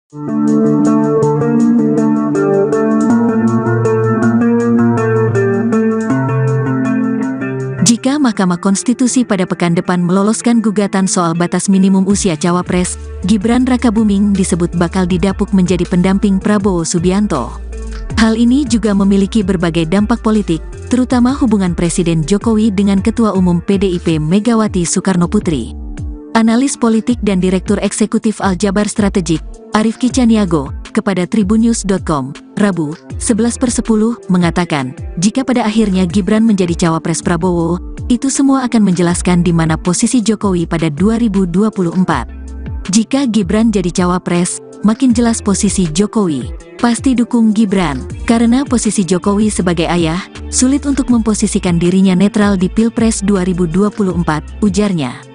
Jika Mahkamah Konstitusi pada pekan depan meloloskan gugatan soal batas minimum usia cawapres, Gibran Rakabuming disebut bakal didapuk menjadi pendamping Prabowo Subianto. Hal ini juga memiliki berbagai dampak politik, terutama hubungan Presiden Jokowi dengan Ketua Umum PDIP Megawati Soekarnoputri. Analis politik dan Direktur Eksekutif Aljabar Strategik, Arifki Caniago, kepada tribunnews.com, Rabu, 11/10, mengatakan, jika pada akhirnya Gibran menjadi cawapres Prabowo, itu semua akan menjelaskan di mana posisi Jokowi pada 2024. Jika Gibran jadi cawapres, makin jelas posisi Jokowi. Pasti dukung Gibran, karena posisi Jokowi sebagai ayah, sulit untuk memposisikan dirinya netral di Pilpres 2024, ujarnya.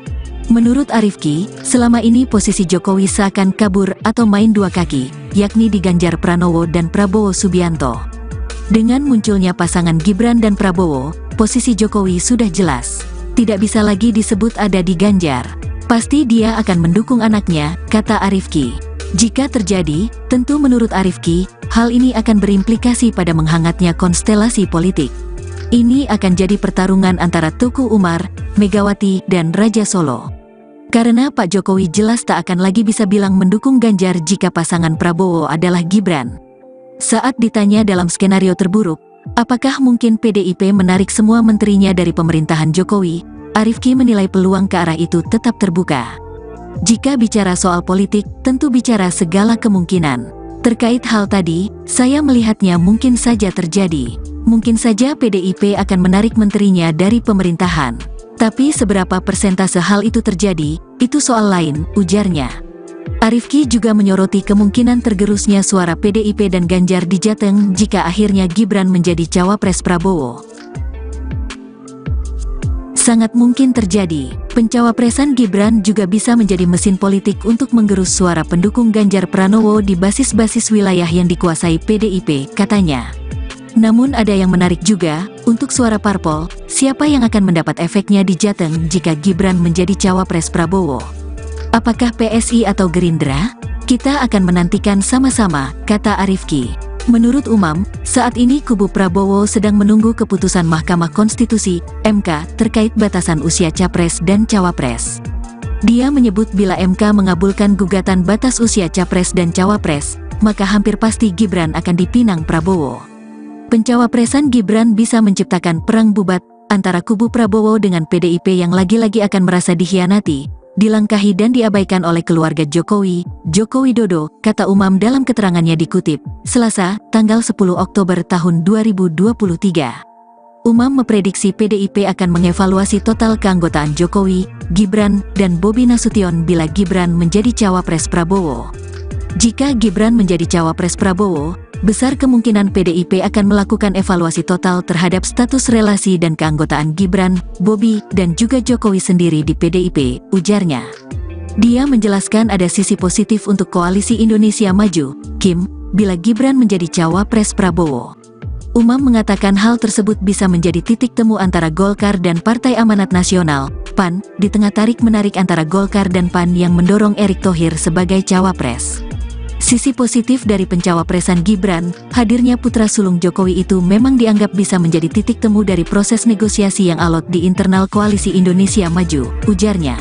Menurut Arifki, selama ini posisi Jokowi seakan kabur atau main dua kaki, yakni di Ganjar Pranowo dan Prabowo Subianto. Dengan munculnya pasangan Gibran dan Prabowo, posisi Jokowi sudah jelas. Tidak bisa lagi disebut ada di Ganjar. Pasti dia akan mendukung anaknya, kata Arifki. Jika terjadi, tentu menurut Arifki, hal ini akan berimplikasi pada menghangatnya konstelasi politik. Ini akan jadi pertarungan antara Tuku Umar, Megawati, dan Raja Solo. Karena Pak Jokowi jelas tak akan lagi bisa bilang mendukung Ganjar jika pasangan Prabowo adalah Gibran. Saat ditanya dalam skenario terburuk, apakah mungkin PDIP menarik semua menterinya dari pemerintahan Jokowi, Arifki menilai peluang ke arah itu tetap terbuka. Jika bicara soal politik, tentu bicara segala kemungkinan. Terkait hal tadi, saya melihatnya mungkin saja terjadi. Mungkin saja PDIP akan menarik menterinya dari pemerintahan. Tapi seberapa persentase hal itu terjadi, itu soal lain, ujarnya. Arifki juga menyoroti kemungkinan tergerusnya suara PDIP dan Ganjar di Jateng jika akhirnya Gibran menjadi cawapres Prabowo. Sangat mungkin terjadi, pencawapresan Gibran juga bisa menjadi mesin politik untuk menggerus suara pendukung Ganjar Pranowo di basis-basis wilayah yang dikuasai PDIP, katanya. Namun ada yang menarik juga, untuk suara parpol, siapa yang akan mendapat efeknya di Jateng jika Gibran menjadi cawapres Prabowo? Apakah PSI atau Gerindra? Kita akan menantikan sama-sama, kata Arifki. Menurut Umam, saat ini kubu Prabowo sedang menunggu keputusan Mahkamah Konstitusi, MK, terkait batasan usia capres dan cawapres. Dia menyebut bila MK mengabulkan gugatan batas usia capres dan cawapres, maka hampir pasti Gibran akan dipinang Prabowo. Pencawapresan Gibran bisa menciptakan perang bubat antara kubu Prabowo dengan PDIP yang lagi-lagi akan merasa dikhianati, dilangkahi dan diabaikan oleh keluarga Jokowi, Joko Widodo, kata Umam dalam keterangannya dikutip, Selasa, tanggal 10 Oktober tahun 2023. Umam memprediksi PDIP akan mengevaluasi total keanggotaan Jokowi, Gibran, dan Bobi Nasution bila Gibran menjadi cawapres Prabowo. Jika Gibran menjadi cawapres Prabowo, besar kemungkinan PDIP akan melakukan evaluasi total terhadap status relasi dan keanggotaan Gibran, Bobi, dan juga Jokowi sendiri di PDIP, ujarnya. Dia menjelaskan ada sisi positif untuk Koalisi Indonesia Maju, KIM, bila Gibran menjadi cawapres Prabowo. Umam mengatakan hal tersebut bisa menjadi titik temu antara Golkar dan Partai Amanat Nasional, PAN, di tengah tarik-menarik antara Golkar dan PAN yang mendorong Erick Thohir sebagai cawapres. Sisi positif dari pencawapresan Gibran, hadirnya putra sulung Jokowi itu memang dianggap bisa menjadi titik temu dari proses negosiasi yang alot di internal Koalisi Indonesia Maju, ujarnya.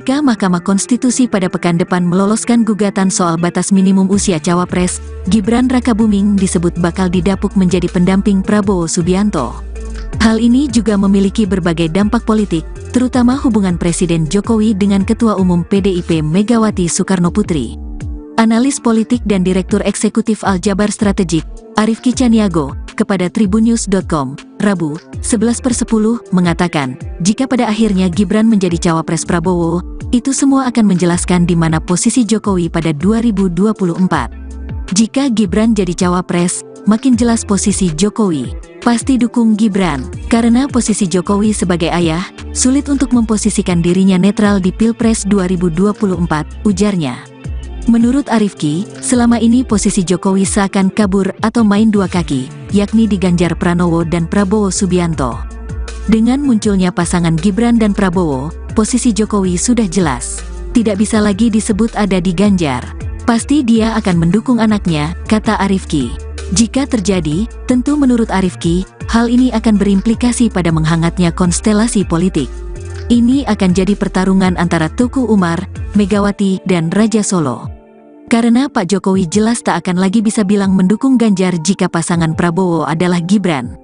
Jika Mahkamah Konstitusi pada pekan depan meloloskan gugatan soal batas minimum usia cawapres, Gibran Rakabuming disebut bakal didapuk menjadi pendamping Prabowo Subianto. Hal ini juga memiliki berbagai dampak politik, terutama hubungan Presiden Jokowi dengan Ketua Umum PDIP Megawati Soekarnoputri. Analis politik dan Direktur Eksekutif Aljabar Strategik, Arief Kicaniago, kepada Tribunnews.com, Rabu, 11/10, mengatakan, jika pada akhirnya Gibran menjadi cawapres Prabowo, itu semua akan menjelaskan di mana posisi Jokowi pada 2024. Jika Gibran jadi cawapres, makin jelas posisi Jokowi. Pasti dukung Gibran, karena posisi Jokowi sebagai ayah, sulit untuk memposisikan dirinya netral di Pilpres 2024, ujarnya. Menurut Arifki, selama ini posisi Jokowi seakan kabur atau main dua kaki, yakni di Ganjar Pranowo dan Prabowo Subianto. Dengan munculnya pasangan Gibran dan Prabowo, posisi Jokowi sudah jelas. Tidak bisa lagi disebut ada di Ganjar. Pasti dia akan mendukung anaknya, kata Arifki. Jika terjadi, tentu menurut Arifki, hal ini akan berimplikasi pada menghangatnya konstelasi politik. Ini akan jadi pertarungan antara Teguh Umar, Megawati, dan Raja Solo. Karena Pak Jokowi jelas tak akan lagi bisa bilang mendukung Ganjar jika pasangan Prabowo adalah Gibran.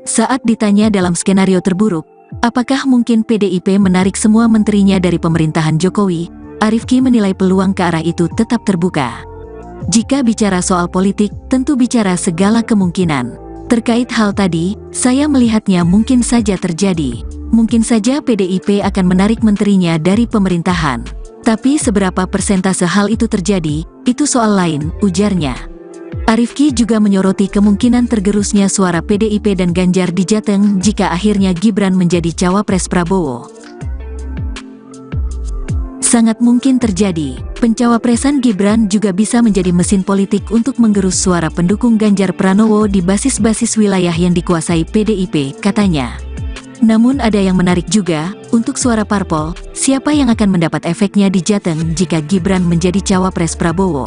Saat ditanya dalam skenario terburuk, apakah mungkin PDIP menarik semua menterinya dari pemerintahan Jokowi, Arifki menilai peluang ke arah itu tetap terbuka. Jika bicara soal politik, tentu bicara segala kemungkinan. Terkait hal tadi, saya melihatnya mungkin saja terjadi. Mungkin saja PDIP akan menarik menterinya dari pemerintahan. Tapi seberapa persentase hal itu terjadi, itu soal lain, ujarnya. Arifki juga menyoroti kemungkinan tergerusnya suara PDIP dan Ganjar di Jateng jika akhirnya Gibran menjadi cawapres Prabowo. Sangat mungkin terjadi, pencawapresan Gibran juga bisa menjadi mesin politik untuk menggerus suara pendukung Ganjar Pranowo di basis-basis wilayah yang dikuasai PDIP, katanya. Namun ada yang menarik juga, untuk suara parpol, siapa yang akan mendapat efeknya di Jateng jika Gibran menjadi cawapres Prabowo?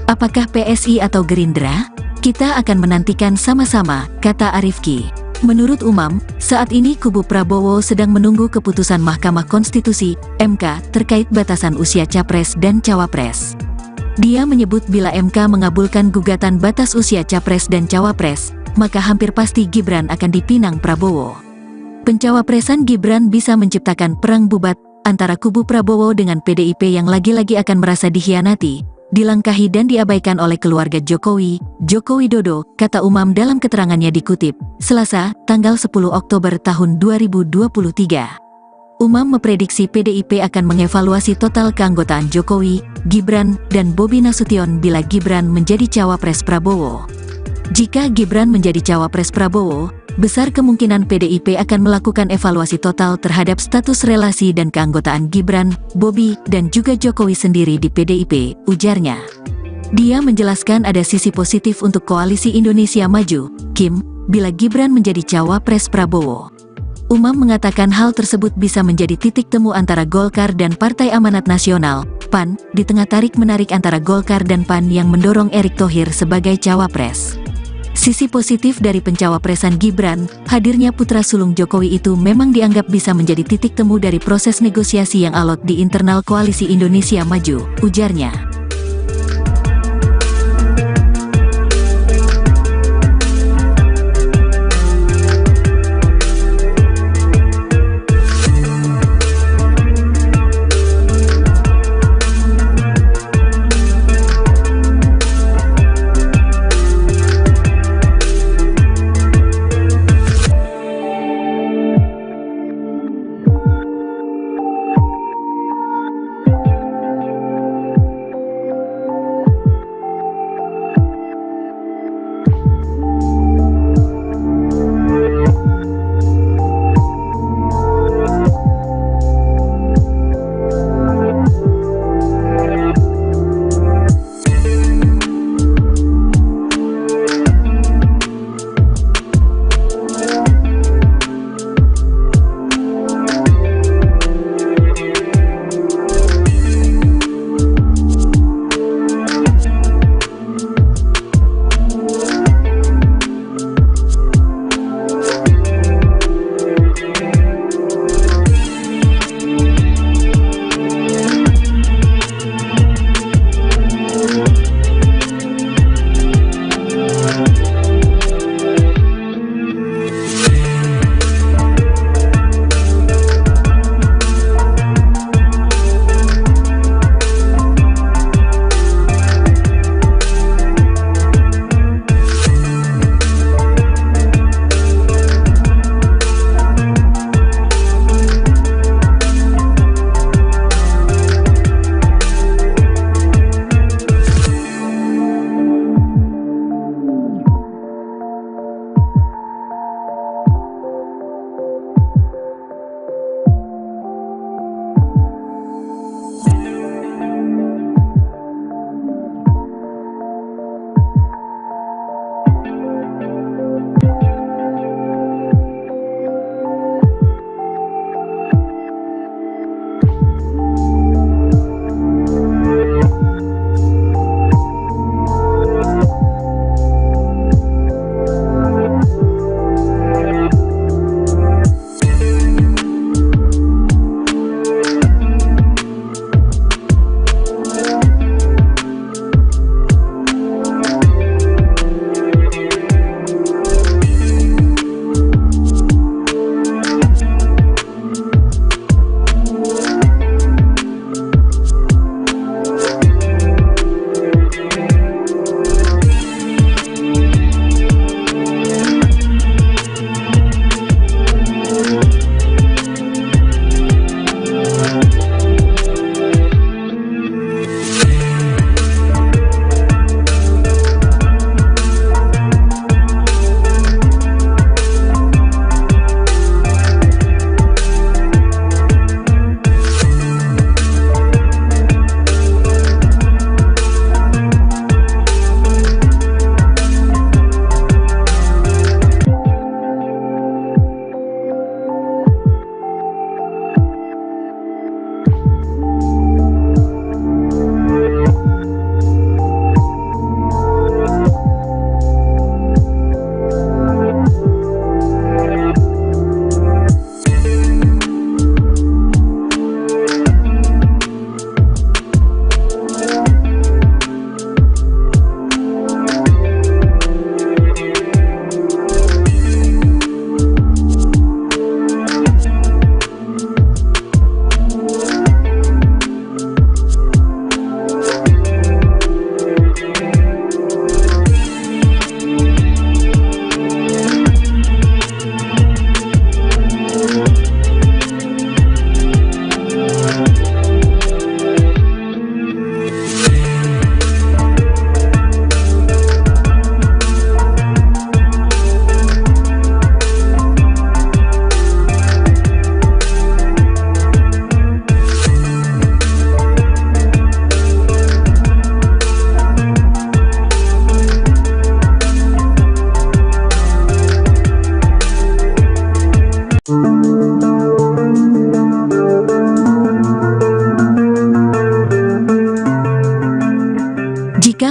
Apakah PSI atau Gerindra? Kita akan menantikan sama-sama, kata Arifki. Menurut Umam, saat ini kubu Prabowo sedang menunggu keputusan Mahkamah Konstitusi, MK, terkait batasan usia capres dan cawapres. Dia menyebut bila MK mengabulkan gugatan batas usia capres dan cawapres, maka hampir pasti Gibran akan dipinang Prabowo. Pencawapresan Gibran bisa menciptakan perang bubat antara kubu Prabowo dengan PDIP yang lagi-lagi akan merasa dikhianati, dilangkahi dan diabaikan oleh keluarga Jokowi, Joko Widodo, kata Umam dalam keterangannya dikutip, Selasa, tanggal 10 Oktober tahun 2023. Umam memprediksi PDIP akan mengevaluasi total keanggotaan Jokowi, Gibran, dan Bobi Nasution bila Gibran menjadi cawapres Prabowo. Jika Gibran menjadi cawapres Prabowo, besar kemungkinan PDIP akan melakukan evaluasi total terhadap status relasi dan keanggotaan Gibran, Bobi, dan juga Jokowi sendiri di PDIP, ujarnya. Dia menjelaskan ada sisi positif untuk Koalisi Indonesia Maju, KIM, bila Gibran menjadi cawapres Prabowo. Umam mengatakan hal tersebut bisa menjadi titik temu antara Golkar dan Partai Amanat Nasional, PAN, di tengah tarik-menarik antara Golkar dan PAN yang mendorong Erick Thohir sebagai cawapres. Sisi positif dari pencawapresan Gibran, hadirnya putra sulung Jokowi itu memang dianggap bisa menjadi titik temu dari proses negosiasi yang alot di internal Koalisi Indonesia Maju, ujarnya.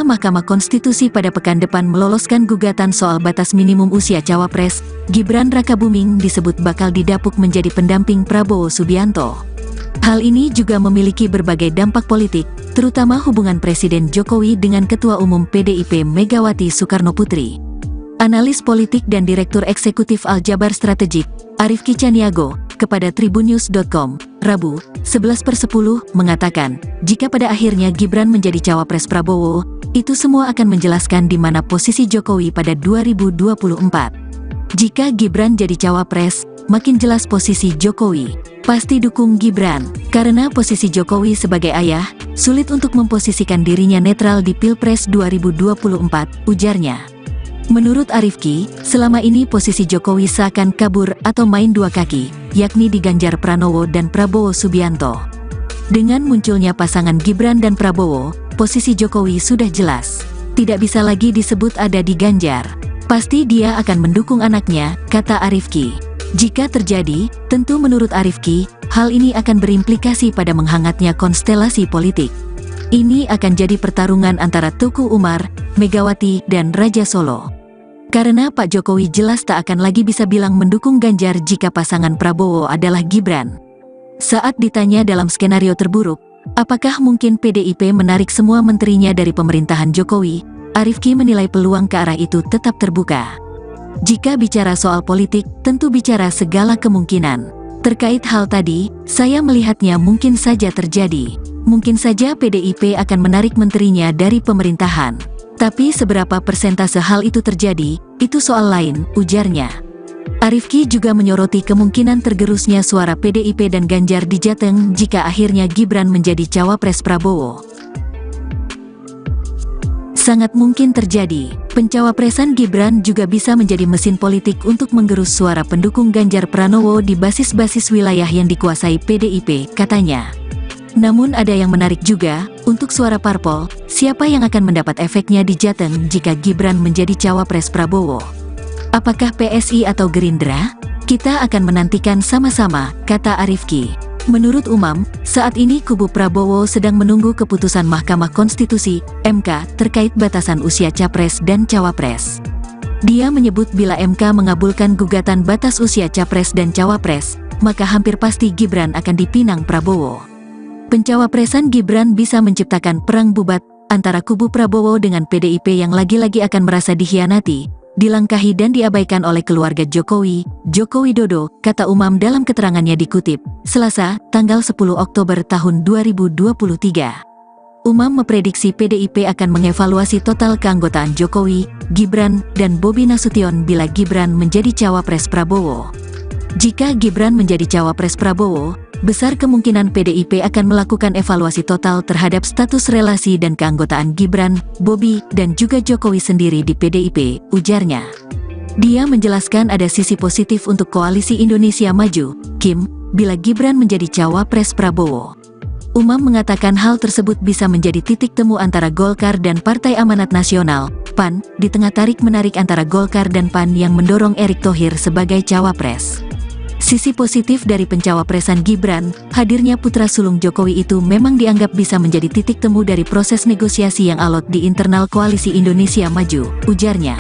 Jika Mahkamah Konstitusi pada pekan depan meloloskan gugatan soal batas minimum usia cawapres, Gibran Rakabuming disebut bakal didapuk menjadi pendamping Prabowo Subianto. Hal ini juga memiliki berbagai dampak politik, terutama hubungan Presiden Jokowi dengan Ketua Umum PDIP Megawati Soekarnoputri. Analis politik dan Direktur Eksekutif Aljabar Strategik, Arifki Caniago, kepada tribunnews.com, Rabu, 11/10, mengatakan, jika pada akhirnya Gibran menjadi cawapres Prabowo, itu semua akan menjelaskan di mana posisi Jokowi pada 2024. Jika Gibran jadi cawapres, makin jelas posisi Jokowi. Pasti dukung Gibran, karena posisi Jokowi sebagai ayah, sulit untuk memposisikan dirinya netral di Pilpres 2024, ujarnya. Menurut Arifki, selama ini posisi Jokowi seakan kabur atau main dua kaki, yakni di Ganjar Pranowo dan Prabowo Subianto. Dengan munculnya pasangan Gibran dan Prabowo, posisi Jokowi sudah jelas. Tidak bisa lagi disebut ada di Ganjar. Pasti dia akan mendukung anaknya, kata Arifki. Jika terjadi, tentu menurut Arifki, hal ini akan berimplikasi pada menghangatnya konstelasi politik. Ini akan jadi pertarungan antara Tuku Umar, Megawati, dan Raja Solo. Karena Pak Jokowi jelas tak akan lagi bisa bilang mendukung Ganjar jika pasangan Prabowo adalah Gibran. Saat ditanya dalam skenario terburuk, apakah mungkin PDIP menarik semua menterinya dari pemerintahan Jokowi, Arifki menilai peluang ke arah itu tetap terbuka. Jika bicara soal politik, tentu bicara segala kemungkinan. Terkait hal tadi, saya melihatnya mungkin saja terjadi. Mungkin saja PDIP akan menarik menterinya dari pemerintahan. Tapi seberapa persentase hal itu terjadi, itu soal lain, ujarnya. Arifki juga menyoroti kemungkinan tergerusnya suara PDIP dan Ganjar di Jateng jika akhirnya Gibran menjadi cawapres Prabowo. Sangat mungkin terjadi, pencawapresan Gibran juga bisa menjadi mesin politik untuk menggerus suara pendukung Ganjar Pranowo di basis-basis wilayah yang dikuasai PDIP, katanya. Namun ada yang menarik juga, untuk suara parpol, siapa yang akan mendapat efeknya di Jateng jika Gibran menjadi cawapres Prabowo? Apakah PSI atau Gerindra? Kita akan menantikan sama-sama, kata Arifki. Menurut Umam, saat ini kubu Prabowo sedang menunggu keputusan Mahkamah Konstitusi, MK, terkait batasan usia capres dan cawapres. Dia menyebut bila MK mengabulkan gugatan batas usia capres dan cawapres, maka hampir pasti Gibran akan dipinang Prabowo. Pencawapresan Gibran bisa menciptakan perang bubat antara kubu Prabowo dengan PDIP yang lagi-lagi akan merasa dikhianati, dilangkahi dan diabaikan oleh keluarga Jokowi, Joko Widodo, kata Umam dalam keterangannya dikutip, Selasa, tanggal 10 Oktober tahun 2023. Umam memprediksi PDIP akan mengevaluasi total keanggotaan Jokowi, Gibran, dan Bobi Nasution bila Gibran menjadi cawapres Prabowo. Jika Gibran menjadi cawapres Prabowo, besar kemungkinan PDIP akan melakukan evaluasi total terhadap status relasi dan keanggotaan Gibran, Bobi, dan juga Jokowi sendiri di PDIP, ujarnya. Dia menjelaskan ada sisi positif untuk Koalisi Indonesia Maju, KIM, bila Gibran menjadi cawapres Prabowo. Umam mengatakan hal tersebut bisa menjadi titik temu antara Golkar dan Partai Amanat Nasional, PAN, di tengah tarik-menarik antara Golkar dan PAN yang mendorong Erick Thohir sebagai cawapres. Sisi positif dari pencawapresan Gibran, hadirnya putra sulung Jokowi itu memang dianggap bisa menjadi titik temu dari proses negosiasi yang alot di internal Koalisi Indonesia Maju, ujarnya.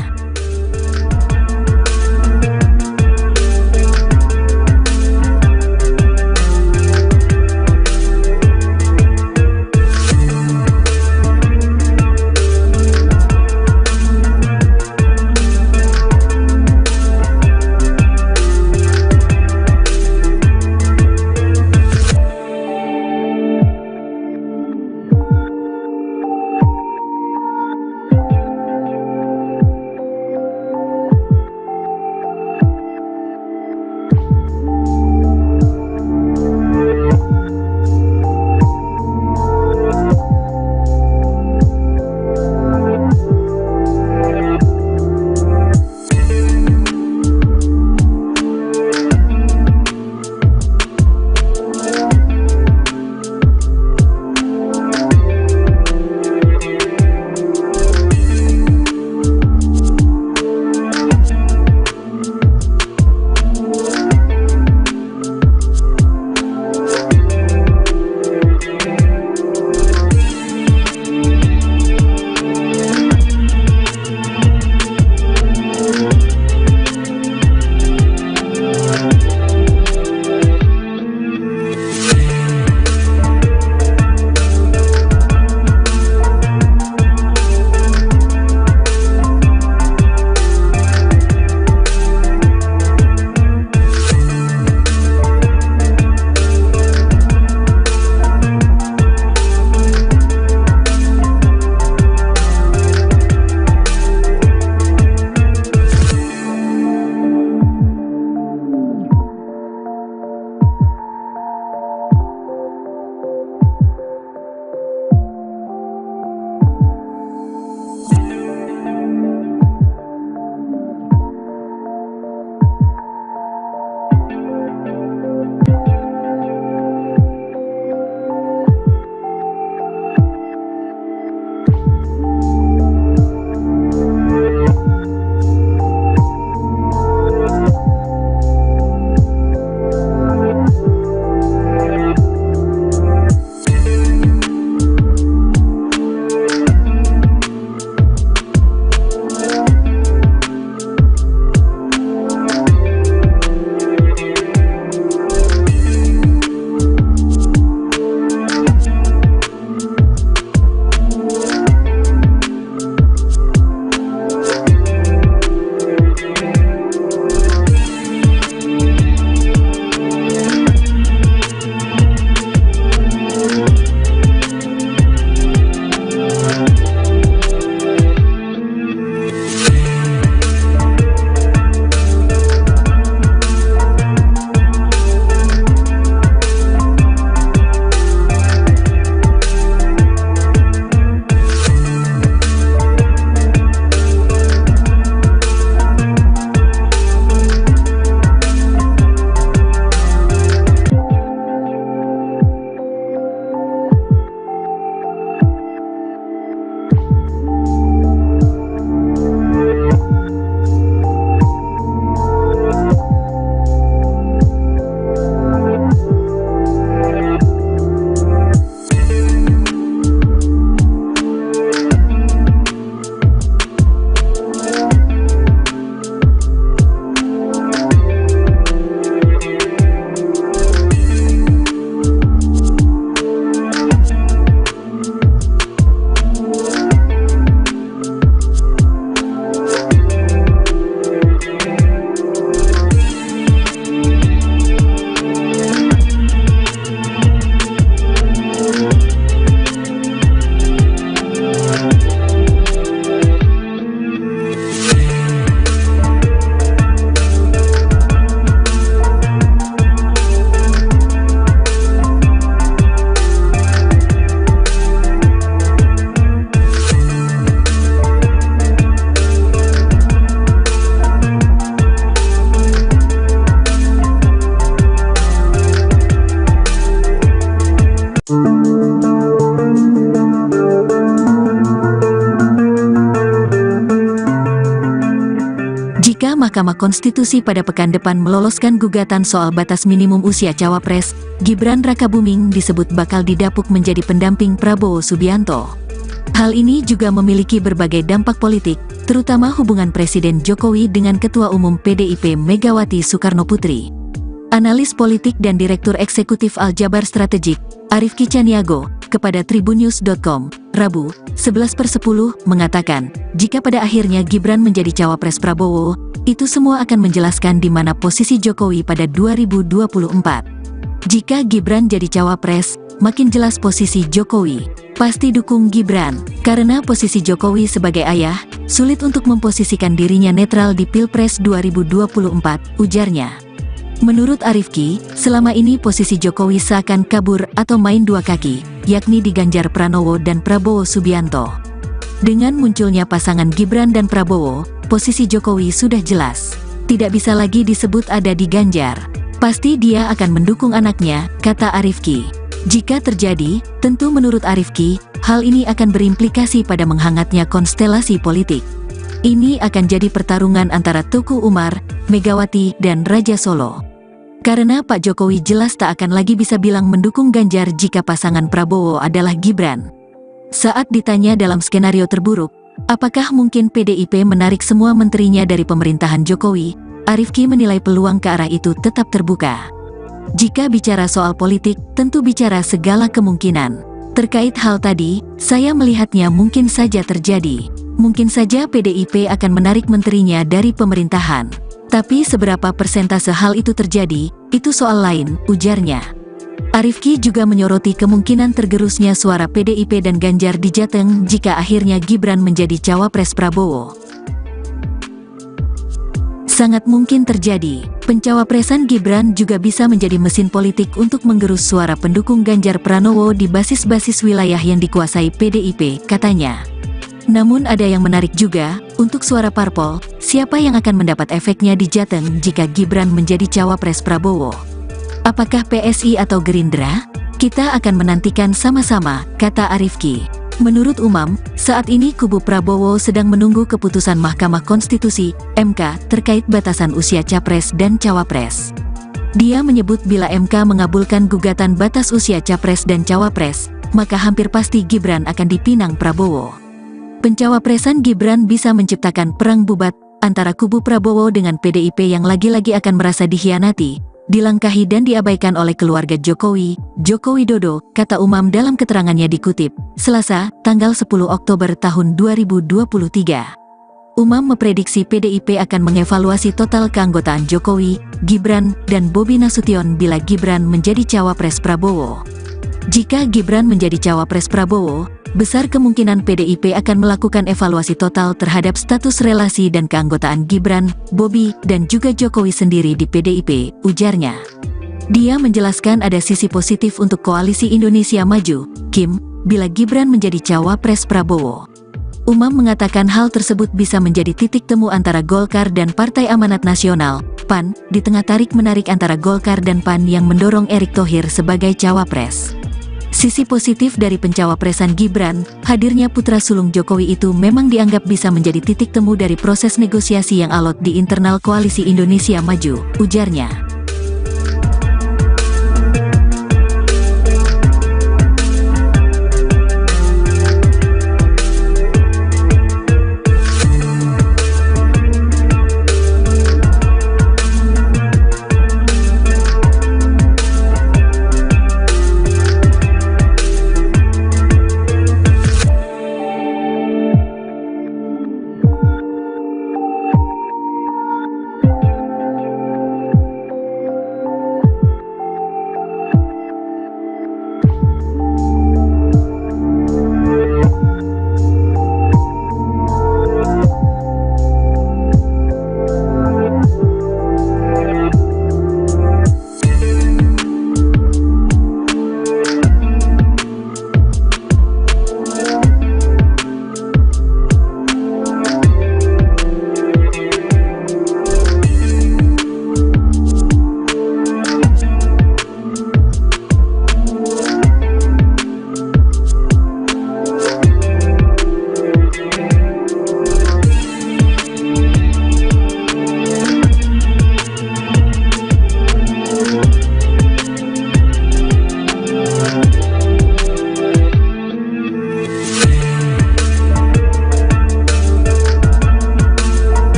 Mahkamah Konstitusi pada pekan depan meloloskan gugatan soal batas minimum usia cawapres, Gibran Rakabuming disebut bakal didapuk menjadi pendamping Prabowo Subianto. Hal ini juga memiliki berbagai dampak politik, terutama hubungan Presiden Jokowi dengan Ketua Umum PDIP Megawati Soekarnoputri. Analis politik dan Direktur Eksekutif Aljabar Strategik, Arifki Caniago, kepada tribunnews.com, Rabu, 11/10, mengatakan, jika pada akhirnya Gibran menjadi cawapres Prabowo, itu semua akan menjelaskan di mana posisi Jokowi pada 2024. Jika Gibran jadi cawapres, makin jelas posisi Jokowi. Pasti dukung Gibran, karena posisi Jokowi sebagai ayah, sulit untuk memposisikan dirinya netral di Pilpres 2024, ujarnya. Menurut Arifki, selama ini posisi Jokowi seakan kabur atau main dua kaki, yakni di Ganjar Pranowo dan Prabowo Subianto. Dengan munculnya pasangan Gibran dan Prabowo, posisi Jokowi sudah jelas. Tidak bisa lagi disebut ada di Ganjar. Pasti dia akan mendukung anaknya, kata Arifki. Jika terjadi, tentu menurut Arifki, hal ini akan berimplikasi pada menghangatnya konstelasi politik. Ini akan jadi pertarungan antara Tuku Umar, Megawati, dan Raja Solo. Karena Pak Jokowi jelas tak akan lagi bisa bilang mendukung Ganjar jika pasangan Prabowo adalah Gibran. Saat ditanya dalam skenario terburuk, apakah mungkin PDIP menarik semua menterinya dari pemerintahan Jokowi, Arifki menilai peluang ke arah itu tetap terbuka. Jika bicara soal politik, tentu bicara segala kemungkinan. Terkait hal tadi, saya melihatnya mungkin saja terjadi. Mungkin saja PDIP akan menarik menterinya dari pemerintahan. Tapi seberapa persentase hal itu terjadi, itu soal lain, ujarnya. Arifki juga menyoroti kemungkinan tergerusnya suara PDIP dan Ganjar di Jateng jika akhirnya Gibran menjadi cawapres Prabowo. Sangat mungkin terjadi, pencawapresan Gibran juga bisa menjadi mesin politik untuk menggerus suara pendukung Ganjar Pranowo di basis-basis wilayah yang dikuasai PDIP, katanya. Namun ada yang menarik juga, untuk suara parpol, siapa yang akan mendapat efeknya di Jateng jika Gibran menjadi cawapres Prabowo? Apakah PSI atau Gerindra? Kita akan menantikan sama-sama, kata Arifki. Menurut Umam, saat ini kubu Prabowo sedang menunggu keputusan Mahkamah Konstitusi, MK, terkait batasan usia capres dan cawapres. Dia menyebut bila MK mengabulkan gugatan batas usia capres dan cawapres, maka hampir pasti Gibran akan dipinang Prabowo. Pencawapresan Gibran bisa menciptakan perang bubat antara kubu Prabowo dengan PDIP yang lagi-lagi akan merasa dikhianati, dilangkahi dan diabaikan oleh keluarga Jokowi, Joko Widodo, kata Umam dalam keterangannya dikutip, Selasa, tanggal 10 Oktober tahun 2023. Umam memprediksi PDIP akan mengevaluasi total keanggotaan Jokowi, Gibran, dan Bobi Nasution bila Gibran menjadi cawapres Prabowo. Jika Gibran menjadi cawapres Prabowo, besar kemungkinan PDIP akan melakukan evaluasi total terhadap status relasi dan keanggotaan Gibran, Bobi, dan juga Jokowi sendiri di PDIP, ujarnya. Dia menjelaskan ada sisi positif untuk Koalisi Indonesia Maju, KIM, bila Gibran menjadi cawapres Prabowo. Umam mengatakan hal tersebut bisa menjadi titik temu antara Golkar dan Partai Amanat Nasional, PAN, di tengah tarik-menarik antara Golkar dan PAN yang mendorong Erick Thohir sebagai cawapres. Sisi positif dari pencawapresan Gibran, hadirnya putra sulung Jokowi itu memang dianggap bisa menjadi titik temu dari proses negosiasi yang alot di internal Koalisi Indonesia Maju, ujarnya.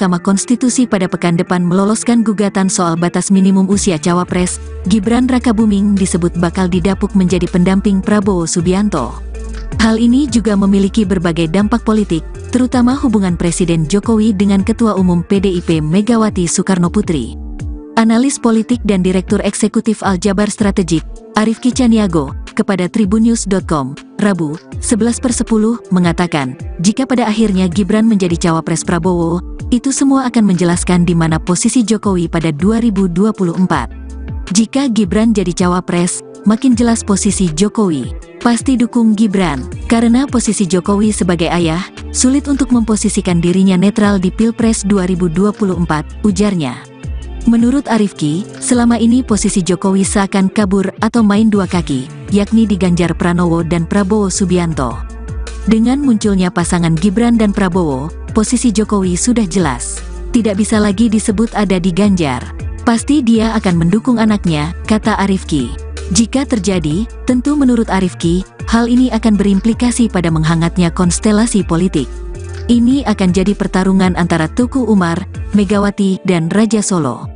Mahkamah Konstitusi pada pekan depan meloloskan gugatan soal batas minimum usia cawapres, Gibran Rakabuming disebut bakal didapuk menjadi pendamping Prabowo Subianto. Hal ini juga memiliki berbagai dampak politik, terutama hubungan Presiden Jokowi dengan Ketua Umum PDIP Megawati Soekarnoputri. Analis politik dan Direktur Eksekutif Aljabar Strategik, Arifki Caniago, kepada tribunnews.com, Rabu, 11/10, mengatakan, jika pada akhirnya Gibran menjadi cawapres Prabowo, itu semua akan menjelaskan di mana posisi Jokowi pada 2024. Jika Gibran jadi cawapres, makin jelas posisi Jokowi. Pasti dukung Gibran, karena posisi Jokowi sebagai ayah, sulit untuk memposisikan dirinya netral di Pilpres 2024, ujarnya. Menurut Arifki, selama ini posisi Jokowi seakan kabur atau main dua kaki, yakni di Ganjar Pranowo dan Prabowo Subianto. Dengan munculnya pasangan Gibran dan Prabowo, posisi Jokowi sudah jelas. Tidak bisa lagi disebut ada di Ganjar. Pasti dia akan mendukung anaknya, kata Arifki. Jika terjadi, tentu menurut Arifki, hal ini akan berimplikasi pada menghangatnya konstelasi politik. Ini akan jadi pertarungan antara Tuku Umar, Megawati, dan Raja Solo.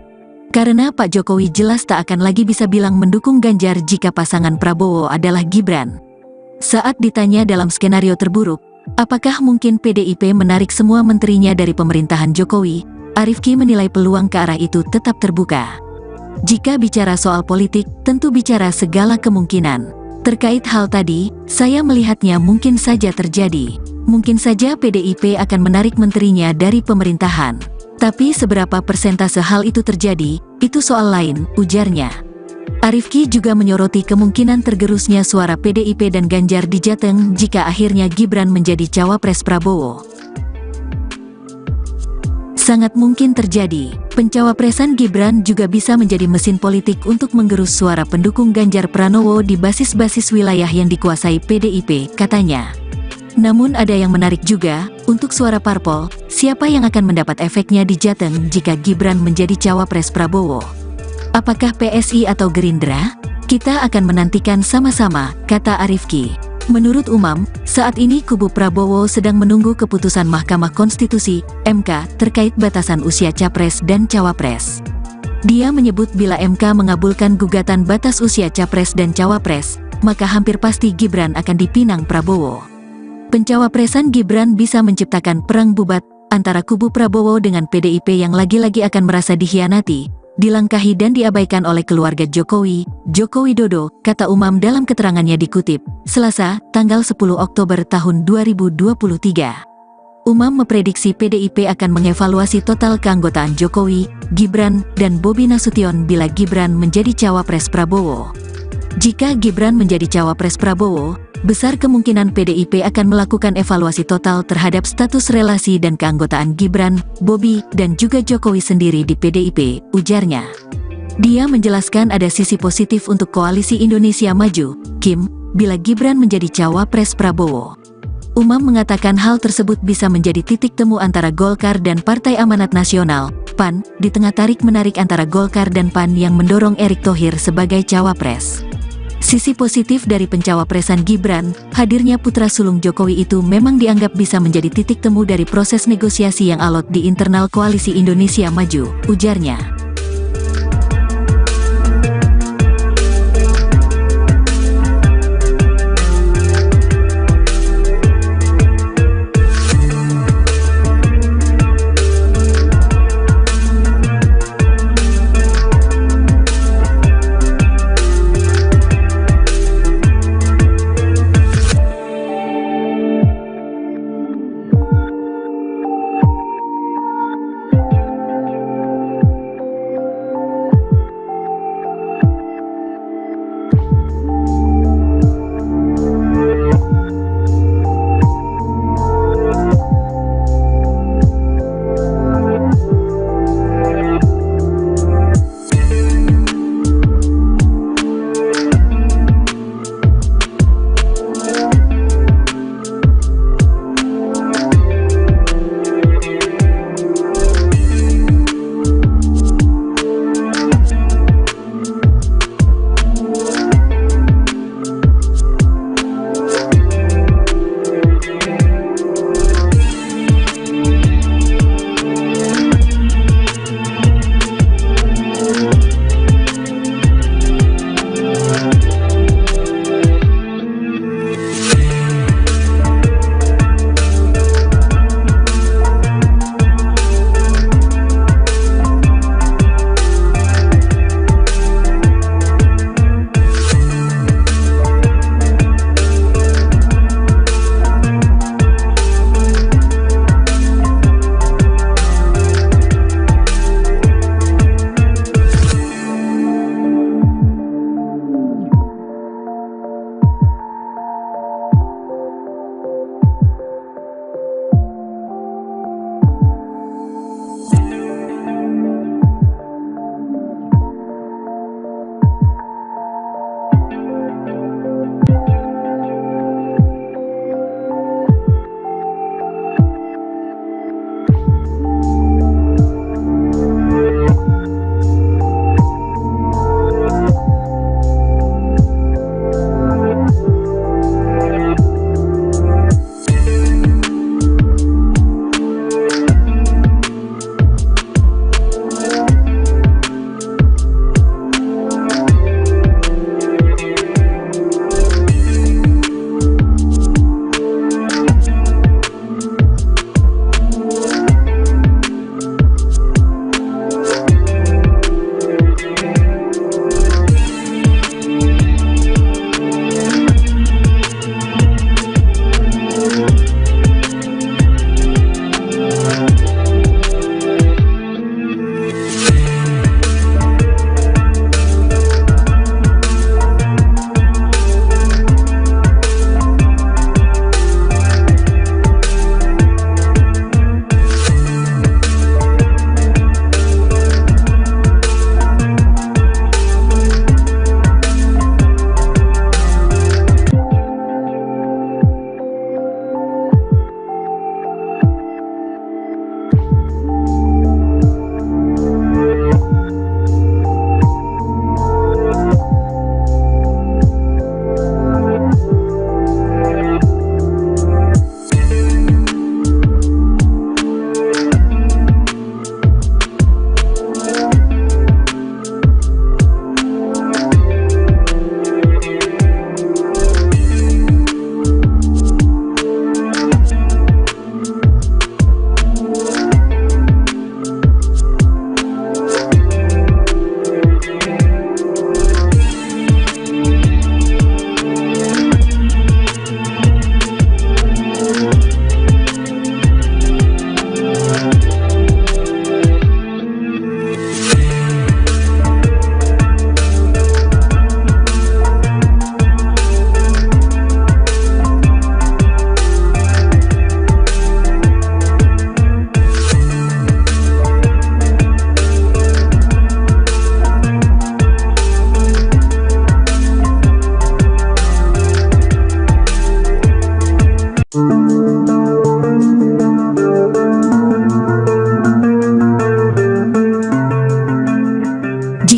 Karena Pak Jokowi jelas tak akan lagi bisa bilang mendukung Ganjar jika pasangan Prabowo adalah Gibran. Saat ditanya dalam skenario terburuk, apakah mungkin PDIP menarik semua menterinya dari pemerintahan Jokowi, Arifki menilai peluang ke arah itu tetap terbuka. Jika bicara soal politik, tentu bicara segala kemungkinan. Terkait hal tadi, saya melihatnya mungkin saja terjadi. Mungkin saja PDIP akan menarik menterinya dari pemerintahan. Tapi seberapa persentase hal itu terjadi, itu soal lain, ujarnya. Arifki juga menyoroti kemungkinan tergerusnya suara PDIP dan Ganjar di Jateng jika akhirnya Gibran menjadi cawapres Prabowo. Sangat mungkin terjadi, pencawapresan Gibran juga bisa menjadi mesin politik untuk menggerus suara pendukung Ganjar Pranowo di basis-basis wilayah yang dikuasai PDIP, katanya. Namun ada yang menarik juga, untuk suara parpol, siapa yang akan mendapat efeknya di Jateng jika Gibran menjadi cawapres Prabowo? Apakah PSI atau Gerindra? Kita akan menantikan sama-sama, kata Arifki. Menurut Umam, saat ini kubu Prabowo sedang menunggu keputusan Mahkamah Konstitusi, MK, terkait batasan usia capres dan cawapres. Dia menyebut bila MK mengabulkan gugatan batas usia capres dan cawapres, maka hampir pasti Gibran akan dipinang Prabowo. Pencawapresan Gibran bisa menciptakan perang bubat antara kubu Prabowo dengan PDIP yang lagi-lagi akan merasa dikhianati, dilangkahi dan diabaikan oleh keluarga Jokowi, Joko Widodo, kata Umam dalam keterangannya dikutip, Selasa, tanggal 10 Oktober tahun 2023. Umam memprediksi PDIP akan mengevaluasi total keanggotaan Jokowi, Gibran, dan Bobi Nasution bila Gibran menjadi cawapres Prabowo. Jika Gibran menjadi cawapres Prabowo, besar kemungkinan PDIP akan melakukan evaluasi total terhadap status relasi dan keanggotaan Gibran, Bobi, dan juga Jokowi sendiri di PDIP, ujarnya. Dia menjelaskan ada sisi positif untuk Koalisi Indonesia Maju, KIM, bila Gibran menjadi cawapres Prabowo. Umam mengatakan hal tersebut bisa menjadi titik temu antara Golkar dan Partai Amanat Nasional, PAN, di tengah tarik-menarik antara Golkar dan PAN yang mendorong Erick Thohir sebagai cawapres. Sisi positif dari pencawapresan Gibran, hadirnya putra sulung Jokowi itu memang dianggap bisa menjadi titik temu dari proses negosiasi yang alot di internal Koalisi Indonesia Maju, ujarnya.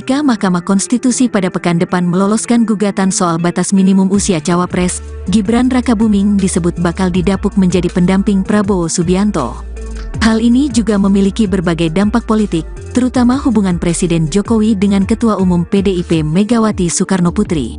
Jika Mahkamah Konstitusi pada pekan depan meloloskan gugatan soal batas minimum usia cawapres, Gibran Rakabuming disebut bakal didapuk menjadi pendamping Prabowo Subianto. Hal ini juga memiliki berbagai dampak politik, terutama hubungan Presiden Jokowi dengan Ketua Umum PDIP Megawati Soekarnoputri.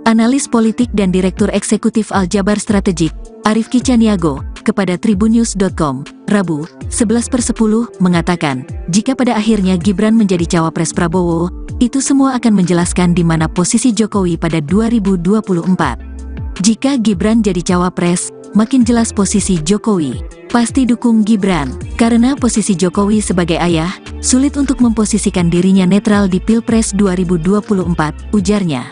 Analis politik dan Direktur Eksekutif Aljabar Strategik, Arifki Caniago, kepada tribunnews.com, Rabu, 11/10, mengatakan, jika pada akhirnya Gibran menjadi cawapres Prabowo, itu semua akan menjelaskan di mana posisi Jokowi pada 2024. Jika Gibran jadi cawapres, makin jelas posisi Jokowi. Pasti dukung Gibran, karena posisi Jokowi sebagai ayah, sulit untuk memposisikan dirinya netral di Pilpres 2024, ujarnya.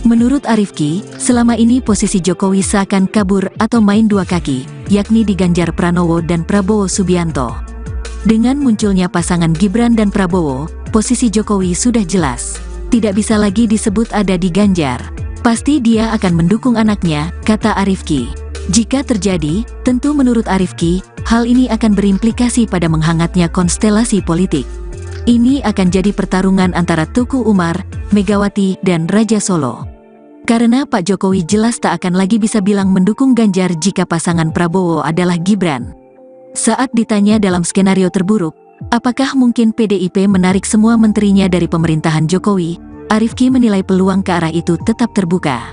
Menurut Arifki, selama ini posisi Jokowi seakan kabur atau main dua kaki, yakni di Ganjar Pranowo dan Prabowo Subianto. Dengan munculnya pasangan Gibran dan Prabowo, posisi Jokowi sudah jelas. Tidak bisa lagi disebut ada di Ganjar. Pasti dia akan mendukung anaknya, kata Arifki. Jika terjadi, tentu menurut Arifki, hal ini akan berimplikasi pada menghangatnya konstelasi politik. Ini akan jadi pertarungan antara Tuku Umar, Megawati, dan Raja Solo. Karena Pak Jokowi jelas tak akan lagi bisa bilang mendukung Ganjar jika pasangan Prabowo adalah Gibran. Saat ditanya dalam skenario terburuk, apakah mungkin PDIP menarik semua menterinya dari pemerintahan Jokowi, Arifki menilai peluang ke arah itu tetap terbuka.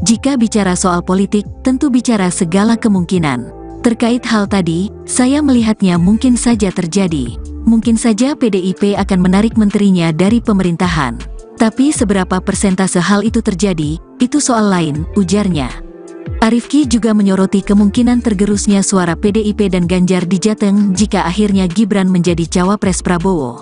Jika bicara soal politik, tentu bicara segala kemungkinan. Terkait hal tadi, saya melihatnya mungkin saja terjadi. Mungkin saja PDIP akan menarik menterinya dari pemerintahan. Tapi seberapa persentase hal itu terjadi, itu soal lain, ujarnya. Arifki juga menyoroti kemungkinan tergerusnya suara PDIP dan Ganjar di Jateng jika akhirnya Gibran menjadi cawapres Prabowo.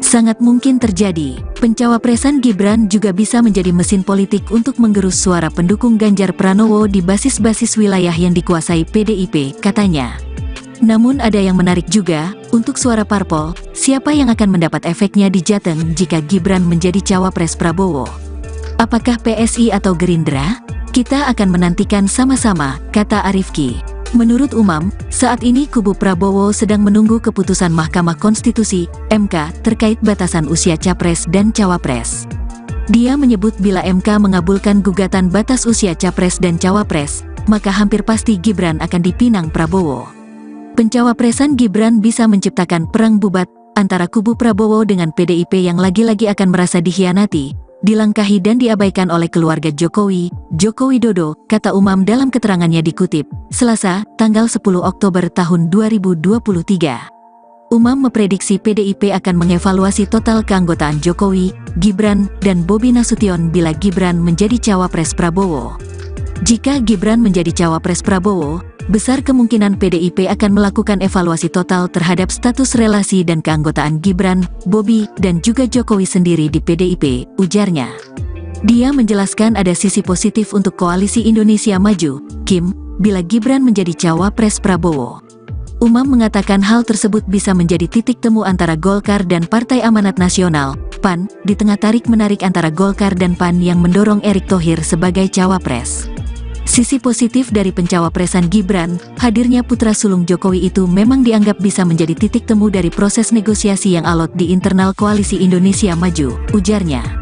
Sangat mungkin terjadi, pencawapresan Gibran juga bisa menjadi mesin politik untuk menggerus suara pendukung Ganjar Pranowo di basis-basis wilayah yang dikuasai PDIP, katanya. Namun ada yang menarik juga, untuk suara parpol, siapa yang akan mendapat efeknya di Jateng jika Gibran menjadi cawapres Prabowo? Apakah PSI atau Gerindra? Kita akan menantikan sama-sama, kata Arifki. Menurut Umam, saat ini kubu Prabowo sedang menunggu keputusan Mahkamah Konstitusi, MK, terkait batasan usia capres dan cawapres. Dia menyebut bila MK mengabulkan gugatan batas usia capres dan cawapres, maka hampir pasti Gibran akan dipinang Prabowo. Pencawapresan Gibran bisa menciptakan perang bubat antara kubu Prabowo dengan PDIP yang lagi-lagi akan merasa dikhianati, dilangkahi dan diabaikan oleh keluarga Jokowi, Joko Widodo, kata Umam dalam keterangannya dikutip, Selasa, tanggal 10 Oktober tahun 2023. Umam memprediksi PDIP akan mengevaluasi total keanggotaan Jokowi, Gibran, dan Bobi Nasution bila Gibran menjadi cawapres Prabowo. Jika Gibran menjadi cawapres Prabowo, besar kemungkinan PDIP akan melakukan evaluasi total terhadap status relasi dan keanggotaan Gibran, Bobi, dan juga Jokowi sendiri di PDIP, ujarnya. Dia menjelaskan ada sisi positif untuk Koalisi Indonesia Maju, KIM, bila Gibran menjadi cawapres Prabowo. Umam mengatakan hal tersebut bisa menjadi titik temu antara Golkar dan Partai Amanat Nasional, PAN, di tengah tarik-menarik antara Golkar dan PAN yang mendorong Erick Thohir sebagai cawapres. Sisi positif dari pencawapresan Gibran, hadirnya putra sulung Jokowi itu memang dianggap bisa menjadi titik temu dari proses negosiasi yang alot di internal Koalisi Indonesia Maju, ujarnya.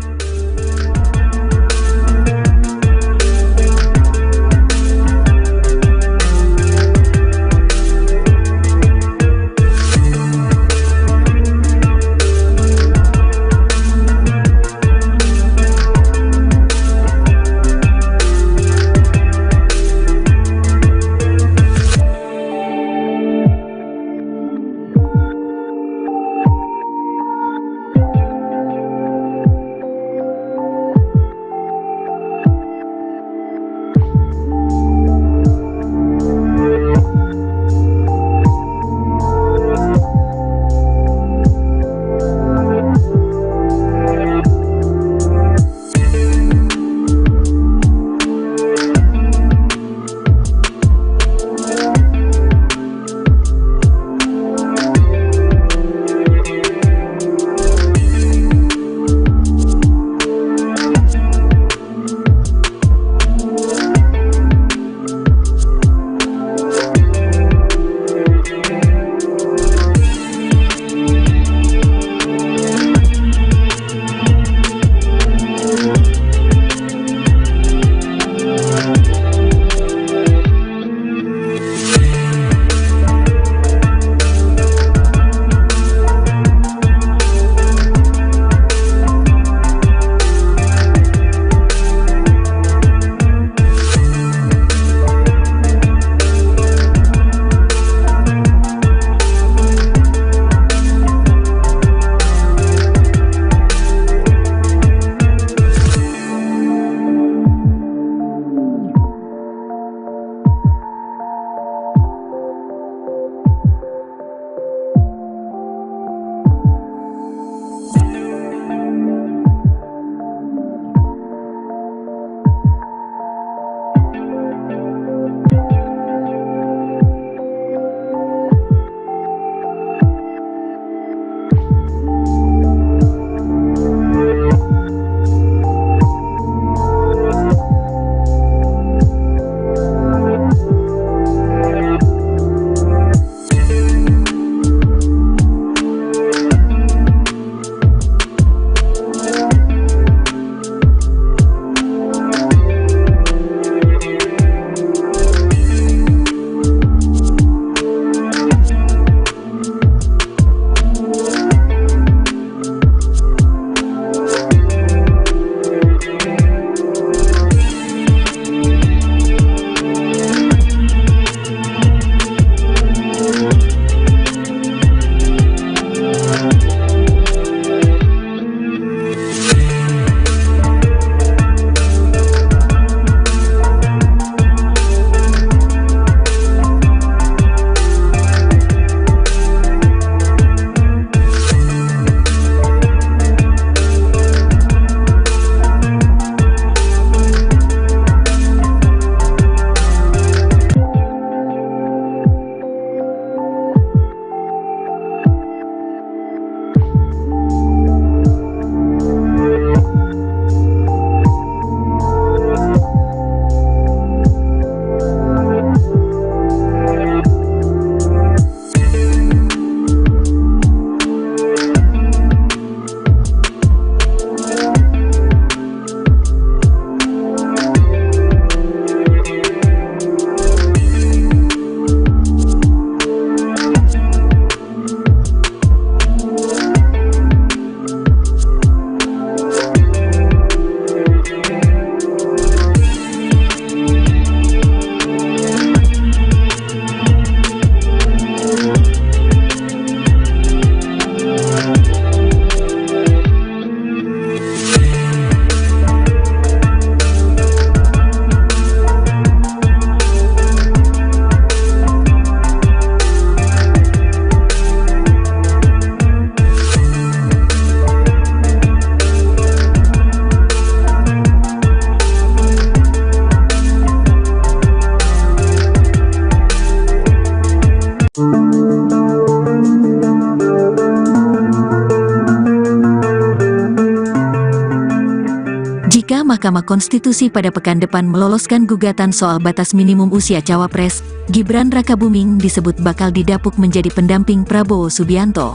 Jika Mahkamah Konstitusi pada pekan depan meloloskan gugatan soal batas minimum usia cawapres, Gibran Rakabuming disebut bakal didapuk menjadi pendamping Prabowo Subianto.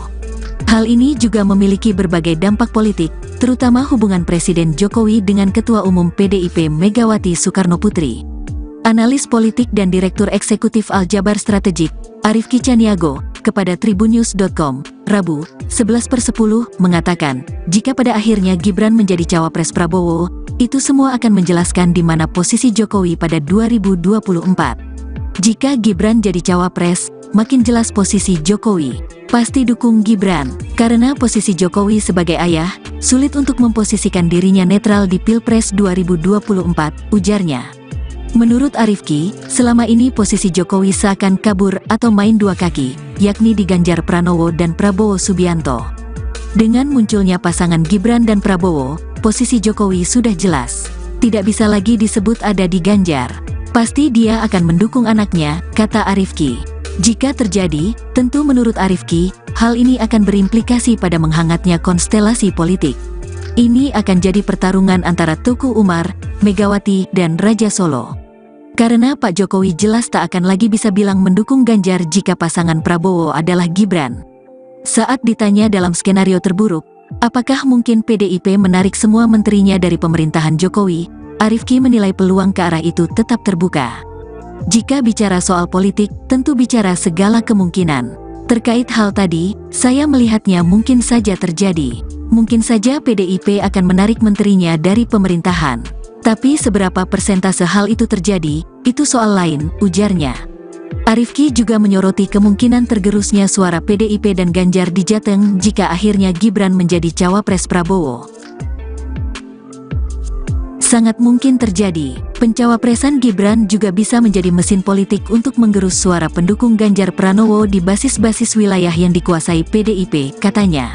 Hal ini juga memiliki berbagai dampak politik, terutama hubungan Presiden Jokowi dengan Ketua Umum PDIP Megawati Soekarnoputri. Analis politik dan Direktur Eksekutif Aljabar Strategik, Arifki Caniago, kepada tribunnews.com, Rabu, 11/10, mengatakan, jika pada akhirnya Gibran menjadi cawapres Prabowo, itu semua akan menjelaskan di mana posisi Jokowi pada 2024. Jika Gibran jadi cawapres, makin jelas posisi Jokowi. Pasti dukung Gibran, karena posisi Jokowi sebagai ayah, sulit untuk memposisikan dirinya netral di Pilpres 2024, ujarnya. Menurut Arifki, selama ini posisi Jokowi seakan kabur atau main dua kaki, yakni di Ganjar Pranowo dan Prabowo Subianto. Dengan munculnya pasangan Gibran dan Prabowo, posisi Jokowi sudah jelas. Tidak bisa lagi disebut ada di Ganjar. Pasti dia akan mendukung anaknya, kata Arifki. Jika terjadi, tentu menurut Arifki, hal ini akan berimplikasi pada menghangatnya konstelasi politik. Ini akan jadi pertarungan antara Tuku Umar, Megawati, dan Raja Solo. Karena Pak Jokowi jelas tak akan lagi bisa bilang mendukung Ganjar jika pasangan Prabowo adalah Gibran. Saat ditanya dalam skenario terburuk, apakah mungkin PDIP menarik semua menterinya dari pemerintahan Jokowi, Arifki menilai peluang ke arah itu tetap terbuka. Jika bicara soal politik, tentu bicara segala kemungkinan. Terkait hal tadi, saya melihatnya mungkin saja terjadi. Mungkin saja PDIP akan menarik menterinya dari pemerintahan. Tapi seberapa persentase hal itu terjadi, itu soal lain, ujarnya. Arifki juga menyoroti kemungkinan tergerusnya suara PDIP dan Ganjar di Jateng jika akhirnya Gibran menjadi cawapres Prabowo. Sangat mungkin terjadi, pencawapresan Gibran juga bisa menjadi mesin politik untuk menggerus suara pendukung Ganjar Pranowo di basis-basis wilayah yang dikuasai PDIP, katanya.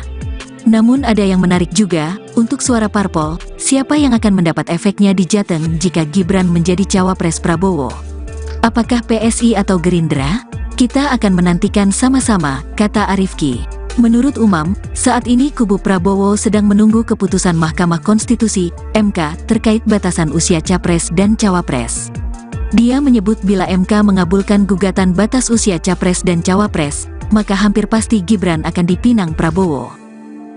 Namun ada yang menarik juga, untuk suara parpol, siapa yang akan mendapat efeknya di Jateng jika Gibran menjadi cawapres Prabowo? Apakah PSI atau Gerindra? Kita akan menantikan sama-sama, kata Arifki. Menurut Umam, saat ini kubu Prabowo sedang menunggu keputusan Mahkamah Konstitusi (MK) terkait batasan usia capres dan cawapres. Dia menyebut bila MK mengabulkan gugatan batas usia capres dan cawapres, maka hampir pasti Gibran akan dipinang Prabowo.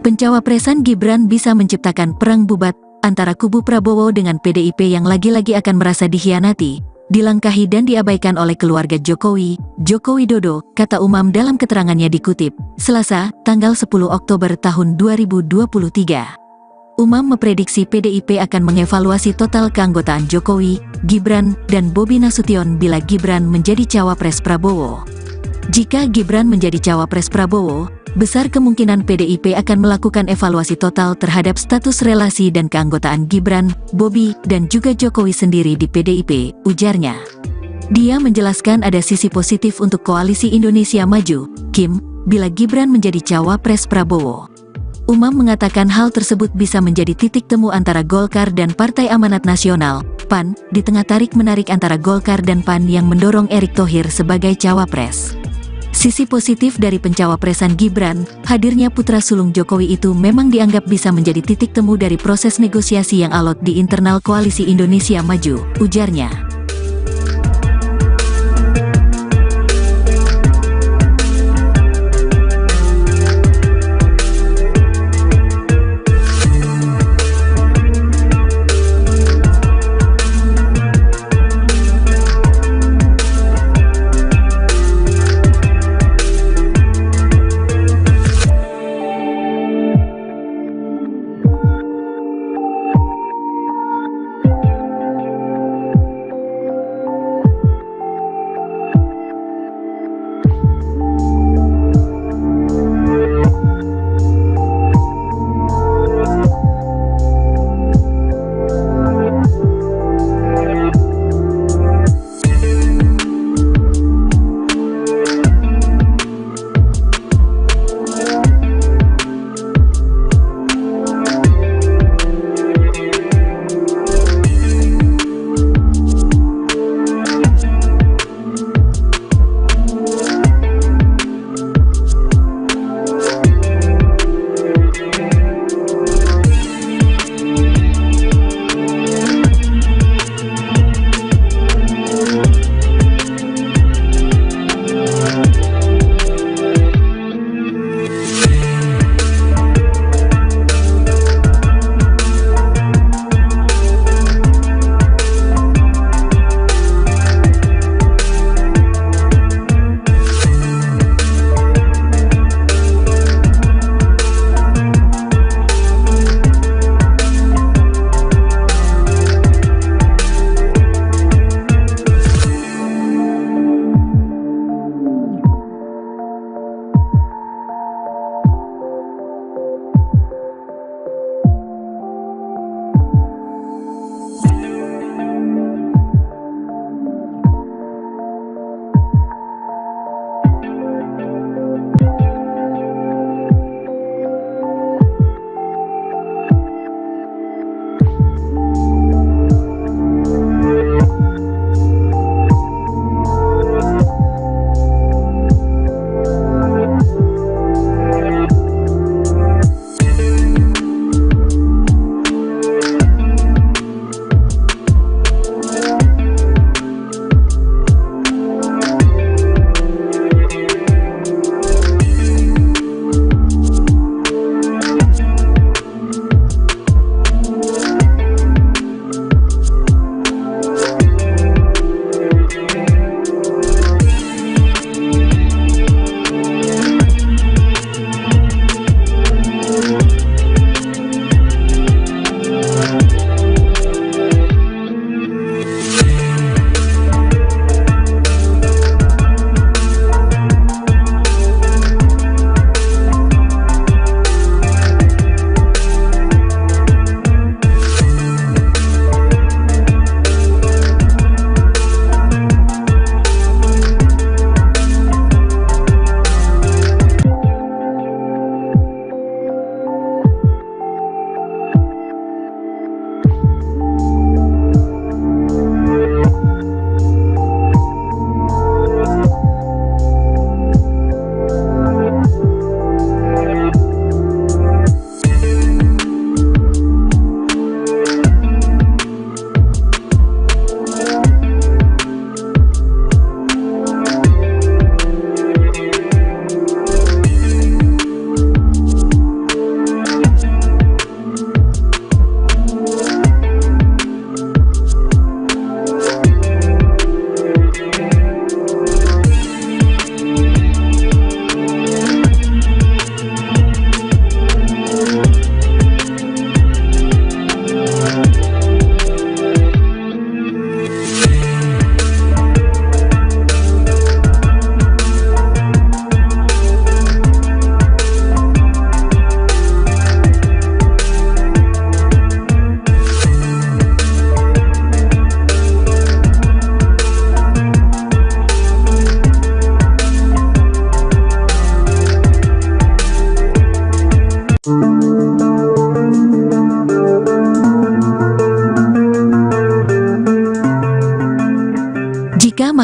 Pencawapresan Gibran bisa menciptakan perang bubat antara kubu Prabowo dengan PDIP yang lagi-lagi akan merasa dikhianati, dilangkahi dan diabaikan oleh keluarga Jokowi, Joko Widodo, kata Umam dalam keterangannya dikutip, Selasa, tanggal 10 Oktober tahun 2023. Umam memprediksi PDIP akan mengevaluasi total keanggotaan Jokowi, Gibran, dan Bobi Nasution bila Gibran menjadi cawapres Prabowo. Jika Gibran menjadi cawapres Prabowo, besar kemungkinan PDIP akan melakukan evaluasi total terhadap status relasi dan keanggotaan Gibran, Bobi, dan juga Jokowi sendiri di PDIP, ujarnya. Dia menjelaskan ada sisi positif untuk Koalisi Indonesia Maju, KIM, bila Gibran menjadi cawapres Prabowo. Umam mengatakan hal tersebut bisa menjadi titik temu antara Golkar dan Partai Amanat Nasional, PAN, di tengah tarik-menarik antara Golkar dan PAN yang mendorong Erick Thohir sebagai cawapres. Sisi positif dari pencawapresan Gibran, hadirnya putra sulung Jokowi itu memang dianggap bisa menjadi titik temu dari proses negosiasi yang alot di internal Koalisi Indonesia Maju, ujarnya.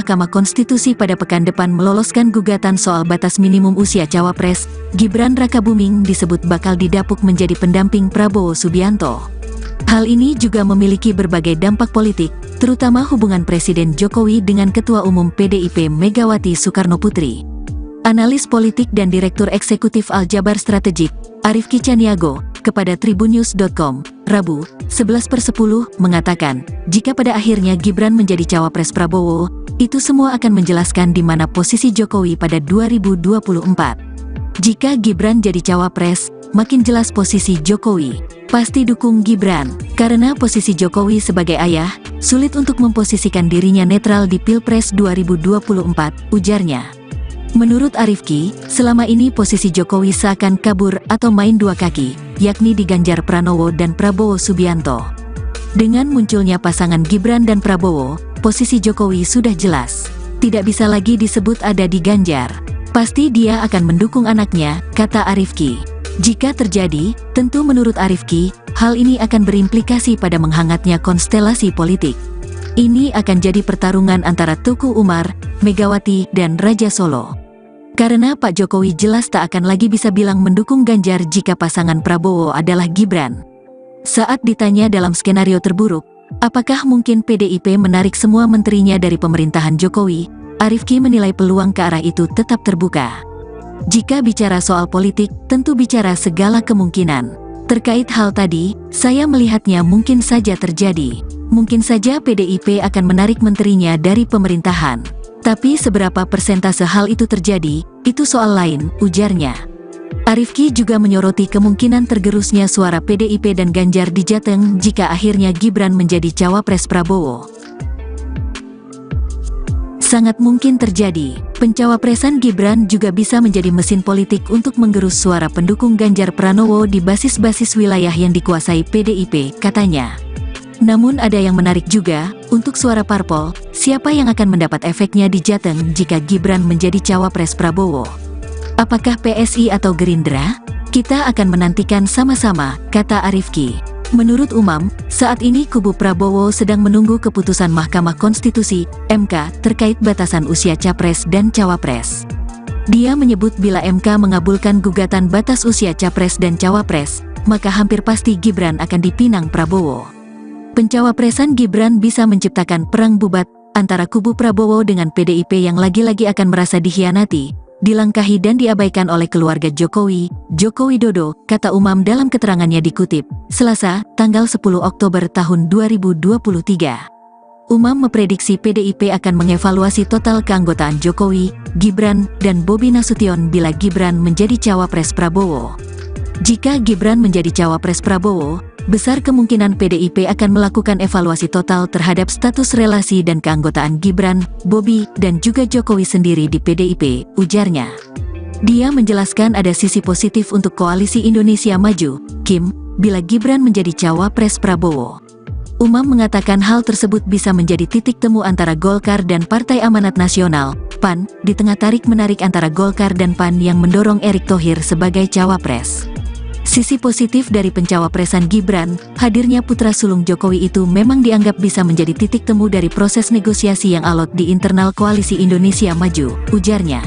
Mahkamah Konstitusi pada pekan depan meloloskan gugatan soal batas minimum usia cawapres, Gibran Rakabuming disebut bakal didapuk menjadi pendamping Prabowo Subianto. Hal ini juga memiliki berbagai dampak politik, terutama hubungan Presiden Jokowi dengan Ketua Umum PDIP Megawati Soekarnoputri. Analis politik dan Direktur Eksekutif Aljabar Strategik, Arifki Caniago, kepada tribunnews.com, Rabu, 11/10, mengatakan, jika pada akhirnya Gibran menjadi cawapres Prabowo, itu semua akan menjelaskan di mana posisi Jokowi pada 2024. Jika Gibran jadi cawapres, makin jelas posisi Jokowi. Pasti dukung Gibran, karena posisi Jokowi sebagai ayah, sulit untuk memposisikan dirinya netral di Pilpres 2024, ujarnya. Menurut Arifki, selama ini posisi Jokowi seakan kabur atau main dua kaki, yakni di Ganjar Pranowo dan Prabowo Subianto. Dengan munculnya pasangan Gibran dan Prabowo, posisi Jokowi sudah jelas. Tidak bisa lagi disebut ada di Ganjar. Pasti dia akan mendukung anaknya, kata Arifki. Jika terjadi, tentu menurut Arifki, hal ini akan berimplikasi pada menghangatnya konstelasi politik. Ini akan jadi pertarungan antara Tuku Umar, Megawati, dan Raja Solo. Karena Pak Jokowi jelas tak akan lagi bisa bilang mendukung Ganjar jika pasangan Prabowo adalah Gibran. Saat ditanya dalam skenario terburuk, apakah mungkin PDIP menarik semua menterinya dari pemerintahan Jokowi, Arifki menilai peluang ke arah itu tetap terbuka. Jika bicara soal politik, tentu bicara segala kemungkinan. Terkait hal tadi, saya melihatnya mungkin saja terjadi. Mungkin saja PDIP akan menarik menterinya dari pemerintahan. Tapi seberapa persentase hal itu terjadi, itu soal lain, ujarnya. Arifki juga menyoroti kemungkinan tergerusnya suara PDIP dan Ganjar di Jateng jika akhirnya Gibran menjadi cawapres Prabowo. Sangat mungkin terjadi, pencawapresan Gibran juga bisa menjadi mesin politik untuk menggerus suara pendukung Ganjar Pranowo di basis-basis wilayah yang dikuasai PDIP, katanya. Namun ada yang menarik juga, untuk suara parpol, siapa yang akan mendapat efeknya di Jateng jika Gibran menjadi cawapres Prabowo? Apakah PSI atau Gerindra? Kita akan menantikan sama-sama, kata Arifki. Menurut Umam, saat ini kubu Prabowo sedang menunggu keputusan Mahkamah Konstitusi, MK, terkait batasan usia capres dan cawapres. Dia menyebut bila MK mengabulkan gugatan batas usia capres dan cawapres, maka hampir pasti Gibran akan dipinang Prabowo. Pencawapresan Gibran bisa menciptakan perang bubat antara kubu Prabowo dengan PDIP yang lagi-lagi akan merasa dikhianati, dilangkahi dan diabaikan oleh keluarga Jokowi, Joko Widodo, kata Umam dalam keterangannya dikutip, Selasa, tanggal 10 Oktober tahun 2023. Umam memprediksi PDIP akan mengevaluasi total keanggotaan Jokowi, Gibran, dan Bobi Nasution bila Gibran menjadi cawapres Prabowo. Jika Gibran menjadi cawapres Prabowo, besar kemungkinan PDIP akan melakukan evaluasi total terhadap status relasi dan keanggotaan Gibran, Bobi, dan juga Jokowi sendiri di PDIP, ujarnya. Dia menjelaskan ada sisi positif untuk Koalisi Indonesia Maju, KIM, bila Gibran menjadi cawapres Prabowo. Umam mengatakan hal tersebut bisa menjadi titik temu antara Golkar dan Partai Amanat Nasional, PAN, di tengah tarik-menarik antara Golkar dan PAN yang mendorong Erick Thohir sebagai cawapres. Sisi positif dari pencawapresan Gibran, hadirnya putra sulung Jokowi itu memang dianggap bisa menjadi titik temu dari proses negosiasi yang alot di internal Koalisi Indonesia Maju, ujarnya.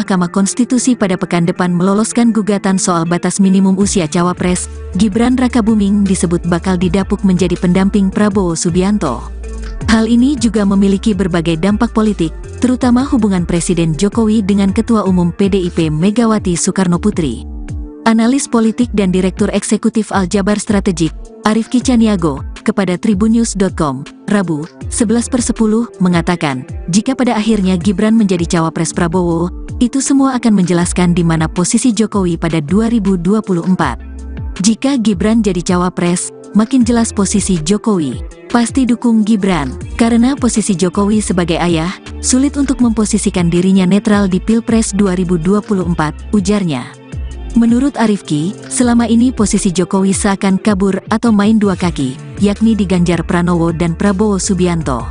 Mahkamah Konstitusi pada pekan depan meloloskan gugatan soal batas minimum usia cawapres, Gibran Rakabuming disebut bakal didapuk menjadi pendamping Prabowo Subianto. Hal ini juga memiliki berbagai dampak politik, terutama hubungan Presiden Jokowi dengan Ketua Umum PDIP Megawati Soekarnoputri. Analis politik dan Direktur Eksekutif Aljabar Strategik, Arifki Caniago, kepada tribunnews.com, Rabu, 11/10, mengatakan, jika pada akhirnya Gibran menjadi cawapres Prabowo, itu semua akan menjelaskan di mana posisi Jokowi pada 2024. Jika Gibran jadi cawapres, makin jelas posisi Jokowi. Pasti dukung Gibran, karena posisi Jokowi sebagai ayah, sulit untuk memposisikan dirinya netral di Pilpres 2024, ujarnya. Menurut Arifki, selama ini posisi Jokowi seakan kabur atau main dua kaki, yakni di Ganjar Pranowo dan Prabowo Subianto.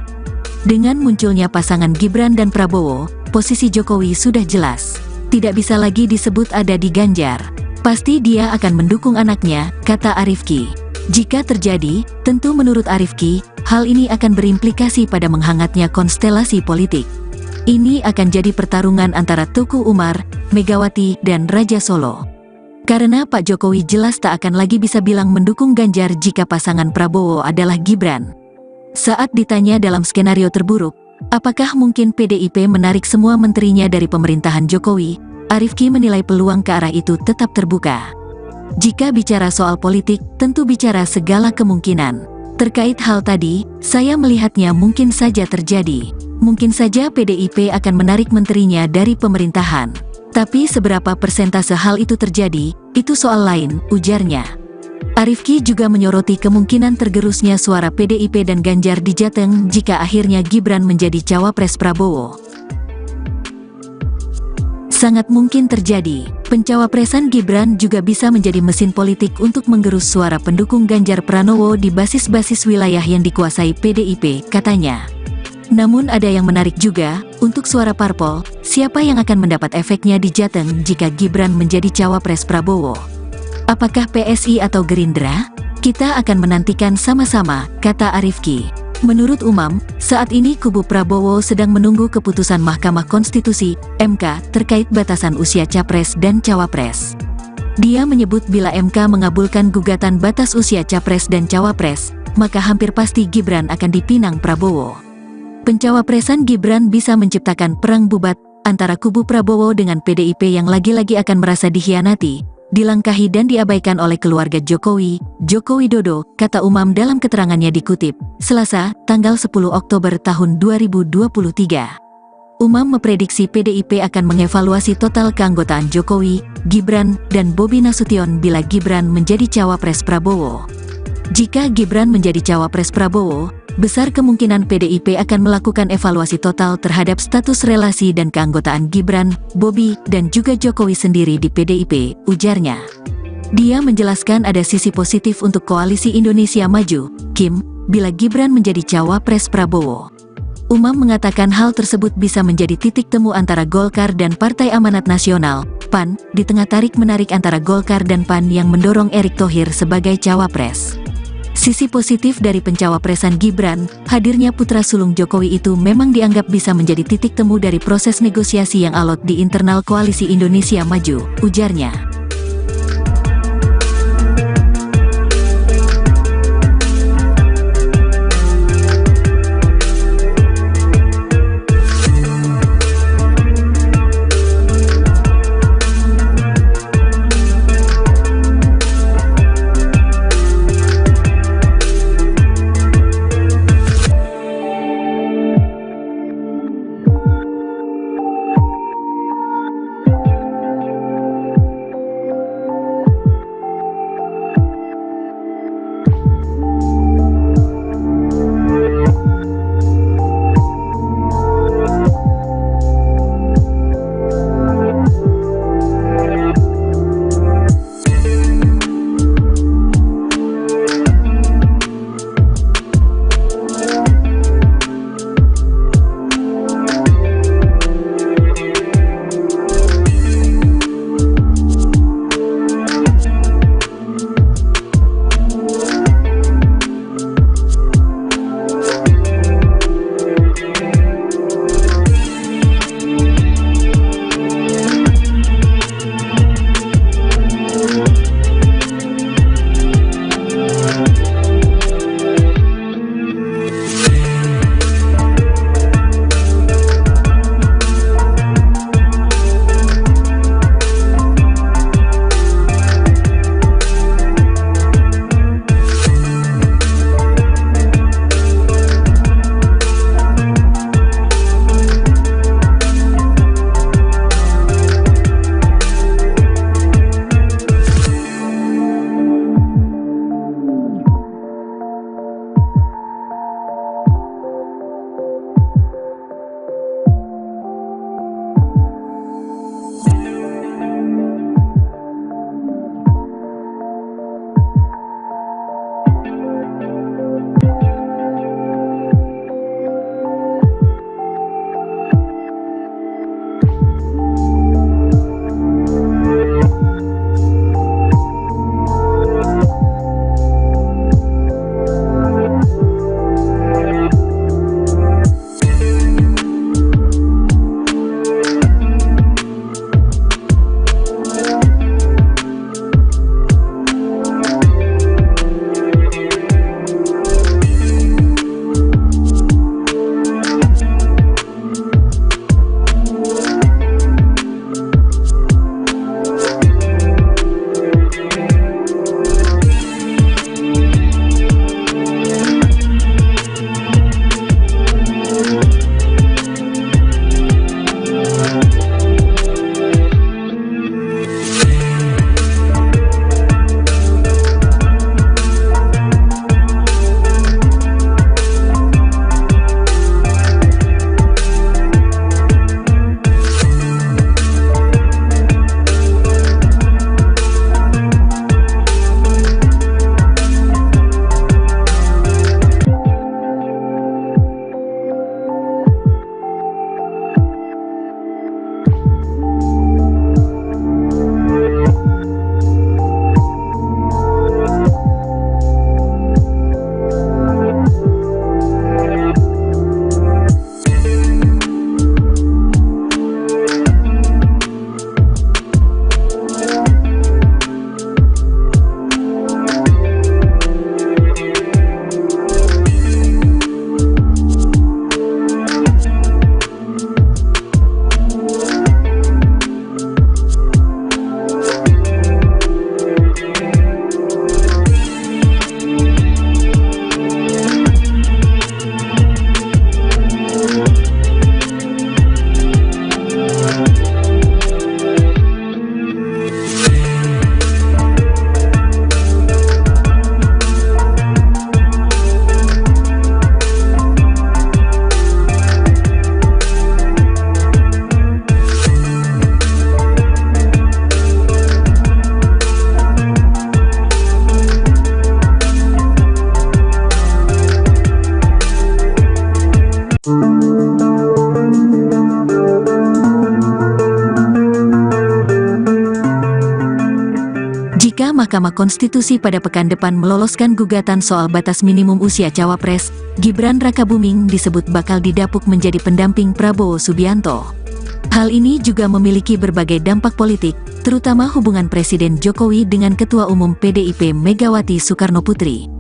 Dengan munculnya pasangan Gibran dan Prabowo, posisi Jokowi sudah jelas. Tidak bisa lagi disebut ada di Ganjar. Pasti dia akan mendukung anaknya, kata Arifki. Jika terjadi, tentu menurut Arifki, hal ini akan berimplikasi pada menghangatnya konstelasi politik. Ini akan jadi pertarungan antara Tuku Umar, Megawati, dan Raja Solo. Karena Pak Jokowi jelas tak akan lagi bisa bilang mendukung Ganjar jika pasangan Prabowo adalah Gibran. Saat ditanya dalam skenario terburuk, apakah mungkin PDIP menarik semua menterinya dari pemerintahan Jokowi, Arifki menilai peluang ke arah itu tetap terbuka. Jika bicara soal politik, tentu bicara segala kemungkinan. Terkait hal tadi, saya melihatnya mungkin saja terjadi. Mungkin saja PDIP akan menarik menterinya dari pemerintahan. Tapi seberapa persentase hal itu terjadi, itu soal lain, ujarnya. Arifki juga menyoroti kemungkinan tergerusnya suara PDIP dan Ganjar di Jateng jika akhirnya Gibran menjadi cawapres Prabowo. Sangat mungkin terjadi, pencawapresan Gibran juga bisa menjadi mesin politik untuk menggerus suara pendukung Ganjar Pranowo di basis-basis wilayah yang dikuasai PDIP, katanya. Namun ada yang menarik juga, untuk suara parpol, siapa yang akan mendapat efeknya di Jateng jika Gibran menjadi cawapres Prabowo? Apakah PSI atau Gerindra? Kita akan menantikan sama-sama, kata Arifki. Menurut Umam, saat ini kubu Prabowo sedang menunggu keputusan Mahkamah Konstitusi, MK, terkait batasan usia capres dan cawapres. Dia menyebut bila MK mengabulkan gugatan batas usia capres dan cawapres, maka hampir pasti Gibran akan dipinang Prabowo. Pencawapresan Gibran bisa menciptakan perang bubat antara kubu Prabowo dengan PDIP yang lagi-lagi akan merasa dikhianati, dilangkahi dan diabaikan oleh keluarga Jokowi, Joko Widodo, kata Umam dalam keterangannya dikutip, Selasa, tanggal 10 Oktober tahun 2023. Umam memprediksi PDIP akan mengevaluasi total keanggotaan Jokowi, Gibran, dan Bobi Nasution bila Gibran menjadi cawapres Prabowo. Jika Gibran menjadi cawapres Prabowo, besar kemungkinan PDIP akan melakukan evaluasi total terhadap status relasi dan keanggotaan Gibran, Bobi, dan juga Jokowi sendiri di PDIP, ujarnya. Dia menjelaskan ada sisi positif untuk Koalisi Indonesia Maju, KIM, bila Gibran menjadi cawapres Prabowo. Umam mengatakan hal tersebut bisa menjadi titik temu antara Golkar dan Partai Amanat Nasional, PAN, di tengah tarik-menarik antara Golkar dan PAN yang mendorong Erick Thohir sebagai cawapres. Sisi positif dari pencawapresan Gibran, hadirnya putra sulung Jokowi itu memang dianggap bisa menjadi titik temu dari proses negosiasi yang alot di internal Koalisi Indonesia Maju, ujarnya. Jika Mahkamah Konstitusi pada pekan depan meloloskan gugatan soal batas minimum usia cawapres, Gibran Rakabuming disebut bakal didapuk menjadi pendamping Prabowo Subianto. Hal ini juga memiliki berbagai dampak politik, terutama hubungan Presiden Jokowi dengan Ketua Umum PDIP Megawati Soekarnoputri.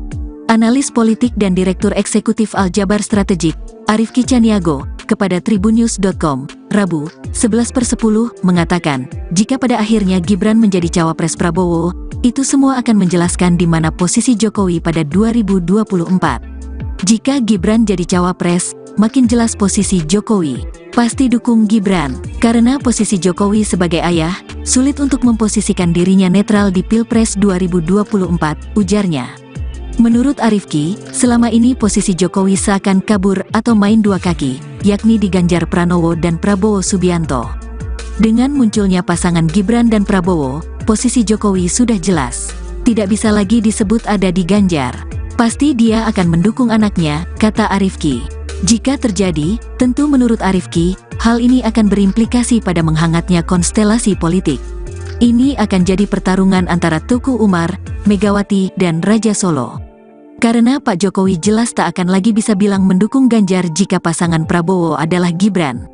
Analis politik dan Direktur Eksekutif Aljabar Strategik, Arifki Caniago, kepada tribunnews.com, Rabu, 11/10, mengatakan, jika pada akhirnya Gibran menjadi cawapres Prabowo, itu semua akan menjelaskan di mana posisi Jokowi pada 2024. Jika Gibran jadi cawapres, makin jelas posisi Jokowi. Pasti dukung Gibran, karena posisi Jokowi sebagai ayah, sulit untuk memposisikan dirinya netral di Pilpres 2024, ujarnya. Menurut Arifki, selama ini posisi Jokowi seakan kabur atau main dua kaki, yakni di Ganjar Pranowo dan Prabowo Subianto. Dengan munculnya pasangan Gibran dan Prabowo, posisi Jokowi sudah jelas. Tidak bisa lagi disebut ada di Ganjar. Pasti dia akan mendukung anaknya, kata Arifki. Jika terjadi, tentu menurut Arifki, hal ini akan berimplikasi pada menghangatnya konstelasi politik. Ini akan jadi pertarungan antara Tuku Umar, Megawati, dan Raja Solo. Karena Pak Jokowi jelas tak akan lagi bisa bilang mendukung Ganjar jika pasangan Prabowo adalah Gibran.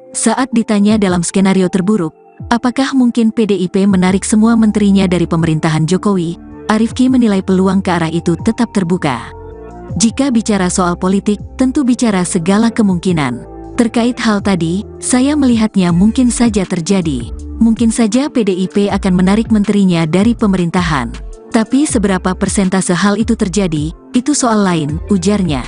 Saat ditanya dalam skenario terburuk, apakah mungkin PDIP menarik semua menterinya dari pemerintahan Jokowi, Arifki menilai peluang ke arah itu tetap terbuka. Jika bicara soal politik, tentu bicara segala kemungkinan. Terkait hal tadi, saya melihatnya mungkin saja terjadi. Mungkin saja PDIP akan menarik menterinya dari pemerintahan. Tapi seberapa persentase hal itu terjadi, itu soal lain, ujarnya.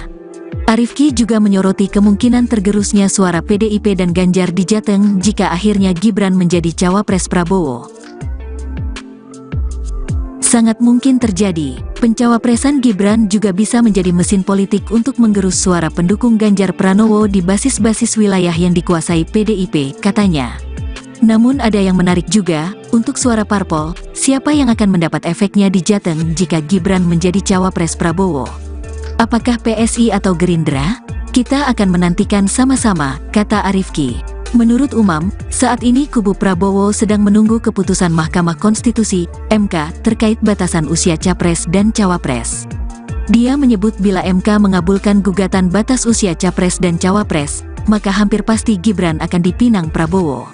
Arifki juga menyoroti kemungkinan tergerusnya suara PDIP dan Ganjar di Jateng jika akhirnya Gibran menjadi cawapres Prabowo. Sangat mungkin terjadi, pencawapresan Gibran juga bisa menjadi mesin politik untuk menggerus suara pendukung Ganjar Pranowo di basis-basis wilayah yang dikuasai PDIP, katanya. Namun ada yang menarik juga, untuk suara parpol, siapa yang akan mendapat efeknya di Jateng jika Gibran menjadi cawapres Prabowo? Apakah PSI atau Gerindra? Kita akan menantikan sama-sama, kata Arifki. Menurut Umam, saat ini kubu Prabowo sedang menunggu keputusan Mahkamah Konstitusi, MK, terkait batasan usia capres dan cawapres. Dia menyebut bila MK mengabulkan gugatan batas usia capres dan cawapres, maka hampir pasti Gibran akan dipinang Prabowo.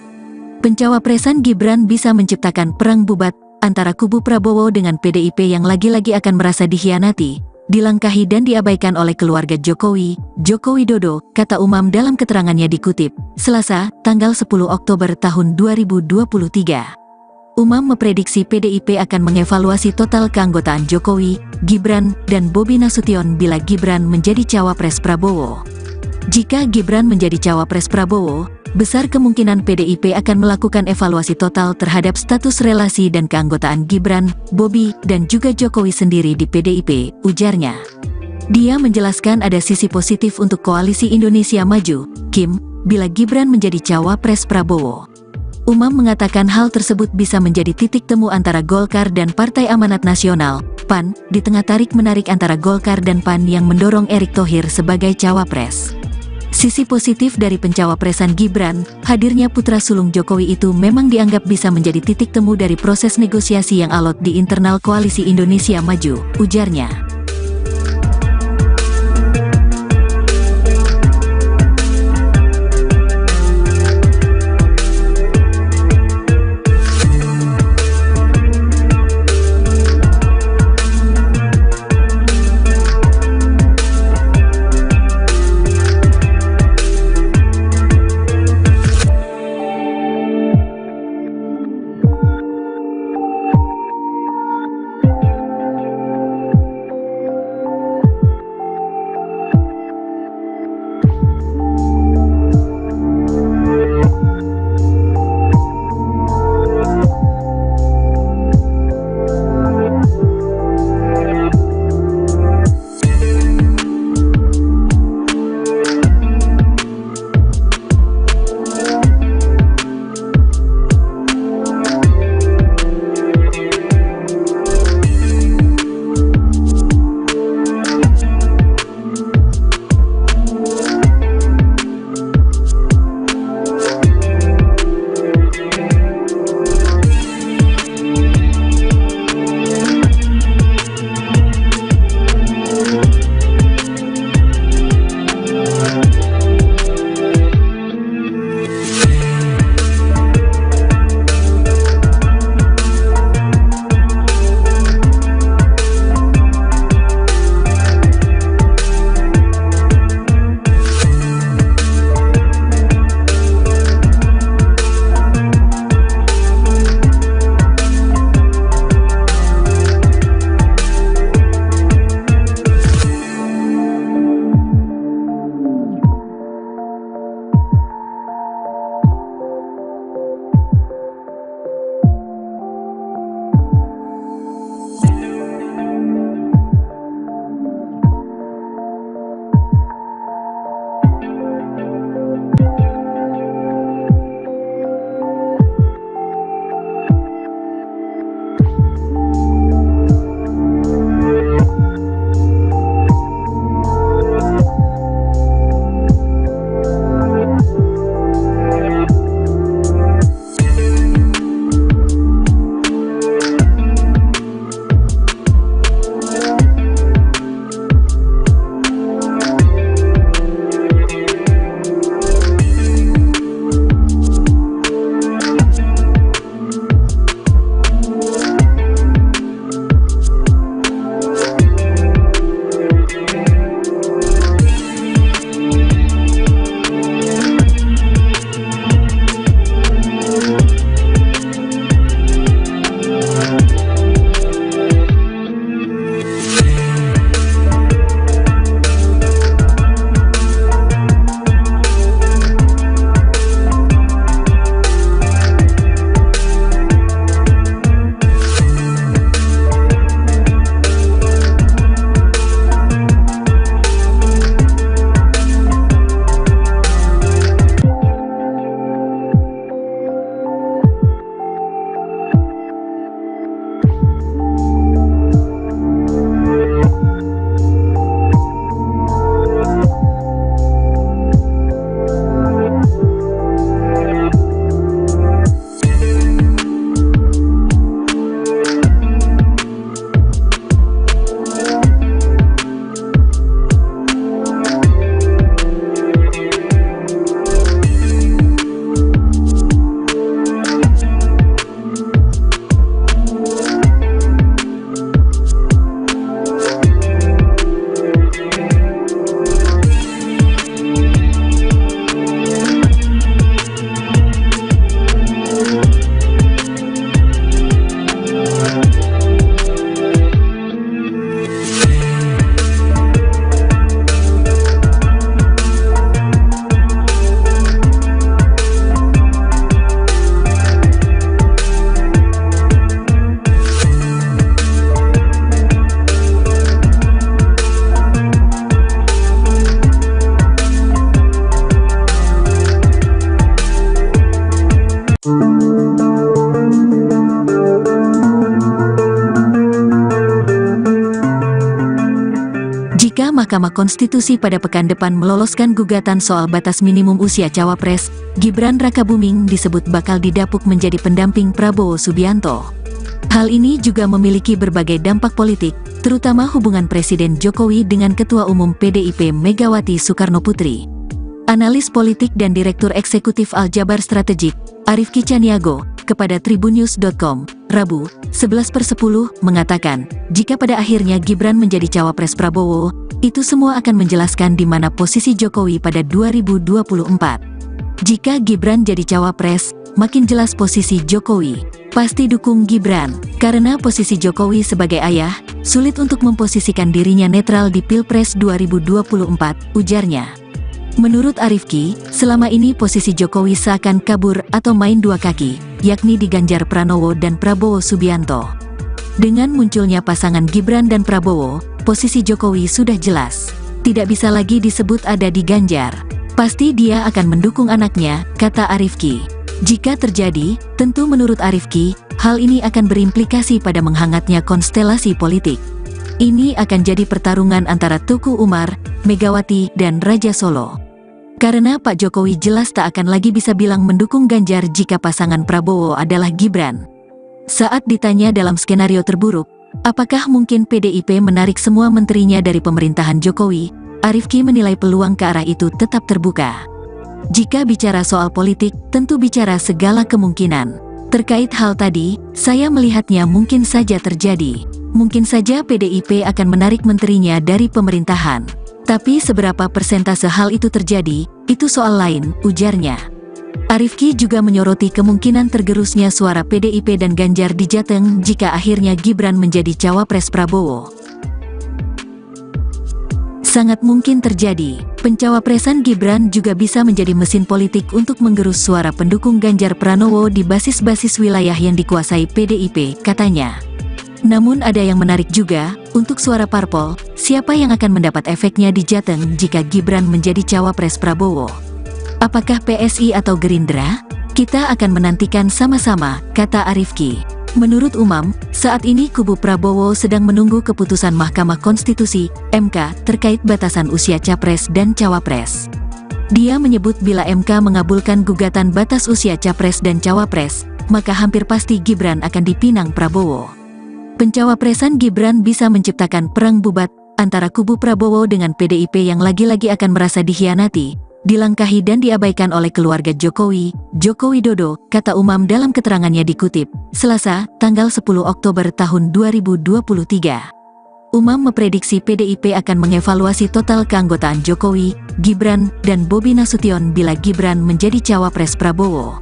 Pencawapresan Gibran bisa menciptakan perang bubat antara kubu Prabowo dengan PDIP yang lagi-lagi akan merasa dikhianati, dilangkahi dan diabaikan oleh keluarga Jokowi, Joko Widodo, kata Umam dalam keterangannya dikutip, Selasa, tanggal 10 Oktober tahun 2023. Umam memprediksi PDIP akan mengevaluasi total keanggotaan Jokowi, Gibran, dan Bobi Nasution bila Gibran menjadi cawapres Prabowo. Jika Gibran menjadi cawapres Prabowo, besar kemungkinan PDIP akan melakukan evaluasi total terhadap status relasi dan keanggotaan Gibran, Bobi, dan juga Jokowi sendiri di PDIP, ujarnya. Dia menjelaskan ada sisi positif untuk Koalisi Indonesia Maju, KIM, bila Gibran menjadi cawapres Prabowo. Umam mengatakan hal tersebut bisa menjadi titik temu antara Golkar dan Partai Amanat Nasional, PAN, di tengah tarik-menarik antara Golkar dan PAN yang mendorong Erick Thohir sebagai cawapres. Sisi positif dari pencawapresan Gibran, hadirnya putra sulung Jokowi itu memang dianggap bisa menjadi titik temu dari proses negosiasi yang alot di internal Koalisi Indonesia Maju, ujarnya. Jika Mahkamah Konstitusi pada pekan depan meloloskan gugatan soal batas minimum usia cawapres, Gibran Rakabuming disebut bakal didapuk menjadi pendamping Prabowo Subianto. Hal ini juga memiliki berbagai dampak politik, terutama hubungan Presiden Jokowi dengan Ketua Umum PDIP Megawati Soekarnoputri. Analis politik dan Direktur Eksekutif Aljabar Strategik, Arifki Caniago, kepada tribunnews.com, Rabu, 11/10, mengatakan, jika pada akhirnya Gibran menjadi cawapres Prabowo, itu semua akan menjelaskan di mana posisi Jokowi pada 2024. Jika Gibran jadi cawapres, makin jelas posisi Jokowi. Pasti dukung Gibran, karena posisi Jokowi sebagai ayah, sulit untuk memposisikan dirinya netral di Pilpres 2024, ujarnya. Menurut Arifki, selama ini posisi Jokowi seakan kabur atau main dua kaki, yakni di Ganjar Pranowo dan Prabowo Subianto. Dengan munculnya pasangan Gibran dan Prabowo, posisi Jokowi sudah jelas. Tidak bisa lagi disebut ada di Ganjar. Pasti dia akan mendukung anaknya, kata Arifki. Jika terjadi, tentu menurut Arifki, hal ini akan berimplikasi pada menghangatnya konstelasi politik. Ini akan jadi pertarungan antara Tuku Umar, Megawati, dan Raja Solo. Karena Pak Jokowi jelas tak akan lagi bisa bilang mendukung Ganjar jika pasangan Prabowo adalah Gibran. Saat ditanya dalam skenario terburuk, apakah mungkin PDIP menarik semua menterinya dari pemerintahan Jokowi, Arifki menilai peluang ke arah itu tetap terbuka. Jika bicara soal politik, tentu bicara segala kemungkinan. Terkait hal tadi, saya melihatnya mungkin saja terjadi. Mungkin saja PDIP akan menarik menterinya dari pemerintahan. Tapi seberapa persentase hal itu terjadi, itu soal lain, ujarnya. Arifki juga menyoroti kemungkinan tergerusnya suara PDIP dan Ganjar di Jateng jika akhirnya Gibran menjadi cawapres Prabowo. Sangat mungkin terjadi, pencawapresan Gibran juga bisa menjadi mesin politik untuk menggerus suara pendukung Ganjar Pranowo di basis-basis wilayah yang dikuasai PDIP, katanya. Namun ada yang menarik juga, untuk suara parpol, siapa yang akan mendapat efeknya di Jateng jika Gibran menjadi cawapres Prabowo? Apakah PSI atau Gerindra? Kita akan menantikan sama-sama, kata Arifki. Menurut Umam, saat ini kubu Prabowo sedang menunggu keputusan Mahkamah Konstitusi, MK, terkait batasan usia capres dan cawapres. Dia menyebut bila MK mengabulkan gugatan batas usia capres dan cawapres, maka hampir pasti Gibran akan dipinang Prabowo. Pencawapresan Gibran bisa menciptakan perang bubat antara kubu Prabowo dengan PDIP yang lagi-lagi akan merasa dikhianati, dilangkahi dan diabaikan oleh keluarga Jokowi, Joko Widodo, kata Umam dalam keterangannya dikutip, Selasa, tanggal 10 Oktober tahun 2023. Umam memprediksi PDIP akan mengevaluasi total keanggotaan Jokowi, Gibran, dan Bobi Nasution bila Gibran menjadi cawapres Prabowo.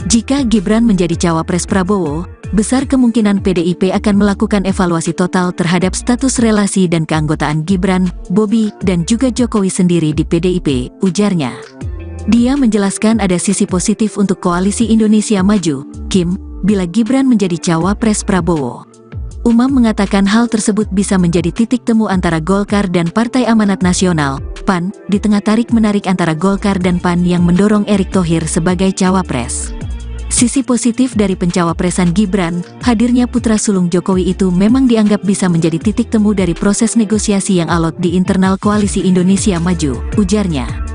Jika Gibran menjadi cawapres Prabowo, besar kemungkinan PDIP akan melakukan evaluasi total terhadap status relasi dan keanggotaan Gibran, Bobi, dan juga Jokowi sendiri di PDIP, ujarnya. Dia menjelaskan ada sisi positif untuk Koalisi Indonesia Maju, KIM, bila Gibran menjadi cawapres Prabowo. Umam mengatakan hal tersebut bisa menjadi titik temu antara Golkar dan Partai Amanat Nasional, PAN, di tengah tarik-menarik antara Golkar dan PAN yang mendorong Erick Thohir sebagai cawapres. Sisi positif dari pencawapresan Gibran, hadirnya putra sulung Jokowi itu memang dianggap bisa menjadi titik temu dari proses negosiasi yang alot di internal Koalisi Indonesia Maju, ujarnya.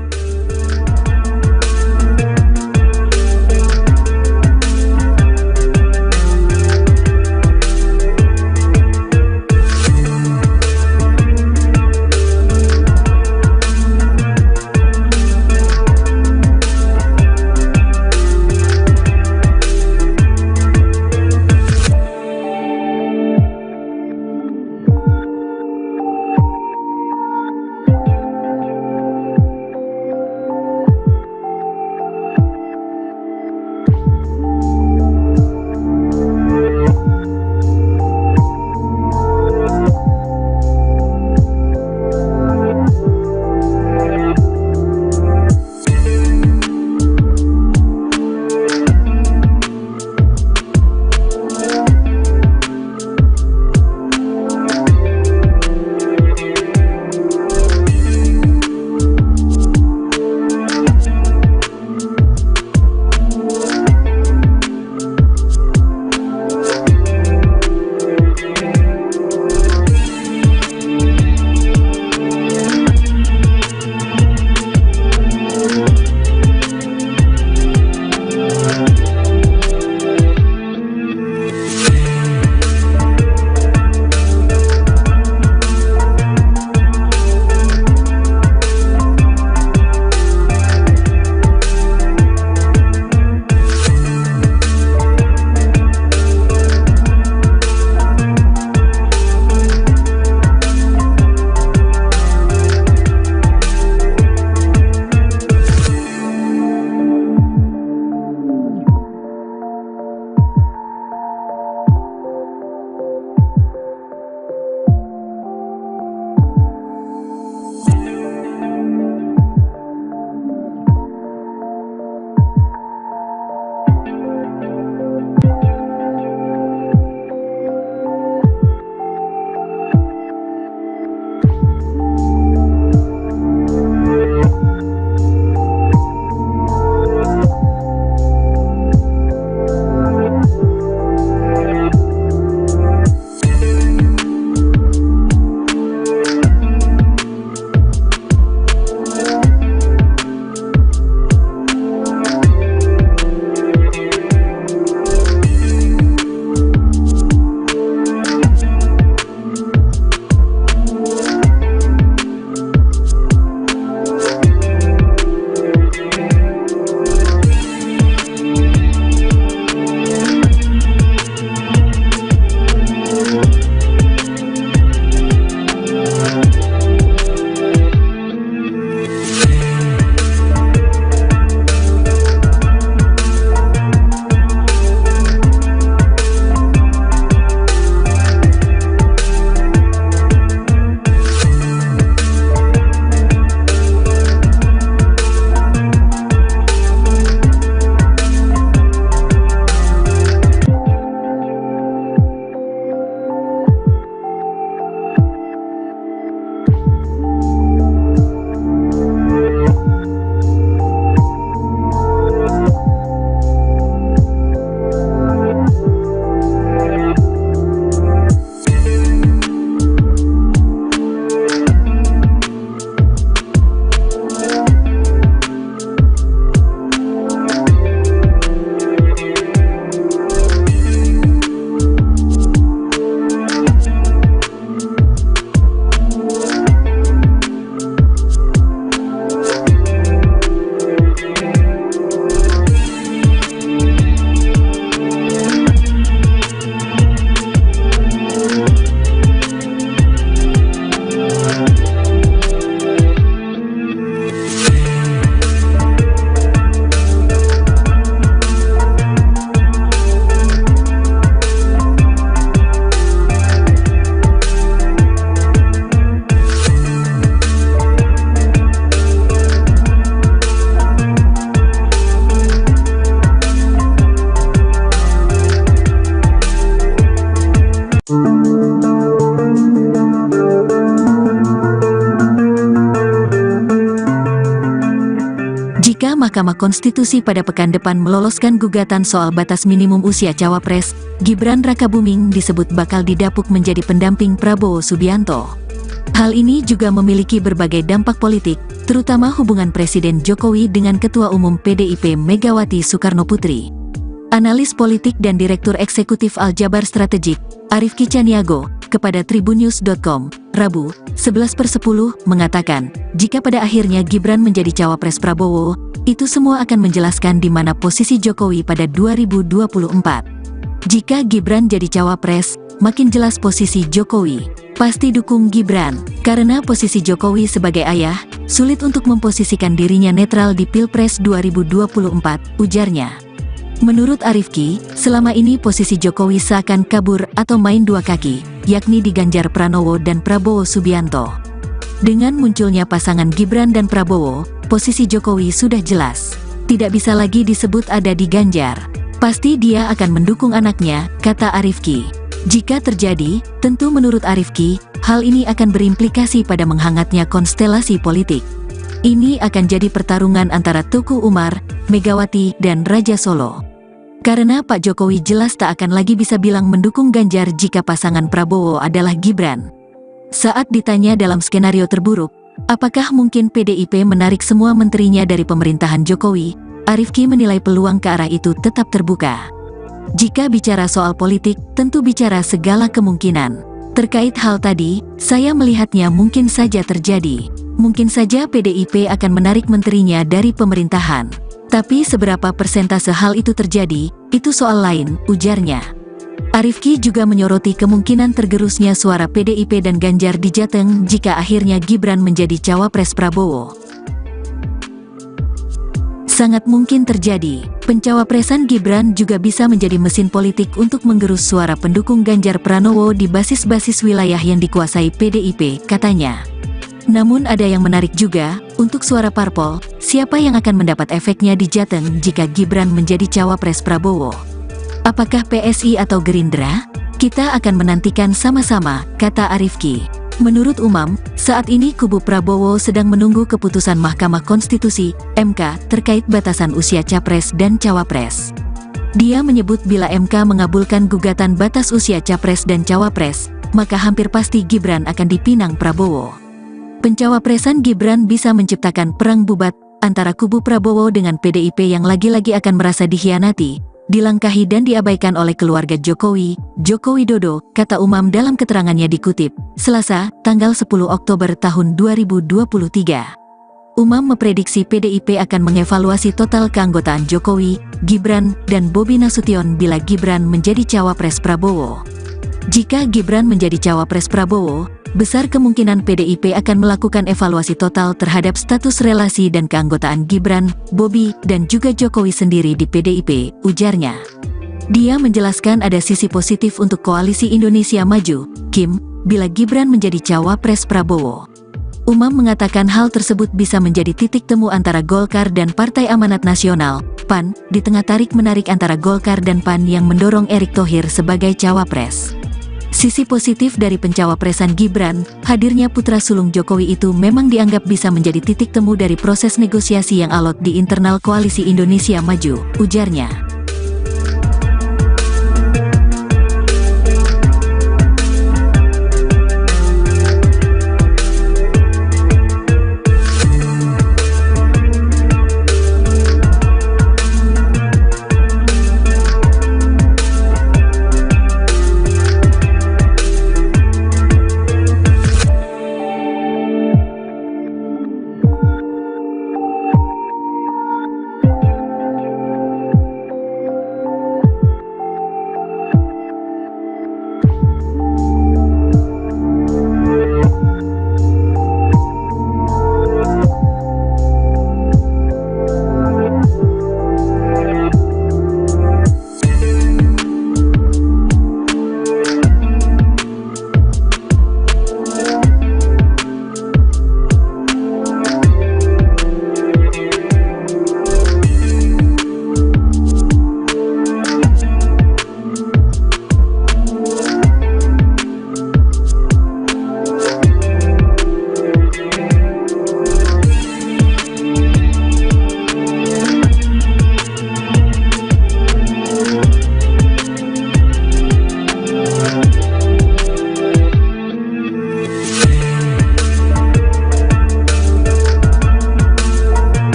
Jika Mahkamah Konstitusi pada pekan depan meloloskan gugatan soal batas minimum usia cawapres, Gibran Rakabuming disebut bakal didapuk menjadi pendamping Prabowo Subianto. Hal ini juga memiliki berbagai dampak politik, terutama hubungan Presiden Jokowi dengan Ketua Umum PDIP Megawati Soekarnoputri. Analis politik dan Direktur Eksekutif Aljabar Strategik, Arifki Caniago, kepada tribunnews.com, Rabu, 11/10, mengatakan, jika pada akhirnya Gibran menjadi cawapres Prabowo, itu semua akan menjelaskan di mana posisi Jokowi pada 2024. Jika Gibran jadi cawapres, makin jelas posisi Jokowi. Pasti dukung Gibran, karena posisi Jokowi sebagai ayah, sulit untuk memposisikan dirinya netral di Pilpres 2024, ujarnya. Menurut Arifki, selama ini posisi Jokowi seakan kabur atau main dua kaki, yakni di Ganjar Pranowo dan Prabowo Subianto. Dengan munculnya pasangan Gibran dan Prabowo, posisi Jokowi sudah jelas. Tidak bisa lagi disebut ada di Ganjar. Pasti dia akan mendukung anaknya, kata Arifki. Jika terjadi, tentu menurut Arifki, hal ini akan berimplikasi pada menghangatnya konstelasi politik. Ini akan jadi pertarungan antara Tuku Umar, Megawati, dan Raja Solo. Karena Pak Jokowi jelas tak akan lagi bisa bilang mendukung Ganjar jika pasangan Prabowo adalah Gibran. Saat ditanya dalam skenario terburuk, apakah mungkin PDIP menarik semua menterinya dari pemerintahan Jokowi, Arifki menilai peluang ke arah itu tetap terbuka. Jika bicara soal politik, tentu bicara segala kemungkinan. Terkait hal tadi, saya melihatnya mungkin saja terjadi. Mungkin saja PDIP akan menarik menterinya dari pemerintahan. Tapi seberapa persentase hal itu terjadi, itu soal lain, ujarnya. Arifki juga menyoroti kemungkinan tergerusnya suara PDIP dan Ganjar di Jateng jika akhirnya Gibran menjadi cawapres Prabowo. Sangat mungkin terjadi, pencawapresan Gibran juga bisa menjadi mesin politik untuk menggerus suara pendukung Ganjar Pranowo di basis-basis wilayah yang dikuasai PDIP, katanya. Namun ada yang menarik juga, untuk suara parpol, siapa yang akan mendapat efeknya di Jateng jika Gibran menjadi cawapres Prabowo? Apakah PSI atau Gerindra? Kita akan menantikan sama-sama, kata Arifki. Menurut Umam, saat ini kubu Prabowo sedang menunggu keputusan Mahkamah Konstitusi, MK, terkait batasan usia capres dan cawapres. Dia menyebut bila MK mengabulkan gugatan batas usia capres dan cawapres, maka hampir pasti Gibran akan dipinang Prabowo. Pencawapresan Gibran bisa menciptakan perang bubat antara kubu Prabowo dengan PDIP yang lagi-lagi akan merasa dikhianati, dilangkahi dan diabaikan oleh keluarga Jokowi, Joko Widodo, kata Umam dalam keterangannya dikutip, Selasa, tanggal 10 Oktober tahun 2023. Umam memprediksi PDIP akan mengevaluasi total keanggotaan Jokowi, Gibran, dan Bobi Nasution bila Gibran menjadi cawapres Prabowo. Jika Gibran menjadi cawapres Prabowo, besar kemungkinan PDIP akan melakukan evaluasi total terhadap status relasi dan keanggotaan Gibran, Bobi, dan juga Jokowi sendiri di PDIP, ujarnya. Dia menjelaskan ada sisi positif untuk Koalisi Indonesia Maju, KIM, bila Gibran menjadi cawapres Prabowo. Umam mengatakan hal tersebut bisa menjadi titik temu antara Golkar dan Partai Amanat Nasional, PAN, di tengah tarik-menarik antara Golkar dan PAN yang mendorong Erick Thohir sebagai cawapres. Sisi positif dari pencawapresan Gibran, hadirnya putra sulung Jokowi itu memang dianggap bisa menjadi titik temu dari proses negosiasi yang alot di internal Koalisi Indonesia Maju, ujarnya.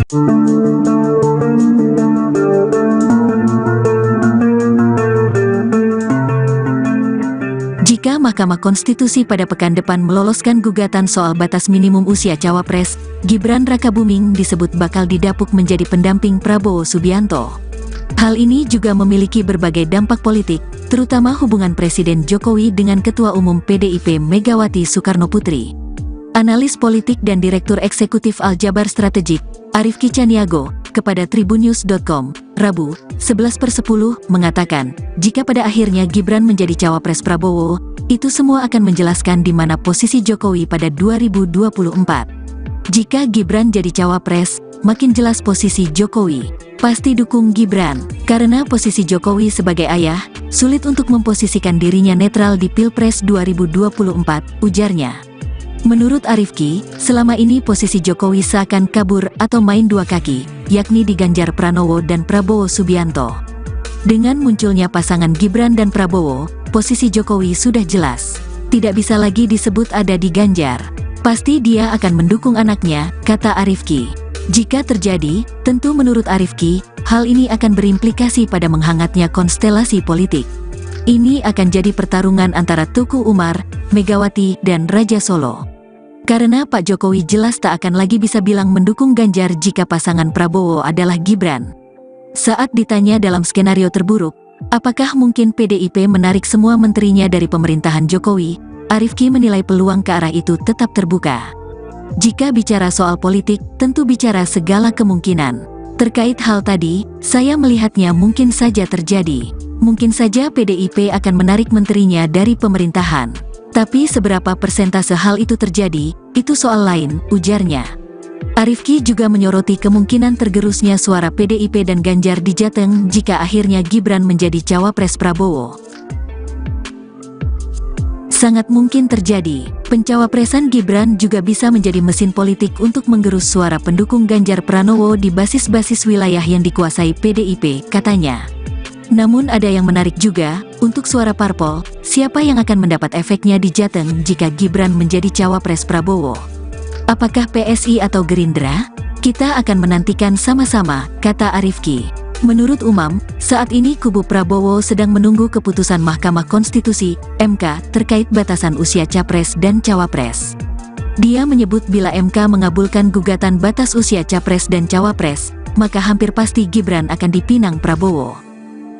Jika Mahkamah Konstitusi pada pekan depan meloloskan gugatan soal batas minimum usia cawapres, Gibran Rakabuming disebut bakal didapuk menjadi pendamping Prabowo Subianto. Hal ini juga memiliki berbagai dampak politik, terutama hubungan Presiden Jokowi dengan Ketua Umum PDIP Megawati Soekarnoputri. Analis politik dan Direktur Eksekutif Aljabar Strategik, Arifki Caniago, kepada tribunnews.com, Rabu, 11/10, mengatakan, jika pada akhirnya Gibran menjadi cawapres Prabowo, itu semua akan menjelaskan di mana posisi Jokowi pada 2024. Jika Gibran jadi cawapres, makin jelas posisi Jokowi. Pasti dukung Gibran, karena posisi Jokowi sebagai ayah, sulit untuk memposisikan dirinya netral di Pilpres 2024, ujarnya. Menurut Arifki, selama ini posisi Jokowi seakan kabur atau main dua kaki, yakni di Ganjar Pranowo dan Prabowo Subianto. Dengan munculnya pasangan Gibran dan Prabowo, posisi Jokowi sudah jelas. Tidak bisa lagi disebut ada di Ganjar. Pasti dia akan mendukung anaknya, kata Arifki. Jika terjadi, tentu menurut Arifki, hal ini akan berimplikasi pada menghangatnya konstelasi politik. Ini akan jadi pertarungan antara Tuku Umar, Megawati, dan Raja Solo. Karena Pak Jokowi jelas tak akan lagi bisa bilang mendukung Ganjar jika pasangan Prabowo adalah Gibran. Saat ditanya dalam skenario terburuk, apakah mungkin PDIP menarik semua menterinya dari pemerintahan Jokowi, Arifki menilai peluang ke arah itu tetap terbuka. Jika bicara soal politik, tentu bicara segala kemungkinan. Terkait hal tadi, saya melihatnya mungkin saja terjadi. Mungkin saja PDIP akan menarik menterinya dari pemerintahan. Tapi seberapa persentase hal itu terjadi, itu soal lain, ujarnya. Arifki juga menyoroti kemungkinan tergerusnya suara PDIP dan Ganjar di Jateng jika akhirnya Gibran menjadi cawapres Prabowo. Sangat mungkin terjadi, pencawapresan Gibran juga bisa menjadi mesin politik untuk menggerus suara pendukung Ganjar Pranowo di basis-basis wilayah yang dikuasai PDIP, katanya. Namun ada yang menarik juga, untuk suara parpol, siapa yang akan mendapat efeknya di Jateng jika Gibran menjadi cawapres Prabowo? Apakah PSI atau Gerindra? Kita akan menantikan sama-sama, kata Arifki. Menurut Umam, saat ini kubu Prabowo sedang menunggu keputusan Mahkamah Konstitusi, MK, terkait batasan usia capres dan cawapres. Dia menyebut bila MK mengabulkan gugatan batas usia capres dan cawapres, maka hampir pasti Gibran akan dipinang Prabowo.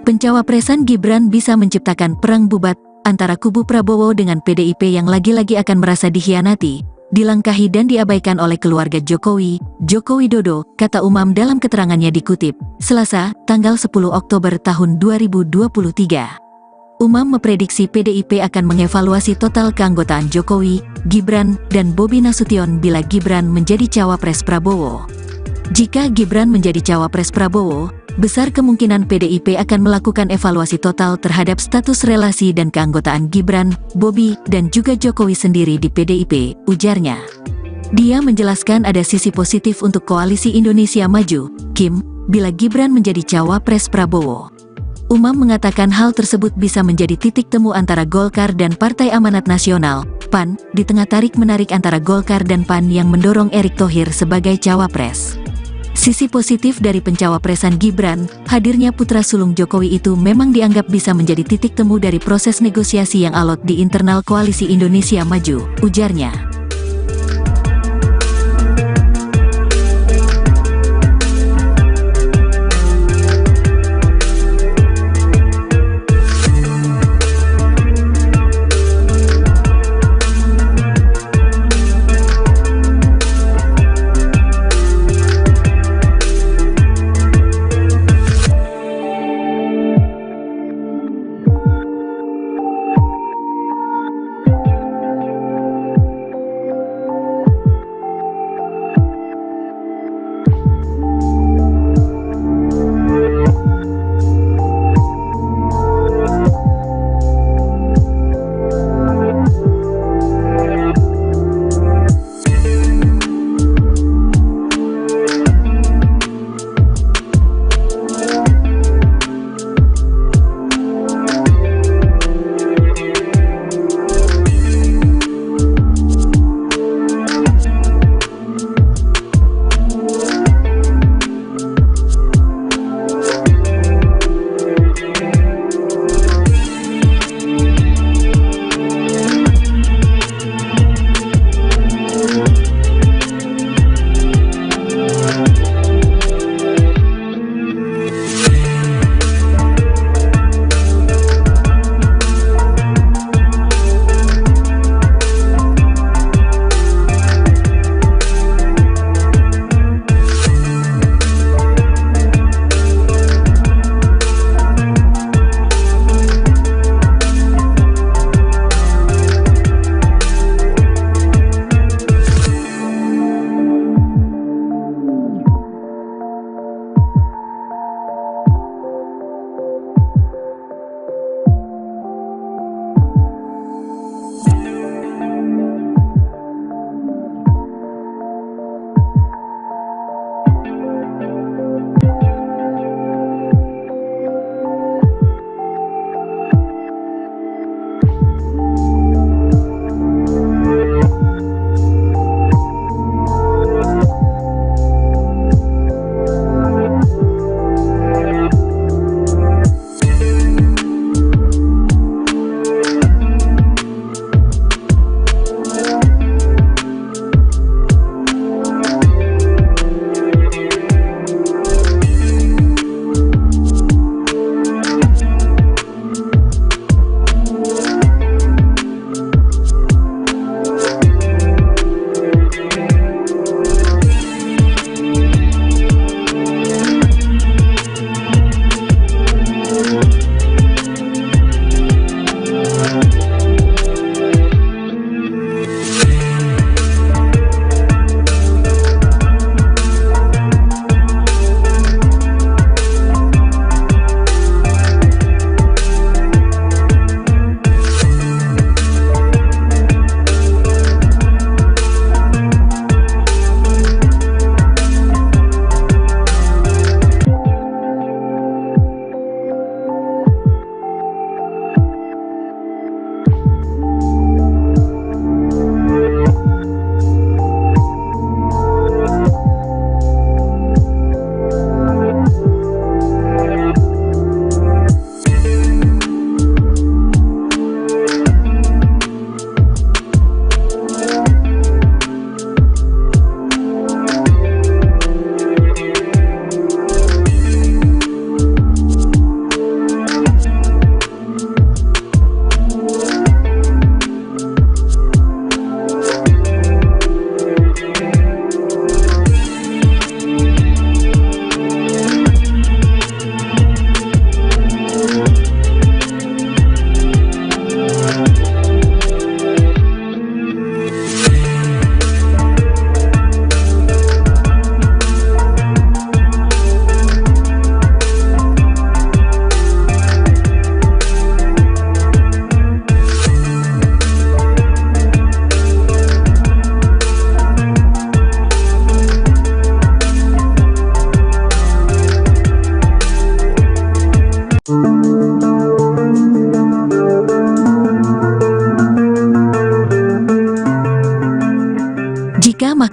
Pencawapresan Gibran bisa menciptakan perang bubat antara kubu Prabowo dengan PDIP yang lagi-lagi akan merasa dikhianati, dilangkahi dan diabaikan oleh keluarga Jokowi, Joko Widodo, kata Umam dalam keterangannya dikutip, Selasa, tanggal 10 Oktober tahun 2023. Umam memprediksi PDIP akan mengevaluasi total keanggotaan Jokowi, Gibran, dan Bobi Nasution bila Gibran menjadi cawapres Prabowo. Jika Gibran menjadi cawapres Prabowo, besar kemungkinan PDIP akan melakukan evaluasi total terhadap status relasi dan keanggotaan Gibran, Bobi, dan juga Jokowi sendiri di PDIP, ujarnya. Dia menjelaskan ada sisi positif untuk Koalisi Indonesia Maju, KIM, bila Gibran menjadi cawapres Prabowo. Umam mengatakan hal tersebut bisa menjadi titik temu antara Golkar dan Partai Amanat Nasional, PAN, di tengah tarik-menarik antara Golkar dan PAN yang mendorong Erick Thohir sebagai cawapres. Sisi positif dari pencawapresan Gibran, hadirnya putra sulung Jokowi itu memang dianggap bisa menjadi titik temu dari proses negosiasi yang alot di internal Koalisi Indonesia Maju, ujarnya.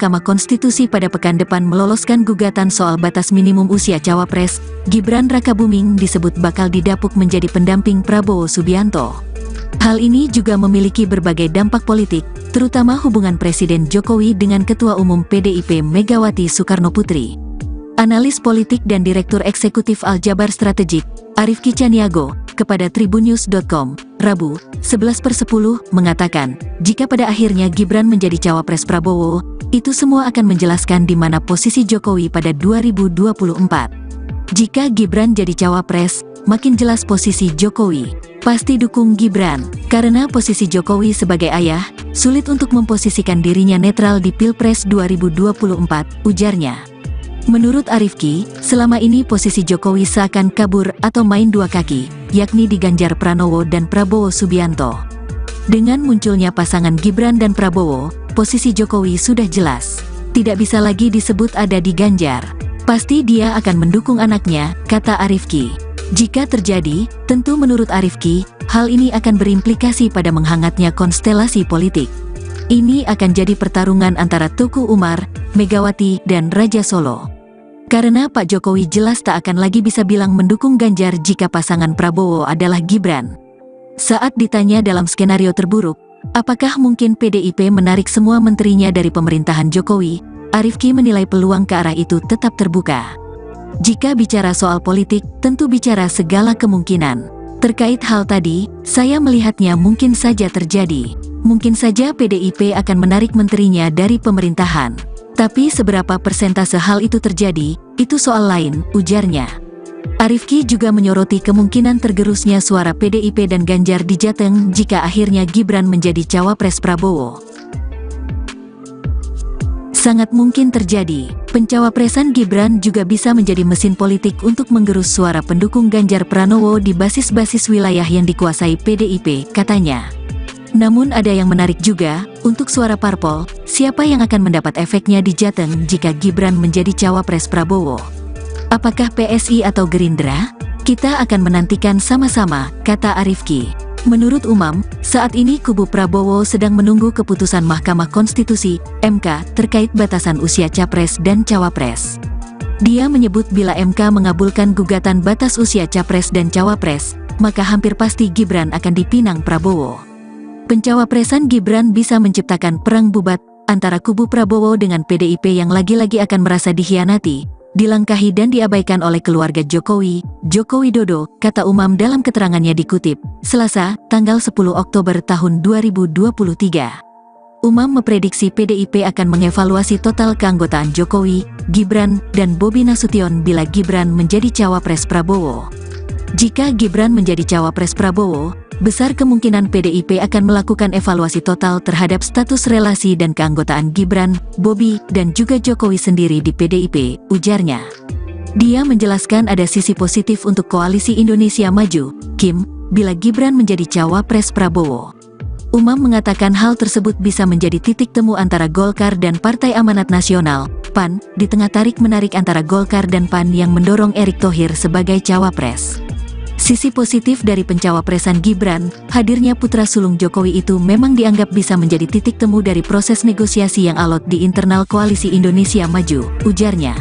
Mahkamah Konstitusi pada pekan depan meloloskan gugatan soal batas minimum usia cawapres, Gibran Rakabuming disebut bakal didapuk menjadi pendamping Prabowo Subianto. Hal ini juga memiliki berbagai dampak politik, terutama hubungan Presiden Jokowi dengan Ketua Umum PDIP Megawati Soekarnoputri. Analis politik dan Direktur Eksekutif Aljabar Strategik, Arifki Caniago, kepada tribunnews.com, Rabu, 11/10, mengatakan, jika pada akhirnya Gibran menjadi cawapres Prabowo, itu semua akan menjelaskan di mana posisi Jokowi pada 2024. Jika Gibran jadi cawapres, makin jelas posisi Jokowi. Pasti dukung Gibran, karena posisi Jokowi sebagai ayah, sulit untuk memposisikan dirinya netral di Pilpres 2024, ujarnya. Menurut Arifki, selama ini posisi Jokowi seakan kabur atau main dua kaki, yakni di Ganjar Pranowo dan Prabowo Subianto. Dengan munculnya pasangan Gibran dan Prabowo, posisi Jokowi sudah jelas. Tidak bisa lagi disebut ada di Ganjar. Pasti dia akan mendukung anaknya, kata Arifki. Jika terjadi, tentu menurut Arifki, hal ini akan berimplikasi pada menghangatnya konstelasi politik. Ini akan jadi pertarungan antara Tuku Umar, Megawati, dan Raja Solo. Karena Pak Jokowi jelas tak akan lagi bisa bilang mendukung Ganjar jika pasangan Prabowo adalah Gibran. Saat ditanya dalam skenario terburuk, apakah mungkin PDIP menarik semua menterinya dari pemerintahan Jokowi, Arifki menilai peluang ke arah itu tetap terbuka. Jika bicara soal politik, tentu bicara segala kemungkinan. Terkait hal tadi, saya melihatnya mungkin saja terjadi. Mungkin saja PDIP akan menarik menterinya dari pemerintahan. Tapi seberapa persentase hal itu terjadi, itu soal lain, ujarnya. Arifki juga menyoroti kemungkinan tergerusnya suara PDIP dan Ganjar di Jateng jika akhirnya Gibran menjadi cawapres Prabowo. Sangat mungkin terjadi, pencawapresan Gibran juga bisa menjadi mesin politik untuk menggerus suara pendukung Ganjar Pranowo di basis-basis wilayah yang dikuasai PDIP, katanya. Namun ada yang menarik juga, untuk suara parpol, siapa yang akan mendapat efeknya di Jateng jika Gibran menjadi cawapres Prabowo? Apakah PSI atau Gerindra? Kita akan menantikan sama-sama, kata Arifki. Menurut Umam, saat ini kubu Prabowo sedang menunggu keputusan Mahkamah Konstitusi, MK, terkait batasan usia capres dan cawapres. Dia menyebut bila MK mengabulkan gugatan batas usia capres dan cawapres, maka hampir pasti Gibran akan dipinang Prabowo. Pencawapresan Gibran bisa menciptakan perang bubat antara kubu Prabowo dengan PDIP yang lagi-lagi akan merasa dikhianati, dilangkahi dan diabaikan oleh keluarga Jokowi, Joko Widodo, kata Umam dalam keterangannya dikutip, Selasa, tanggal 10 Oktober tahun 2023. Umam memprediksi PDIP akan mengevaluasi total keanggotaan Jokowi, Gibran, dan Bobi Nasution bila Gibran menjadi cawapres Prabowo. Jika Gibran menjadi cawapres Prabowo, besar kemungkinan PDIP akan melakukan evaluasi total terhadap status relasi dan keanggotaan Gibran, Bobi, dan juga Jokowi sendiri di PDIP, ujarnya. Dia menjelaskan ada sisi positif untuk Koalisi Indonesia Maju, KIM, bila Gibran menjadi cawapres Prabowo. Umam mengatakan hal tersebut bisa menjadi titik temu antara Golkar dan Partai Amanat Nasional, PAN, di tengah tarik-menarik antara Golkar dan PAN yang mendorong Erick Thohir sebagai cawapres. Sisi positif dari pencawapresan Gibran, hadirnya putra sulung Jokowi itu memang dianggap bisa menjadi titik temu dari proses negosiasi yang alot di internal Koalisi Indonesia Maju, ujarnya.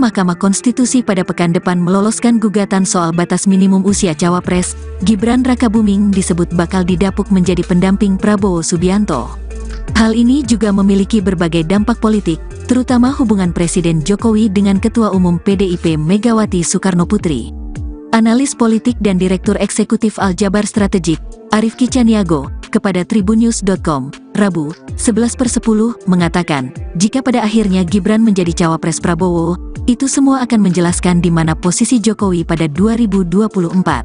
Mahkamah Konstitusi pada pekan depan meloloskan gugatan soal batas minimum usia cawapres, Gibran Rakabuming disebut bakal didapuk menjadi pendamping Prabowo Subianto. Hal ini juga memiliki berbagai dampak politik, terutama hubungan Presiden Jokowi dengan Ketua Umum PDIP Megawati Soekarnoputri. Analis politik dan Direktur Eksekutif Aljabar Strategik, Arifki Caniago, kepada tribunnews.com, Rabu, 11/10, mengatakan, jika pada akhirnya Gibran menjadi cawapres Prabowo, itu semua akan menjelaskan di mana posisi Jokowi pada 2024.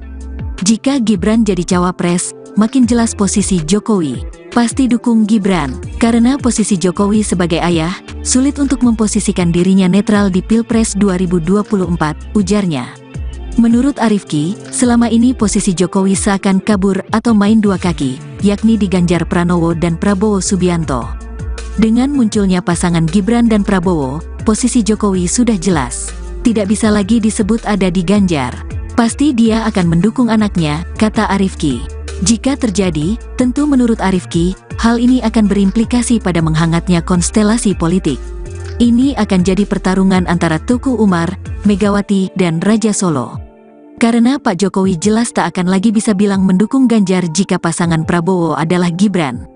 Jika Gibran jadi cawapres, makin jelas posisi Jokowi. Pasti dukung Gibran, karena posisi Jokowi sebagai ayah, sulit untuk memposisikan dirinya netral di Pilpres 2024, ujarnya. Menurut Arifki, selama ini posisi Jokowi seakan kabur atau main dua kaki, yakni di Ganjar Pranowo dan Prabowo Subianto. Dengan munculnya pasangan Gibran dan Prabowo, posisi Jokowi sudah jelas. Tidak bisa lagi disebut ada di Ganjar. Pasti dia akan mendukung anaknya, kata Arifki. Jika terjadi, tentu menurut Arifki, hal ini akan berimplikasi pada menghangatnya konstelasi politik. Ini akan jadi pertarungan antara Tuku Umar, Megawati, dan Raja Solo. Karena Pak Jokowi jelas tak akan lagi bisa bilang mendukung Ganjar jika pasangan Prabowo adalah Gibran.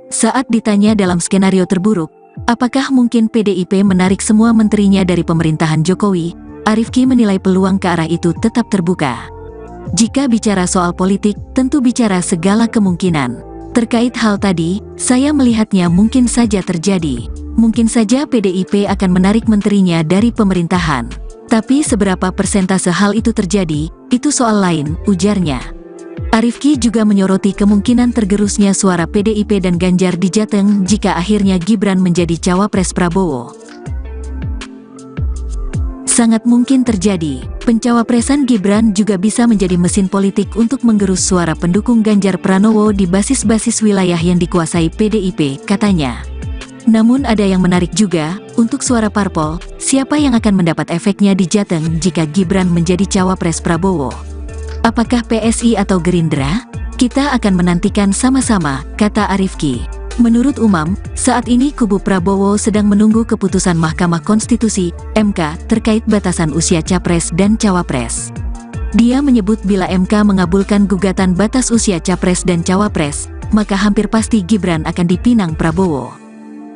Saat ditanya dalam skenario terburuk, apakah mungkin PDIP menarik semua menterinya dari pemerintahan Jokowi, Arifki menilai peluang ke arah itu tetap terbuka. Jika bicara soal politik, tentu bicara segala kemungkinan. Terkait hal tadi, saya melihatnya mungkin saja terjadi. Mungkin saja PDIP akan menarik menterinya dari pemerintahan. Tapi seberapa persentase hal itu terjadi, itu soal lain, ujarnya. Arifki juga menyoroti kemungkinan tergerusnya suara PDIP dan Ganjar di Jateng jika akhirnya Gibran menjadi cawapres Prabowo. Sangat mungkin terjadi, pencawapresan Gibran juga bisa menjadi mesin politik untuk menggerus suara pendukung Ganjar Pranowo di basis-basis wilayah yang dikuasai PDIP, katanya. Namun ada yang menarik juga, untuk suara parpol, siapa yang akan mendapat efeknya di Jateng jika Gibran menjadi cawapres Prabowo? Apakah PSI atau Gerindra? Kita akan menantikan sama-sama, kata Arifki. Menurut Umam, saat ini kubu Prabowo sedang menunggu keputusan Mahkamah Konstitusi, MK, terkait batasan usia capres dan cawapres. Dia menyebut bila MK mengabulkan gugatan batas usia capres dan cawapres, maka hampir pasti Gibran akan dipinang Prabowo.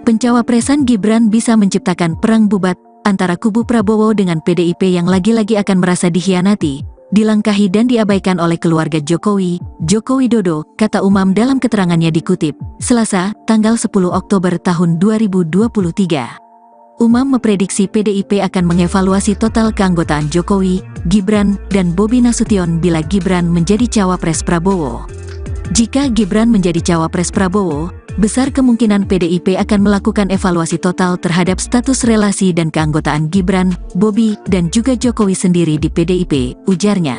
Pencawapresan Gibran bisa menciptakan perang bubat antara kubu Prabowo dengan PDIP yang lagi-lagi akan merasa dikhianati, dilangkahi dan diabaikan oleh keluarga Jokowi, Joko Widodo, kata Umam dalam keterangannya dikutip, Selasa, tanggal 10 Oktober tahun 2023. Umam memprediksi PDIP akan mengevaluasi total keanggotaan Jokowi, Gibran, dan Bobi Nasution bila Gibran menjadi cawapres Prabowo. Jika Gibran menjadi cawapres Prabowo, besar kemungkinan PDIP akan melakukan evaluasi total terhadap status relasi dan keanggotaan Gibran, Bobi, dan juga Jokowi sendiri di PDIP, ujarnya.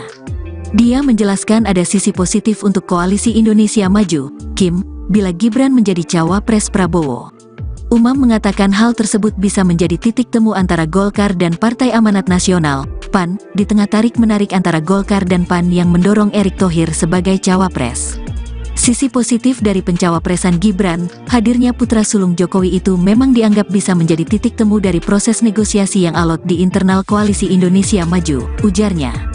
Dia menjelaskan ada sisi positif untuk Koalisi Indonesia Maju, KIM, bila Gibran menjadi cawapres Prabowo. Umam mengatakan hal tersebut bisa menjadi titik temu antara Golkar dan Partai Amanat Nasional, PAN, di tengah tarik-menarik antara Golkar dan PAN yang mendorong Erick Thohir sebagai cawapres. Sisi positif dari pencawapresan Gibran, hadirnya putra sulung Jokowi itu memang dianggap bisa menjadi titik temu dari proses negosiasi yang alot di internal Koalisi Indonesia Maju, ujarnya.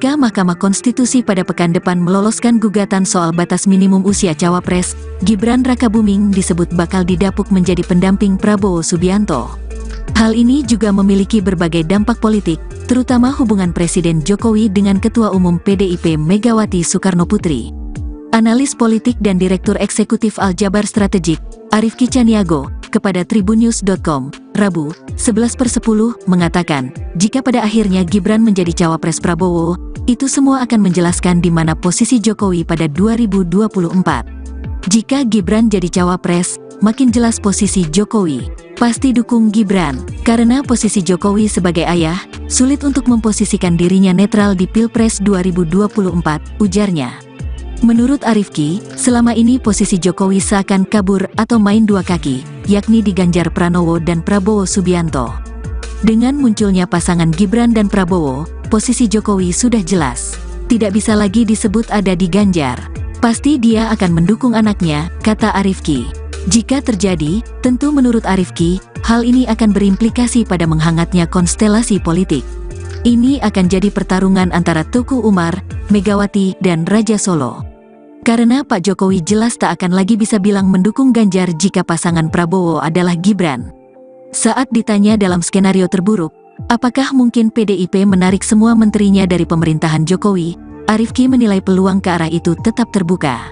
Jika Mahkamah Konstitusi pada pekan depan meloloskan gugatan soal batas minimum usia cawapres, Gibran Rakabuming disebut bakal didapuk menjadi pendamping Prabowo Subianto. Hal ini juga memiliki berbagai dampak politik, terutama hubungan Presiden Jokowi dengan Ketua Umum PDIP Megawati Soekarnoputri. Analis politik dan Direktur Eksekutif Aljabar Strategik, Arifki Caniago, kepada tribunnews.com, Rabu, 11/10, mengatakan, jika pada akhirnya Gibran menjadi cawapres Prabowo, itu semua akan menjelaskan di mana posisi Jokowi pada 2024. Jika Gibran jadi cawapres, makin jelas posisi Jokowi. Pasti dukung Gibran, karena posisi Jokowi sebagai ayah, sulit untuk memposisikan dirinya netral di Pilpres 2024, ujarnya. Menurut Arifki, selama ini posisi Jokowi seakan kabur atau main dua kaki, yakni di Ganjar Pranowo dan Prabowo Subianto. Dengan munculnya pasangan Gibran dan Prabowo, posisi Jokowi sudah jelas. Tidak bisa lagi disebut ada di Ganjar. Pasti dia akan mendukung anaknya, kata Arifki. Jika terjadi, tentu menurut Arifki, hal ini akan berimplikasi pada menghangatnya konstelasi politik. Ini akan jadi pertarungan antara Teguh Umar, Megawati, dan Raja Solo. Karena Pak Jokowi jelas tak akan lagi bisa bilang mendukung Ganjar jika pasangan Prabowo adalah Gibran. Saat ditanya dalam skenario terburuk, apakah mungkin PDIP menarik semua menterinya dari pemerintahan Jokowi, Arifki menilai peluang ke arah itu tetap terbuka.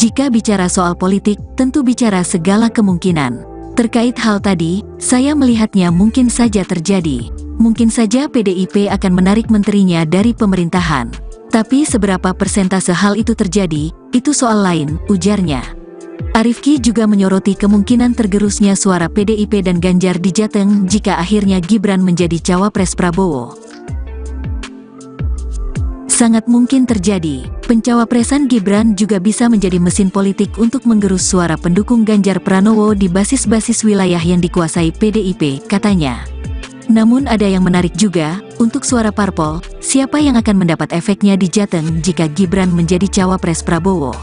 Jika bicara soal politik, tentu bicara segala kemungkinan. Terkait hal tadi, saya melihatnya mungkin saja terjadi. Mungkin saja PDIP akan menarik menterinya dari pemerintahan. Tapi seberapa persentase hal itu terjadi, itu soal lain, ujarnya. Arifki juga menyoroti kemungkinan tergerusnya suara PDIP dan Ganjar di Jateng jika akhirnya Gibran menjadi cawapres Prabowo. Sangat mungkin terjadi, pencawapresan Gibran juga bisa menjadi mesin politik untuk menggerus suara pendukung Ganjar Pranowo di basis-basis wilayah yang dikuasai PDIP, katanya. Namun ada yang menarik juga, untuk suara parpol, siapa yang akan mendapat efeknya di Jateng jika Gibran menjadi cawapres Prabowo?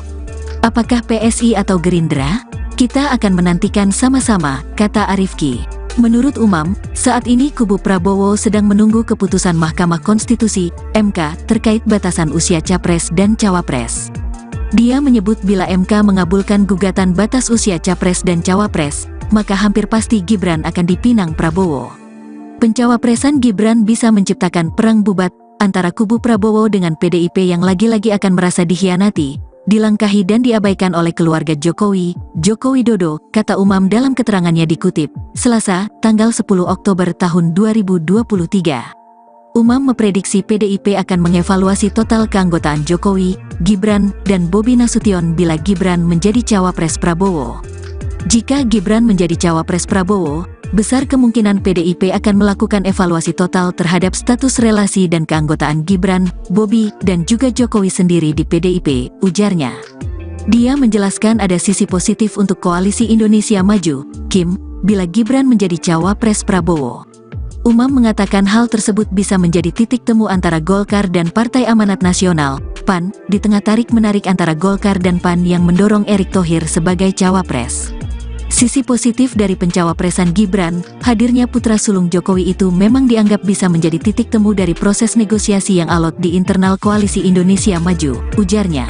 Apakah PSI atau Gerindra? Kita akan menantikan sama-sama, kata Arifki. Menurut Umam, saat ini kubu Prabowo sedang menunggu keputusan Mahkamah Konstitusi, MK, terkait batasan usia capres dan cawapres. Dia menyebut bila MK mengabulkan gugatan batas usia capres dan cawapres, maka hampir pasti Gibran akan dipinang Prabowo. Pencawapresan Gibran bisa menciptakan perang bubat antara kubu Prabowo dengan PDIP yang lagi-lagi akan merasa dikhianati, dilangkahi dan diabaikan oleh keluarga Jokowi, Joko Widodo, kata Umam dalam keterangannya dikutip, Selasa, tanggal 10 Oktober tahun 2023. Umam memprediksi PDIP akan mengevaluasi total keanggotaan Jokowi, Gibran, dan Bobi Nasution bila Gibran menjadi cawapres Prabowo. Jika Gibran menjadi cawapres Prabowo, besar kemungkinan PDIP akan melakukan evaluasi total terhadap status relasi dan keanggotaan Gibran, Bobi, dan juga Jokowi sendiri di PDIP, ujarnya. Dia menjelaskan ada sisi positif untuk Koalisi Indonesia Maju, KIM, bila Gibran menjadi cawapres Prabowo. Umam mengatakan hal tersebut bisa menjadi titik temu antara Golkar dan Partai Amanat Nasional, PAN, di tengah tarik-menarik antara Golkar dan PAN yang mendorong Erick Thohir sebagai cawapres. Sisi positif dari pencawapresan Gibran, hadirnya putra sulung Jokowi itu memang dianggap bisa menjadi titik temu dari proses negosiasi yang alot di internal Koalisi Indonesia Maju, ujarnya.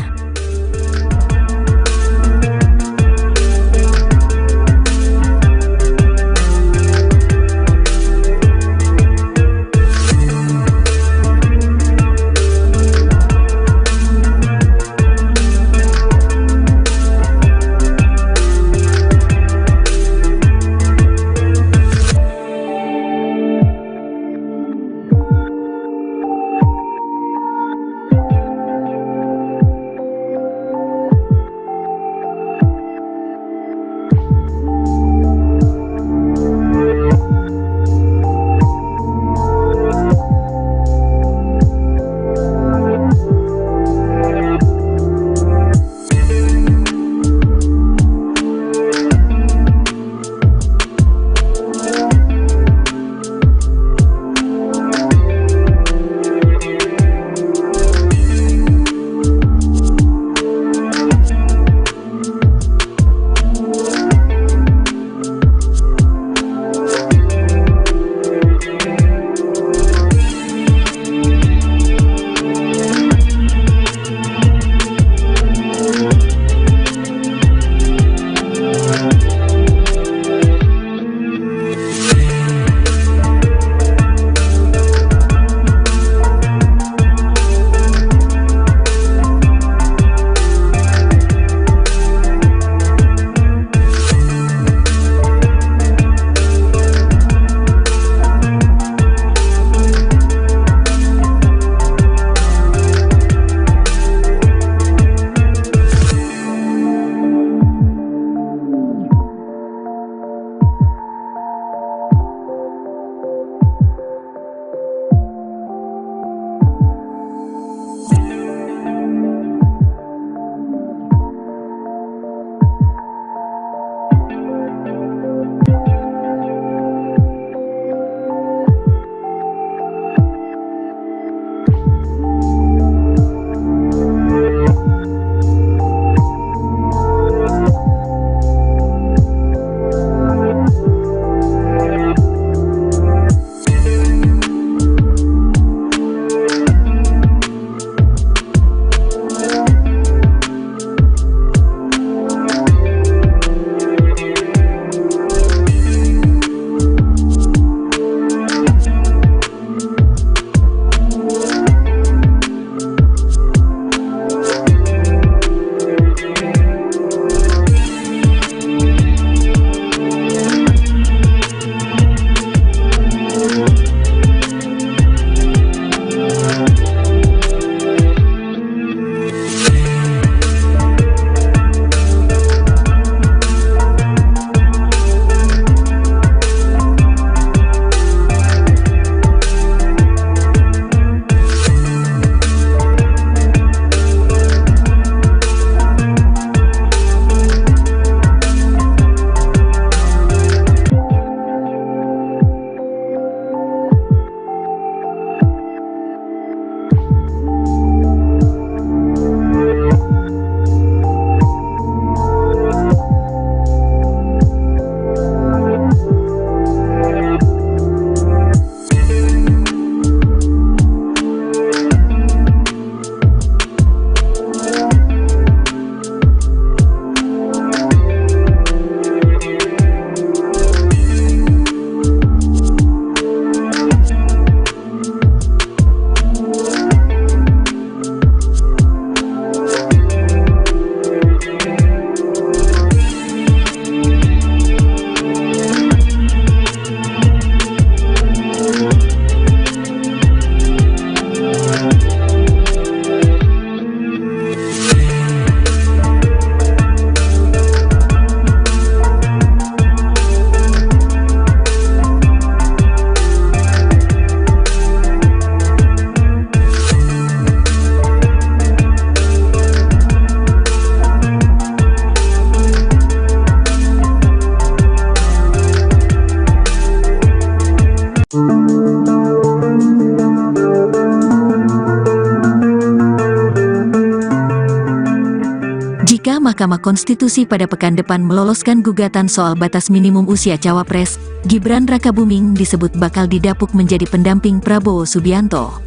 Mahkamah Konstitusi pada pekan depan meloloskan gugatan soal batas minimum usia cawapres, Gibran Rakabuming disebut bakal didapuk menjadi pendamping Prabowo Subianto.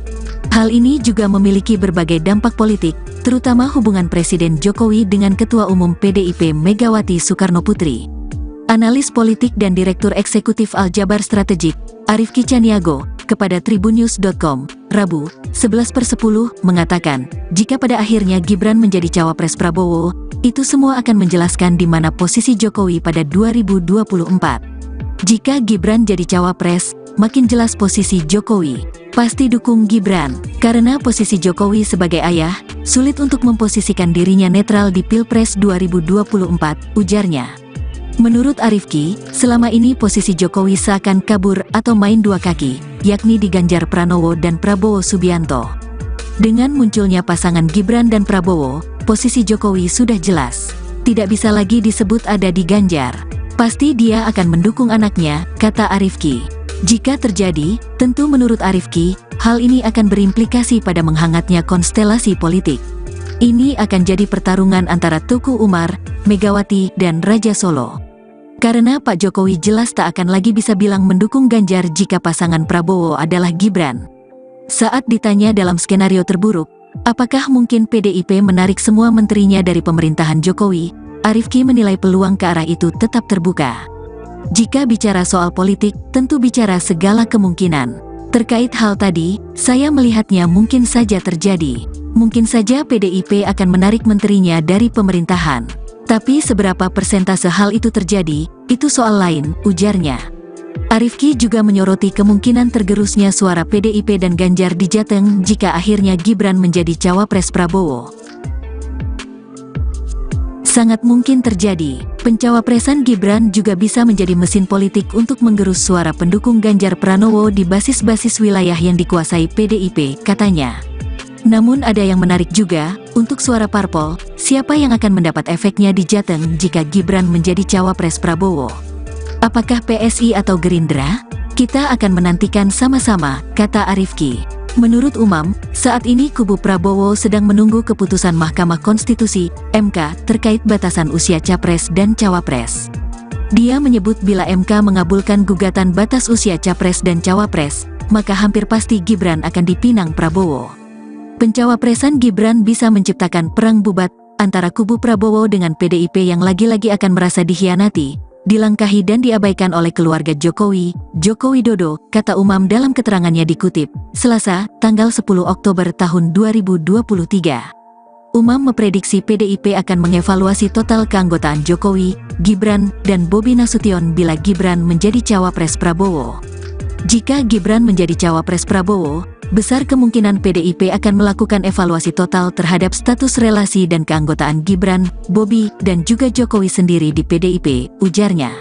Hal ini juga memiliki berbagai dampak politik, terutama hubungan Presiden Jokowi dengan Ketua Umum PDIP Megawati Soekarnoputri. Analis politik dan Direktur Eksekutif Aljabar Strategik, Arifki Caniago, kepada tribunnews.com, Rabu, 11/10, mengatakan, jika pada akhirnya Gibran menjadi cawapres Prabowo, itu semua akan menjelaskan di mana posisi Jokowi pada 2024. Jika Gibran jadi cawapres, makin jelas posisi Jokowi. Pasti dukung Gibran, karena posisi Jokowi sebagai ayah, sulit untuk memposisikan dirinya netral di Pilpres 2024, ujarnya. Menurut Arifki, selama ini posisi Jokowi seakan kabur atau main dua kaki, yakni di Ganjar Pranowo dan Prabowo Subianto. Dengan munculnya pasangan Gibran dan Prabowo, posisi Jokowi sudah jelas. Tidak bisa lagi disebut ada di Ganjar. Pasti dia akan mendukung anaknya, kata Arifki. Jika terjadi, tentu menurut Arifki, hal ini akan berimplikasi pada menghangatnya konstelasi politik. Ini akan jadi pertarungan antara Tuku Umar, Megawati, dan Raja Solo. Karena Pak Jokowi jelas tak akan lagi bisa bilang mendukung Ganjar jika pasangan Prabowo adalah Gibran. Saat ditanya dalam skenario terburuk, apakah mungkin PDIP menarik semua menterinya dari pemerintahan Jokowi, Arifki menilai peluang ke arah itu tetap terbuka. Jika bicara soal politik, tentu bicara segala kemungkinan. Terkait hal tadi, saya melihatnya mungkin saja terjadi. Mungkin saja PDIP akan menarik menterinya dari pemerintahan. Tapi seberapa persentase hal itu terjadi, itu soal lain, ujarnya. Arifki juga menyoroti kemungkinan tergerusnya suara PDIP dan Ganjar di Jateng jika akhirnya Gibran menjadi cawapres Prabowo. Sangat mungkin terjadi, pencawapresan Gibran juga bisa menjadi mesin politik untuk menggerus suara pendukung Ganjar Pranowo di basis-basis wilayah yang dikuasai PDIP, katanya. Namun ada yang menarik juga, untuk suara parpol, siapa yang akan mendapat efeknya di Jateng jika Gibran menjadi cawapres Prabowo? Apakah PSI atau Gerindra? Kita akan menantikan sama-sama, kata Arifki. Menurut Umam, saat ini kubu Prabowo sedang menunggu keputusan Mahkamah Konstitusi, MK, terkait batasan usia capres dan cawapres. Dia menyebut bila MK mengabulkan gugatan batas usia capres dan cawapres, maka hampir pasti Gibran akan dipinang Prabowo. Pencawapresan Gibran bisa menciptakan perang bubat antara kubu Prabowo dengan PDIP yang lagi-lagi akan merasa dikhianati, dilangkahi dan diabaikan oleh keluarga Jokowi, Joko Widodo, kata Umam dalam keterangannya dikutip, Selasa, tanggal 10 Oktober tahun 2023. Umam memprediksi PDIP akan mengevaluasi total keanggotaan Jokowi, Gibran, dan Bobi Nasution bila Gibran menjadi cawapres Prabowo. Jika Gibran menjadi cawapres Prabowo, besar kemungkinan PDIP akan melakukan evaluasi total terhadap status relasi dan keanggotaan Gibran, Bobi, dan juga Jokowi sendiri di PDIP, ujarnya.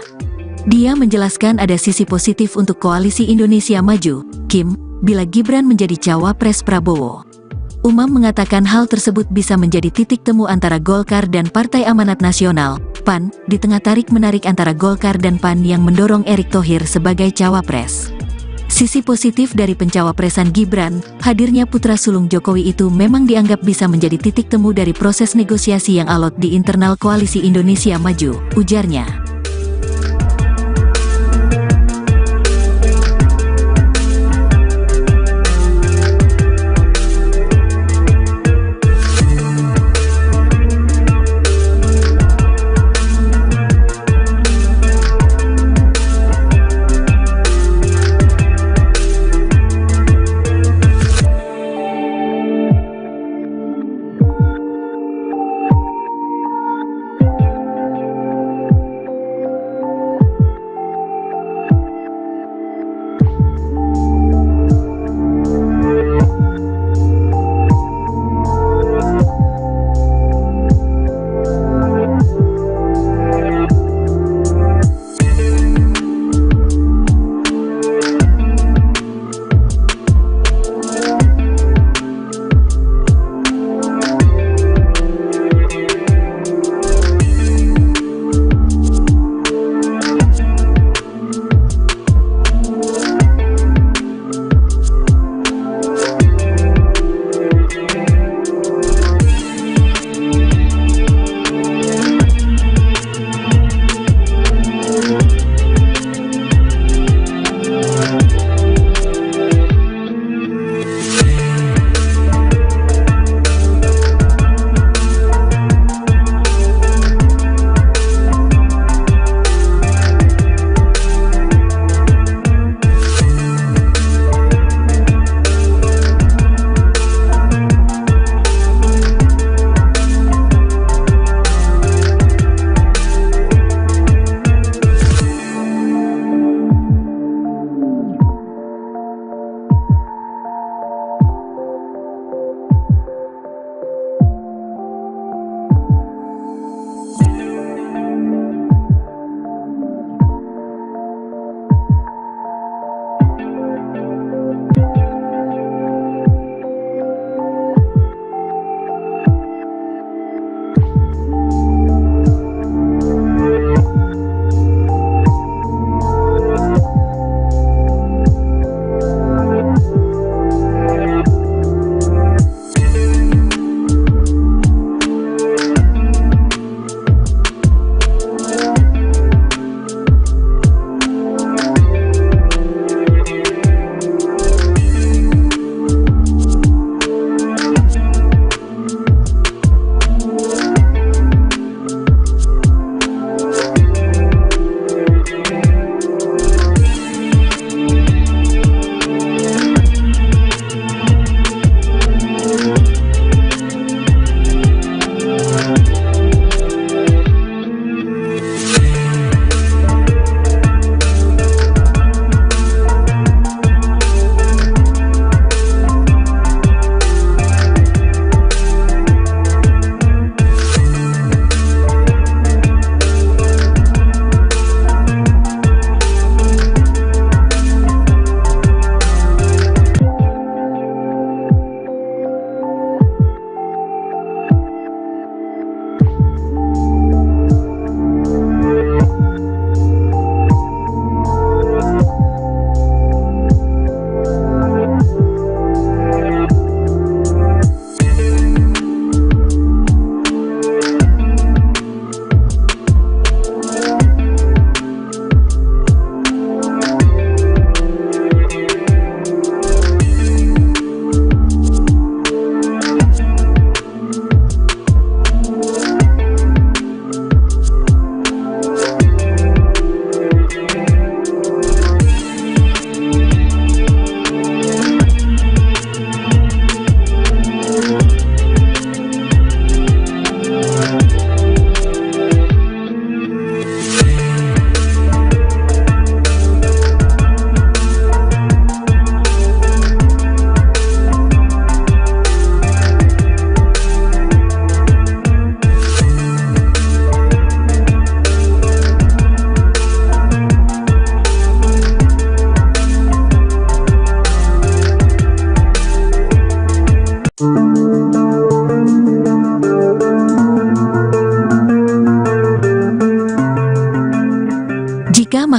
Dia menjelaskan ada sisi positif untuk Koalisi Indonesia Maju, KIM, bila Gibran menjadi cawapres Prabowo. Umam mengatakan hal tersebut bisa menjadi titik temu antara Golkar dan Partai Amanat Nasional, PAN, di tengah tarik-menarik antara Golkar dan PAN yang mendorong Erick Thohir sebagai cawapres. Sisi positif dari pencawapresan Gibran, hadirnya putra sulung Jokowi itu memang dianggap bisa menjadi titik temu dari proses negosiasi yang alot di internal Koalisi Indonesia Maju, ujarnya.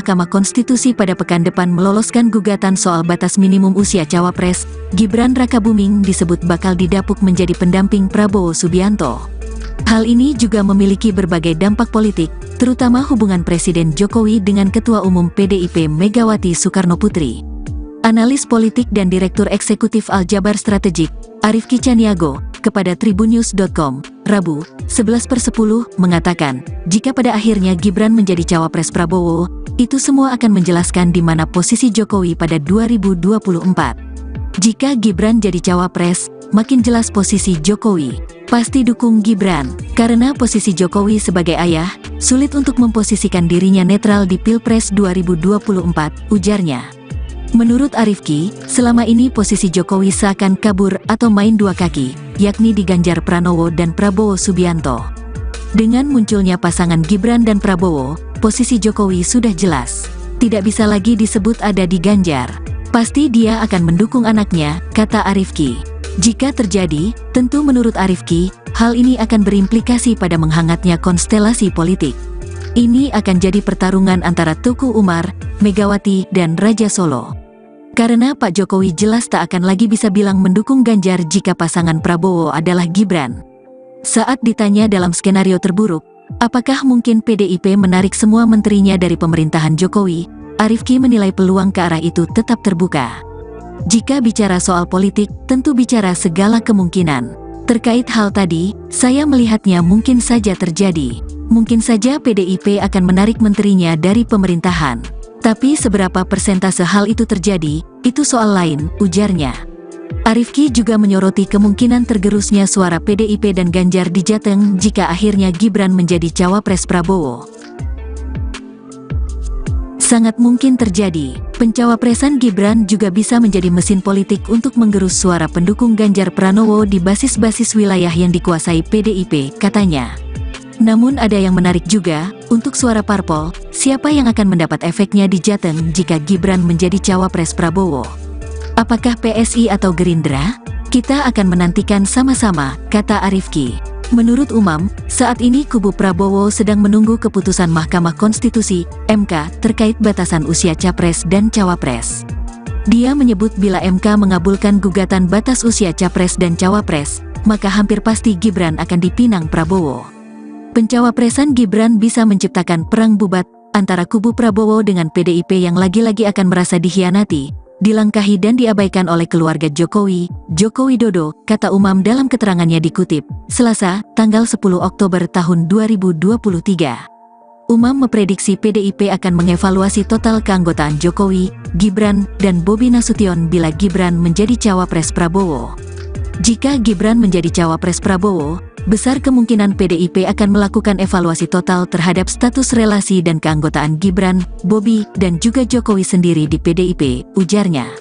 Mahkamah Konstitusi pada pekan depan meloloskan gugatan soal batas minimum usia cawapres, Gibran Rakabuming disebut bakal didapuk menjadi pendamping Prabowo Subianto. Hal ini juga memiliki berbagai dampak politik, terutama hubungan Presiden Jokowi dengan Ketua Umum PDIP Megawati Soekarnoputri. Analis politik dan Direktur Eksekutif Aljabar Strategik, Arifki Caniago, kepada tribunnews.com, Rabu, 11/10, mengatakan, jika pada akhirnya Gibran menjadi cawapres Prabowo, itu semua akan menjelaskan di mana posisi Jokowi pada 2024. Jika Gibran jadi cawapres, makin jelas posisi Jokowi. Pasti dukung Gibran, karena posisi Jokowi sebagai ayah, sulit untuk memposisikan dirinya netral di Pilpres 2024, ujarnya. Menurut Arifki, selama ini posisi Jokowi seakan kabur atau main dua kaki, yakni di Ganjar Pranowo dan Prabowo Subianto. Dengan munculnya pasangan Gibran dan Prabowo, posisi Jokowi sudah jelas. Tidak bisa lagi disebut ada di Ganjar. Pasti dia akan mendukung anaknya, kata Arifki. Jika terjadi, tentu menurut Arifki, hal ini akan berimplikasi pada menghangatnya konstelasi politik. Ini akan jadi pertarungan antara Tuku Umar, Megawati, dan Raja Solo. Karena Pak Jokowi jelas tak akan lagi bisa bilang mendukung Ganjar jika pasangan Prabowo adalah Gibran. Saat ditanya dalam skenario terburuk, apakah mungkin PDIP menarik semua menterinya dari pemerintahan Jokowi, Arifki menilai peluang ke arah itu tetap terbuka. Jika bicara soal politik, tentu bicara segala kemungkinan. Terkait hal tadi, saya melihatnya mungkin saja terjadi. Mungkin saja PDIP akan menarik menterinya dari pemerintahan. Tapi seberapa persentase hal itu terjadi, itu soal lain, ujarnya. Arifki juga menyoroti kemungkinan tergerusnya suara PDIP dan Ganjar di Jateng jika akhirnya Gibran menjadi cawapres Prabowo. Sangat mungkin terjadi, pencawapresan Gibran juga bisa menjadi mesin politik untuk menggerus suara pendukung Ganjar Pranowo di basis-basis wilayah yang dikuasai PDIP, katanya. Namun ada yang menarik juga, untuk suara parpol, siapa yang akan mendapat efeknya di Jateng jika Gibran menjadi cawapres Prabowo? Apakah PSI atau Gerindra? Kita akan menantikan sama-sama, kata Arifki. Menurut Umam, saat ini kubu Prabowo sedang menunggu keputusan Mahkamah Konstitusi, MK, terkait batasan usia capres dan cawapres. Dia menyebut bila MK mengabulkan gugatan batas usia capres dan cawapres, maka hampir pasti Gibran akan dipinang Prabowo. Pencawapresan Gibran bisa menciptakan perang bubat antara kubu Prabowo dengan PDIP yang lagi-lagi akan merasa dikhianati, dilangkahi dan diabaikan oleh keluarga Jokowi, Joko Widodo, kata Umam dalam keterangannya dikutip, Selasa, tanggal 10 Oktober tahun 2023. Umam memprediksi PDIP akan mengevaluasi total keanggotaan Jokowi, Gibran, dan Bobi Nasution bila Gibran menjadi cawapres Prabowo. Jika Gibran menjadi cawapres Prabowo, besar kemungkinan PDIP akan melakukan evaluasi total terhadap status relasi dan keanggotaan Gibran, Bobi, dan juga Jokowi sendiri di PDIP, ujarnya.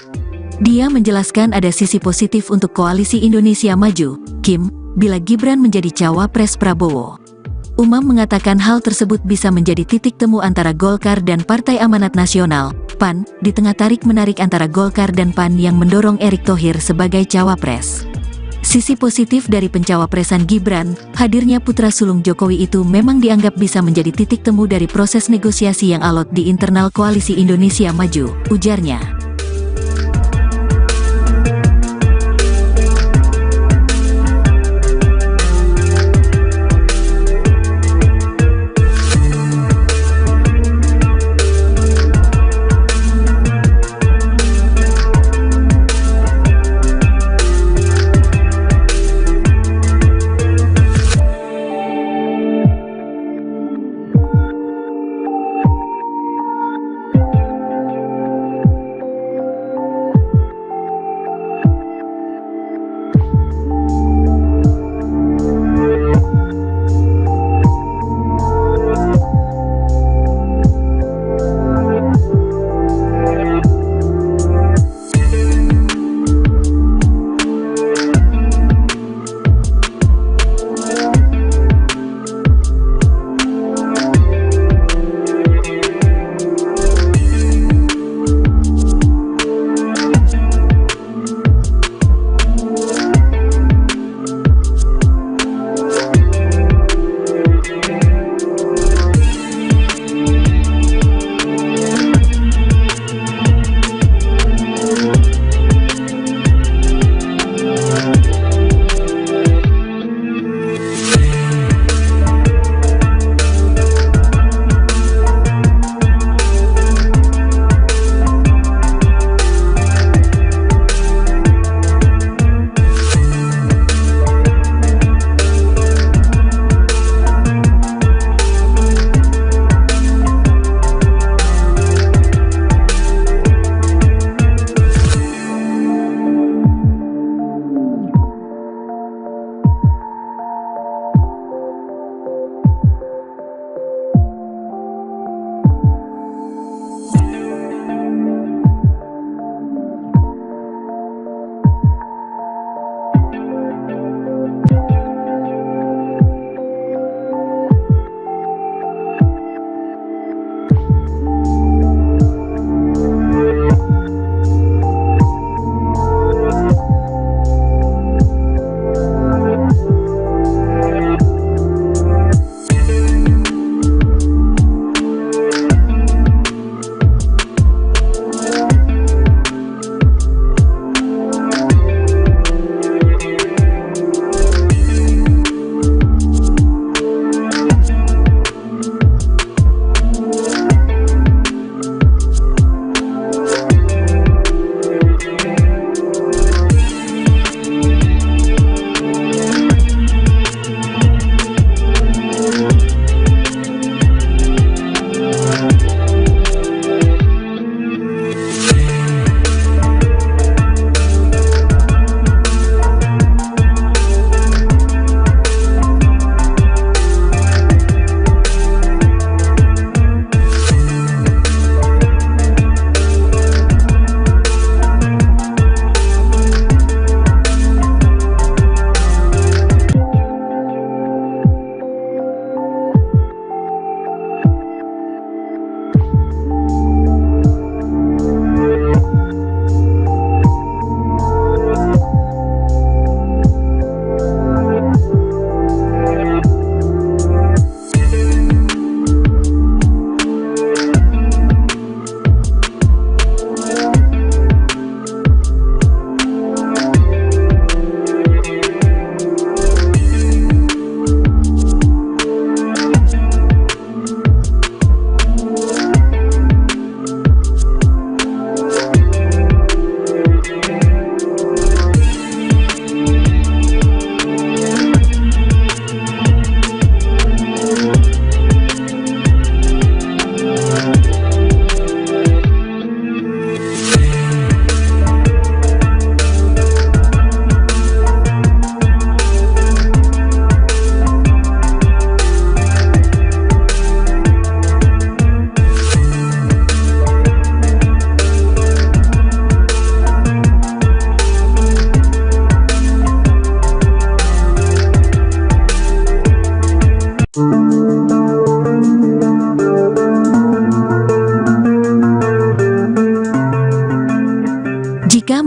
Dia menjelaskan ada sisi positif untuk Koalisi Indonesia Maju, KIM, bila Gibran menjadi cawapres Prabowo. Umam mengatakan hal tersebut bisa menjadi titik temu antara Golkar dan Partai Amanat Nasional, PAN, di tengah tarik-menarik antara Golkar dan PAN yang mendorong Erick Thohir sebagai cawapres. Sisi positif dari pencawapresan Gibran, hadirnya putra sulung Jokowi itu memang dianggap bisa menjadi titik temu dari proses negosiasi yang alot di internal Koalisi Indonesia Maju, ujarnya.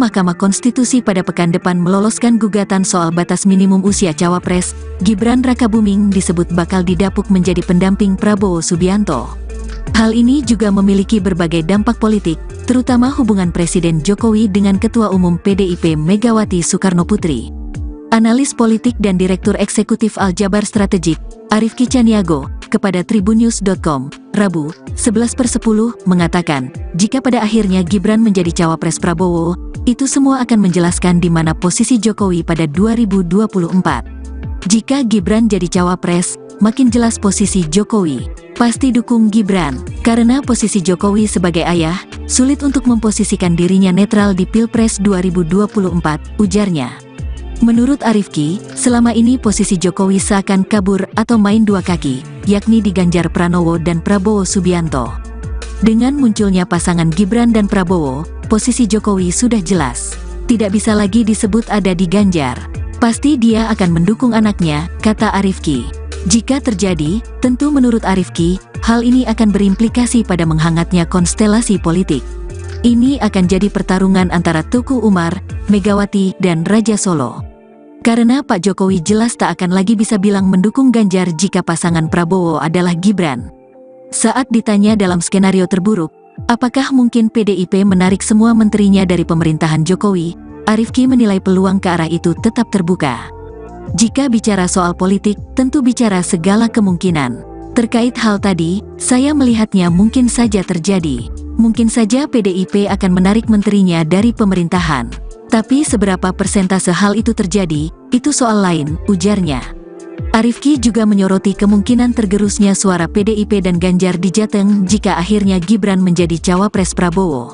Mahkamah Konstitusi pada pekan depan meloloskan gugatan soal batas minimum usia cawapres, Gibran Rakabuming disebut bakal didapuk menjadi pendamping Prabowo Subianto. Hal ini juga memiliki berbagai dampak politik, terutama hubungan Presiden Jokowi dengan Ketua Umum PDIP Megawati Soekarnoputri. Analis politik dan Direktur Eksekutif Aljabar Strategik, Arifki Caniago, kepada tribunnews.com, Rabu, 11/10, mengatakan, jika pada akhirnya Gibran menjadi cawapres Prabowo, itu semua akan menjelaskan di mana posisi Jokowi pada 2024. Jika Gibran jadi cawapres, makin jelas posisi Jokowi. Pasti dukung Gibran, karena posisi Jokowi sebagai ayah, sulit untuk memposisikan dirinya netral di Pilpres 2024, ujarnya. Menurut Arifki, selama ini posisi Jokowi seakan kabur atau main dua kaki, yakni di Ganjar Pranowo dan Prabowo Subianto. Dengan munculnya pasangan Gibran dan Prabowo, posisi Jokowi sudah jelas. Tidak bisa lagi disebut ada di Ganjar. Pasti dia akan mendukung anaknya, kata Arifki. Jika terjadi, tentu menurut Arifki, hal ini akan berimplikasi pada menghangatnya konstelasi politik. Ini akan jadi pertarungan antara Tuku Umar, Megawati, dan Raja Solo. Karena Pak Jokowi jelas tak akan lagi bisa bilang mendukung Ganjar jika pasangan Prabowo adalah Gibran. Saat ditanya dalam skenario terburuk, apakah mungkin PDIP menarik semua menterinya dari pemerintahan Jokowi, Arifki menilai peluang ke arah itu tetap terbuka. Jika bicara soal politik, tentu bicara segala kemungkinan. Terkait hal tadi, saya melihatnya mungkin saja terjadi. Mungkin saja PDIP akan menarik menterinya dari pemerintahan. Tapi seberapa persentase hal itu terjadi, itu soal lain, ujarnya. Arifki juga menyoroti kemungkinan tergerusnya suara PDIP dan Ganjar di Jateng jika akhirnya Gibran menjadi cawapres Prabowo.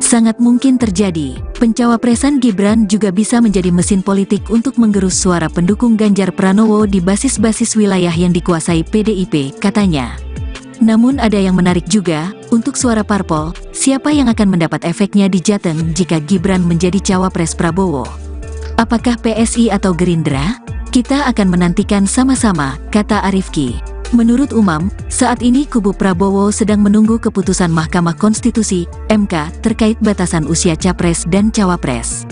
Sangat mungkin terjadi, pencawapresan Gibran juga bisa menjadi mesin politik untuk menggerus suara pendukung Ganjar Pranowo di basis-basis wilayah yang dikuasai PDIP, katanya. Namun ada yang menarik juga, untuk suara parpol, siapa yang akan mendapat efeknya di Jateng jika Gibran menjadi cawapres Prabowo? Apakah PSI atau Gerindra? Kita akan menantikan sama-sama, kata Arifki. Menurut Umam, saat ini kubu Prabowo sedang menunggu keputusan Mahkamah Konstitusi, MK, terkait batasan usia capres dan cawapres.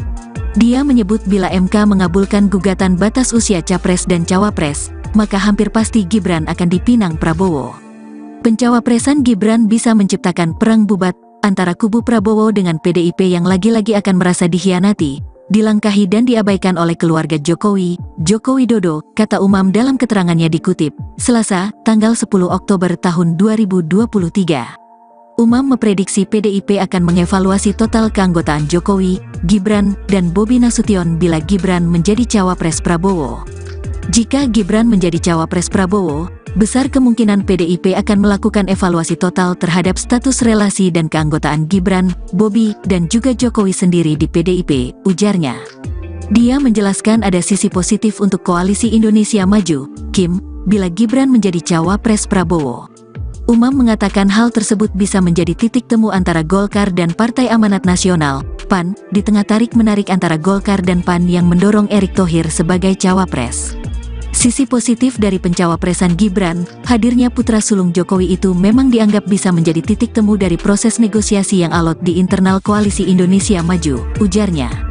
Dia menyebut bila MK mengabulkan gugatan batas usia capres dan cawapres, maka hampir pasti Gibran akan dipinang Prabowo. Pencawapresan Gibran bisa menciptakan perang bubat antara kubu Prabowo dengan PDIP yang lagi-lagi akan merasa dikhianati, dilangkahi dan diabaikan oleh keluarga Jokowi, Joko Widodo, kata Umam dalam keterangannya dikutip, Selasa, tanggal 10 Oktober tahun 2023. Umam memprediksi PDIP akan mengevaluasi total keanggotaan Jokowi, Gibran, dan Bobi Nasution bila Gibran menjadi cawapres Prabowo. Jika Gibran menjadi cawapres Prabowo, besar kemungkinan PDIP akan melakukan evaluasi total terhadap status relasi dan keanggotaan Gibran, Bobi, dan juga Jokowi sendiri di PDIP, ujarnya. Dia menjelaskan ada sisi positif untuk Koalisi Indonesia Maju, KIM, bila Gibran menjadi cawapres Prabowo. Umam mengatakan hal tersebut bisa menjadi titik temu antara Golkar dan Partai Amanat Nasional, PAN, di tengah tarik-menarik antara Golkar dan PAN yang mendorong Erick Thohir sebagai cawapres. Sisi positif dari pencawapresan Gibran, hadirnya putra sulung Jokowi itu memang dianggap bisa menjadi titik temu dari proses negosiasi yang alot di internal Koalisi Indonesia Maju, ujarnya.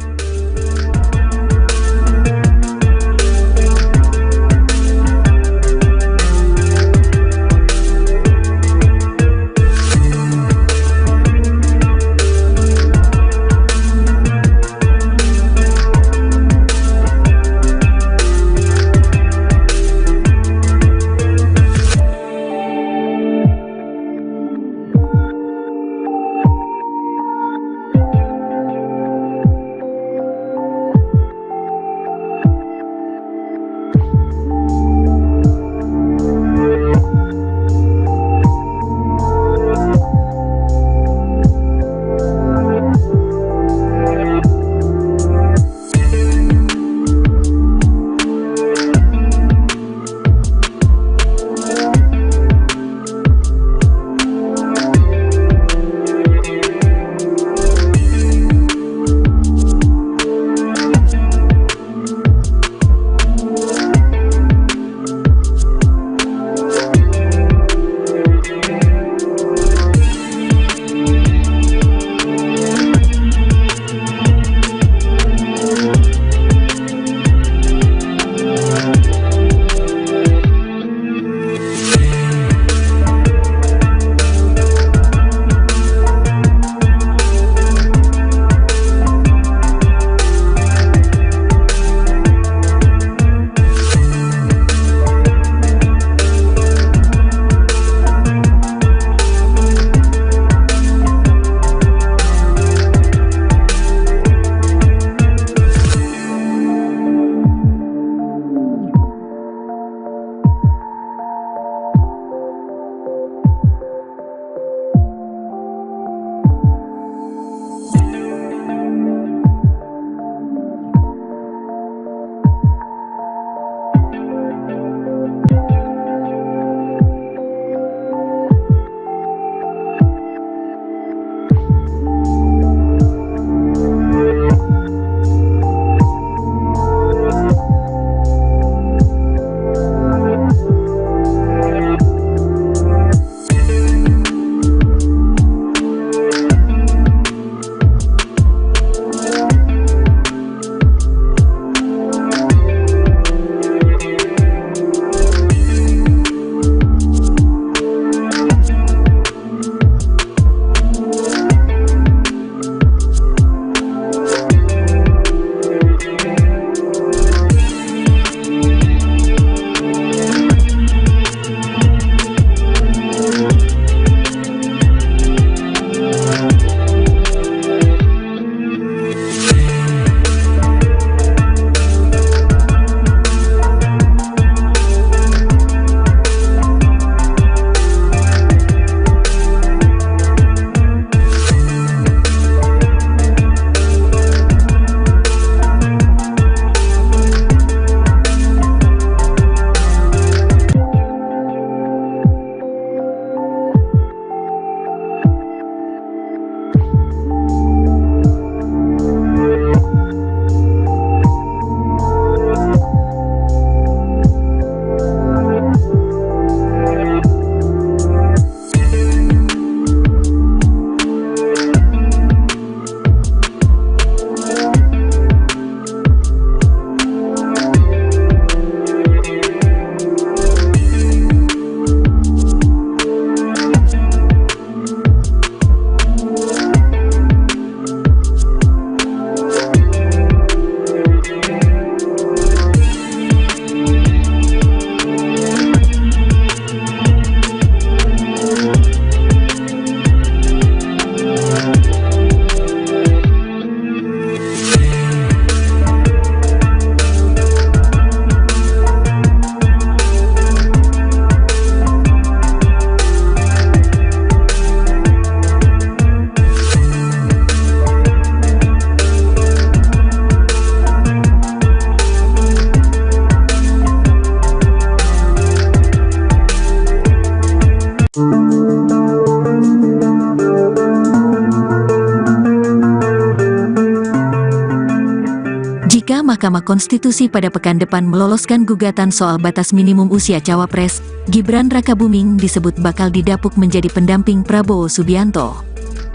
Jika Mahkamah Konstitusi pada pekan depan meloloskan gugatan soal batas minimum usia cawapres, Gibran Rakabuming disebut bakal didapuk menjadi pendamping Prabowo Subianto.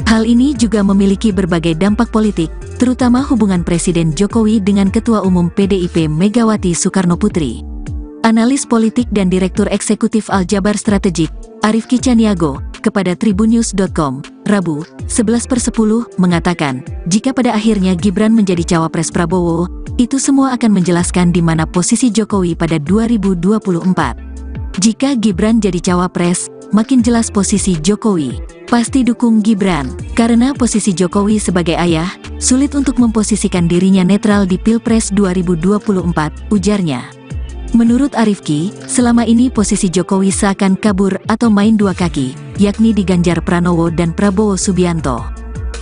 Hal ini juga memiliki berbagai dampak politik, terutama hubungan Presiden Jokowi dengan Ketua Umum PDIP Megawati Soekarnoputri. Analis politik dan Direktur Eksekutif Aljabar Strategik, Arifki Caniago, kepada tribunnews.com, Rabu, 11/10, mengatakan, jika pada akhirnya Gibran menjadi cawapres Prabowo, itu semua akan menjelaskan di mana posisi Jokowi pada 2024. Jika Gibran jadi cawapres, makin jelas posisi Jokowi. Pasti dukung Gibran, karena posisi Jokowi sebagai ayah, sulit untuk memposisikan dirinya netral di Pilpres 2024, ujarnya. Menurut Arifki, selama ini posisi Jokowi seakan kabur atau main dua kaki, yakni di Ganjar Pranowo dan Prabowo Subianto.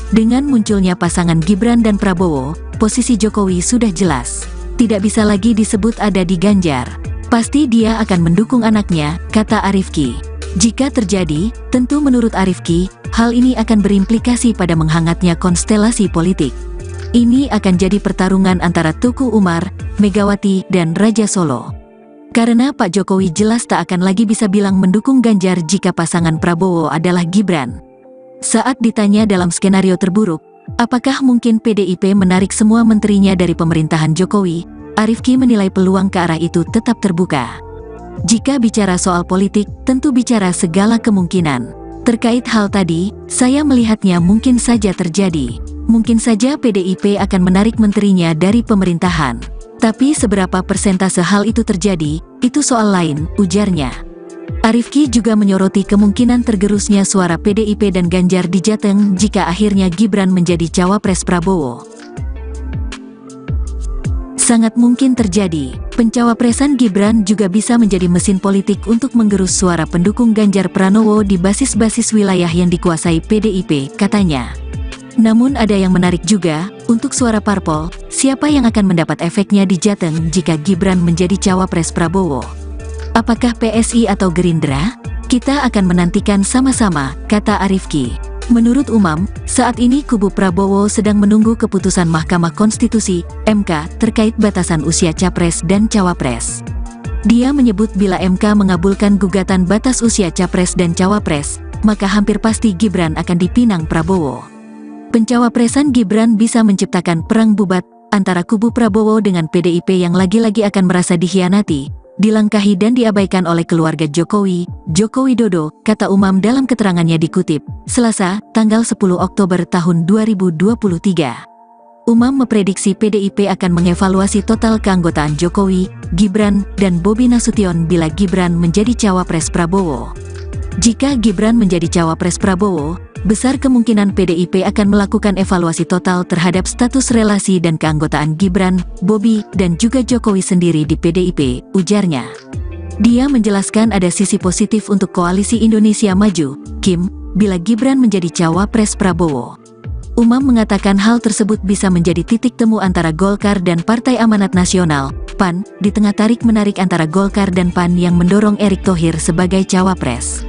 Dengan munculnya pasangan Gibran dan Prabowo, posisi Jokowi sudah jelas. Tidak bisa lagi disebut ada di Ganjar. Pasti dia akan mendukung anaknya, kata Arifki. Jika terjadi, tentu menurut Arifki, hal ini akan berimplikasi pada menghangatnya konstelasi politik. Ini akan jadi pertarungan antara Tuku Umar, Megawati, dan Raja Solo. Karena Pak Jokowi jelas tak akan lagi bisa bilang mendukung Ganjar jika pasangan Prabowo adalah Gibran. Saat ditanya dalam skenario terburuk, apakah mungkin PDIP menarik semua menterinya dari pemerintahan Jokowi, Arifki menilai peluang ke arah itu tetap terbuka. Jika bicara soal politik, tentu bicara segala kemungkinan. Terkait hal tadi, saya melihatnya mungkin saja terjadi. Mungkin saja PDIP akan menarik menterinya dari pemerintahan. Tapi seberapa persentase hal itu terjadi, itu soal lain, ujarnya. Arifki juga menyoroti kemungkinan tergerusnya suara PDIP dan Ganjar di Jateng jika akhirnya Gibran menjadi cawapres Prabowo. Sangat mungkin terjadi, pencawapresan Gibran juga bisa menjadi mesin politik untuk menggerus suara pendukung Ganjar Pranowo di basis-basis wilayah yang dikuasai PDIP, katanya. Namun ada yang menarik juga, untuk suara parpol, siapa yang akan mendapat efeknya di Jateng jika Gibran menjadi cawapres Prabowo? Apakah PSI atau Gerindra? Kita akan menantikan sama-sama, kata Arifki. Menurut Umam, saat ini kubu Prabowo sedang menunggu keputusan Mahkamah Konstitusi, MK, terkait batasan usia capres dan cawapres. Dia menyebut bila MK mengabulkan gugatan batas usia capres dan cawapres, maka hampir pasti Gibran akan dipinang Prabowo. Pencawapresan Gibran bisa menciptakan perang bubat antara kubu Prabowo dengan PDIP yang lagi-lagi akan merasa dikhianati, dilangkahi dan diabaikan oleh keluarga Jokowi, Joko Widodo, kata Umam dalam keterangannya dikutip, Selasa, tanggal 10 Oktober tahun 2023. Umam memprediksi PDIP akan mengevaluasi total keanggotaan Jokowi, Gibran, dan Bobi Nasution bila Gibran menjadi cawapres Prabowo. Jika Gibran menjadi cawapres Prabowo, besar kemungkinan PDIP akan melakukan evaluasi total terhadap status relasi dan keanggotaan Gibran, Bobi, dan juga Jokowi sendiri di PDIP, ujarnya. Dia menjelaskan ada sisi positif untuk Koalisi Indonesia Maju, KIM, bila Gibran menjadi cawapres Prabowo. Umam mengatakan hal tersebut bisa menjadi titik temu antara Golkar dan Partai Amanat Nasional, PAN, di tengah tarik-menarik antara Golkar dan PAN yang mendorong Erick Thohir sebagai cawapres.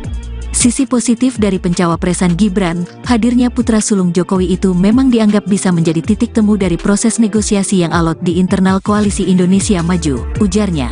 Sisi positif dari pencawapresan Gibran, hadirnya putra sulung Jokowi itu memang dianggap bisa menjadi titik temu dari proses negosiasi yang alot di internal Koalisi Indonesia Maju, ujarnya.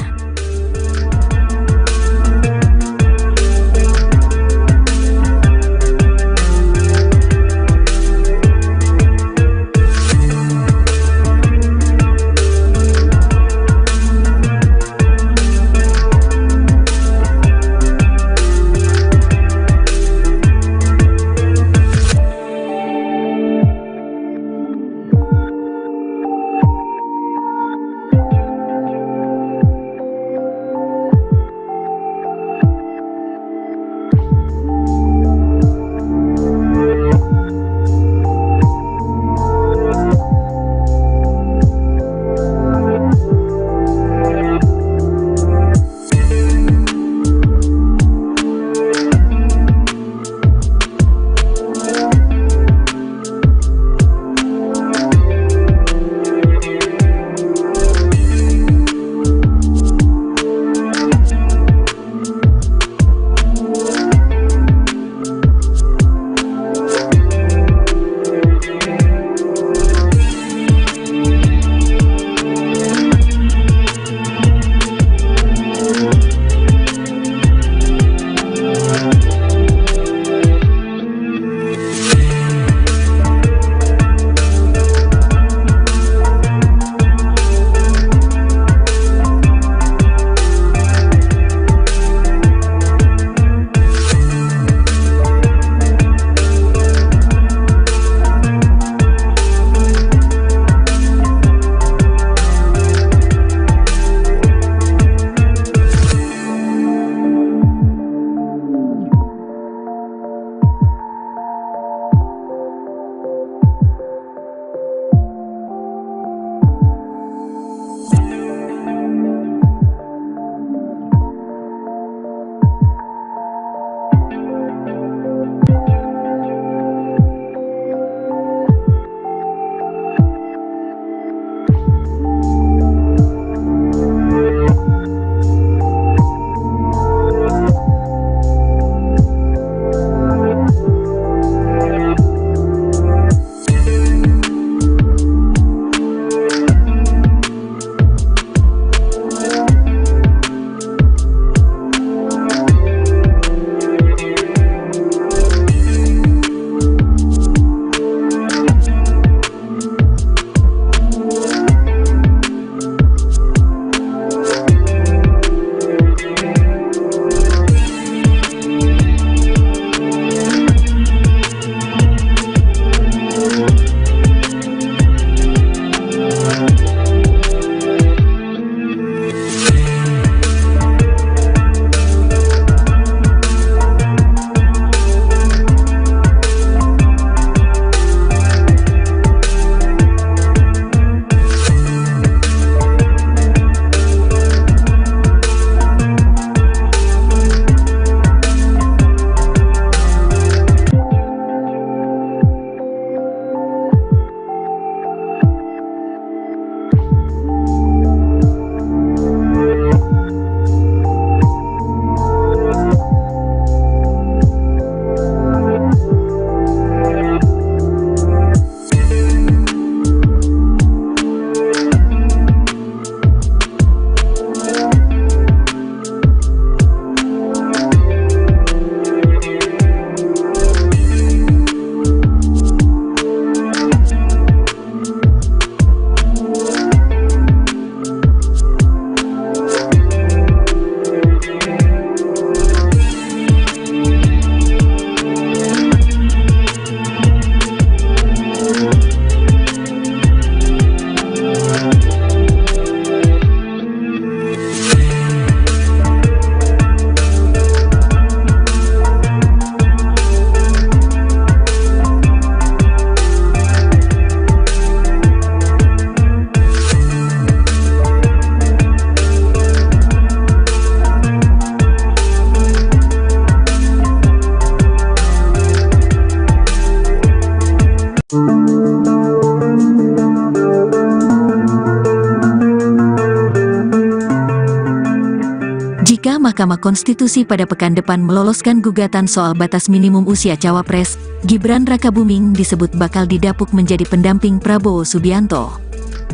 Mahkamah Konstitusi pada pekan depan meloloskan gugatan soal batas minimum usia cawapres, Gibran Rakabuming disebut bakal didapuk menjadi pendamping Prabowo Subianto.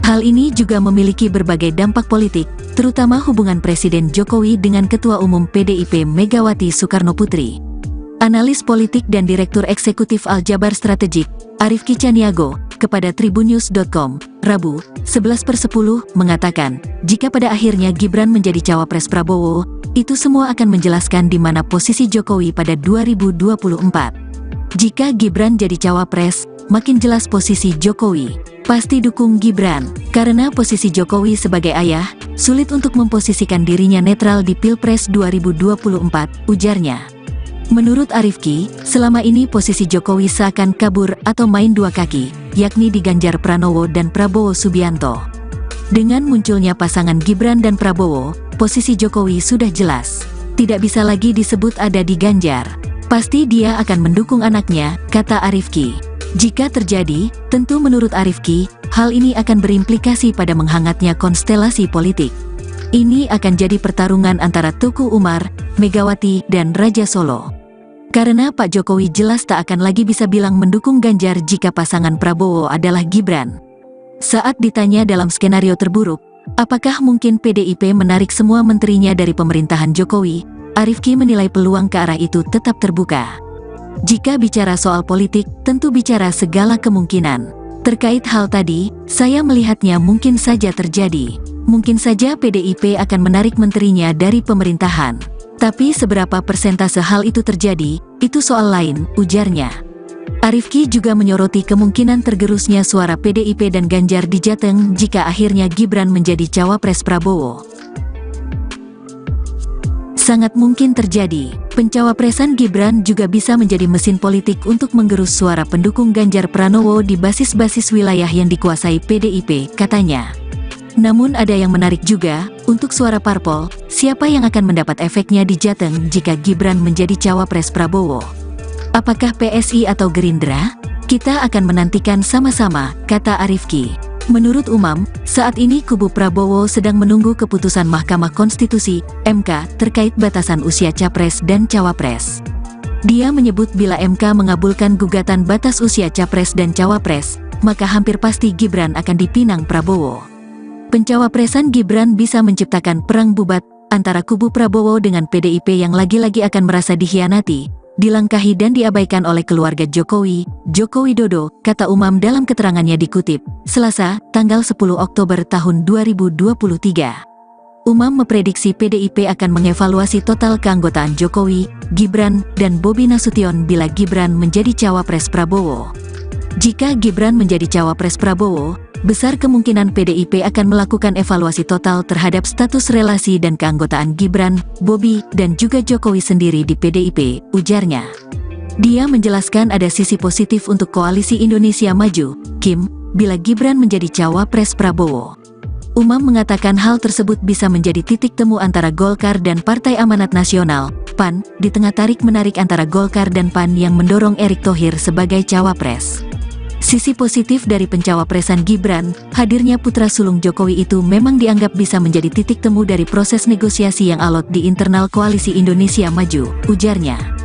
Hal ini juga memiliki berbagai dampak politik, terutama hubungan Presiden Jokowi dengan Ketua Umum PDIP Megawati Soekarnoputri. Analis politik dan Direktur Eksekutif Aljabar Strategik, Arifki Caniago, kepada Tribunnews.com, Rabu, 11/10, mengatakan, jika pada akhirnya Gibran menjadi cawapres Prabowo, itu semua akan menjelaskan di mana posisi Jokowi pada 2024. Jika Gibran jadi cawapres, makin jelas posisi Jokowi. Pasti dukung Gibran, karena posisi Jokowi sebagai ayah, sulit untuk memposisikan dirinya netral di Pilpres 2024, ujarnya. Menurut Arifki, selama ini posisi Jokowi seakan kabur atau main dua kaki, yakni di Ganjar Pranowo dan Prabowo Subianto. Dengan munculnya pasangan Gibran dan Prabowo, posisi Jokowi sudah jelas. Tidak bisa lagi disebut ada di Ganjar. Pasti dia akan mendukung anaknya, kata Arifki. Jika terjadi, tentu menurut Arifki, hal ini akan berimplikasi pada menghangatnya konstelasi politik. Ini akan jadi pertarungan antara Tuku Umar, Megawati, dan Raja Solo. Karena Pak Jokowi jelas tak akan lagi bisa bilang mendukung Ganjar jika pasangan Prabowo adalah Gibran. Saat ditanya dalam skenario terburuk, apakah mungkin PDIP menarik semua menterinya dari pemerintahan Jokowi, Arifki menilai peluang ke arah itu tetap terbuka. Jika bicara soal politik, tentu bicara segala kemungkinan. Terkait hal tadi, saya melihatnya mungkin saja terjadi. Mungkin saja PDIP akan menarik menterinya dari pemerintahan. Tapi seberapa persentase hal itu terjadi, itu soal lain, ujarnya. Arifki juga menyoroti kemungkinan tergerusnya suara PDIP dan Ganjar di Jateng jika akhirnya Gibran menjadi cawapres Prabowo. Sangat mungkin terjadi, pencawapresan Gibran juga bisa menjadi mesin politik untuk menggerus suara pendukung Ganjar Pranowo di basis-basis wilayah yang dikuasai PDIP, katanya. Namun ada yang menarik juga, untuk suara parpol, siapa yang akan mendapat efeknya di Jateng jika Gibran menjadi cawapres Prabowo? Apakah PSI atau Gerindra? Kita akan menantikan sama-sama, kata Arifki. Menurut Umam, saat ini kubu Prabowo sedang menunggu keputusan Mahkamah Konstitusi, MK, terkait batasan usia capres dan cawapres. Dia menyebut bila MK mengabulkan gugatan batas usia capres dan cawapres, maka hampir pasti Gibran akan dipinang Prabowo. Pencawapresan Gibran bisa menciptakan perang bubat antara kubu Prabowo dengan PDIP yang lagi-lagi akan merasa dikhianati, dilangkahi dan diabaikan oleh keluarga Jokowi, Joko Widodo, kata Umam dalam keterangannya dikutip, Selasa, tanggal 10 Oktober tahun 2023. Umam memprediksi PDIP akan mengevaluasi total keanggotaan Jokowi, Gibran, dan Bobi Nasution bila Gibran menjadi cawapres Prabowo. Jika Gibran menjadi cawapres Prabowo, besar kemungkinan PDIP akan melakukan evaluasi total terhadap status relasi dan keanggotaan Gibran, Bobi, dan juga Jokowi sendiri di PDIP, ujarnya. Dia menjelaskan ada sisi positif untuk Koalisi Indonesia Maju, KIM, bila Gibran menjadi cawapres Prabowo. Umam mengatakan hal tersebut bisa menjadi titik temu antara Golkar dan Partai Amanat Nasional, PAN, di tengah tarik-menarik antara Golkar dan PAN yang mendorong Erick Thohir sebagai cawapres. Sisi positif dari pencawapresan Gibran, hadirnya putra sulung Jokowi itu memang dianggap bisa menjadi titik temu dari proses negosiasi yang alot di internal Koalisi Indonesia Maju, ujarnya.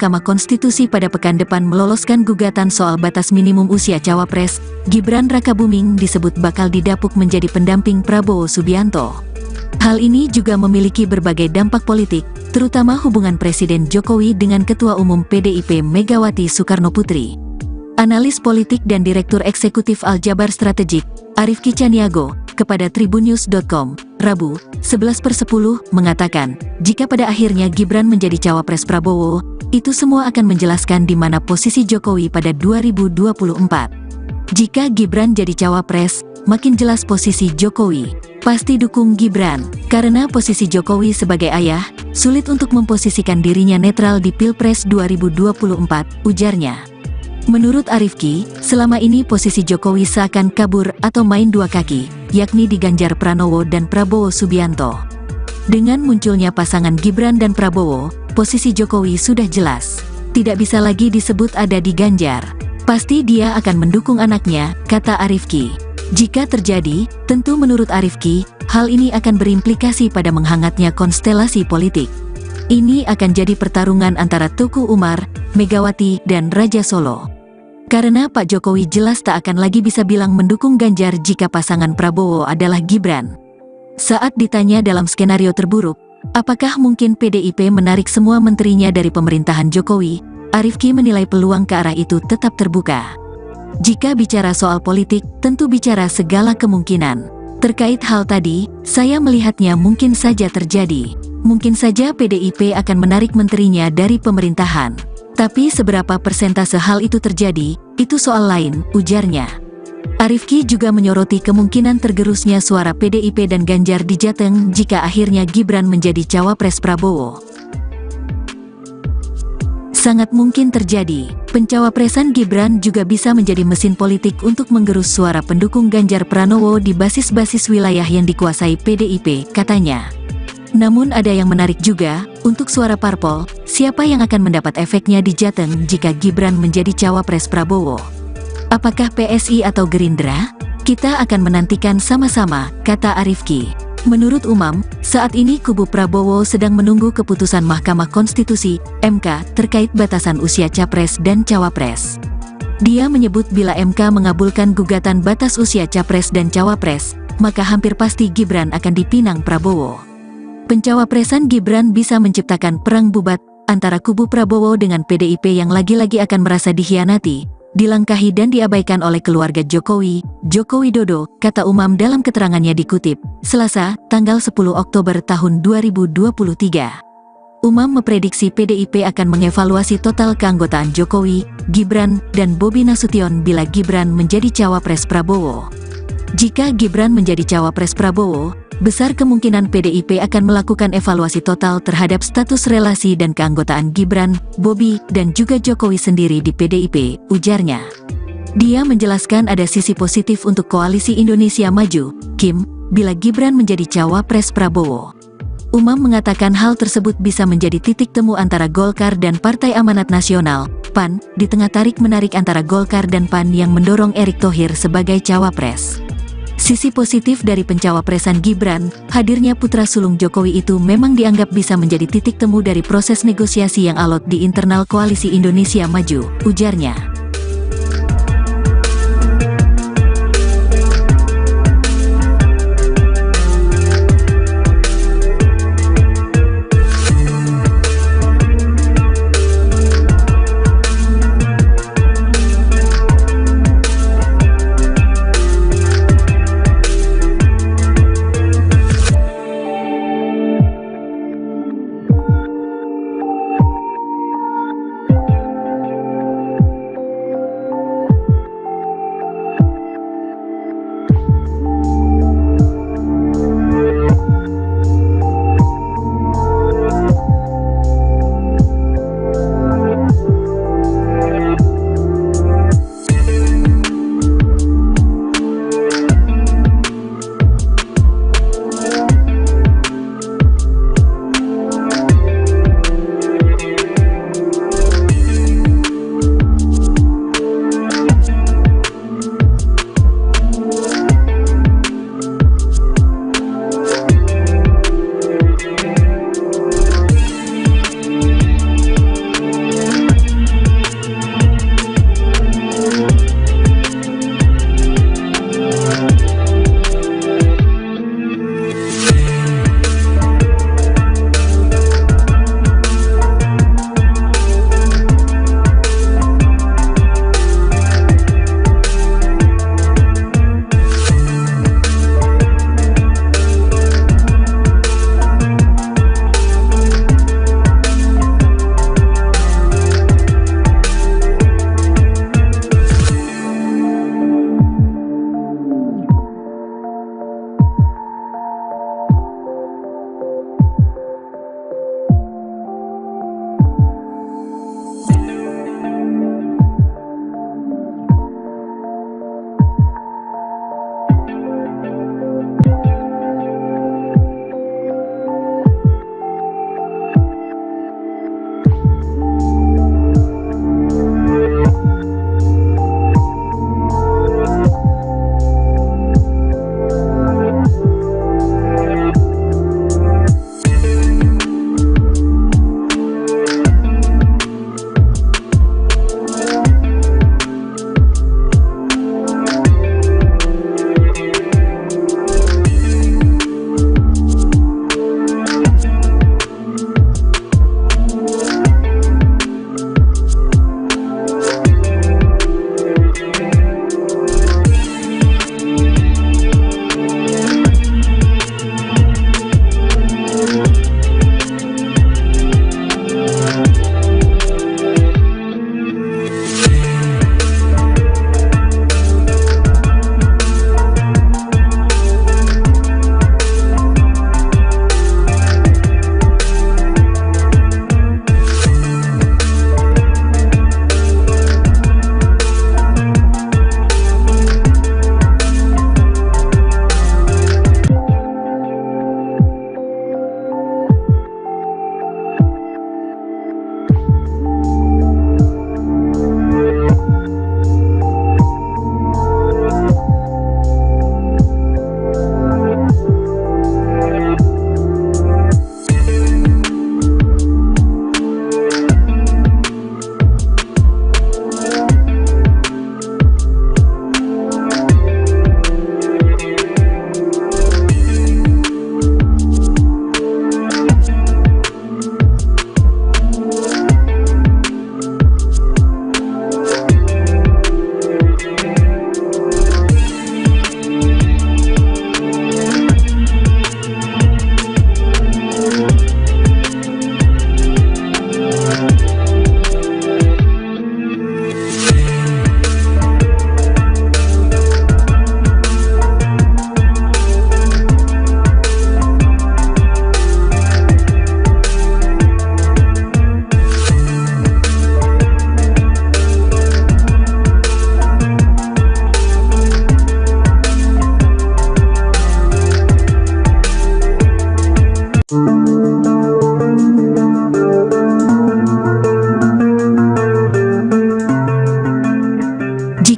Mahkamah Konstitusi pada pekan depan meloloskan gugatan soal batas minimum usia cawapres, Gibran Rakabuming disebut bakal didapuk menjadi pendamping Prabowo Subianto. Hal ini juga memiliki berbagai dampak politik, terutama hubungan Presiden Jokowi dengan Ketua Umum PDIP Megawati Soekarnoputri. Analis politik dan Direktur Eksekutif Aljabar Strategik, Arifki Caniago, kepada tribunnews.com, Rabu, 11/10, mengatakan, jika pada akhirnya Gibran menjadi cawapres Prabowo, itu semua akan menjelaskan di mana posisi Jokowi pada 2024. Jika Gibran jadi cawapres, makin jelas posisi Jokowi. Pasti dukung Gibran, karena posisi Jokowi sebagai ayah, sulit untuk memposisikan dirinya netral di Pilpres 2024, ujarnya. Menurut Arifki, selama ini posisi Jokowi seakan kabur atau main dua kaki, yakni di Ganjar Pranowo dan Prabowo Subianto. Dengan munculnya pasangan Gibran dan Prabowo, posisi Jokowi sudah jelas. Tidak bisa lagi disebut ada di Ganjar. Pasti dia akan mendukung anaknya, kata Arifki. Jika terjadi, tentu menurut Arifki, hal ini akan berimplikasi pada menghangatnya konstelasi politik. Ini akan jadi pertarungan antara Tuku Umar, Megawati, dan Raja Solo. Karena Pak Jokowi jelas tak akan lagi bisa bilang mendukung Ganjar jika pasangan Prabowo adalah Gibran. Saat ditanya dalam skenario terburuk, apakah mungkin PDIP menarik semua menterinya dari pemerintahan Jokowi, Arifki menilai peluang ke arah itu tetap terbuka. Jika bicara soal politik, tentu bicara segala kemungkinan. Terkait hal tadi, saya melihatnya mungkin saja terjadi. Mungkin saja PDIP akan menarik menterinya dari pemerintahan. Tapi seberapa persentase hal itu terjadi, itu soal lain, ujarnya. Arifki juga menyoroti kemungkinan tergerusnya suara PDIP dan Ganjar di Jateng jika akhirnya Gibran menjadi cawapres Prabowo. Sangat mungkin terjadi, pencawapresan Gibran juga bisa menjadi mesin politik untuk menggerus suara pendukung Ganjar Pranowo di basis-basis wilayah yang dikuasai PDIP, katanya. Namun ada yang menarik juga, untuk suara parpol, siapa yang akan mendapat efeknya di Jateng jika Gibran menjadi cawapres Prabowo? Apakah PSI atau Gerindra? Kita akan menantikan sama-sama, kata Arifki. Menurut Umam, saat ini kubu Prabowo sedang menunggu keputusan Mahkamah Konstitusi, MK, terkait batasan usia capres dan cawapres. Dia menyebut bila MK mengabulkan gugatan batas usia capres dan cawapres, maka hampir pasti Gibran akan dipinang Prabowo. Pencawapresan Gibran bisa menciptakan perang bubat antara kubu Prabowo dengan PDIP yang lagi-lagi akan merasa dikhianati, dilangkahi dan diabaikan oleh keluarga Jokowi, Joko Widodo, kata Umam dalam keterangannya dikutip, Selasa, tanggal 10 Oktober tahun 2023. Umam memprediksi PDIP akan mengevaluasi total keanggotaan Jokowi, Gibran, dan Bobi Nasution bila Gibran menjadi cawapres Prabowo. Jika Gibran menjadi cawapres Prabowo, besar kemungkinan PDIP akan melakukan evaluasi total terhadap status relasi dan keanggotaan Gibran, Bobi, dan juga Jokowi sendiri di PDIP, ujarnya. Dia menjelaskan ada sisi positif untuk Koalisi Indonesia Maju, KIM, bila Gibran menjadi cawapres Prabowo. Umam mengatakan hal tersebut bisa menjadi titik temu antara Golkar dan Partai Amanat Nasional, PAN, di tengah tarik-menarik antara Golkar dan PAN yang mendorong Erick Thohir sebagai cawapres. Sisi positif dari pencawapresan Gibran, hadirnya putra sulung Jokowi itu memang dianggap bisa menjadi titik temu dari proses negosiasi yang alot di internal Koalisi Indonesia Maju, ujarnya.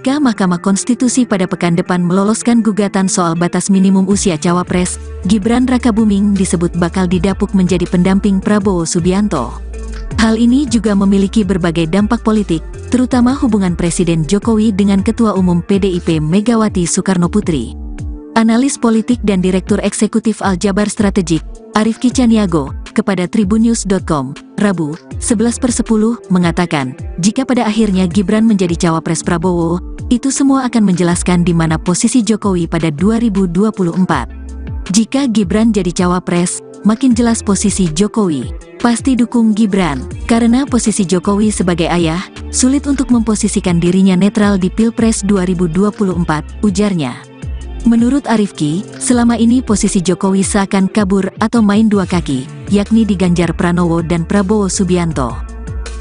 Jika Mahkamah Konstitusi pada pekan depan meloloskan gugatan soal batas minimum usia cawapres, Gibran Rakabuming disebut bakal didapuk menjadi pendamping Prabowo Subianto. Hal ini juga memiliki berbagai dampak politik, terutama hubungan Presiden Jokowi dengan Ketua Umum PDIP Megawati Soekarnoputri. Analis politik dan Direktur Eksekutif Aljabar Strategik, Arifki Caniago, kepada tribunnews.com, Rabu, 11/10, mengatakan, jika pada akhirnya Gibran menjadi cawapres Prabowo, itu semua akan menjelaskan di mana posisi Jokowi pada 2024. Jika Gibran jadi cawapres, makin jelas posisi Jokowi. Pasti dukung Gibran, karena posisi Jokowi sebagai ayah, sulit untuk memposisikan dirinya netral di Pilpres 2024, ujarnya. Menurut Arifki, selama ini posisi Jokowi seakan kabur atau main dua kaki, yakni di Ganjar Pranowo dan Prabowo Subianto.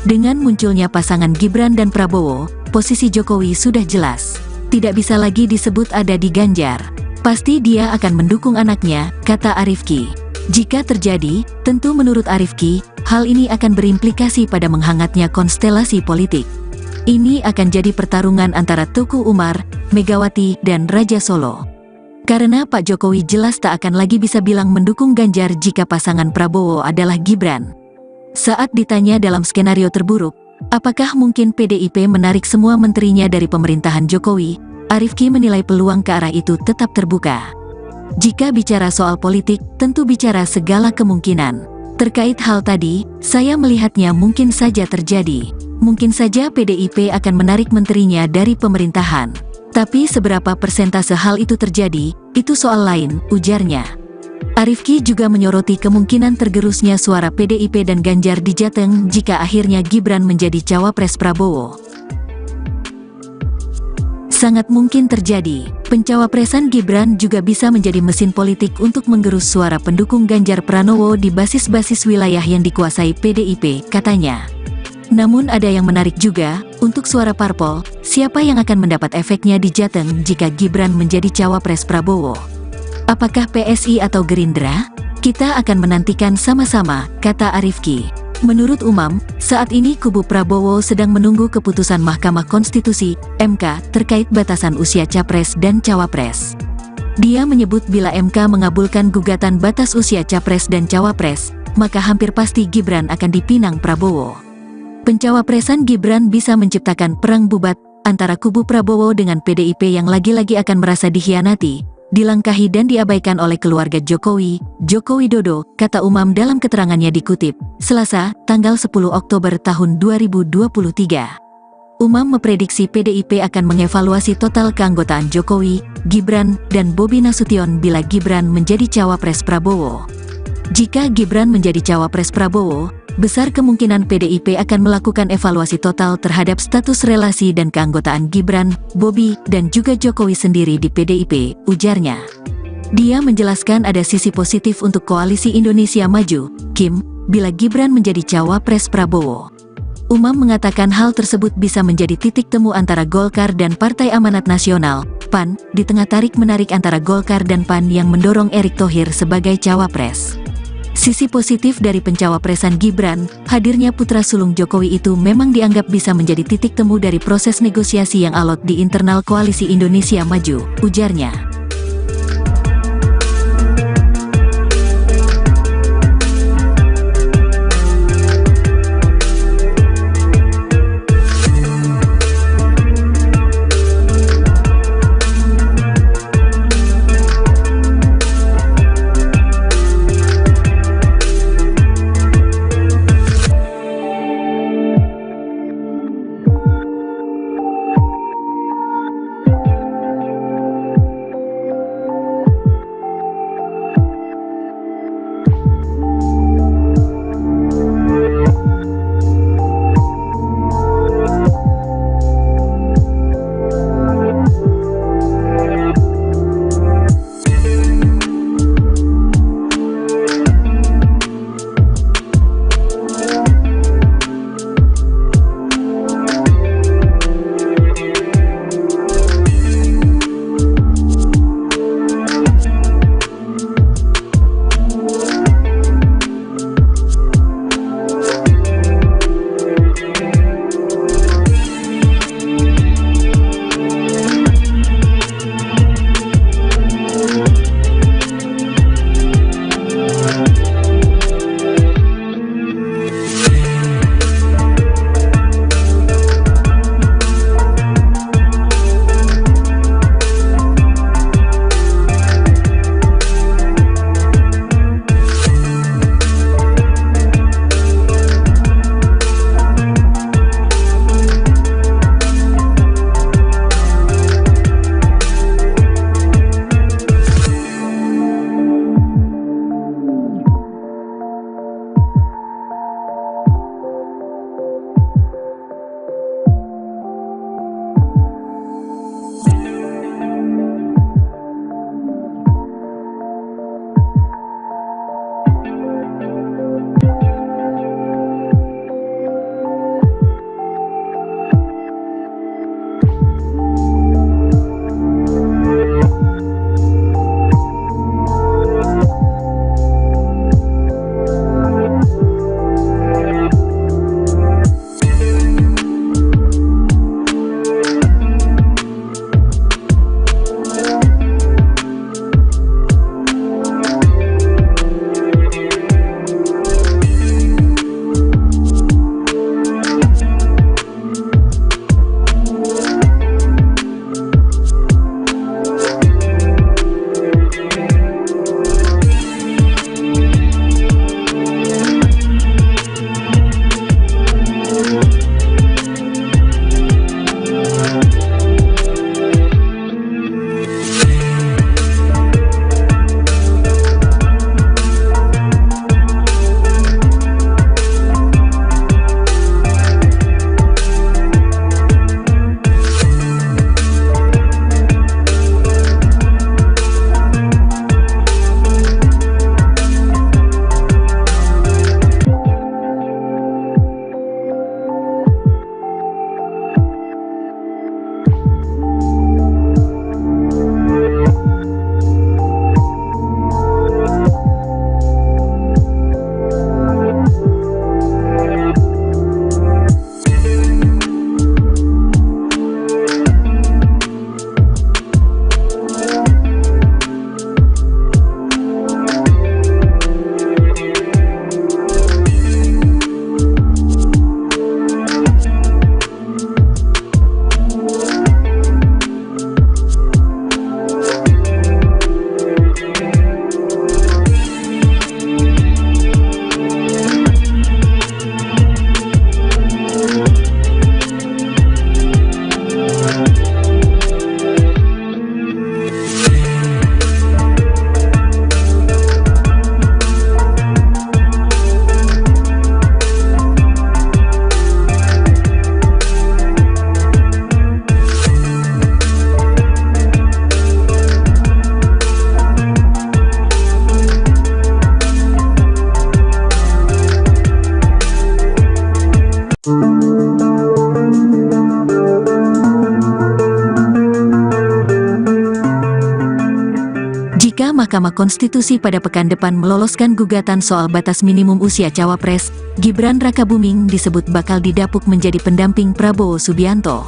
Dengan munculnya pasangan Gibran dan Prabowo, posisi Jokowi sudah jelas. Tidak bisa lagi disebut ada di Ganjar. Pasti dia akan mendukung anaknya, kata Arifki. Jika terjadi, tentu menurut Arifki, hal ini akan berimplikasi pada menghangatnya konstelasi politik. Ini akan jadi pertarungan antara Teguh Umar, Megawati, dan Raja Solo. Karena Pak Jokowi jelas tak akan lagi bisa bilang mendukung Ganjar jika pasangan Prabowo adalah Gibran. Saat ditanya dalam skenario terburuk, apakah mungkin PDIP menarik semua menterinya dari pemerintahan Jokowi, Arifki menilai peluang ke arah itu tetap terbuka. Jika bicara soal politik, tentu bicara segala kemungkinan. Terkait hal tadi, saya melihatnya mungkin saja terjadi. Mungkin saja PDIP akan menarik menterinya dari pemerintahan. Tapi seberapa persentase hal itu terjadi, itu soal lain, ujarnya. Arifki juga menyoroti kemungkinan tergerusnya suara PDIP dan Ganjar di Jateng jika akhirnya Gibran menjadi cawapres Prabowo. Sangat mungkin terjadi, pencawapresan Gibran juga bisa menjadi mesin politik untuk menggerus suara pendukung Ganjar Pranowo di basis-basis wilayah yang dikuasai PDIP, katanya. Namun ada yang menarik juga, untuk suara parpol, siapa yang akan mendapat efeknya di Jateng jika Gibran menjadi cawapres Prabowo? Apakah PSI atau Gerindra? Kita akan menantikan sama-sama, kata Arifki. Menurut Umam, saat ini kubu Prabowo sedang menunggu keputusan Mahkamah Konstitusi, MK, terkait batasan usia capres dan cawapres. Dia menyebut bila MK mengabulkan gugatan batas usia capres dan cawapres, maka hampir pasti Gibran akan dipinang Prabowo. Pencawapresan Gibran bisa menciptakan perang bubat antara kubu Prabowo dengan PDIP yang lagi-lagi akan merasa dikhianati, dilangkahi dan diabaikan oleh keluarga Jokowi, Joko Widodo, kata Umam dalam keterangannya dikutip, Selasa, tanggal 10 Oktober tahun 2023. Umam memprediksi PDIP akan mengevaluasi total keanggotaan Jokowi, Gibran, dan Bobi Nasution bila Gibran menjadi cawapres Prabowo. Jika Gibran menjadi cawapres Prabowo, besar kemungkinan PDIP akan melakukan evaluasi total terhadap status relasi dan keanggotaan Gibran, Bobi, dan juga Jokowi sendiri di PDIP, ujarnya. Dia menjelaskan ada sisi positif untuk Koalisi Indonesia Maju, KIM, bila Gibran menjadi cawapres Prabowo. Umam mengatakan hal tersebut bisa menjadi titik temu antara Golkar dan Partai Amanat Nasional, PAN, di tengah tarik-menarik antara Golkar dan PAN yang mendorong Erick Thohir sebagai cawapres. Sisi positif dari pencawapresan Gibran, hadirnya putra sulung Jokowi itu memang dianggap bisa menjadi titik temu dari proses negosiasi yang alot di internal Koalisi Indonesia Maju, ujarnya. Jika Mahkamah Konstitusi pada pekan depan meloloskan gugatan soal batas minimum usia cawapres, Gibran Rakabuming disebut bakal didapuk menjadi pendamping Prabowo Subianto.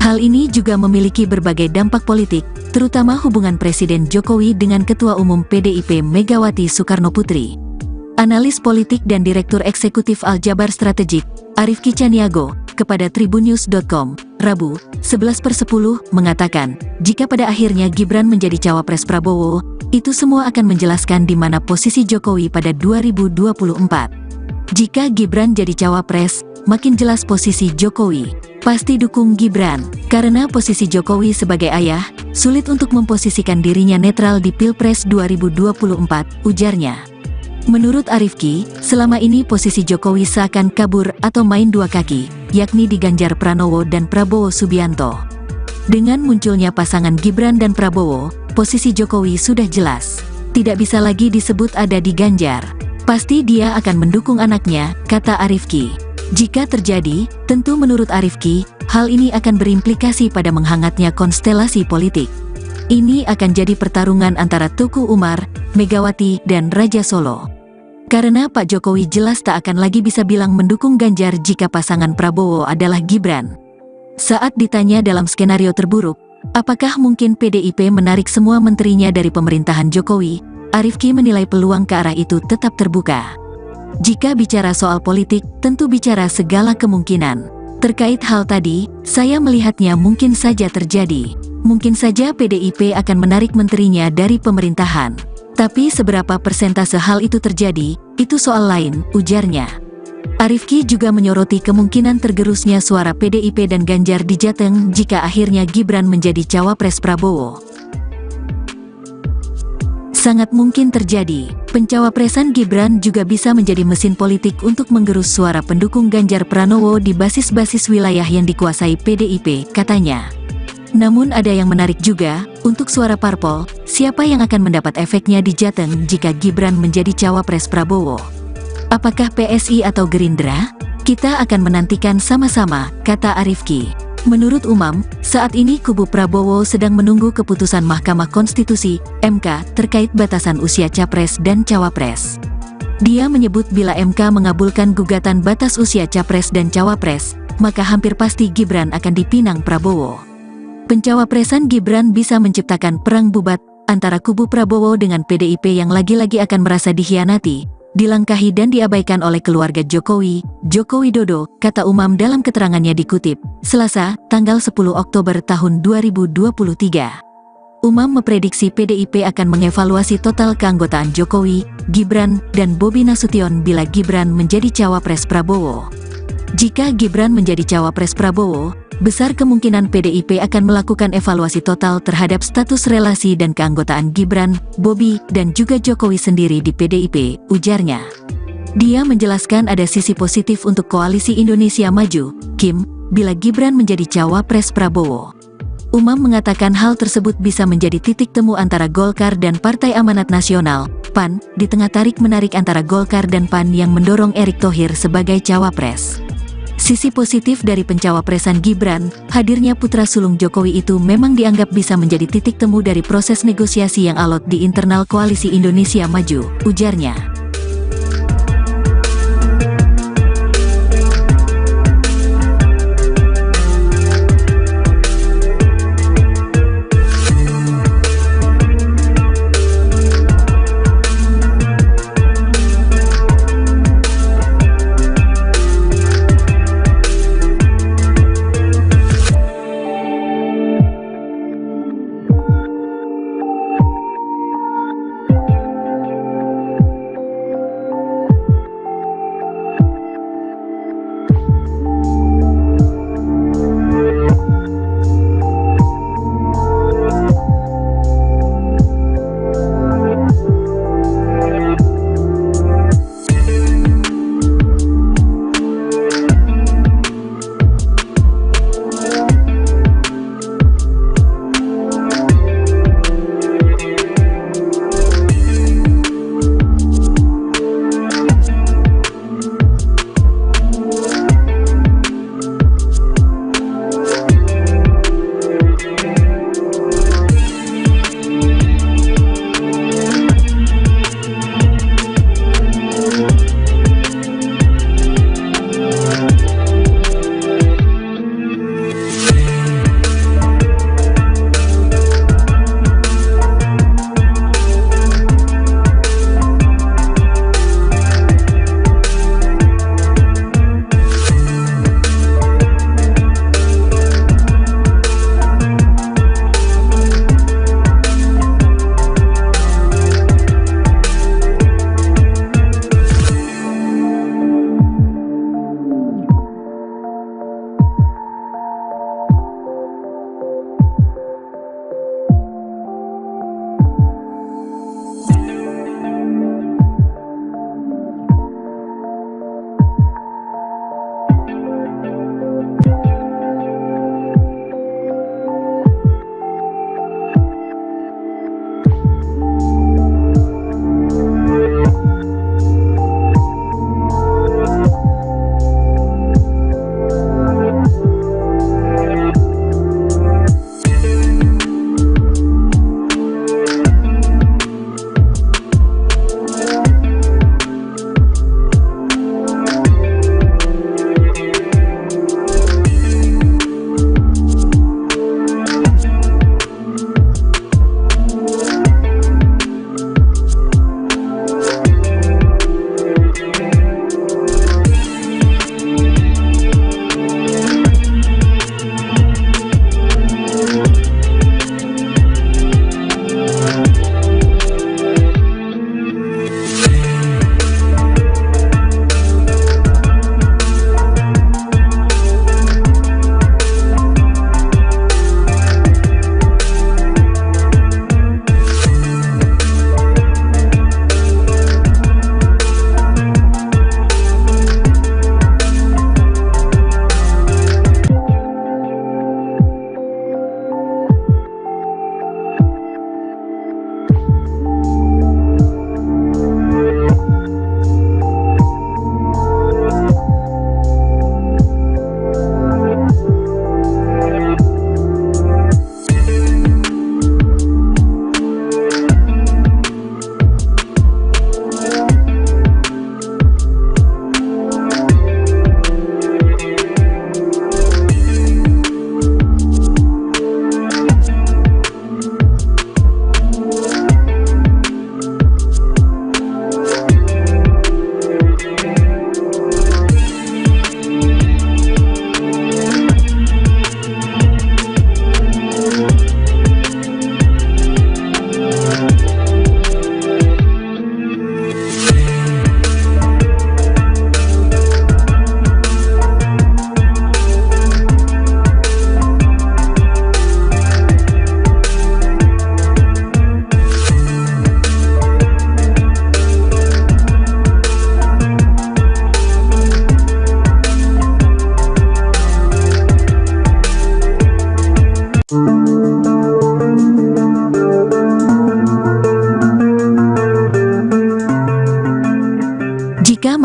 Hal ini juga memiliki berbagai dampak politik, terutama hubungan Presiden Jokowi dengan Ketua Umum PDIP Megawati Soekarnoputri. Analis politik dan Direktur Eksekutif Aljabar Strategik, Arifki Caniago, kepada tribunnews.com, Rabu, 11/10, mengatakan, jika pada akhirnya Gibran menjadi cawapres Prabowo, itu semua akan menjelaskan di mana posisi Jokowi pada 2024. Jika Gibran jadi cawapres, makin jelas posisi Jokowi. Pasti dukung Gibran, karena posisi Jokowi sebagai ayah, sulit untuk memposisikan dirinya netral di Pilpres 2024, ujarnya. Menurut Arifki, selama ini posisi Jokowi seakan kabur atau main dua kaki, yakni di Ganjar Pranowo dan Prabowo Subianto. Dengan munculnya pasangan Gibran dan Prabowo, posisi Jokowi sudah jelas. Tidak bisa lagi disebut ada di Ganjar. Pasti dia akan mendukung anaknya, kata Arifki. Jika terjadi, tentu menurut Arifki, hal ini akan berimplikasi pada menghangatnya konstelasi politik. Ini akan jadi pertarungan antara Tuku Umar, Megawati, dan Raja Solo. Karena Pak Jokowi jelas tak akan lagi bisa bilang mendukung Ganjar jika pasangan Prabowo adalah Gibran. Saat ditanya dalam skenario terburuk, apakah mungkin PDIP menarik semua menterinya dari pemerintahan Jokowi, Arifki menilai peluang ke arah itu tetap terbuka. Jika bicara soal politik, tentu bicara segala kemungkinan. Terkait hal tadi, saya melihatnya mungkin saja terjadi. Mungkin saja PDIP akan menarik menterinya dari pemerintahan. Tapi seberapa persentase hal itu terjadi, itu soal lain, ujarnya. Arifki juga menyoroti kemungkinan tergerusnya suara PDIP dan Ganjar di Jateng jika akhirnya Gibran menjadi cawapres Prabowo. Sangat mungkin terjadi. Pencawapresan Gibran juga bisa menjadi mesin politik untuk menggerus suara pendukung Ganjar Pranowo di basis-basis wilayah yang dikuasai PDIP, katanya. Namun ada yang menarik juga, untuk suara parpol, siapa yang akan mendapat efeknya di Jateng jika Gibran menjadi cawapres Prabowo? Apakah PSI atau Gerindra? Kita akan menantikan sama-sama, kata Arifki. Menurut Umam, saat ini kubu Prabowo sedang menunggu keputusan Mahkamah Konstitusi, MK, terkait batasan usia capres dan cawapres. Dia menyebut bila MK mengabulkan gugatan batas usia capres dan cawapres, maka hampir pasti Gibran akan dipinang Prabowo. Pencawapresan Gibran bisa menciptakan perang bubat antara kubu Prabowo dengan PDIP yang lagi-lagi akan merasa dikhianati, dilangkahi dan diabaikan oleh keluarga Jokowi, Joko Widodo, kata Umam dalam keterangannya dikutip, Selasa, tanggal 10 Oktober tahun 2023. Umam memprediksi PDIP akan mengevaluasi total keanggotaan Jokowi, Gibran, dan Bobi Nasution bila Gibran menjadi cawapres Prabowo. Jika Gibran menjadi cawapres Prabowo, besar kemungkinan PDIP akan melakukan evaluasi total terhadap status relasi dan keanggotaan Gibran, Bobi, dan juga Jokowi sendiri di PDIP, ujarnya. Dia menjelaskan ada sisi positif untuk Koalisi Indonesia Maju, KIM, bila Gibran menjadi cawapres Prabowo. Umam mengatakan hal tersebut bisa menjadi titik temu antara Golkar dan Partai Amanat Nasional, PAN, di tengah tarik-menarik antara Golkar dan PAN yang mendorong Erick Thohir sebagai cawapres. Sisi positif dari pencawapresan Gibran, hadirnya putra sulung Jokowi itu memang dianggap bisa menjadi titik temu dari proses negosiasi yang alot di internal Koalisi Indonesia Maju, ujarnya.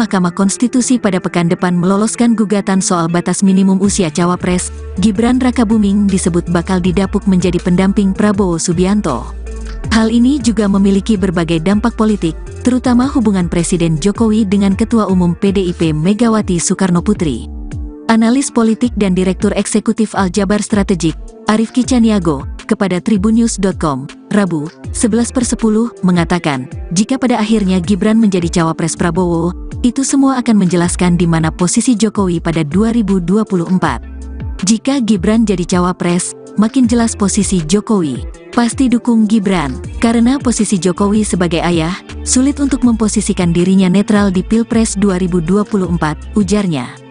Mahkamah Konstitusi pada pekan depan meloloskan gugatan soal batas minimum usia cawapres, Gibran Rakabuming disebut bakal didapuk menjadi pendamping Prabowo Subianto. Hal ini juga memiliki berbagai dampak politik, terutama hubungan Presiden Jokowi dengan Ketua Umum PDIP Megawati Soekarnoputri. Analis politik dan Direktur Eksekutif Aljabar Strategik, Arifki Caniago, kepada tribunnews.com, Rabu, 11/10, mengatakan, jika pada akhirnya Gibran menjadi cawapres Prabowo, itu semua akan menjelaskan di mana posisi Jokowi pada 2024. Jika Gibran jadi cawapres, makin jelas posisi Jokowi. Pasti dukung Gibran, karena posisi Jokowi sebagai ayah, sulit untuk memposisikan dirinya netral di Pilpres 2024, ujarnya.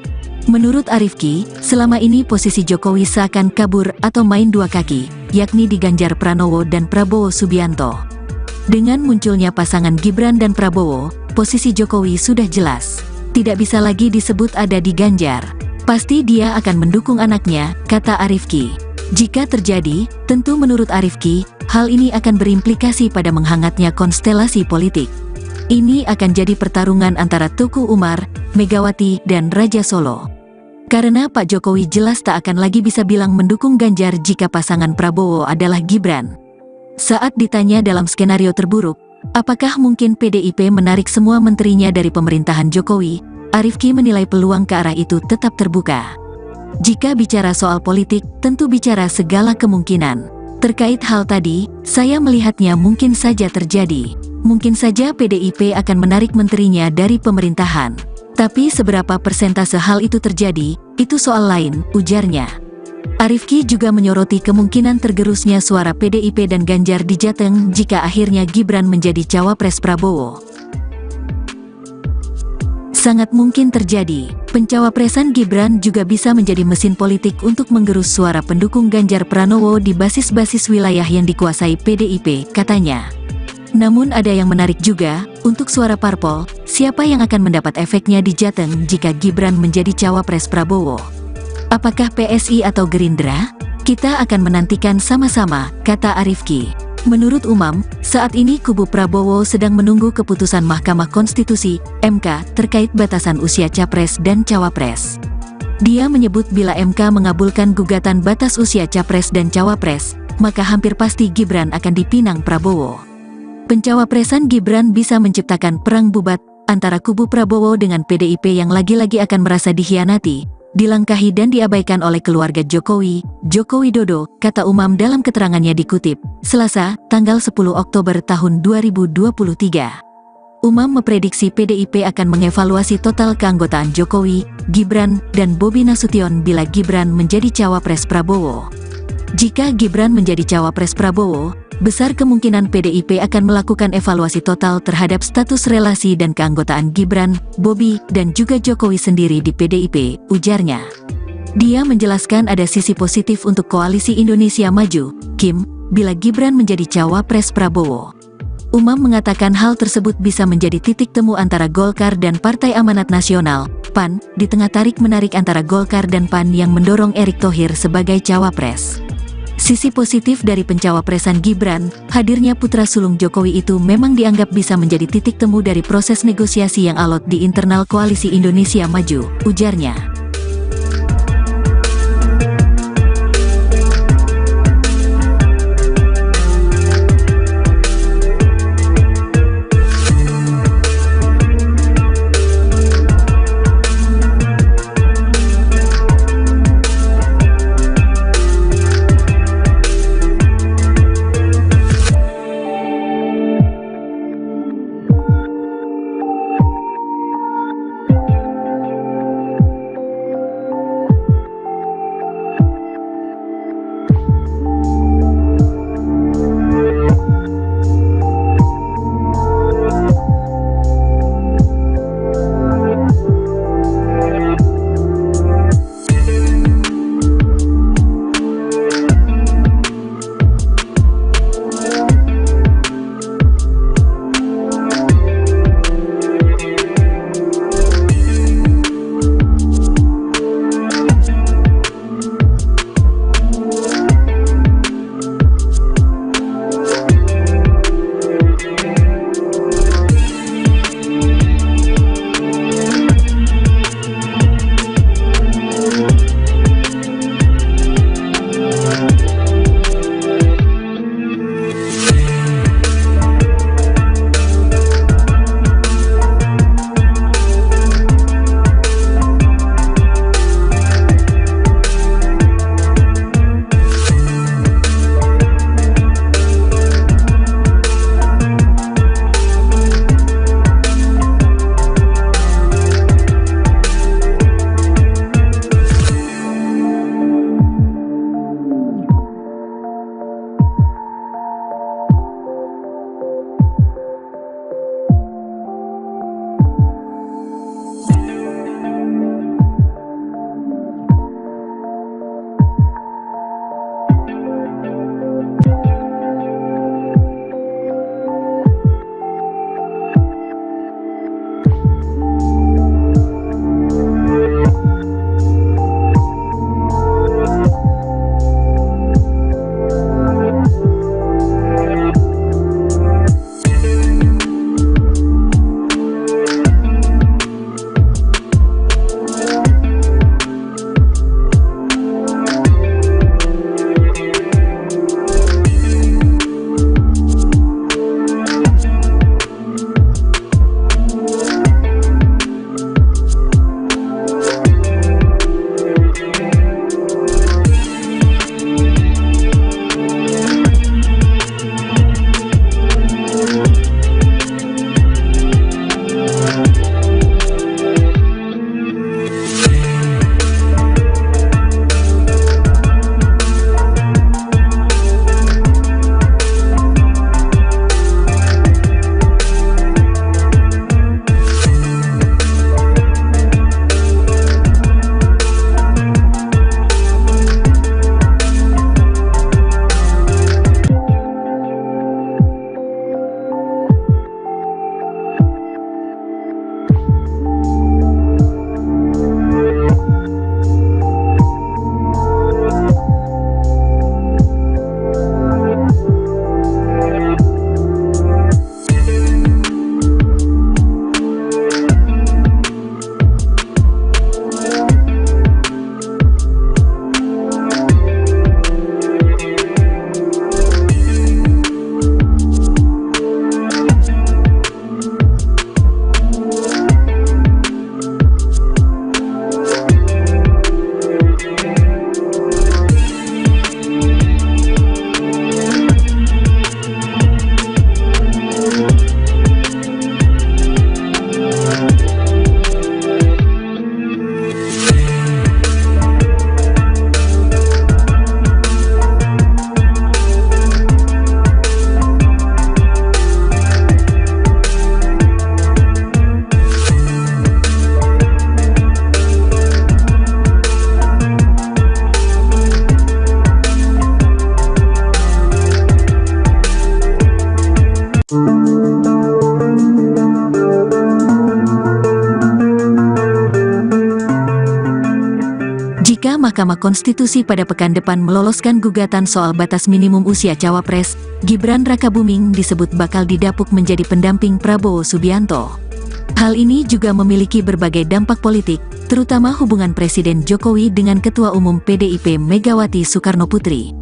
Menurut Arifki, selama ini posisi Jokowi seakan kabur atau main dua kaki, yakni di Ganjar Pranowo dan Prabowo Subianto. Dengan munculnya pasangan Gibran dan Prabowo, posisi Jokowi sudah jelas. Tidak bisa lagi disebut ada di Ganjar. Pasti dia akan mendukung anaknya, kata Arifki. Jika terjadi, tentu menurut Arifki, hal ini akan berimplikasi pada menghangatnya konstelasi politik. Ini akan jadi pertarungan antara Tuku Umar, Megawati, dan Raja Solo. Karena Pak Jokowi jelas tak akan lagi bisa bilang mendukung Ganjar jika pasangan Prabowo adalah Gibran. Saat ditanya dalam skenario terburuk, apakah mungkin PDIP menarik semua menterinya dari pemerintahan Jokowi, Arifki menilai peluang ke arah itu tetap terbuka. Jika bicara soal politik, tentu bicara segala kemungkinan. Terkait hal tadi, saya melihatnya mungkin saja terjadi. Mungkin saja PDIP akan menarik menterinya dari pemerintahan. Tapi seberapa persentase hal itu terjadi, itu soal lain, ujarnya. Arifki juga menyoroti kemungkinan tergerusnya suara PDIP dan Ganjar di Jateng jika akhirnya Gibran menjadi cawapres Prabowo. Sangat mungkin terjadi, pencawapresan Gibran juga bisa menjadi mesin politik untuk menggerus suara pendukung Ganjar Pranowo di basis-basis wilayah yang dikuasai PDIP, katanya. Namun ada yang menarik juga, untuk suara parpol, siapa yang akan mendapat efeknya di Jateng jika Gibran menjadi cawapres Prabowo? Apakah PSI atau Gerindra? Kita akan menantikan sama-sama, kata Arifki. Menurut Umam, saat ini kubu Prabowo sedang menunggu keputusan Mahkamah Konstitusi, MK, terkait batasan usia capres dan cawapres. Dia menyebut bila MK mengabulkan gugatan batas usia capres dan cawapres, maka hampir pasti Gibran akan dipinang Prabowo. Pencawapresan Gibran bisa menciptakan perang bubat antara kubu Prabowo dengan PDIP yang lagi-lagi akan merasa dikhianati, dilangkahi dan diabaikan oleh keluarga Jokowi, Joko Widodo, kata Umam dalam keterangannya dikutip, Selasa, tanggal 10 Oktober tahun 2023. Umam memprediksi PDIP akan mengevaluasi total keanggotaan Jokowi, Gibran, dan Bobi Nasution bila Gibran menjadi cawapres Prabowo. Jika Gibran menjadi cawapres Prabowo, besar kemungkinan PDIP akan melakukan evaluasi total terhadap status relasi dan keanggotaan Gibran, Bobi, dan juga Jokowi sendiri di PDIP, ujarnya. Dia menjelaskan ada sisi positif untuk Koalisi Indonesia Maju, KIM, bila Gibran menjadi cawapres Prabowo. Umam mengatakan hal tersebut bisa menjadi titik temu antara Golkar dan Partai Amanat Nasional, PAN, di tengah tarik-menarik antara Golkar dan PAN yang mendorong Erick Thohir sebagai cawapres. Sisi positif dari pencawapresan Gibran, hadirnya putra sulung Jokowi itu memang dianggap bisa menjadi titik temu dari proses negosiasi yang alot di internal Koalisi Indonesia Maju, ujarnya. Mahkamah Konstitusi pada pekan depan meloloskan gugatan soal batas minimum usia cawapres, Gibran Rakabuming disebut bakal didapuk menjadi pendamping Prabowo Subianto. Hal ini juga memiliki berbagai dampak politik, terutama hubungan Presiden Jokowi dengan Ketua Umum PDIP Megawati Soekarnoputri.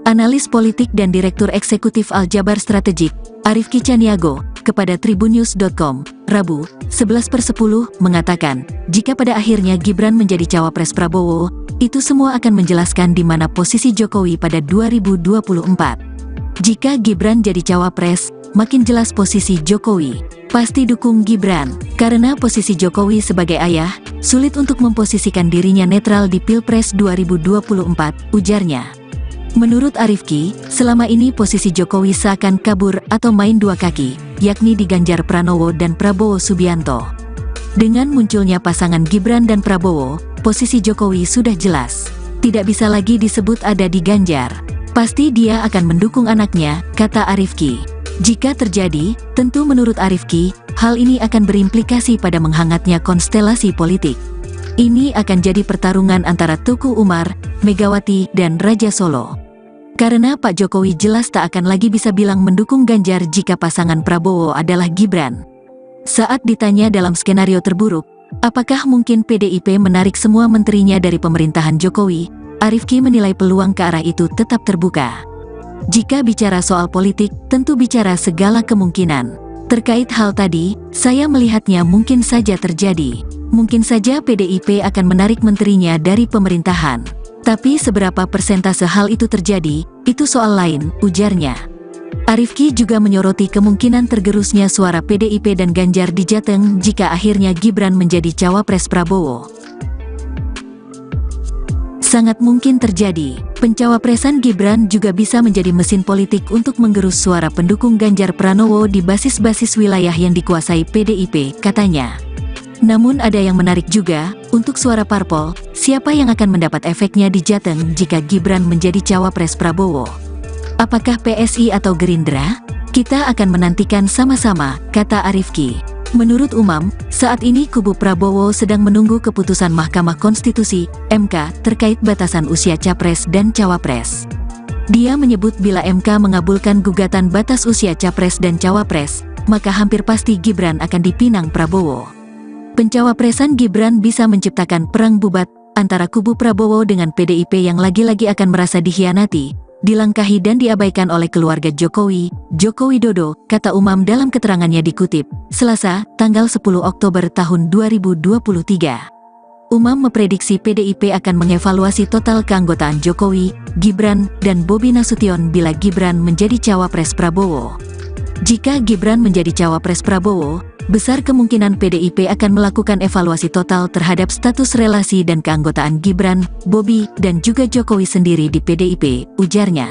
Analis politik dan Direktur Eksekutif Aljabar Strategik, Arifki Caniago, kepada tribunnews.com, Rabu, 11/10, mengatakan, jika pada akhirnya Gibran menjadi cawapres Prabowo, itu semua akan menjelaskan di mana posisi Jokowi pada 2024. Jika Gibran jadi cawapres, makin jelas posisi Jokowi. Pasti dukung Gibran, karena posisi Jokowi sebagai ayah, sulit untuk memposisikan dirinya netral di Pilpres 2024, ujarnya. Menurut Arifki, selama ini posisi Jokowi seakan kabur atau main dua kaki, yakni di Ganjar Pranowo dan Prabowo Subianto. Dengan munculnya pasangan Gibran dan Prabowo, posisi Jokowi sudah jelas. Tidak bisa lagi disebut ada di Ganjar. Pasti dia akan mendukung anaknya, kata Arifki. Jika terjadi, tentu menurut Arifki, hal ini akan berimplikasi pada menghangatnya konstelasi politik. Ini akan jadi pertarungan antara Tuku Umar, Megawati, dan Raja Solo. Karena Pak Jokowi jelas tak akan lagi bisa bilang mendukung Ganjar jika pasangan Prabowo adalah Gibran. Saat ditanya dalam skenario terburuk, apakah mungkin PDIP menarik semua menterinya dari pemerintahan Jokowi, Arifki menilai peluang ke arah itu tetap terbuka. Jika bicara soal politik, tentu bicara segala kemungkinan. Terkait hal tadi, saya melihatnya mungkin saja terjadi. Mungkin saja PDIP akan menarik menterinya dari pemerintahan. Tapi seberapa persentase hal itu terjadi, itu soal lain, ujarnya. Arifki juga menyoroti kemungkinan tergerusnya suara PDIP dan Ganjar di Jateng jika akhirnya Gibran menjadi cawapres Prabowo. Sangat mungkin terjadi, pencawapresan Gibran juga bisa menjadi mesin politik untuk menggerus suara pendukung Ganjar Pranowo di basis-basis wilayah yang dikuasai PDIP, katanya. Namun ada yang menarik juga, untuk suara parpol, siapa yang akan mendapat efeknya di Jateng jika Gibran menjadi cawapres Prabowo? Apakah PSI atau Gerindra? Kita akan menantikan sama-sama, kata Arifki. Menurut Umam, saat ini kubu Prabowo sedang menunggu keputusan Mahkamah Konstitusi, MK, terkait batasan usia capres dan cawapres. Dia menyebut bila MK mengabulkan gugatan batas usia capres dan cawapres, maka hampir pasti Gibran akan dipinang Prabowo. Pencawapresan Gibran bisa menciptakan perang bubat antara kubu Prabowo dengan PDIP yang lagi-lagi akan merasa dikhianati, dilangkahi dan diabaikan oleh keluarga Jokowi, Joko Widodo, kata Umam dalam keterangannya dikutip, Selasa, tanggal 10 Oktober tahun 2023. Umam memprediksi PDIP akan mengevaluasi total keanggotaan Jokowi, Gibran, dan Bobi Nasution bila Gibran menjadi cawapres Prabowo. Jika Gibran menjadi cawapres Prabowo, besar kemungkinan PDIP akan melakukan evaluasi total terhadap status relasi dan keanggotaan Gibran, Bobi, dan juga Jokowi sendiri di PDIP, ujarnya.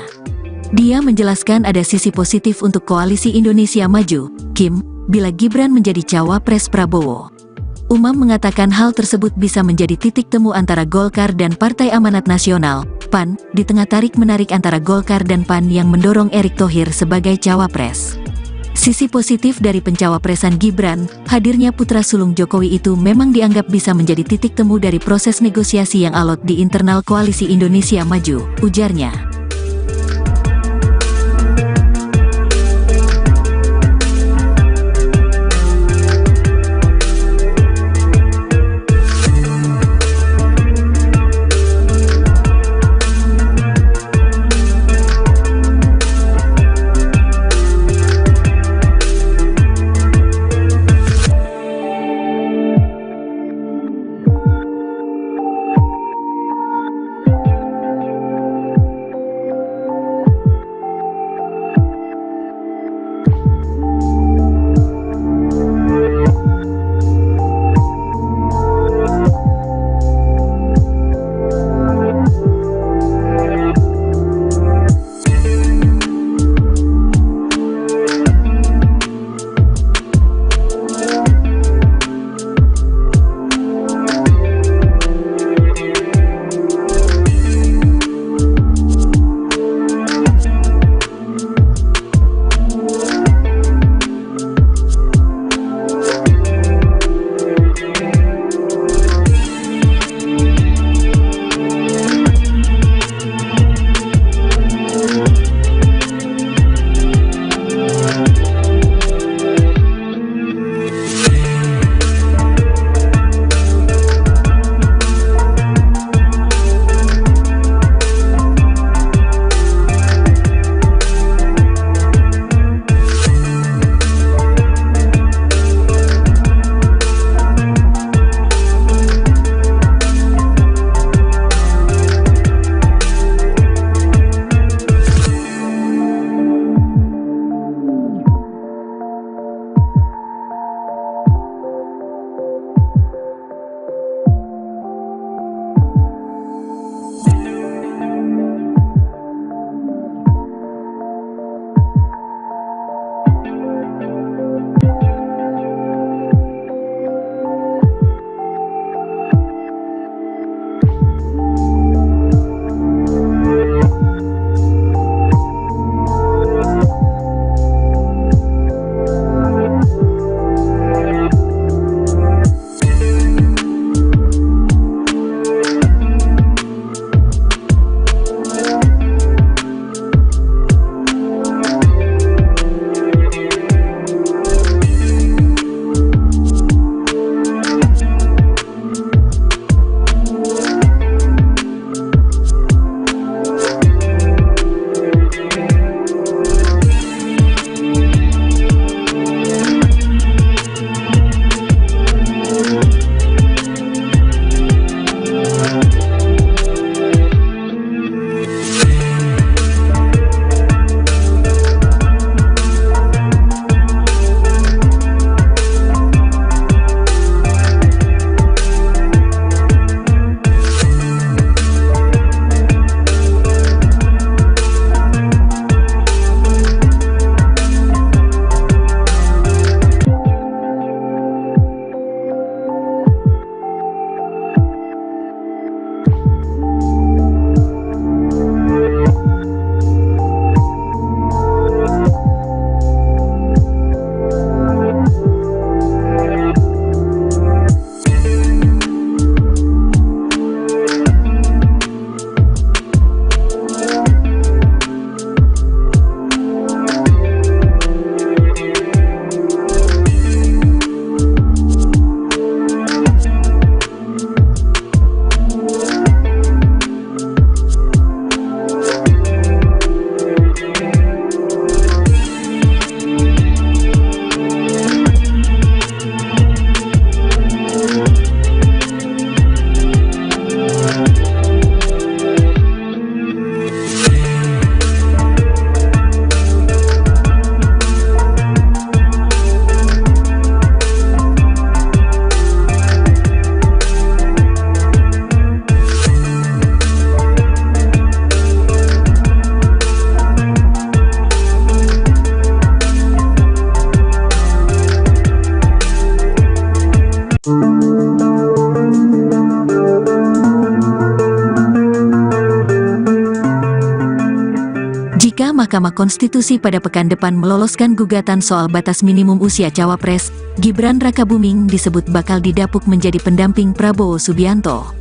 Dia menjelaskan ada sisi positif untuk Koalisi Indonesia Maju, KIM, bila Gibran menjadi cawapres Prabowo. Umam mengatakan hal tersebut bisa menjadi titik temu antara Golkar dan Partai Amanat Nasional, PAN, di tengah tarik-menarik antara Golkar dan PAN yang mendorong Erick Thohir sebagai cawapres. Sisi positif dari pencawapresan Gibran, hadirnya putra sulung Jokowi itu memang dianggap bisa menjadi titik temu dari proses negosiasi yang alot di internal Koalisi Indonesia Maju, ujarnya. Jika Mahkamah Konstitusi pada pekan depan meloloskan gugatan soal batas minimum usia cawapres, Gibran Rakabuming disebut bakal didapuk menjadi pendamping Prabowo Subianto.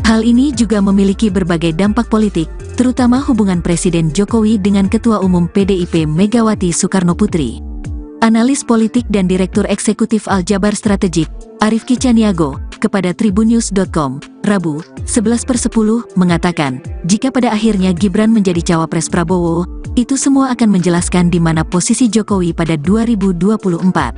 Hal ini juga memiliki berbagai dampak politik, terutama hubungan Presiden Jokowi dengan Ketua Umum PDIP Megawati Soekarnoputri. Analis politik dan Direktur Eksekutif Aljabar Strategik, Arifki Caniago, kepada tribunnews.com, Rabu, 11/10, mengatakan, jika pada akhirnya Gibran menjadi cawapres Prabowo, itu semua akan menjelaskan di mana posisi Jokowi pada 2024.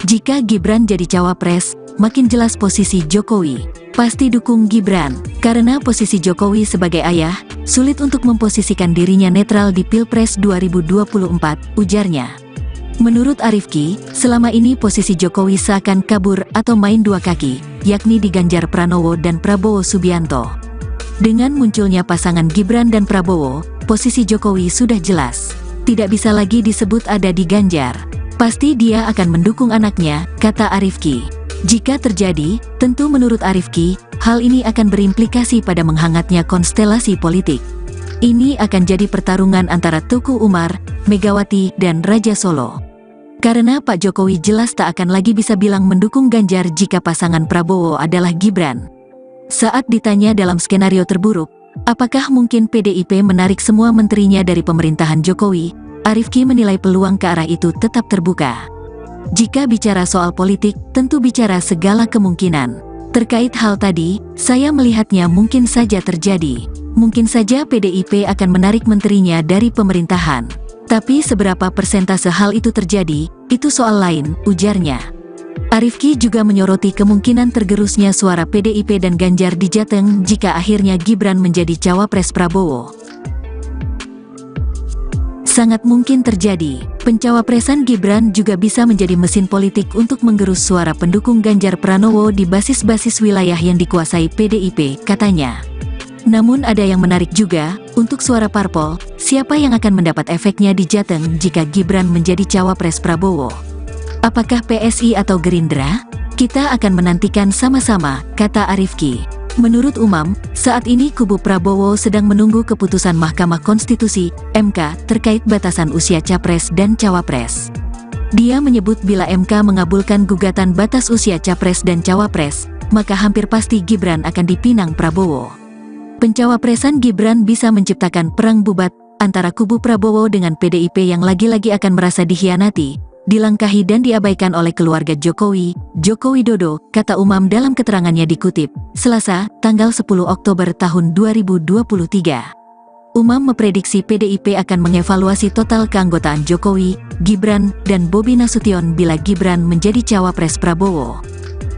Jika Gibran jadi cawapres, makin jelas posisi Jokowi. Pasti dukung Gibran, karena posisi Jokowi sebagai ayah, sulit untuk memposisikan dirinya netral di Pilpres 2024, ujarnya. Menurut Arifki, selama ini posisi Jokowi seakan kabur atau main dua kaki, yakni di Ganjar Pranowo dan Prabowo Subianto. Dengan munculnya pasangan Gibran dan Prabowo, posisi Jokowi sudah jelas. Tidak bisa lagi disebut ada di Ganjar. Pasti dia akan mendukung anaknya, kata Arifki. Jika terjadi, tentu menurut Arifki, hal ini akan berimplikasi pada menghangatnya konstelasi politik. Ini akan jadi pertarungan antara Teguh Umar, Megawati, dan Raja Solo. Karena Pak Jokowi jelas tak akan lagi bisa bilang mendukung Ganjar jika pasangan Prabowo adalah Gibran. Saat ditanya dalam skenario terburuk, apakah mungkin PDIP menarik semua menterinya dari pemerintahan Jokowi, Arifki menilai peluang ke arah itu tetap terbuka. Jika bicara soal politik, tentu bicara segala kemungkinan. Terkait hal tadi, saya melihatnya mungkin saja terjadi. Mungkin saja PDIP akan menarik menterinya dari pemerintahan. Tapi seberapa persentase hal itu terjadi, itu soal lain, ujarnya. Arifki juga menyoroti kemungkinan tergerusnya suara PDIP dan Ganjar di Jateng jika akhirnya Gibran menjadi cawapres Prabowo. Sangat mungkin terjadi, pencawapresan Gibran juga bisa menjadi mesin politik untuk menggerus suara pendukung Ganjar Pranowo di basis-basis wilayah yang dikuasai PDIP, katanya. Namun ada yang menarik juga, untuk suara parpol, siapa yang akan mendapat efeknya di Jateng jika Gibran menjadi cawapres Prabowo? Apakah PSI atau Gerindra? Kita akan menantikan sama-sama, kata Arifki. Menurut Umam, saat ini kubu Prabowo sedang menunggu keputusan Mahkamah Konstitusi, MK, terkait batasan usia capres dan cawapres. Dia menyebut bila MK mengabulkan gugatan batas usia capres dan cawapres, maka hampir pasti Gibran akan dipinang Prabowo. Pencawapresan Gibran bisa menciptakan perang bubat antara kubu Prabowo dengan PDIP yang lagi-lagi akan merasa dikhianati, dilangkahi dan diabaikan oleh keluarga Jokowi, Joko Widodo, kata Umam dalam keterangannya dikutip, Selasa, tanggal 10 Oktober tahun 2023. Umam memprediksi PDIP akan mengevaluasi total keanggotaan Jokowi, Gibran, dan Bobi Nasution bila Gibran menjadi cawapres Prabowo.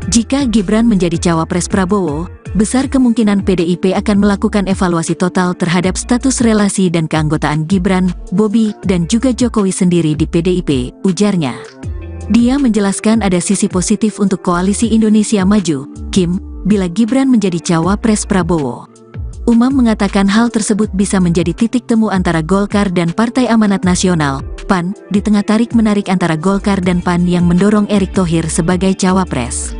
Jika Gibran menjadi cawapres Prabowo, besar kemungkinan PDIP akan melakukan evaluasi total terhadap status relasi dan keanggotaan Gibran, Bobi, dan juga Jokowi sendiri di PDIP, ujarnya. Dia menjelaskan ada sisi positif untuk Koalisi Indonesia Maju, KIM, bila Gibran menjadi cawapres Prabowo. Umam mengatakan hal tersebut bisa menjadi titik temu antara Golkar dan Partai Amanat Nasional, PAN, di tengah tarik-menarik antara Golkar dan PAN yang mendorong Erick Thohir sebagai cawapres.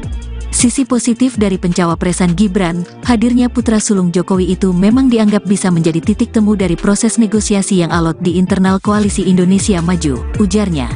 Sisi positif dari pencawapresan Gibran, hadirnya putra sulung Jokowi itu memang dianggap bisa menjadi titik temu dari proses negosiasi yang alot di internal Koalisi Indonesia Maju, ujarnya.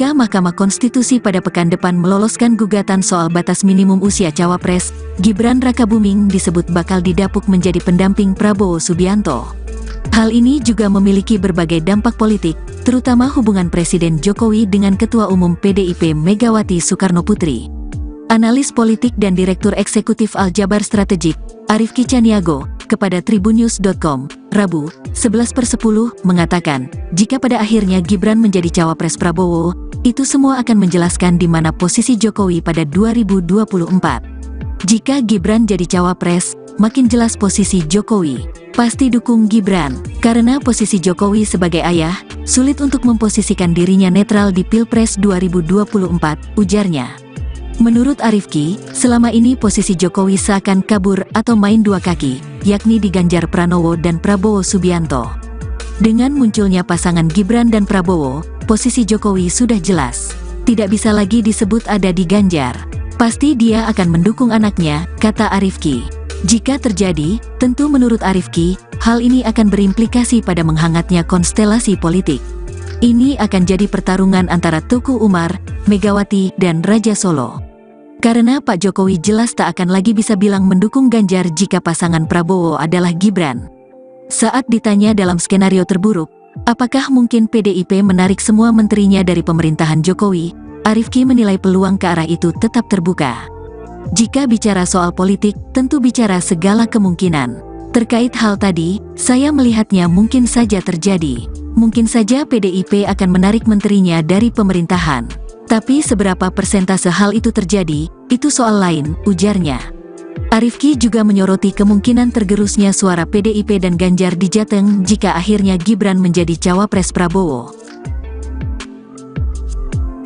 Jika Mahkamah Konstitusi pada pekan depan meloloskan gugatan soal batas minimum usia cawapres, Gibran Rakabuming disebut bakal didapuk menjadi pendamping Prabowo Subianto. Hal ini juga memiliki berbagai dampak politik, terutama hubungan Presiden Jokowi dengan Ketua Umum PDIP Megawati Soekarnoputri. Analis politik dan Direktur Eksekutif Aljabar Strategik, Arifki Caniago, kepada tribunnews.com, Rabu, 11/10, mengatakan, jika pada akhirnya Gibran menjadi cawapres Prabowo, itu semua akan menjelaskan di mana posisi Jokowi pada 2024. Jika Gibran jadi cawapres, makin jelas posisi Jokowi. Pasti dukung Gibran, karena posisi Jokowi sebagai ayah, sulit untuk memposisikan dirinya netral di Pilpres 2024, ujarnya. Menurut Arifki, selama ini posisi Jokowi seakan kabur atau main dua kaki, yakni di Ganjar Pranowo dan Prabowo Subianto. Dengan munculnya pasangan Gibran dan Prabowo, posisi Jokowi sudah jelas. Tidak bisa lagi disebut ada di Ganjar. Pasti dia akan mendukung anaknya, kata Arifki. Jika terjadi, tentu menurut Arifki, hal ini akan berimplikasi pada menghangatnya konstelasi politik. Ini akan jadi pertarungan antara Tuku Umar, Megawati, dan Raja Solo. Karena Pak Jokowi jelas tak akan lagi bisa bilang mendukung Ganjar jika pasangan Prabowo adalah Gibran. Saat ditanya dalam skenario terburuk, apakah mungkin PDIP menarik semua menterinya dari pemerintahan Jokowi, Arifki menilai peluang ke arah itu tetap terbuka. Jika bicara soal politik, tentu bicara segala kemungkinan. Terkait hal tadi, saya melihatnya mungkin saja terjadi. Mungkin saja PDIP akan menarik menterinya dari pemerintahan. Tapi seberapa persentase hal itu terjadi, itu soal lain, ujarnya. Arifki juga menyoroti kemungkinan tergerusnya suara PDIP dan Ganjar di Jateng jika akhirnya Gibran menjadi cawapres Prabowo.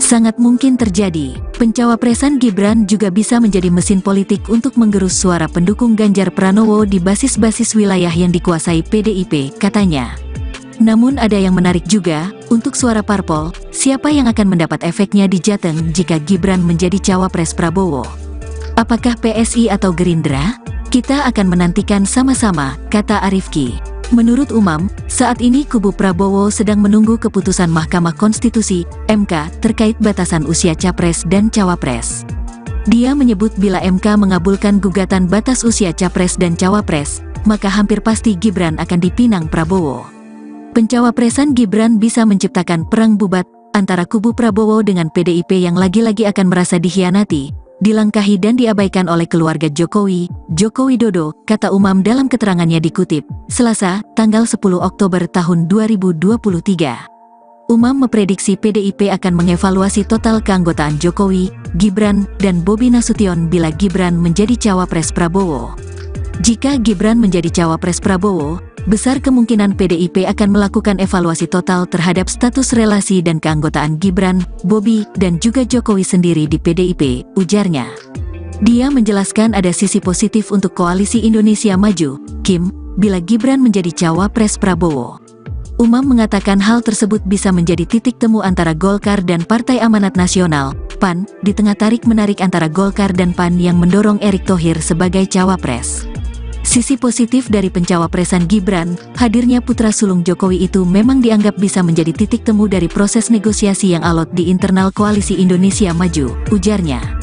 Sangat mungkin terjadi, pencawapresan Gibran juga bisa menjadi mesin politik untuk menggerus suara pendukung Ganjar Pranowo di basis-basis wilayah yang dikuasai PDIP, katanya. Namun ada yang menarik juga, untuk suara parpol, siapa yang akan mendapat efeknya di Jateng jika Gibran menjadi cawapres Prabowo? Apakah PSI atau Gerindra? Kita akan menantikan sama-sama, kata Arifki. Menurut Umam, saat ini kubu Prabowo sedang menunggu keputusan Mahkamah Konstitusi, MK, terkait batasan usia capres dan cawapres. Dia menyebut bila MK mengabulkan gugatan batas usia capres dan cawapres, maka hampir pasti Gibran akan dipinang Prabowo. Pencawapresan Gibran bisa menciptakan perang bubat antara kubu Prabowo dengan PDIP yang lagi-lagi akan merasa dikhianati, dilangkahi dan diabaikan oleh keluarga Jokowi, Joko Widodo, kata Umam dalam keterangannya dikutip, Selasa, tanggal 10 Oktober tahun 2023. Umam memprediksi PDIP akan mengevaluasi total keanggotaan Jokowi, Gibran, dan Bobi Nasution bila Gibran menjadi cawapres Prabowo. Jika Gibran menjadi cawapres Prabowo, besar kemungkinan PDIP akan melakukan evaluasi total terhadap status relasi dan keanggotaan Gibran, Bobi, dan juga Jokowi sendiri di PDIP, ujarnya. Dia menjelaskan ada sisi positif untuk Koalisi Indonesia Maju, KIM, bila Gibran menjadi cawapres Prabowo. Umam mengatakan hal tersebut bisa menjadi titik temu antara Golkar dan Partai Amanat Nasional, PAN, di tengah tarik-menarik antara Golkar dan PAN yang mendorong Erick Thohir sebagai cawapres. Sisi positif dari pencawapresan Gibran, hadirnya putra sulung Jokowi itu memang dianggap bisa menjadi titik temu dari proses negosiasi yang alot di internal Koalisi Indonesia Maju, ujarnya.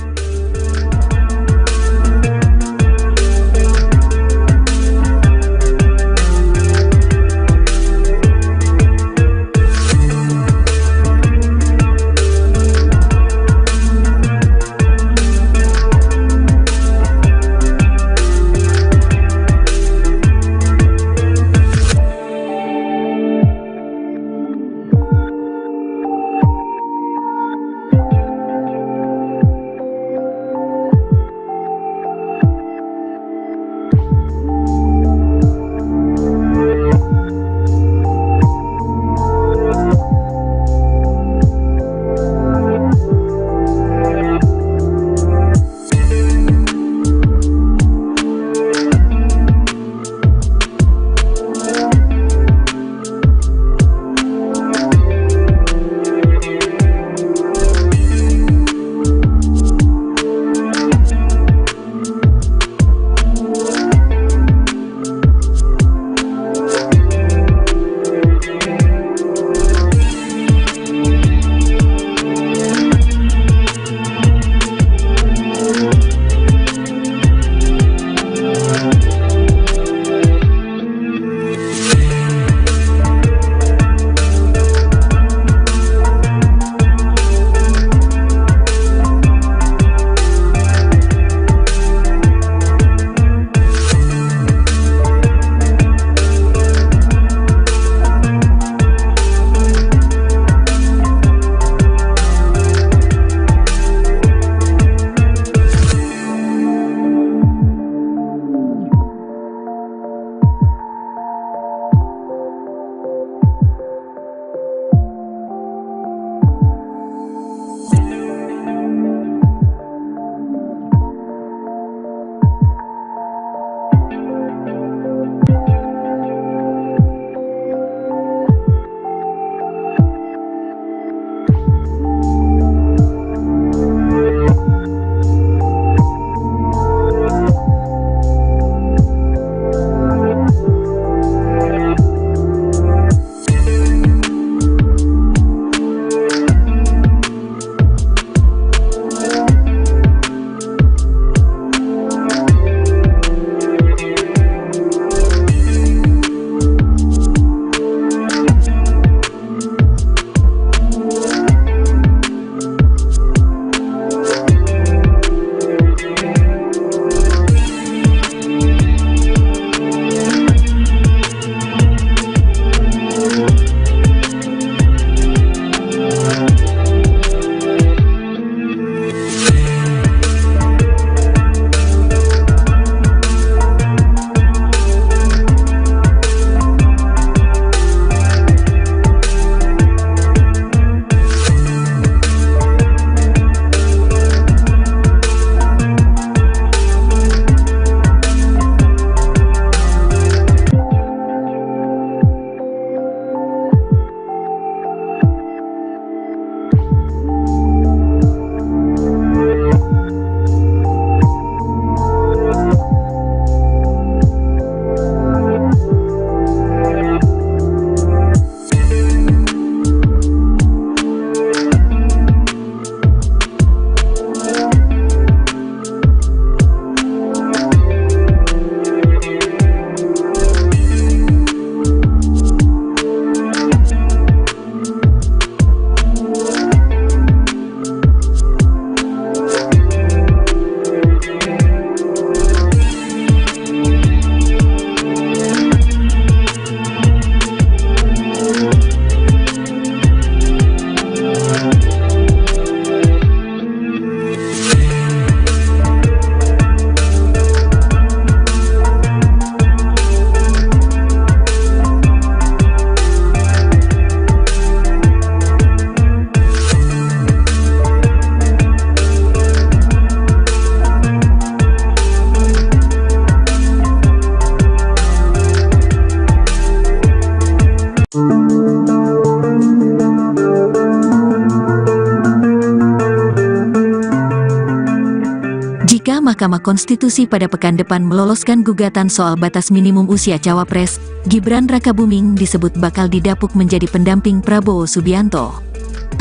Mahkamah Konstitusi pada pekan depan meloloskan gugatan soal batas minimum usia cawapres, Gibran Rakabuming disebut bakal didapuk menjadi pendamping Prabowo Subianto.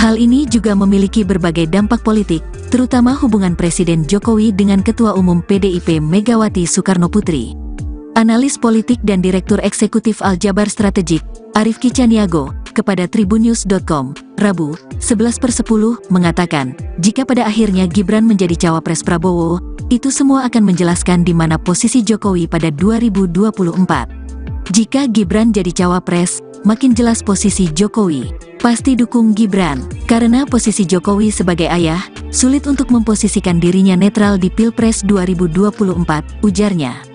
Hal ini juga memiliki berbagai dampak politik, terutama hubungan Presiden Jokowi dengan Ketua Umum PDIP Megawati Soekarnoputri. Analis politik dan Direktur Eksekutif Aljabar Strategik, Arifki Caniago, kepada tribunnews.com, Rabu, 11/10, mengatakan, jika pada akhirnya Gibran menjadi cawapres Prabowo, itu semua akan menjelaskan di mana posisi Jokowi pada 2024. Jika Gibran jadi cawapres, makin jelas posisi Jokowi. Pasti dukung Gibran, karena posisi Jokowi sebagai ayah, sulit untuk memposisikan dirinya netral di Pilpres 2024, ujarnya.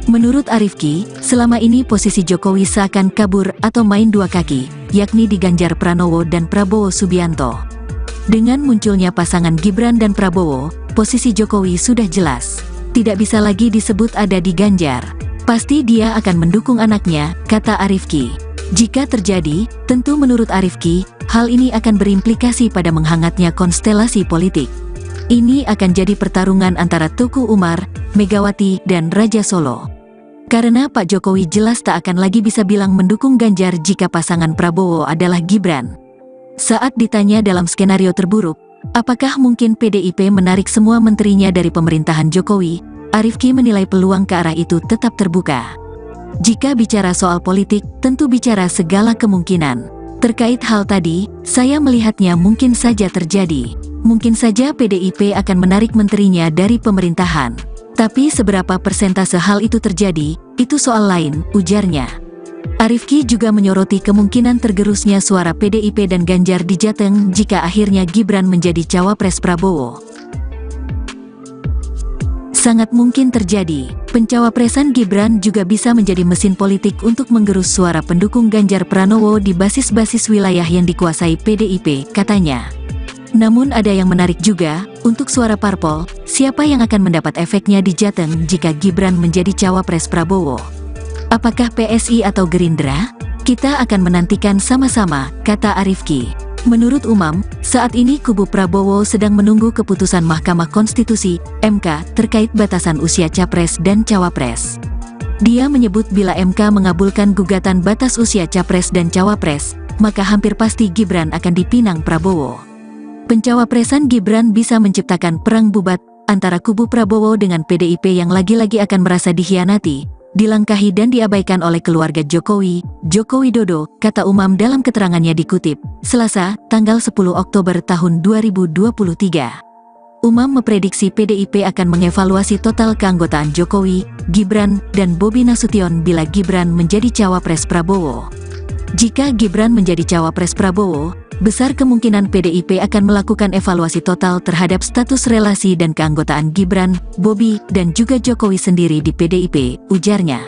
Menurut Arifki, selama ini posisi Jokowi seakan kabur atau main dua kaki, yakni di Ganjar Pranowo dan Prabowo Subianto. Dengan munculnya pasangan Gibran dan Prabowo, posisi Jokowi sudah jelas. Tidak bisa lagi disebut ada di Ganjar. Pasti dia akan mendukung anaknya, kata Arifki. Jika terjadi, tentu menurut Arifki, hal ini akan berimplikasi pada menghangatnya konstelasi politik. Ini akan jadi pertarungan antara Tuku Umar, Megawati, dan Raja Solo. Karena Pak Jokowi jelas tak akan lagi bisa bilang mendukung Ganjar jika pasangan Prabowo adalah Gibran. Saat ditanya dalam skenario terburuk, apakah mungkin PDIP menarik semua menterinya dari pemerintahan Jokowi, Arifki menilai peluang ke arah itu tetap terbuka. Jika bicara soal politik, tentu bicara segala kemungkinan. Terkait hal tadi, saya melihatnya mungkin saja terjadi. Mungkin saja PDIP akan menarik menterinya dari pemerintahan. Tapi seberapa persentase hal itu terjadi, itu soal lain, ujarnya. Arifki juga menyoroti kemungkinan tergerusnya suara PDIP dan Ganjar di Jateng jika akhirnya Gibran menjadi cawapres Prabowo. Sangat mungkin terjadi, pencawapresan Gibran juga bisa menjadi mesin politik untuk menggerus suara pendukung Ganjar Pranowo di basis-basis wilayah yang dikuasai PDIP, katanya. Namun ada yang menarik juga, untuk suara parpol, siapa yang akan mendapat efeknya di Jateng jika Gibran menjadi cawapres Prabowo? Apakah PSI atau Gerindra? Kita akan menantikan sama-sama, kata Arifki. Menurut Umam, saat ini kubu Prabowo sedang menunggu keputusan Mahkamah Konstitusi, MK, terkait batasan usia capres dan cawapres. Dia menyebut bila MK mengabulkan gugatan batas usia capres dan cawapres, maka hampir pasti Gibran akan dipinang Prabowo. Pencawapresan Gibran bisa menciptakan perang bubat antara kubu Prabowo dengan PDIP yang lagi-lagi akan merasa dikhianati, dilangkahi dan diabaikan oleh keluarga Jokowi, Joko Widodo, kata Umam dalam keterangannya dikutip, Selasa, tanggal 10 Oktober tahun 2023. Umam memprediksi PDIP akan mengevaluasi total keanggotaan Jokowi, Gibran, dan Bobi Nasution bila Gibran menjadi cawapres Prabowo. Jika Gibran menjadi cawapres Prabowo, besar kemungkinan PDIP akan melakukan evaluasi total terhadap status relasi dan keanggotaan Gibran, Bobi, dan juga Jokowi sendiri di PDIP, ujarnya.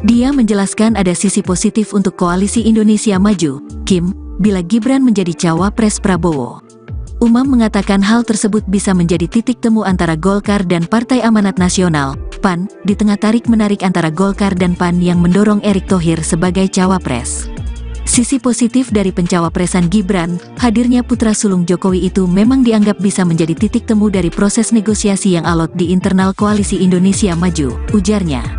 Dia menjelaskan ada sisi positif untuk Koalisi Indonesia Maju, KIM, bila Gibran menjadi cawapres Prabowo. Umam mengatakan hal tersebut bisa menjadi titik temu antara Golkar dan Partai Amanat Nasional, PAN, di tengah tarik-menarik antara Golkar dan PAN yang mendorong Erick Thohir sebagai cawapres. Sisi positif dari pencawapresan Gibran, hadirnya putra sulung Jokowi itu memang dianggap bisa menjadi titik temu dari proses negosiasi yang alot di internal Koalisi Indonesia Maju, ujarnya.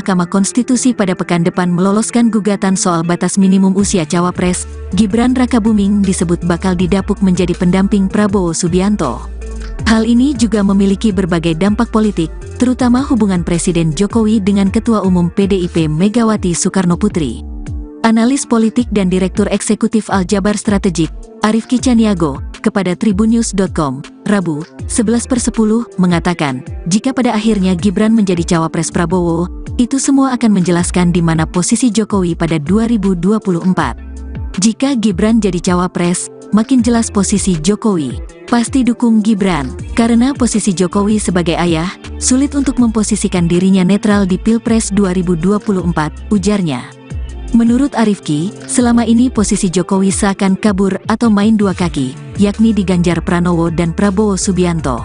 Mahkamah Konstitusi pada pekan depan meloloskan gugatan soal batas minimum usia cawapres, Gibran Rakabuming disebut bakal didapuk menjadi pendamping Prabowo Subianto. Hal ini juga memiliki berbagai dampak politik, terutama hubungan Presiden Jokowi dengan Ketua Umum PDIP Megawati Soekarnoputri. Analis politik dan Direktur Eksekutif Aljabar Strategik, Arifki Caniago, kepada tribunnews.com, Rabu, 11/10, mengatakan, jika pada akhirnya Gibran menjadi cawapres Prabowo, itu semua akan menjelaskan di mana posisi Jokowi pada 2024. Jika Gibran jadi cawapres, makin jelas posisi Jokowi. Pasti dukung Gibran, karena posisi Jokowi sebagai ayah, sulit untuk memposisikan dirinya netral di Pilpres 2024, ujarnya. Menurut Arifki, selama ini posisi Jokowi seakan kabur atau main dua kaki, yakni di Ganjar Pranowo dan Prabowo Subianto.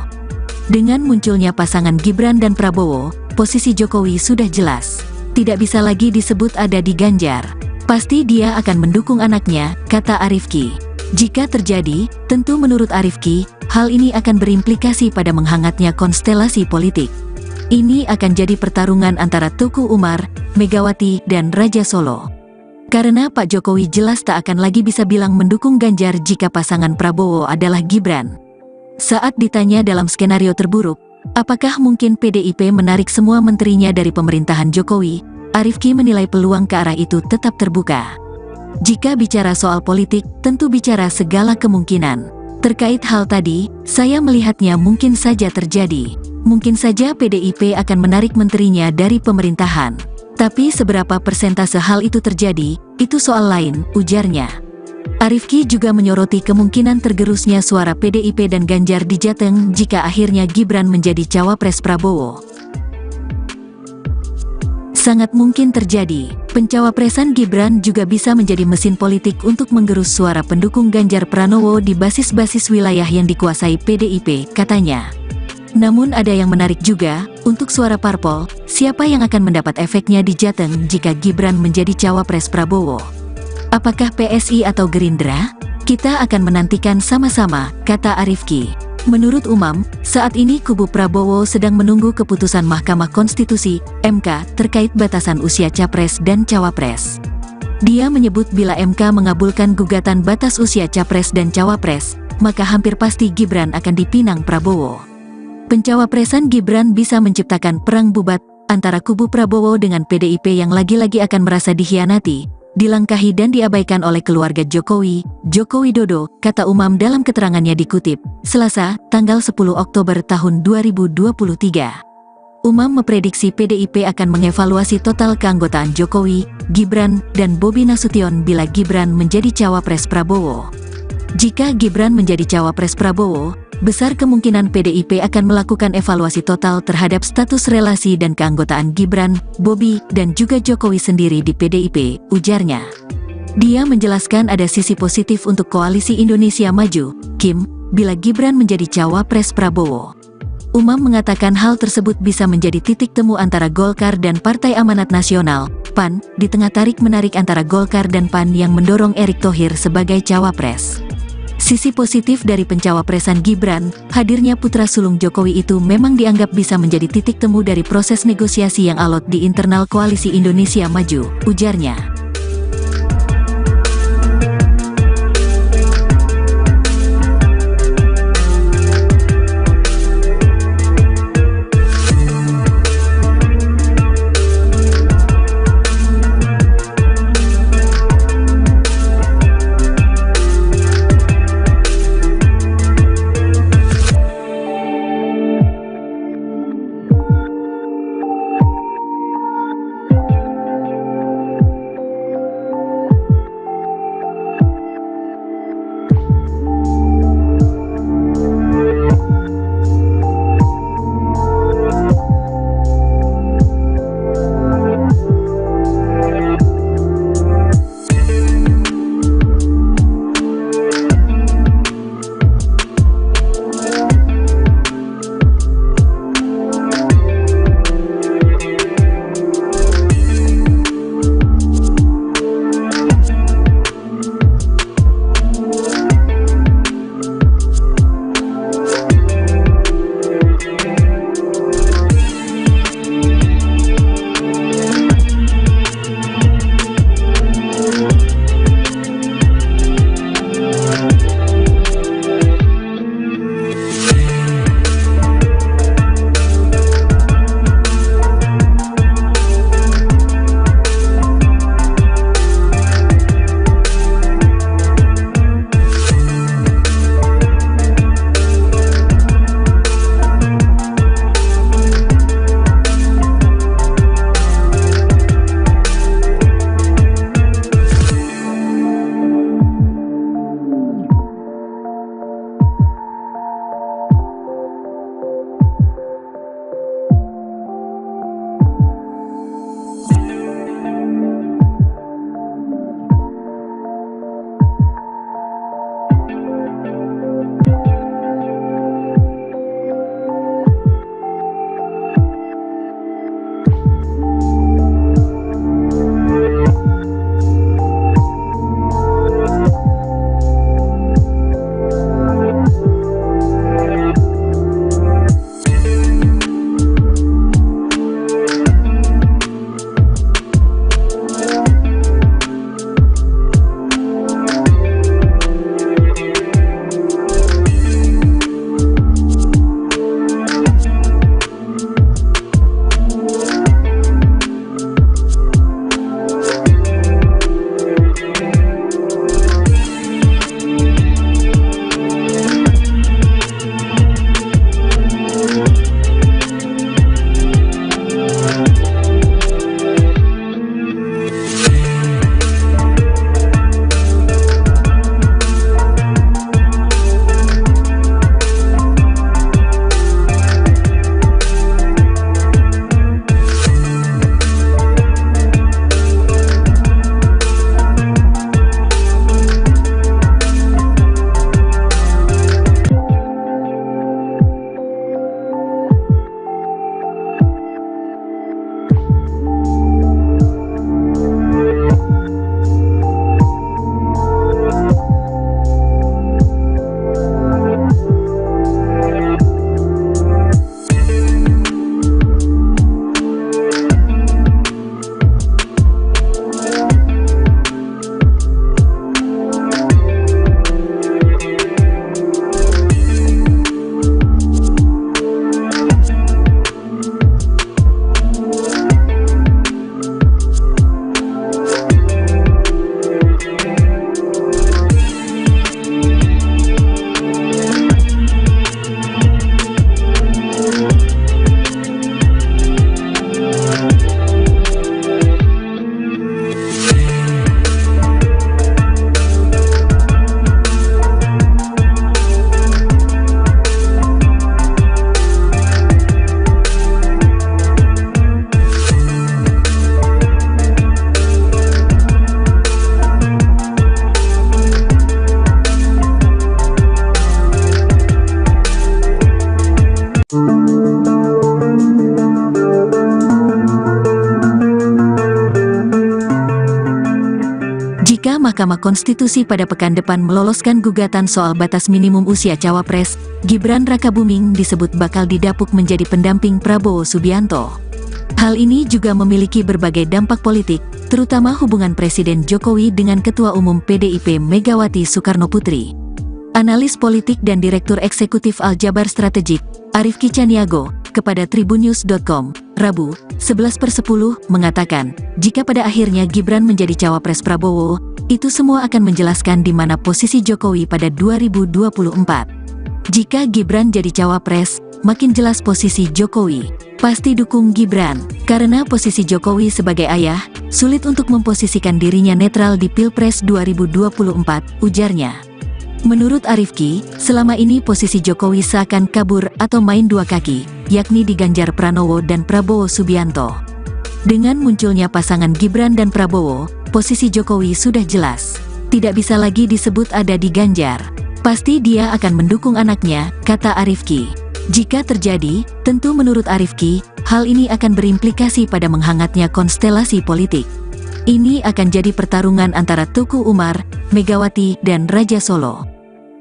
Dengan munculnya pasangan Gibran dan Prabowo, posisi Jokowi sudah jelas. Tidak bisa lagi disebut ada di Ganjar. Pasti dia akan mendukung anaknya, kata Arifki. Jika terjadi, tentu menurut Arifki, hal ini akan berimplikasi pada menghangatnya konstelasi politik. Ini akan jadi pertarungan antara Tuku Umar, Megawati, dan Raja Solo. Karena Pak Jokowi jelas tak akan lagi bisa bilang mendukung Ganjar jika pasangan Prabowo adalah Gibran. Saat ditanya dalam skenario terburuk, apakah mungkin PDIP menarik semua menterinya dari pemerintahan Jokowi, Arifki menilai peluang ke arah itu tetap terbuka. Jika bicara soal politik, tentu bicara segala kemungkinan. Terkait hal tadi, saya melihatnya mungkin saja terjadi. Mungkin saja PDIP akan menarik menterinya dari pemerintahan. Tapi seberapa persentase hal itu terjadi, itu soal lain, ujarnya. Arifki juga menyoroti kemungkinan tergerusnya suara PDIP dan Ganjar di Jateng jika akhirnya Gibran menjadi cawapres Prabowo. Sangat mungkin terjadi, pencawapresan Gibran juga bisa menjadi mesin politik untuk menggerus suara pendukung Ganjar Pranowo di basis-basis wilayah yang dikuasai PDIP, katanya. Namun ada yang menarik juga, untuk suara parpol, siapa yang akan mendapat efeknya di Jateng jika Gibran menjadi cawapres Prabowo? Apakah PSI atau Gerindra? Kita akan menantikan sama-sama, kata Arifki. Menurut Umam, saat ini kubu Prabowo sedang menunggu keputusan Mahkamah Konstitusi, MK, terkait batasan usia capres dan cawapres. Dia menyebut bila MK mengabulkan gugatan batas usia capres dan cawapres, maka hampir pasti Gibran akan dipinang Prabowo. Pencawapresan Gibran bisa menciptakan perang bubat antara kubu Prabowo dengan PDIP yang lagi-lagi akan merasa dikhianati, dilangkahi dan diabaikan oleh keluarga Jokowi, Joko Widodo, kata Umam dalam keterangannya dikutip, Selasa, tanggal 10 Oktober tahun 2023. Umam memprediksi PDIP akan mengevaluasi total keanggotaan Jokowi, Gibran, dan Bobi Nasution bila Gibran menjadi cawapres Prabowo. Jika Gibran menjadi cawapres Prabowo, besar kemungkinan PDIP akan melakukan evaluasi total terhadap status relasi dan keanggotaan Gibran, Bobi, dan juga Jokowi sendiri di PDIP, ujarnya. Dia menjelaskan ada sisi positif untuk Koalisi Indonesia Maju, KIM, bila Gibran menjadi cawapres Prabowo. Umam mengatakan hal tersebut bisa menjadi titik temu antara Golkar dan Partai Amanat Nasional, PAN, di tengah tarik-menarik antara Golkar dan PAN yang mendorong Erick Thohir sebagai cawapres. Sisi positif dari pencawapresan Gibran, hadirnya putra sulung Jokowi itu memang dianggap bisa menjadi titik temu dari proses negosiasi yang alot di internal Koalisi Indonesia Maju, ujarnya. Jika Mahkamah Konstitusi pada pekan depan meloloskan gugatan soal batas minimum usia cawapres, Gibran Rakabuming disebut bakal didapuk menjadi pendamping Prabowo Subianto. Hal ini juga memiliki berbagai dampak politik, terutama hubungan Presiden Jokowi dengan Ketua Umum PDIP Megawati Soekarnoputri. Analis politik dan Direktur Eksekutif Aljabar Strategik, Arifki Caniago, kepada tribunnews.com, Rabu, 11/10, mengatakan, jika pada akhirnya Gibran menjadi cawapres Prabowo, itu semua akan menjelaskan di mana posisi Jokowi pada 2024. Jika Gibran jadi cawapres, makin jelas posisi Jokowi. Pasti dukung Gibran, karena posisi Jokowi sebagai ayah, sulit untuk memposisikan dirinya netral di Pilpres 2024, ujarnya. Menurut Arifki, selama ini posisi Jokowi seakan kabur atau main dua kaki, yakni di Ganjar Pranowo dan Prabowo Subianto. Dengan munculnya pasangan Gibran dan Prabowo, posisi Jokowi sudah jelas. Tidak bisa lagi disebut ada di Ganjar. Pasti dia akan mendukung anaknya, kata Arifki. Jika terjadi, tentu menurut Arifki, hal ini akan berimplikasi pada menghangatnya konstelasi politik. Ini akan jadi pertarungan antara Tuku Umar, Megawati, dan Raja Solo.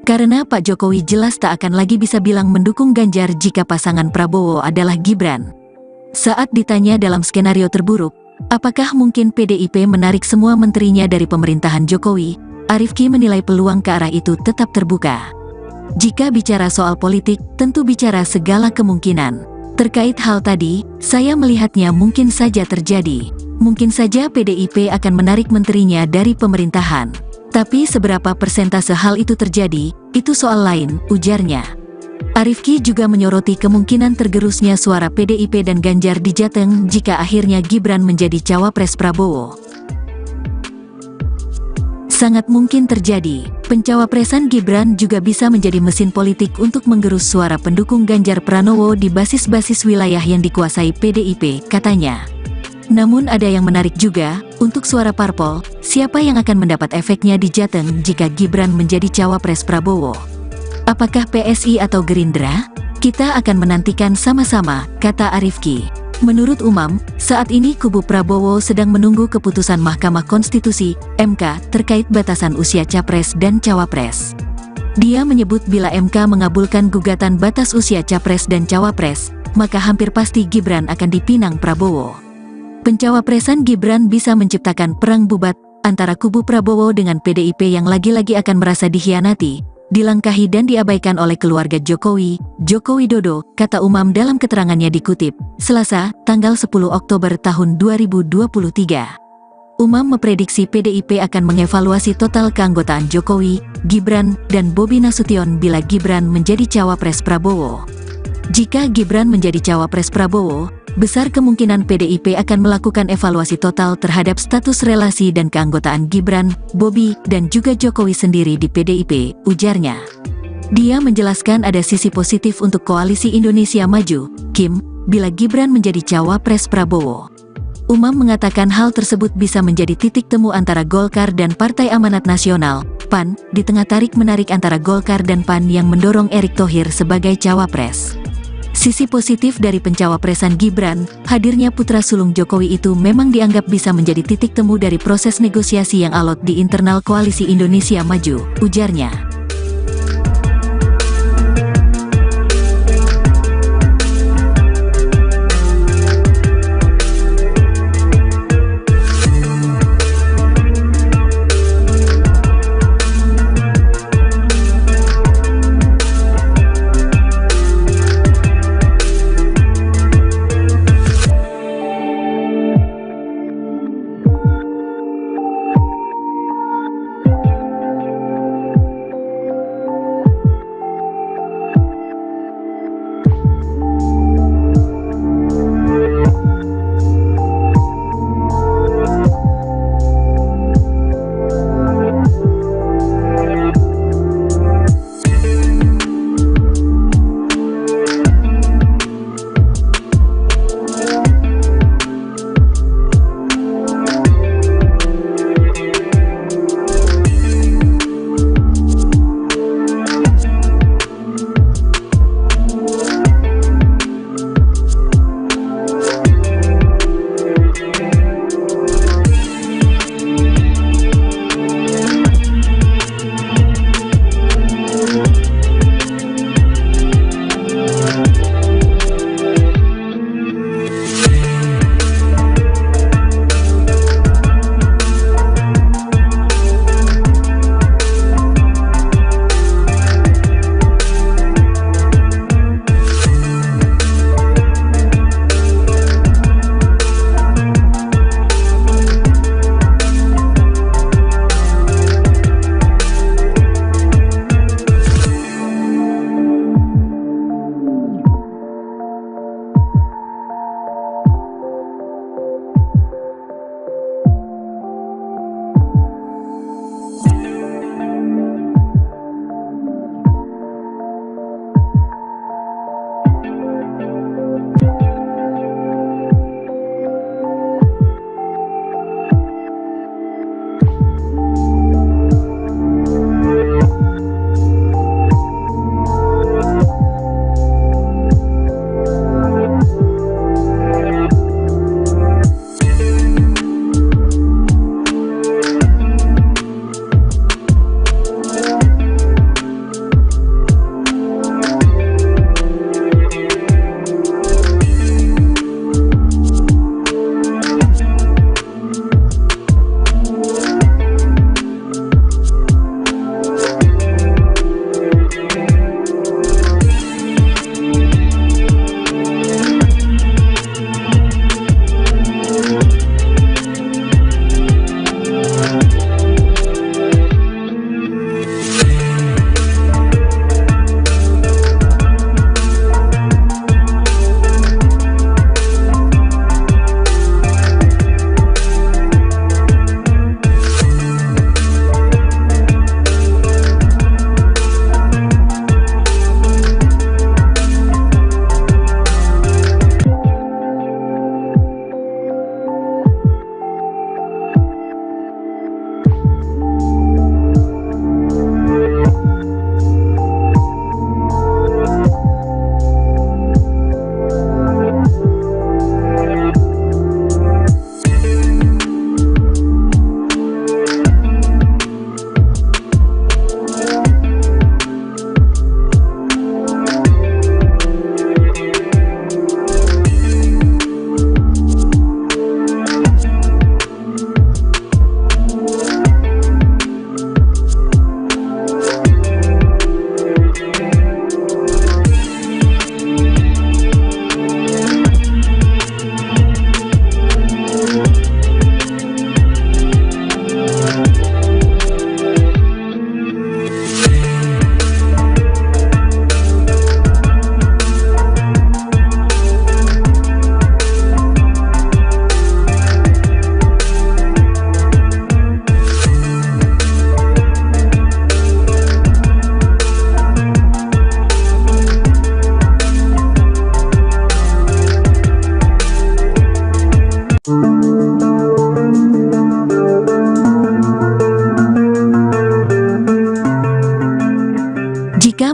Karena Pak Jokowi jelas tak akan lagi bisa bilang mendukung Ganjar jika pasangan Prabowo adalah Gibran. Saat ditanya dalam skenario terburuk, apakah mungkin PDIP menarik semua menterinya dari pemerintahan Jokowi, Arifki menilai peluang ke arah itu tetap terbuka. Jika bicara soal politik, tentu bicara segala kemungkinan. Terkait hal tadi, saya melihatnya mungkin saja terjadi. Mungkin saja PDIP akan menarik menterinya dari pemerintahan. Tapi seberapa persentase hal itu terjadi, itu soal lain, ujarnya. Arifki juga menyoroti kemungkinan tergerusnya suara PDIP dan Ganjar di Jateng jika akhirnya Gibran menjadi cawapres Prabowo. Sangat mungkin terjadi, pencawapresan Gibran juga bisa menjadi mesin politik untuk menggerus suara pendukung Ganjar Pranowo di basis-basis wilayah yang dikuasai PDIP, katanya. Namun ada yang menarik juga, untuk suara parpol, siapa yang akan mendapat efeknya di Jateng jika Gibran menjadi cawapres Prabowo? Apakah PSI atau Gerindra? Kita akan menantikan sama-sama, kata Arifki. Menurut Umam, saat ini kubu Prabowo sedang menunggu keputusan Mahkamah Konstitusi, MK, terkait batasan usia capres dan cawapres. Dia menyebut bila MK mengabulkan gugatan batas usia capres dan cawapres, maka hampir pasti Gibran akan dipinang Prabowo. Pencawapresan Gibran bisa menciptakan perang bubat antara kubu Prabowo dengan PDIP yang lagi-lagi akan merasa dikhianati, dilangkahi dan diabaikan oleh keluarga Jokowi, Joko Widodo, kata Umam dalam keterangannya dikutip, Selasa, tanggal 10 Oktober tahun 2023. Umam memprediksi PDIP akan mengevaluasi total keanggotaan Jokowi, Gibran, dan Bobi Nasution bila Gibran menjadi cawapres Prabowo. Jika Gibran menjadi cawapres Prabowo, besar kemungkinan PDIP akan melakukan evaluasi total terhadap status relasi dan keanggotaan Gibran, Bobi, dan juga Jokowi sendiri di PDIP, ujarnya. Dia menjelaskan ada sisi positif untuk Koalisi Indonesia Maju, KIM, bila Gibran menjadi cawapres Prabowo. Umam mengatakan hal tersebut bisa menjadi titik temu antara Golkar dan Partai Amanat Nasional, PAN, di tengah tarik-menarik antara Golkar dan PAN yang mendorong Erick Thohir sebagai cawapres. Sisi positif dari pencawapresan Gibran, hadirnya putra sulung Jokowi itu memang dianggap bisa menjadi titik temu dari proses negosiasi yang alot di internal Koalisi Indonesia Maju, ujarnya.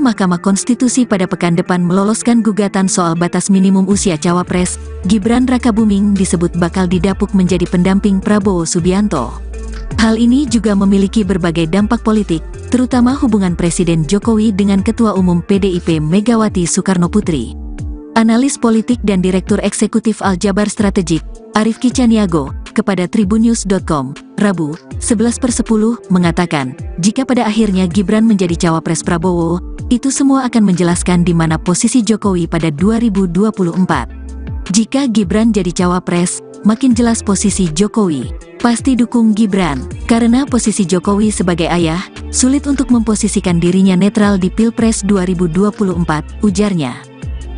Mahkamah Konstitusi pada pekan depan meloloskan gugatan soal batas minimum usia cawapres, Gibran Rakabuming disebut bakal didapuk menjadi pendamping Prabowo Subianto. Hal ini juga memiliki berbagai dampak politik, terutama hubungan Presiden Jokowi dengan Ketua Umum PDIP Megawati Soekarnoputri. Analis politik dan Direktur Eksekutif Aljabar Strategik, Arifki Caniago, kepada tribunnews.com, Rabu, 11/10, mengatakan, jika pada akhirnya Gibran menjadi cawapres Prabowo, itu semua akan menjelaskan di mana posisi Jokowi pada 2024. Jika Gibran jadi cawapres, makin jelas posisi Jokowi. Pasti dukung Gibran, karena posisi Jokowi sebagai ayah, sulit untuk memposisikan dirinya netral di Pilpres 2024, ujarnya.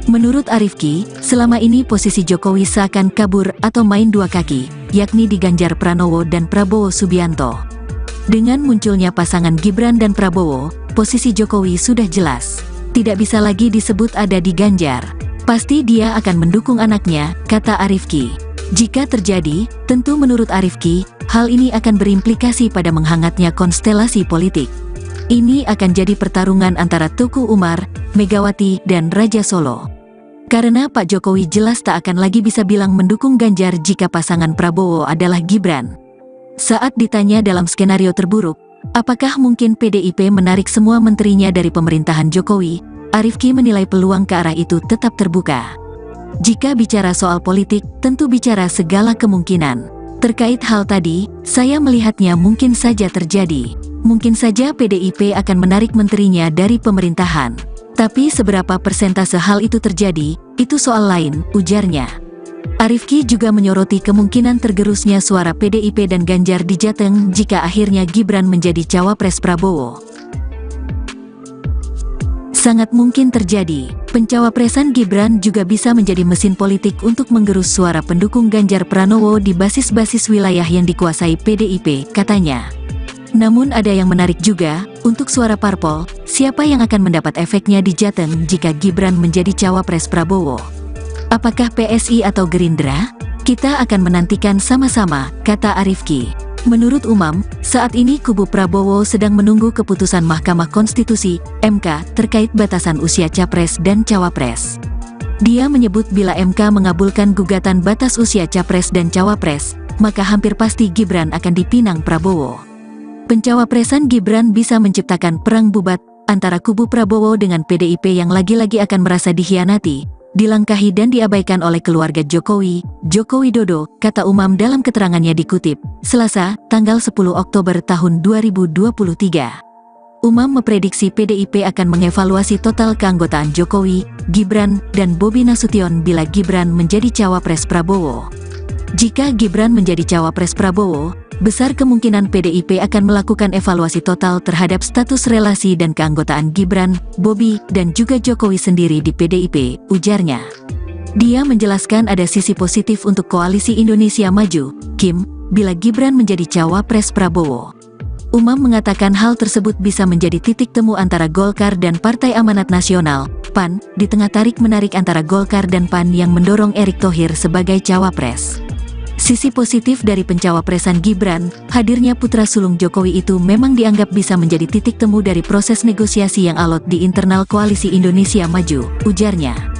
Menurut Arifki, selama ini posisi Jokowi seakan kabur atau main dua kaki, yakni di Ganjar Pranowo dan Prabowo Subianto. Dengan munculnya pasangan Gibran dan Prabowo, posisi Jokowi sudah jelas. Tidak bisa lagi disebut ada di Ganjar. Pasti dia akan mendukung anaknya, kata Arifki. Jika terjadi, tentu menurut Arifki, hal ini akan berimplikasi pada menghangatnya konstelasi politik. Ini akan jadi pertarungan antara Teguh Umar, Megawati, dan Raja Solo. Karena Pak Jokowi jelas tak akan lagi bisa bilang mendukung Ganjar jika pasangan Prabowo adalah Gibran. Saat ditanya dalam skenario terburuk, apakah mungkin PDIP menarik semua menterinya dari pemerintahan Jokowi, Arifki menilai peluang ke arah itu tetap terbuka. Jika bicara soal politik, tentu bicara segala kemungkinan. Terkait hal tadi, saya melihatnya mungkin saja terjadi. Mungkin saja PDIP akan menarik menterinya dari pemerintahan. Tapi seberapa persentase hal itu terjadi, itu soal lain, ujarnya. Arifki juga menyoroti kemungkinan tergerusnya suara PDIP dan Ganjar di Jateng jika akhirnya Gibran menjadi cawapres Prabowo. Sangat mungkin terjadi, pencawapresan Gibran juga bisa menjadi mesin politik untuk menggerus suara pendukung Ganjar Pranowo di basis-basis wilayah yang dikuasai PDIP, katanya. Namun ada yang menarik juga, untuk suara parpol, siapa yang akan mendapat efeknya di Jateng jika Gibran menjadi cawapres Prabowo? Apakah PSI atau Gerindra? Kita akan menantikan sama-sama, kata Arifki. Menurut Umam, saat ini kubu Prabowo sedang menunggu keputusan Mahkamah Konstitusi, MK, terkait batasan usia capres dan cawapres. Dia menyebut bila MK mengabulkan gugatan batas usia capres dan cawapres, maka hampir pasti Gibran akan dipinang Prabowo. Pencawapresan Gibran bisa menciptakan perang bubat antara kubu Prabowo dengan PDIP yang lagi-lagi akan merasa dikhianati, dilangkahi dan diabaikan oleh keluarga Jokowi, Joko Widodo, kata Umam dalam keterangannya dikutip, Selasa, tanggal 10 Oktober tahun 2023. Umam memprediksi PDIP akan mengevaluasi total keanggotaan Jokowi, Gibran, dan Bobi Nasution bila Gibran menjadi cawapres Prabowo. Jika Gibran menjadi cawapres Prabowo, besar kemungkinan PDIP akan melakukan evaluasi total terhadap status relasi dan keanggotaan Gibran, Bobi, dan juga Jokowi sendiri di PDIP, ujarnya. Dia menjelaskan ada sisi positif untuk Koalisi Indonesia Maju, KIM, bila Gibran menjadi cawapres Prabowo. Umam mengatakan hal tersebut bisa menjadi titik temu antara Golkar dan Partai Amanat Nasional, PAN, di tengah tarik-menarik antara Golkar dan PAN yang mendorong Erick Thohir sebagai cawapres. Sisi positif dari pencawapresan Gibran, hadirnya putra sulung Jokowi itu memang dianggap bisa menjadi titik temu dari proses negosiasi yang alot di internal Koalisi Indonesia Maju, ujarnya.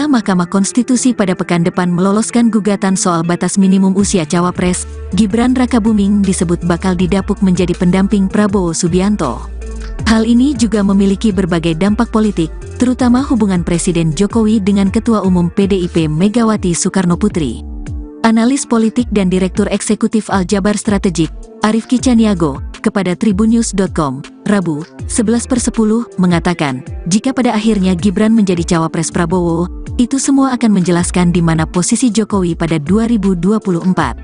Mahkamah Konstitusi pada pekan depan meloloskan gugatan soal batas minimum usia cawapres, Gibran Rakabuming disebut bakal didapuk menjadi pendamping Prabowo Subianto. Hal ini juga memiliki berbagai dampak politik, terutama hubungan Presiden Jokowi dengan Ketua Umum PDIP Megawati Soekarnoputri. Analis politik dan Direktur Eksekutif Aljabar Strategik, Arifki Caniago, kepada tribunnews.com, Rabu, 11/10, mengatakan, jika pada akhirnya Gibran menjadi cawapres Prabowo, itu semua akan menjelaskan di mana posisi Jokowi pada 2024.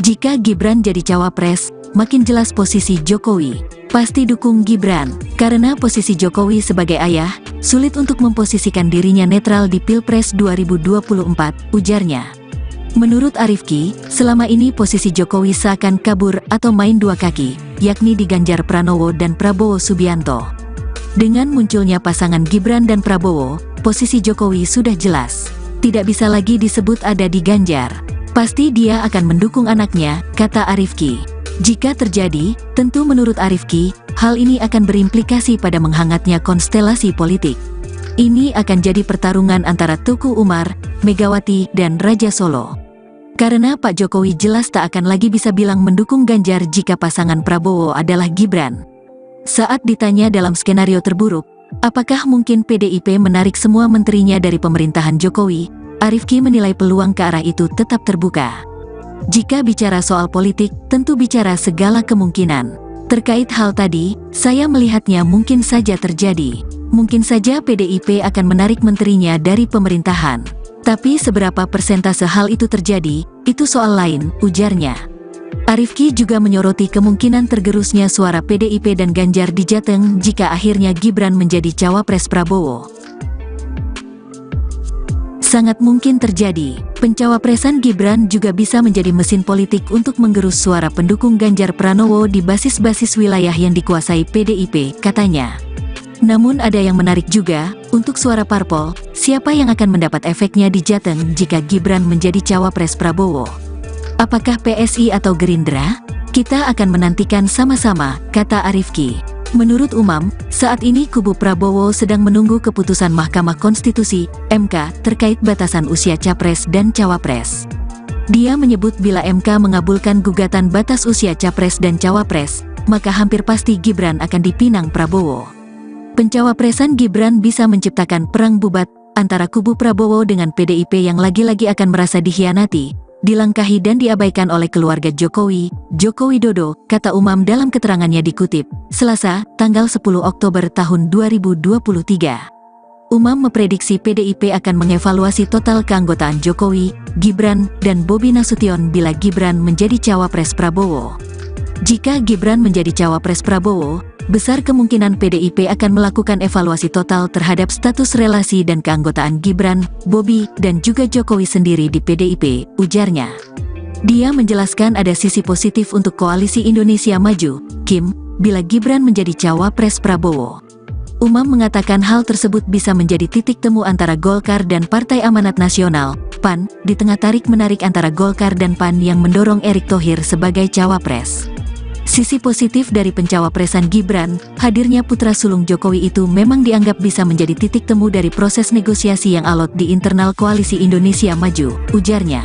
Jika Gibran jadi cawapres, makin jelas posisi Jokowi. Pasti dukung Gibran, karena posisi Jokowi sebagai ayah, sulit untuk memposisikan dirinya netral di Pilpres 2024, ujarnya. Menurut Arifki, selama ini posisi Jokowi seakan kabur atau main dua kaki, yakni di Ganjar Pranowo dan Prabowo Subianto. Dengan munculnya pasangan Gibran dan Prabowo, posisi Jokowi sudah jelas. Tidak bisa lagi disebut ada di Ganjar. Pasti dia akan mendukung anaknya, kata Arifki. Jika terjadi, tentu menurut Arifki, hal ini akan berimplikasi pada menghangatnya konstelasi politik. Ini akan jadi pertarungan antara Tuku Umar, Megawati, dan Raja Solo. Karena Pak Jokowi jelas tak akan lagi bisa bilang mendukung Ganjar jika pasangan Prabowo adalah Gibran. Saat ditanya dalam skenario terburuk, apakah mungkin PDIP menarik semua menterinya dari pemerintahan Jokowi, Arifki menilai peluang ke arah itu tetap terbuka. Jika bicara soal politik, tentu bicara segala kemungkinan. Terkait hal tadi, saya melihatnya mungkin saja terjadi. Mungkin saja PDIP akan menarik menterinya dari pemerintahan. Tapi seberapa persentase hal itu terjadi, itu soal lain, ujarnya. Arifki juga menyoroti kemungkinan tergerusnya suara PDIP dan Ganjar di Jateng jika akhirnya Gibran menjadi cawapres Prabowo. Sangat mungkin terjadi, pencawapresan Gibran juga bisa menjadi mesin politik untuk menggerus suara pendukung Ganjar Pranowo di basis-basis wilayah yang dikuasai PDIP, katanya. Namun ada yang menarik juga, untuk suara parpol, siapa yang akan mendapat efeknya di Jateng jika Gibran menjadi cawapres Prabowo? Apakah PSI atau Gerindra? Kita akan menantikan sama-sama, kata Arifki. Menurut Umam, saat ini kubu Prabowo sedang menunggu keputusan Mahkamah Konstitusi, MK, terkait batasan usia capres dan cawapres. Dia menyebut bila MK mengabulkan gugatan batas usia capres dan cawapres, maka hampir pasti Gibran akan dipinang Prabowo. Pencawapresan Gibran bisa menciptakan perang bubat antara kubu Prabowo dengan PDIP yang lagi-lagi akan merasa dikhianati, dilangkahi dan diabaikan oleh keluarga Jokowi, Joko Widodo, kata Umam dalam keterangannya dikutip, Selasa, tanggal 10 Oktober tahun 2023. Umam memprediksi PDIP akan mengevaluasi total keanggotaan Jokowi, Gibran, dan Bobi Nasution bila Gibran menjadi cawapres Prabowo. Jika Gibran menjadi cawapres Prabowo, besar kemungkinan PDIP akan melakukan evaluasi total terhadap status relasi dan keanggotaan Gibran, Bobi, dan juga Jokowi sendiri di PDIP, ujarnya. Dia menjelaskan ada sisi positif untuk Koalisi Indonesia Maju, KIM, bila Gibran menjadi cawapres Prabowo. Umam mengatakan hal tersebut bisa menjadi titik temu antara Golkar dan Partai Amanat Nasional, PAN, di tengah tarik-menarik antara Golkar dan PAN yang mendorong Erick Thohir sebagai cawapres. Sisi positif dari pencawapresan Gibran, hadirnya putra sulung Jokowi itu memang dianggap bisa menjadi titik temu dari proses negosiasi yang alot di internal Koalisi Indonesia Maju, ujarnya.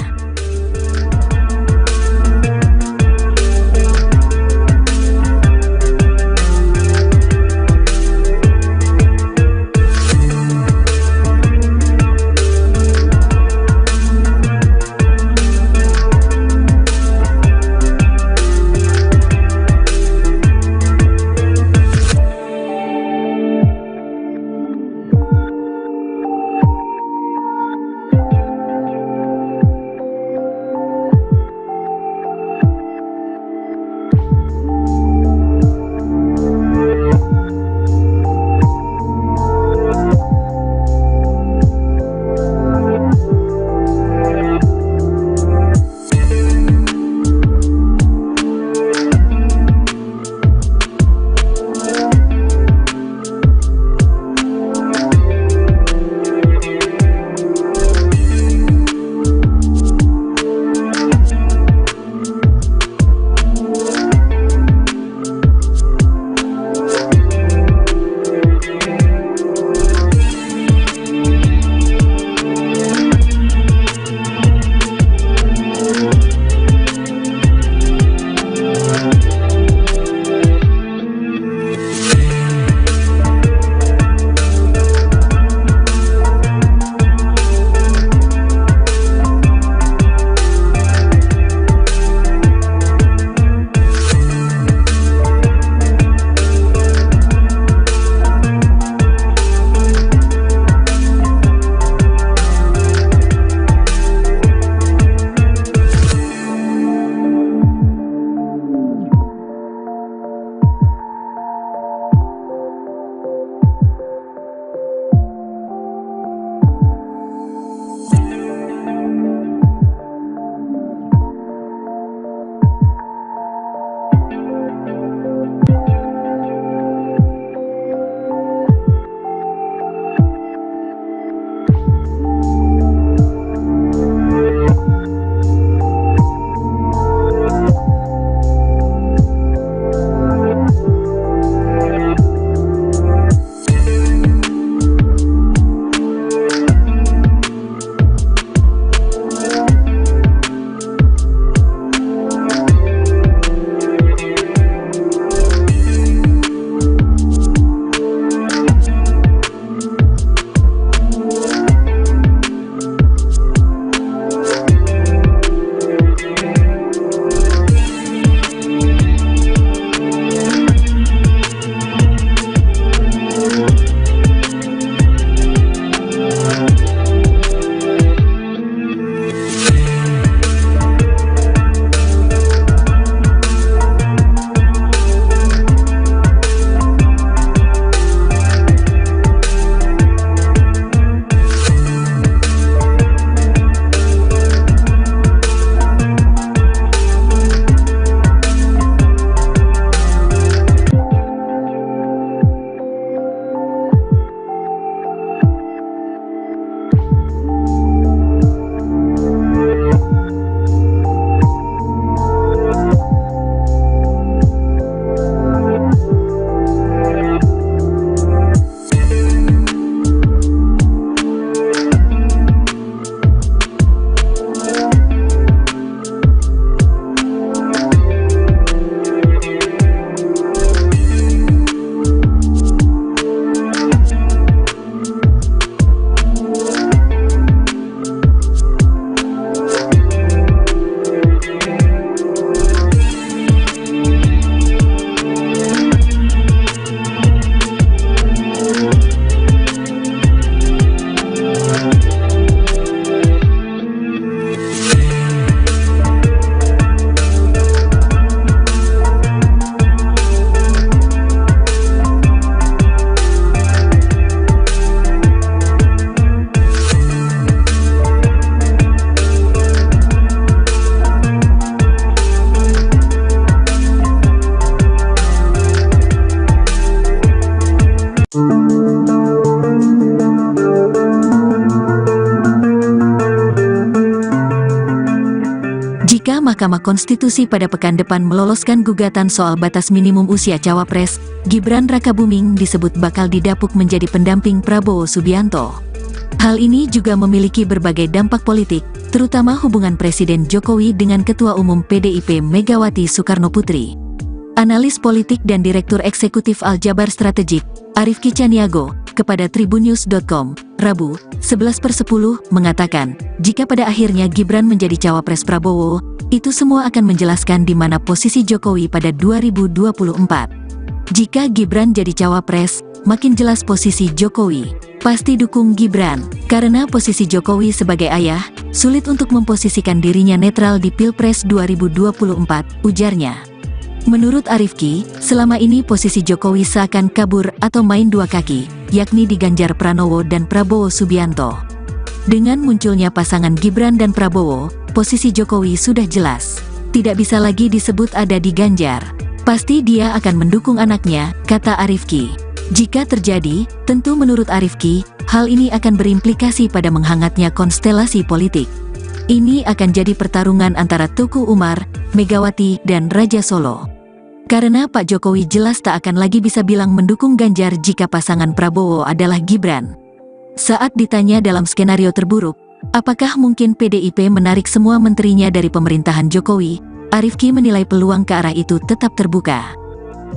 Mahkamah Konstitusi pada pekan depan meloloskan gugatan soal batas minimum usia cawapres, Gibran Rakabuming disebut bakal didapuk menjadi pendamping Prabowo Subianto. Hal ini juga memiliki berbagai dampak politik, terutama hubungan Presiden Jokowi dengan Ketua Umum PDIP Megawati Soekarnoputri. Analis politik dan Direktur Eksekutif Aljabar Strategik, Arifki Caniago, kepada tribunnews.com, Rabu, 11/10, mengatakan, jika pada akhirnya Gibran menjadi cawapres Prabowo, itu semua akan menjelaskan di mana posisi Jokowi pada 2024. Jika Gibran jadi cawapres, makin jelas posisi Jokowi. Pasti dukung Gibran, karena posisi Jokowi sebagai ayah, sulit untuk memposisikan dirinya netral di Pilpres 2024, ujarnya. Menurut Arifki, selama ini posisi Jokowi seakan kabur atau main dua kaki, yakni di Ganjar Pranowo dan Prabowo Subianto. Dengan munculnya pasangan Gibran dan Prabowo, posisi Jokowi sudah jelas. Tidak bisa lagi disebut ada di Ganjar. Pasti dia akan mendukung anaknya, kata Arifki. Jika terjadi, tentu menurut Arifki, hal ini akan berimplikasi pada menghangatnya konstelasi politik. Ini akan jadi pertarungan antara Tuku Umar, Megawati, dan Raja Solo. Karena Pak Jokowi jelas tak akan lagi bisa bilang mendukung Ganjar jika pasangan Prabowo adalah Gibran. Saat ditanya dalam skenario terburuk, apakah mungkin PDIP menarik semua menterinya dari pemerintahan Jokowi, Arifki menilai peluang ke arah itu tetap terbuka.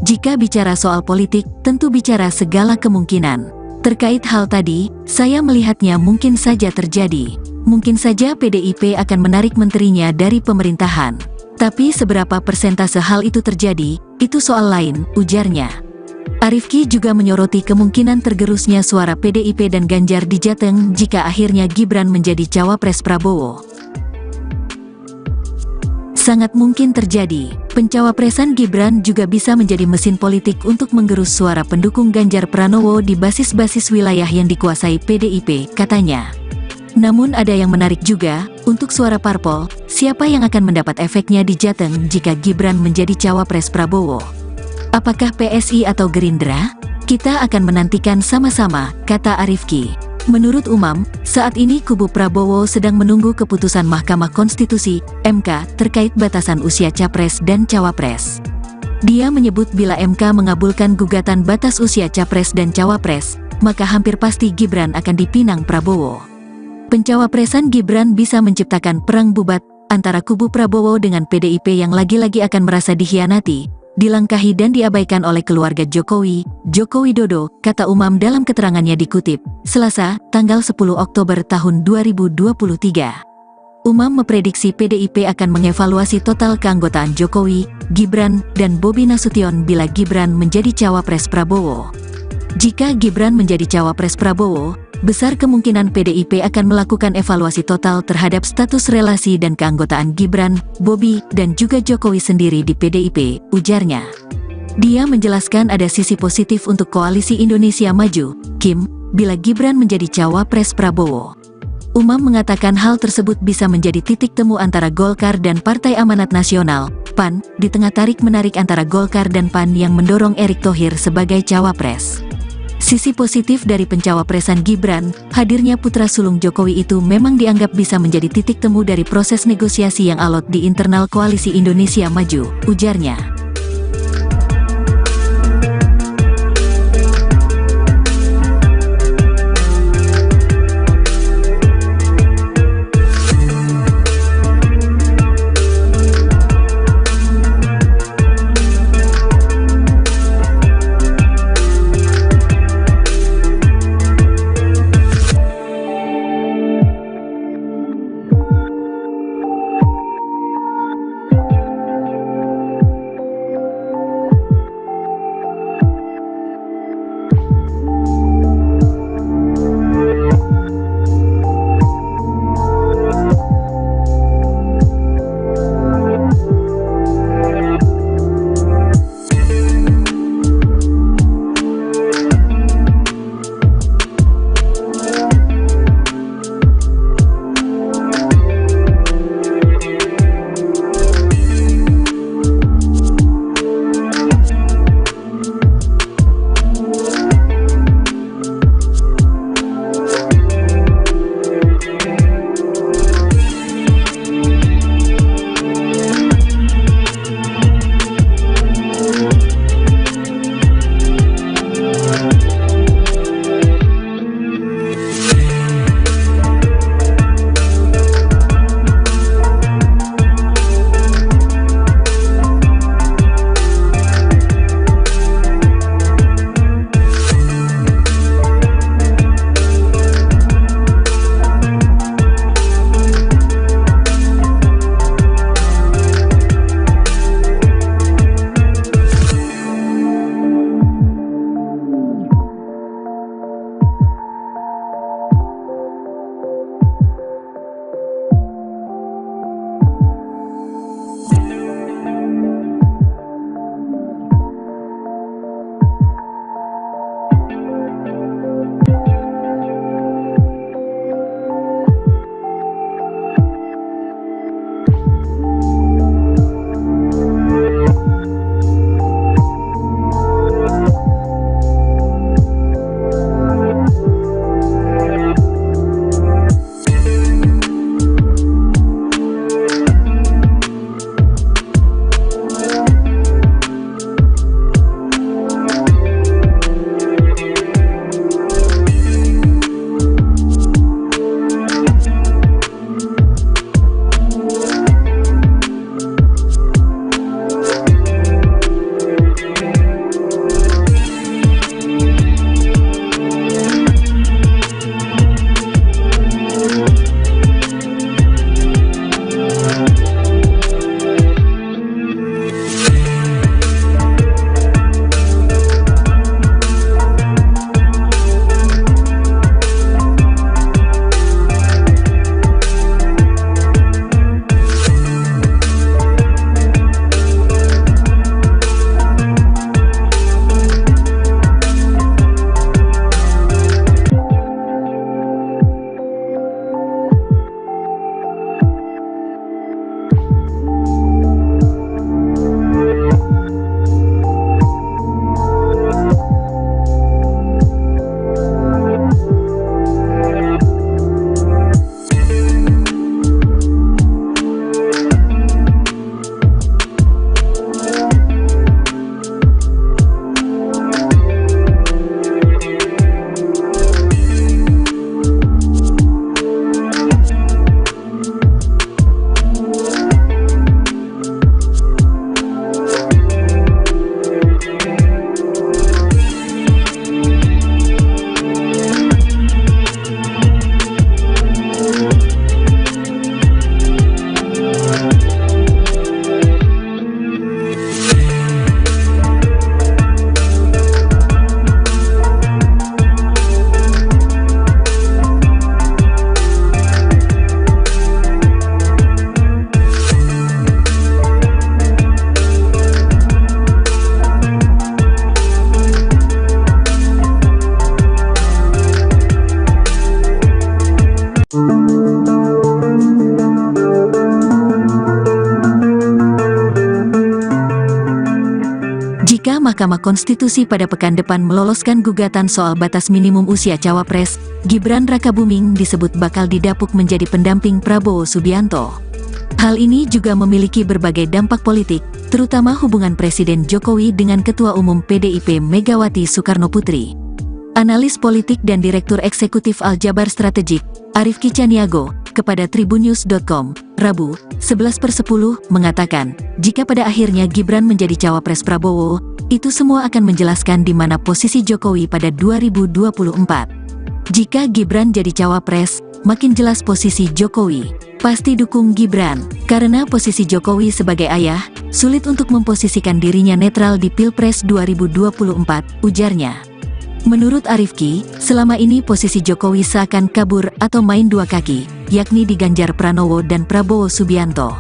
Jika bicara soal politik, tentu bicara segala kemungkinan. Terkait hal tadi, saya melihatnya mungkin saja terjadi. Mungkin saja PDIP akan menarik menterinya dari pemerintahan. Tapi seberapa persentase hal itu terjadi, itu soal lain, ujarnya. Arifki juga menyoroti kemungkinan tergerusnya suara PDIP dan Ganjar di Jateng jika akhirnya Gibran menjadi cawapres Prabowo. Sangat mungkin terjadi, pencawapresan Gibran juga bisa menjadi mesin politik untuk menggerus suara pendukung Ganjar Pranowo di basis-basis wilayah yang dikuasai PDIP, katanya. Namun ada yang menarik juga, untuk suara parpol, siapa yang akan mendapat efeknya di Jateng jika Gibran menjadi cawapres Prabowo? Apakah PSI atau Gerindra? Kita akan menantikan sama-sama, kata Arifki. Menurut Umam, saat ini kubu Prabowo sedang menunggu keputusan Mahkamah Konstitusi, MK, terkait batasan usia capres dan cawapres. Dia menyebut bila MK mengabulkan gugatan batas usia capres dan cawapres, maka hampir pasti Gibran akan dipinang Prabowo. Pencawapresan Gibran bisa menciptakan perang bubat antara kubu Prabowo dengan PDIP yang lagi-lagi akan merasa dikhianati, dilangkahi dan diabaikan oleh keluarga Jokowi, Joko Widodo, kata Umam dalam keterangannya dikutip, Selasa, tanggal 10 Oktober tahun 2023. Umam memprediksi PDIP akan mengevaluasi total keanggotaan Jokowi, Gibran, dan Bobi Nasution bila Gibran menjadi cawapres Prabowo. Jika Gibran menjadi cawapres Prabowo, besar kemungkinan PDIP akan melakukan evaluasi total terhadap status relasi dan keanggotaan Gibran, Bobi, dan juga Jokowi sendiri di PDIP, ujarnya. Dia menjelaskan ada sisi positif untuk Koalisi Indonesia Maju, KIM, bila Gibran menjadi cawapres Prabowo. Umam mengatakan hal tersebut bisa menjadi titik temu antara Golkar dan Partai Amanat Nasional, PAN, di tengah tarik-menarik antara Golkar dan PAN yang mendorong Erick Thohir sebagai cawapres. Sisi positif dari pencawapresan Gibran, hadirnya putra sulung Jokowi itu memang dianggap bisa menjadi titik temu dari proses negosiasi yang alot di internal Koalisi Indonesia Maju, ujarnya. Mahkamah Konstitusi pada pekan depan meloloskan gugatan soal batas minimum usia cawapres, Gibran Rakabuming disebut bakal didapuk menjadi pendamping Prabowo Subianto. Hal ini juga memiliki berbagai dampak politik, terutama hubungan Presiden Jokowi dengan Ketua Umum PDIP Megawati Soekarnoputri. Analis politik dan Direktur Eksekutif Aljabar Strategik, Arifki Caniago, kepada tribunnews.com, Rabu, 11/10, mengatakan, jika pada akhirnya Gibran menjadi cawapres Prabowo, itu semua akan menjelaskan di mana posisi Jokowi pada 2024. Jika Gibran jadi cawapres, makin jelas posisi Jokowi. Pasti dukung Gibran, karena posisi Jokowi sebagai ayah, sulit untuk memposisikan dirinya netral di Pilpres 2024, ujarnya. Menurut Arifki, selama ini posisi Jokowi seakan kabur atau main dua kaki, yakni di Ganjar Pranowo dan Prabowo Subianto.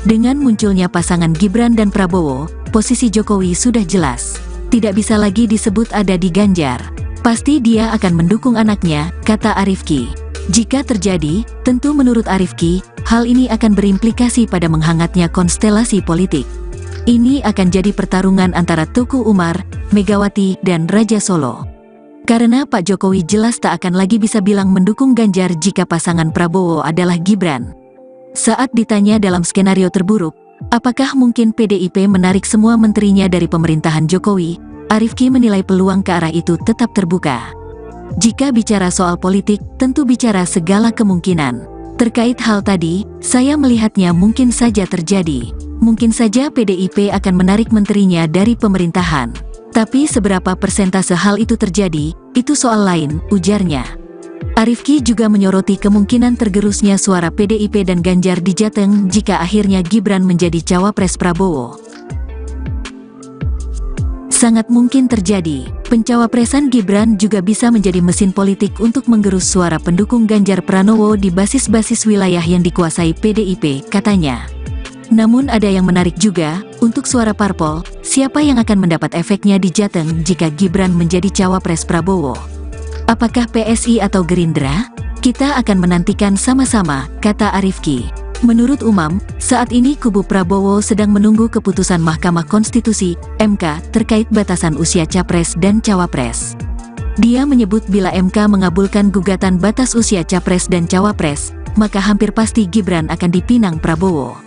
Dengan munculnya pasangan Gibran dan Prabowo, posisi Jokowi sudah jelas. Tidak bisa lagi disebut ada di Ganjar. Pasti dia akan mendukung anaknya, kata Arifki. Jika terjadi, tentu menurut Arifki, hal ini akan berimplikasi pada menghangatnya konstelasi politik. Ini akan jadi pertarungan antara Tuku Umar, Megawati, dan Raja Solo. Karena Pak Jokowi jelas tak akan lagi bisa bilang mendukung Ganjar jika pasangan Prabowo adalah Gibran. Saat ditanya dalam skenario terburuk, apakah mungkin PDIP menarik semua menterinya dari pemerintahan Jokowi, Arifki menilai peluang ke arah itu tetap terbuka. Jika bicara soal politik, tentu bicara segala kemungkinan. Terkait hal tadi, saya melihatnya mungkin saja terjadi. Mungkin saja PDIP akan menarik menterinya dari pemerintahan. Tapi seberapa persentase hal itu terjadi, itu soal lain, ujarnya. Arifki juga menyoroti kemungkinan tergerusnya suara PDIP dan Ganjar di Jateng jika akhirnya Gibran menjadi cawapres Prabowo. Sangat mungkin terjadi, pencawapresan Gibran juga bisa menjadi mesin politik untuk menggerus suara pendukung Ganjar Pranowo di basis-basis wilayah yang dikuasai PDIP, katanya. Namun ada yang menarik juga, untuk suara parpol, siapa yang akan mendapat efeknya di Jateng jika Gibran menjadi cawapres Prabowo? Apakah PSI atau Gerindra? Kita akan menantikan sama-sama, kata Arifki. Menurut Umam, saat ini kubu Prabowo sedang menunggu keputusan Mahkamah Konstitusi, MK, terkait batasan usia capres dan cawapres. Dia menyebut bila MK mengabulkan gugatan batas usia capres dan cawapres, maka hampir pasti Gibran akan dipinang Prabowo.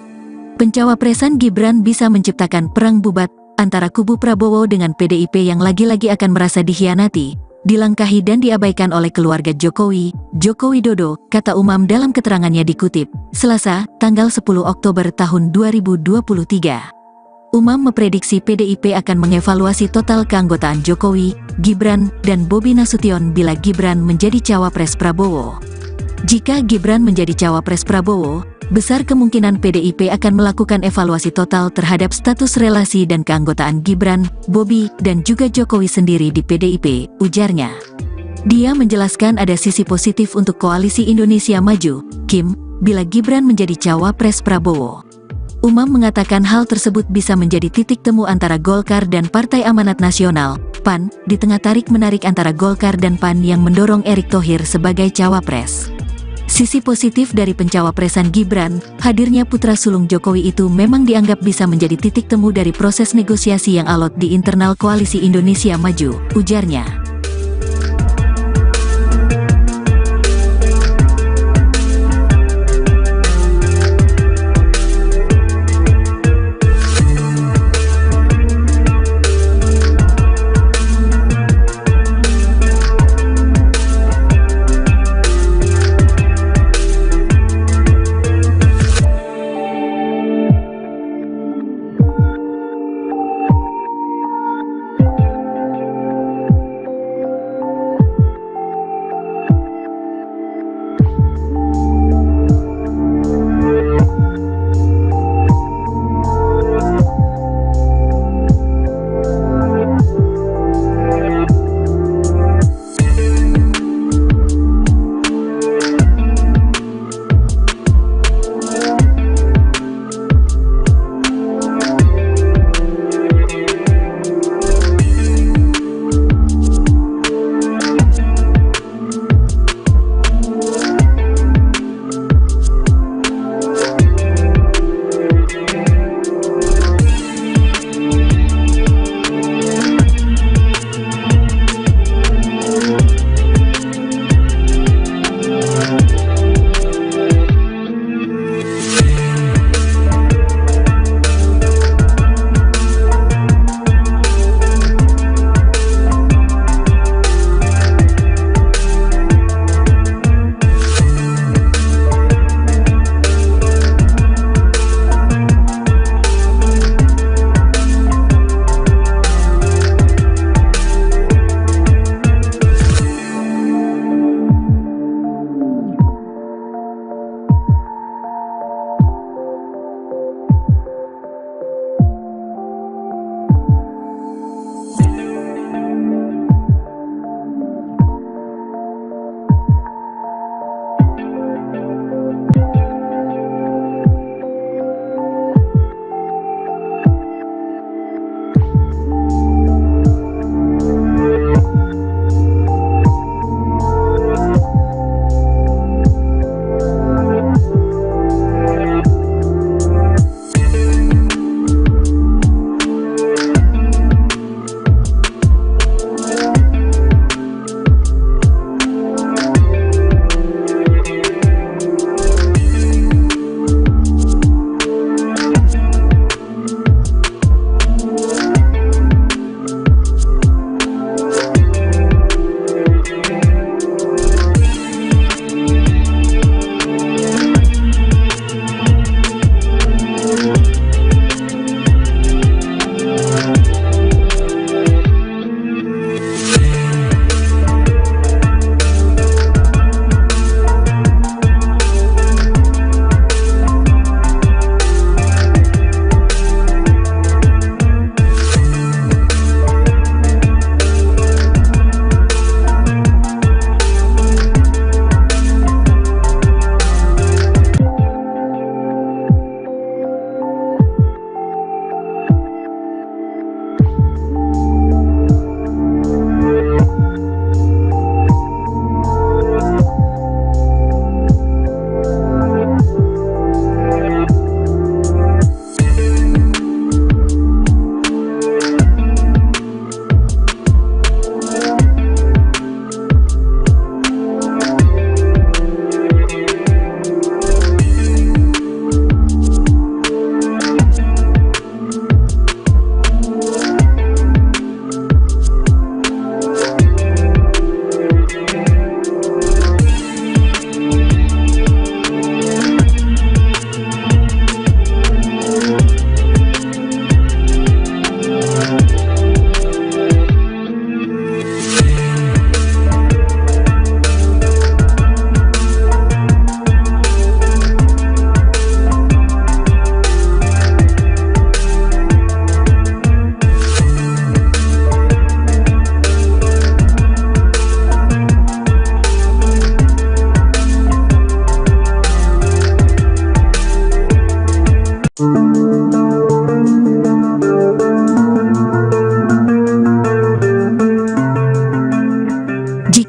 Pencawapresan Gibran bisa menciptakan perang bubat antara kubu Prabowo dengan PDIP yang lagi-lagi akan merasa dikhianati, dilangkahi dan diabaikan oleh keluarga Jokowi, Joko Widodo, kata Umam dalam keterangannya dikutip, Selasa, tanggal 10 Oktober tahun 2023. Umam memprediksi PDIP akan mengevaluasi total keanggotaan Jokowi, Gibran, dan Bobi Nasution bila Gibran menjadi cawapres Prabowo. Jika Gibran menjadi cawapres Prabowo, besar kemungkinan PDIP akan melakukan evaluasi total terhadap status relasi dan keanggotaan Gibran, Bobi, dan juga Jokowi sendiri di PDIP, ujarnya. Dia menjelaskan ada sisi positif untuk Koalisi Indonesia Maju, KIM, bila Gibran menjadi cawapres Prabowo. Umam mengatakan hal tersebut bisa menjadi titik temu antara Golkar dan Partai Amanat Nasional, PAN, di tengah tarik-menarik antara Golkar dan PAN yang mendorong Erick Thohir sebagai cawapres. Sisi positif dari pencawapresan Gibran, hadirnya putra sulung Jokowi itu memang dianggap bisa menjadi titik temu dari proses negosiasi yang alot di internal Koalisi Indonesia Maju, ujarnya.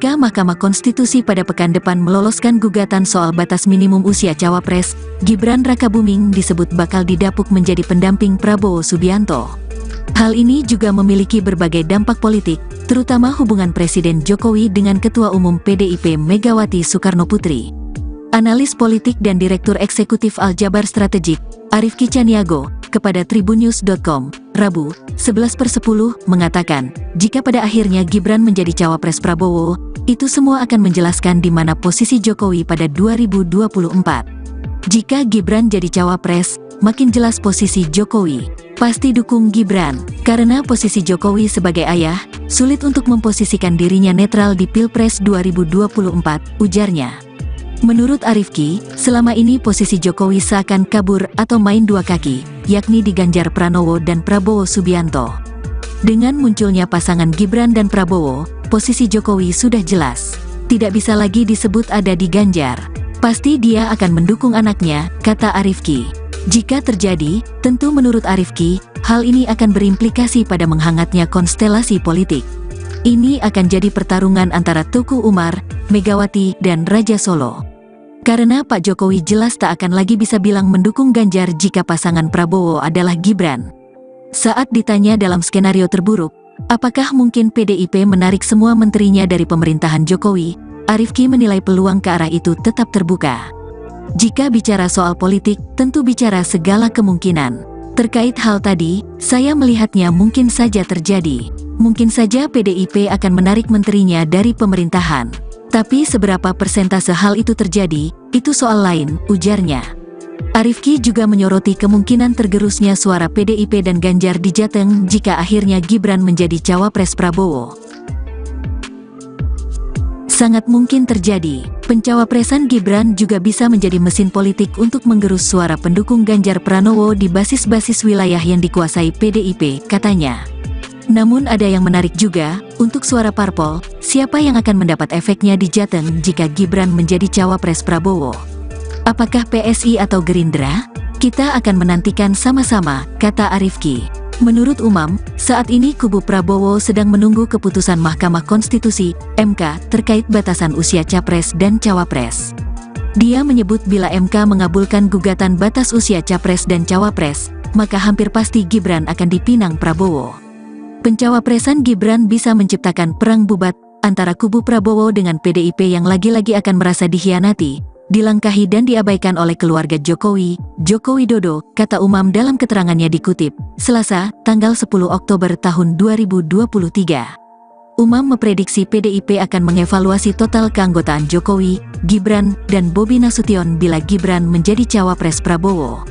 Jika Mahkamah Konstitusi pada pekan depan meloloskan gugatan soal batas minimum usia cawapres, Gibran Rakabuming disebut bakal didapuk menjadi pendamping Prabowo Subianto. Hal ini juga memiliki berbagai dampak politik, terutama hubungan Presiden Jokowi dengan Ketua Umum PDIP Megawati Soekarnoputri. Analis politik dan Direktur Eksekutif Aljabar Strategik, Arief Kicaniago, kepada tribunnews.com, Rabu, 11/10, mengatakan, jika pada akhirnya Gibran menjadi cawapres Prabowo, itu semua akan menjelaskan di mana posisi Jokowi pada 2024. Jika Gibran jadi cawapres, makin jelas posisi Jokowi. Pasti dukung Gibran, karena posisi Jokowi sebagai ayah, sulit untuk memposisikan dirinya netral di Pilpres 2024, ujarnya. Menurut Arifki, selama ini posisi Jokowi seakan kabur atau main dua kaki, yakni di Ganjar Pranowo dan Prabowo Subianto. Dengan munculnya pasangan Gibran dan Prabowo, posisi Jokowi sudah jelas. Tidak bisa lagi disebut ada di Ganjar. Pasti dia akan mendukung anaknya, kata Arifki. Jika terjadi, tentu menurut Arifki, hal ini akan berimplikasi pada menghangatnya konstelasi politik. Ini akan jadi pertarungan antara Teguh Umar, Megawati, dan Raja Solo. Karena Pak Jokowi jelas tak akan lagi bisa bilang mendukung Ganjar jika pasangan Prabowo adalah Gibran. Saat ditanya dalam skenario terburuk, apakah mungkin PDIP menarik semua menterinya dari pemerintahan Jokowi, Arifki menilai peluang ke arah itu tetap terbuka. Jika bicara soal politik, tentu bicara segala kemungkinan. Terkait hal tadi, saya melihatnya mungkin saja terjadi. Mungkin saja PDIP akan menarik menterinya dari pemerintahan. Tapi seberapa persentase hal itu terjadi, itu soal lain, ujarnya. Arifki juga menyoroti kemungkinan tergerusnya suara PDIP dan Ganjar di Jateng jika akhirnya Gibran menjadi cawapres Prabowo. Sangat mungkin terjadi, pencawapresan Gibran juga bisa menjadi mesin politik untuk menggerus suara pendukung Ganjar Pranowo di basis-basis wilayah yang dikuasai PDIP, katanya. Namun ada yang menarik juga, untuk suara parpol, siapa yang akan mendapat efeknya di Jateng jika Gibran menjadi cawapres Prabowo? Apakah PSI atau Gerindra? Kita akan menantikan sama-sama, kata Arifki. Menurut Umam, saat ini kubu Prabowo sedang menunggu keputusan Mahkamah Konstitusi, MK, terkait batasan usia capres dan cawapres. Dia menyebut bila MK mengabulkan gugatan batas usia capres dan cawapres, maka hampir pasti Gibran akan dipinang Prabowo. Pencawapresan Gibran bisa menciptakan perang bubat antara kubu Prabowo dengan PDIP yang lagi-lagi akan merasa dikhianati, dilangkahi dan diabaikan oleh keluarga Jokowi, Joko Widodo, kata Umam dalam keterangannya dikutip, Selasa, tanggal 10 Oktober tahun 2023. Umam memprediksi PDIP akan mengevaluasi total keanggotaan Jokowi, Gibran, dan Bobi Nasution bila Gibran menjadi cawapres Prabowo.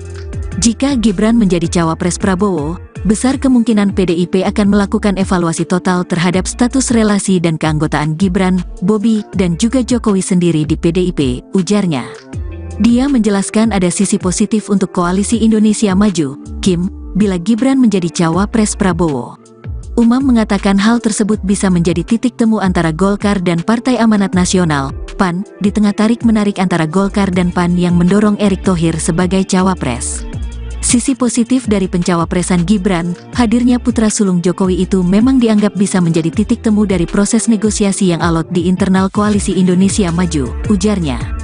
Jika Gibran menjadi cawapres Prabowo, besar kemungkinan PDIP akan melakukan evaluasi total terhadap status relasi dan keanggotaan Gibran, Bobi, dan juga Jokowi sendiri di PDIP, ujarnya. Dia menjelaskan ada sisi positif untuk Koalisi Indonesia Maju, KIM, bila Gibran menjadi cawapres Prabowo. Umam mengatakan hal tersebut bisa menjadi titik temu antara Golkar dan Partai Amanat Nasional, PAN, di tengah tarik-menarik antara Golkar dan PAN yang mendorong Erick Thohir sebagai cawapres. Sisi positif dari pencawapresan Gibran, hadirnya putra sulung Jokowi itu memang dianggap bisa menjadi titik temu dari proses negosiasi yang alot di internal Koalisi Indonesia Maju, ujarnya.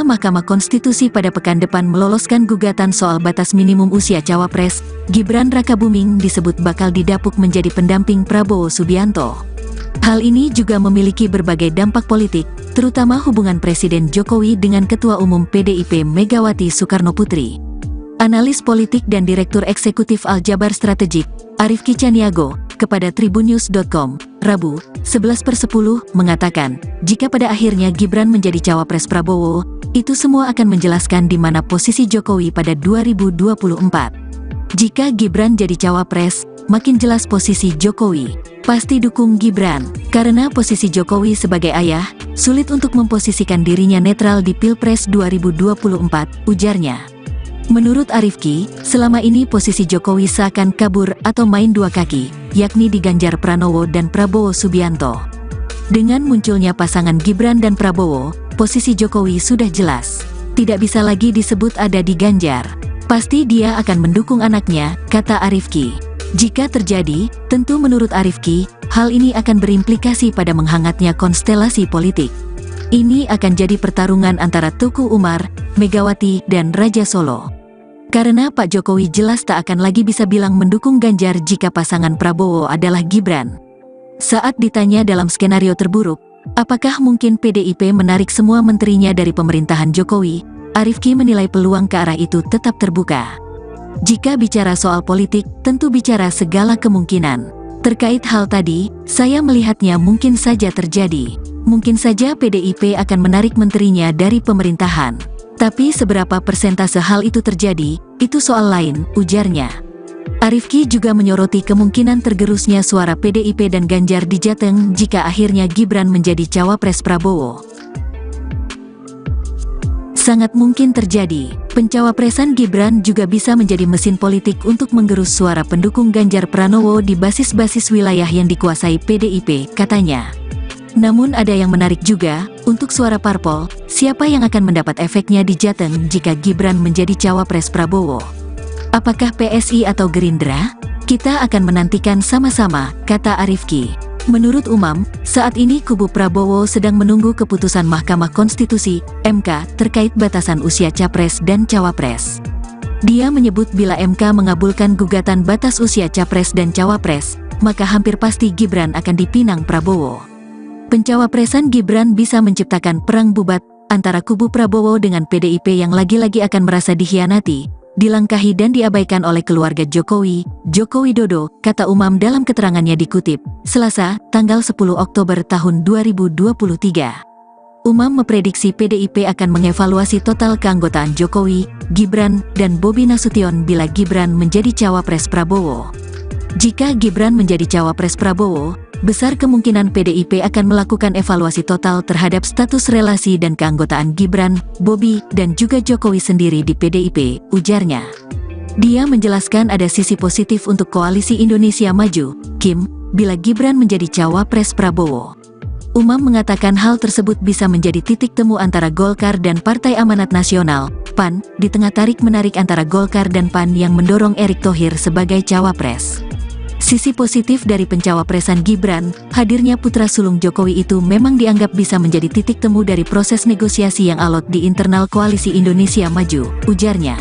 Jika Mahkamah Konstitusi pada pekan depan meloloskan gugatan soal batas minimum usia cawapres, Gibran Rakabuming disebut bakal didapuk menjadi pendamping Prabowo Subianto. Hal ini juga memiliki berbagai dampak politik, terutama hubungan Presiden Jokowi dengan Ketua Umum PDIP Megawati Soekarnoputri. Analis politik dan Direktur Eksekutif Aljabar Strategik, Arifki Caniago, kepada tribunnews.com, Rabu, 11/10, mengatakan, jika pada akhirnya Gibran menjadi cawapres Prabowo, itu semua akan menjelaskan di mana posisi Jokowi pada 2024. Jika Gibran jadi cawapres, makin jelas posisi Jokowi. Pasti dukung Gibran, karena posisi Jokowi sebagai ayah, sulit untuk memposisikan dirinya netral di Pilpres 2024, ujarnya. Menurut Arifki, selama ini posisi Jokowi seakan kabur atau main dua kaki, yakni di Ganjar Pranowo dan Prabowo Subianto. Dengan munculnya pasangan Gibran dan Prabowo, posisi Jokowi sudah jelas. Tidak bisa lagi disebut ada di Ganjar. Pasti dia akan mendukung anaknya, kata Arifki. Jika terjadi, tentu menurut Arifki, hal ini akan berimplikasi pada menghangatnya konstelasi politik. Ini akan jadi pertarungan antara Tuku Umar, Megawati, dan Raja Solo. Karena Pak Jokowi jelas tak akan lagi bisa bilang mendukung Ganjar jika pasangan Prabowo adalah Gibran. Saat ditanya dalam skenario terburuk, apakah mungkin PDIP menarik semua menterinya dari pemerintahan Jokowi, Arifki menilai peluang ke arah itu tetap terbuka. Jika bicara soal politik, tentu bicara segala kemungkinan. Terkait hal tadi, saya melihatnya mungkin saja terjadi. Mungkin saja PDIP akan menarik menterinya dari pemerintahan. Tapi seberapa persentase hal itu terjadi, itu soal lain, ujarnya. Arifki juga menyoroti kemungkinan tergerusnya suara PDIP dan Ganjar di Jateng jika akhirnya Gibran menjadi cawapres Prabowo. Sangat mungkin terjadi, pencawapresan Gibran juga bisa menjadi mesin politik untuk menggerus suara pendukung Ganjar Pranowo di basis-basis wilayah yang dikuasai PDIP, katanya. Namun ada yang menarik juga, untuk suara parpol, siapa yang akan mendapat efeknya di Jateng jika Gibran menjadi cawapres Prabowo? Apakah PSI atau Gerindra? Kita akan menantikan sama-sama, kata Arifki. Menurut Umam, saat ini kubu Prabowo sedang menunggu keputusan Mahkamah Konstitusi, MK, terkait batasan usia capres dan cawapres. Dia menyebut bila MK mengabulkan gugatan batas usia capres dan cawapres, maka hampir pasti Gibran akan dipinang Prabowo. Pencawapresan Gibran bisa menciptakan perang bubat antara kubu Prabowo dengan PDIP yang lagi-lagi akan merasa dikhianati, dilangkahi dan diabaikan oleh keluarga Jokowi, Joko Widodo, kata Umam dalam keterangannya dikutip, Selasa, tanggal 10 Oktober tahun 2023. Umam memprediksi PDIP akan mengevaluasi total keanggotaan Jokowi, Gibran, dan Bobi Nasution bila Gibran menjadi cawapres Prabowo. Jika Gibran menjadi cawapres Prabowo, besar kemungkinan PDIP akan melakukan evaluasi total terhadap status relasi dan keanggotaan Gibran, Bobi, dan juga Jokowi sendiri di PDIP, ujarnya. Dia menjelaskan ada sisi positif untuk Koalisi Indonesia Maju, KIM, bila Gibran menjadi cawapres Prabowo. Umam mengatakan hal tersebut bisa menjadi titik temu antara Golkar dan Partai Amanat Nasional, PAN, di tengah tarik-menarik antara Golkar dan PAN yang mendorong Erick Thohir sebagai cawapres. Sisi positif dari pencawapresan Gibran, hadirnya putra sulung Jokowi itu memang dianggap bisa menjadi titik temu dari proses negosiasi yang alot di internal Koalisi Indonesia Maju, ujarnya.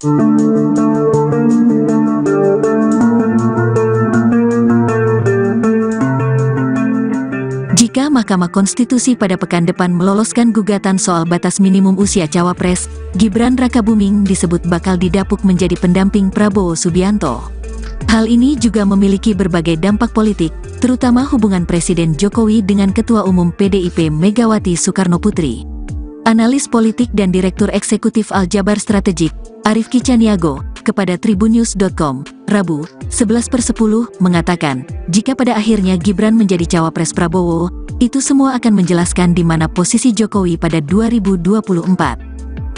Jika Mahkamah Konstitusi pada pekan depan meloloskan gugatan soal batas minimum usia cawapres, Gibran Rakabuming disebut bakal didapuk menjadi pendamping Prabowo Subianto. Hal ini juga memiliki berbagai dampak politik, terutama hubungan Presiden Jokowi dengan Ketua Umum PDIP Megawati Soekarnoputri. Analis politik dan Direktur Eksekutif Aljabar Strategik, Arifki Caniago, kepada tribunnews.com, Rabu, 11/10, mengatakan, jika pada akhirnya Gibran menjadi cawapres Prabowo, itu semua akan menjelaskan di mana posisi Jokowi pada 2024.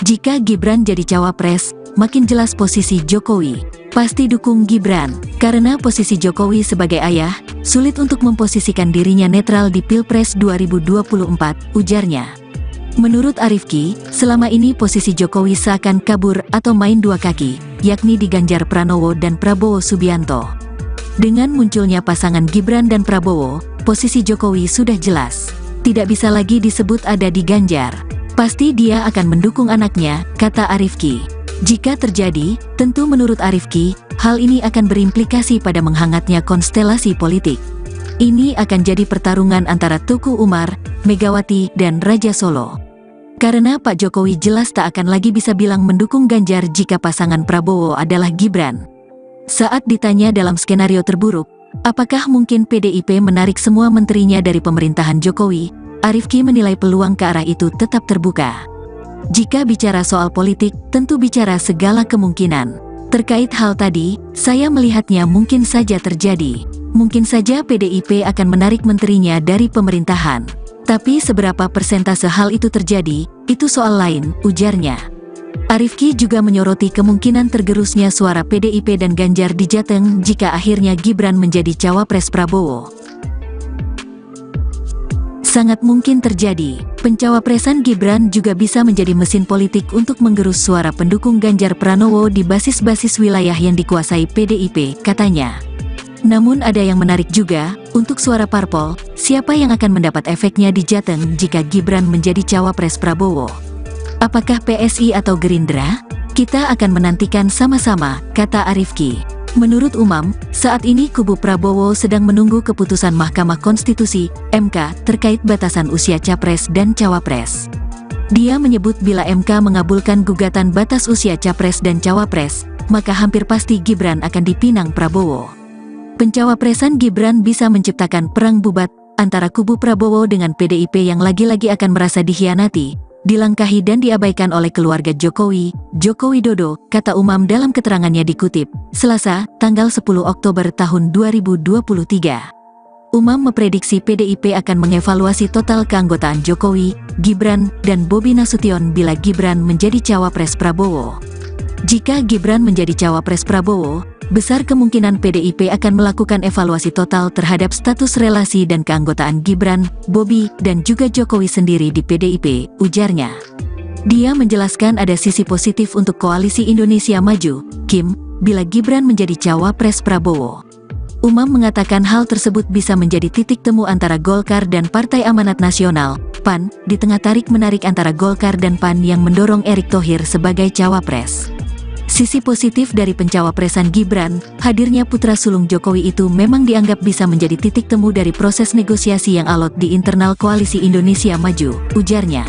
Jika Gibran jadi cawapres, makin jelas posisi Jokowi. Pasti dukung Gibran, karena posisi Jokowi sebagai ayah, sulit untuk memposisikan dirinya netral di Pilpres 2024, ujarnya. Menurut Arifki, selama ini posisi Jokowi seakan kabur atau main dua kaki, yakni di Ganjar Pranowo dan Prabowo Subianto. Dengan munculnya pasangan Gibran dan Prabowo, posisi Jokowi sudah jelas. Tidak bisa lagi disebut ada di Ganjar. Pasti dia akan mendukung anaknya, kata Arifki. Jika terjadi, tentu menurut Arifki, hal ini akan berimplikasi pada menghangatnya konstelasi politik. Ini akan jadi pertarungan antara Tuku Umar, Megawati, dan Raja Solo. Karena Pak Jokowi jelas tak akan lagi bisa bilang mendukung Ganjar jika pasangan Prabowo adalah Gibran. Saat ditanya dalam skenario terburuk, apakah mungkin PDIP menarik semua menterinya dari pemerintahan Jokowi, Arifki menilai peluang ke arah itu tetap terbuka. Jika bicara soal politik, tentu bicara segala kemungkinan. Terkait hal tadi, saya melihatnya mungkin saja terjadi. Mungkin saja PDIP akan menarik menterinya dari pemerintahan. Tapi seberapa persentase hal itu terjadi, itu soal lain, ujarnya. Arifki juga menyoroti kemungkinan tergerusnya suara PDIP dan Ganjar di Jateng jika akhirnya Gibran menjadi cawapres Prabowo. Sangat mungkin terjadi, pencawapresan Gibran juga bisa menjadi mesin politik untuk menggerus suara pendukung Ganjar Pranowo di basis-basis wilayah yang dikuasai PDIP, katanya. Namun ada yang menarik juga, untuk suara parpol, siapa yang akan mendapat efeknya di Jateng jika Gibran menjadi cawapres Prabowo? Apakah PSI atau Gerindra? Kita akan menantikan sama-sama, kata Arifki. Menurut Umam, saat ini kubu Prabowo sedang menunggu keputusan Mahkamah Konstitusi, MK, terkait batasan usia capres dan cawapres. Dia menyebut bila MK mengabulkan gugatan batas usia capres dan cawapres, maka hampir pasti Gibran akan dipinang Prabowo. Pencawapresan Gibran bisa menciptakan perang bubat antara kubu Prabowo dengan PDIP yang lagi-lagi akan merasa dikhianati, dilangkahi dan diabaikan oleh keluarga Jokowi, Joko Widodo, kata Umam dalam keterangannya dikutip, Selasa, tanggal 10 Oktober tahun 2023. Umam memprediksi PDIP akan mengevaluasi total keanggotaan Jokowi, Gibran, dan Bobi Nasution bila Gibran menjadi cawapres Prabowo. Jika Gibran menjadi cawapres Prabowo, besar kemungkinan PDIP akan melakukan evaluasi total terhadap status relasi dan keanggotaan Gibran, Bobi, dan juga Jokowi sendiri di PDIP, ujarnya. Dia menjelaskan ada sisi positif untuk Koalisi Indonesia Maju, KIM, bila Gibran menjadi cawapres Prabowo. Umam mengatakan hal tersebut bisa menjadi titik temu antara Golkar dan Partai Amanat Nasional, PAN, di tengah tarik-menarik antara Golkar dan PAN yang mendorong Erick Thohir sebagai cawapres. Sisi positif dari pencawapresan Gibran, hadirnya putra sulung Jokowi itu memang dianggap bisa menjadi titik temu dari proses negosiasi yang alot di internal Koalisi Indonesia Maju, ujarnya.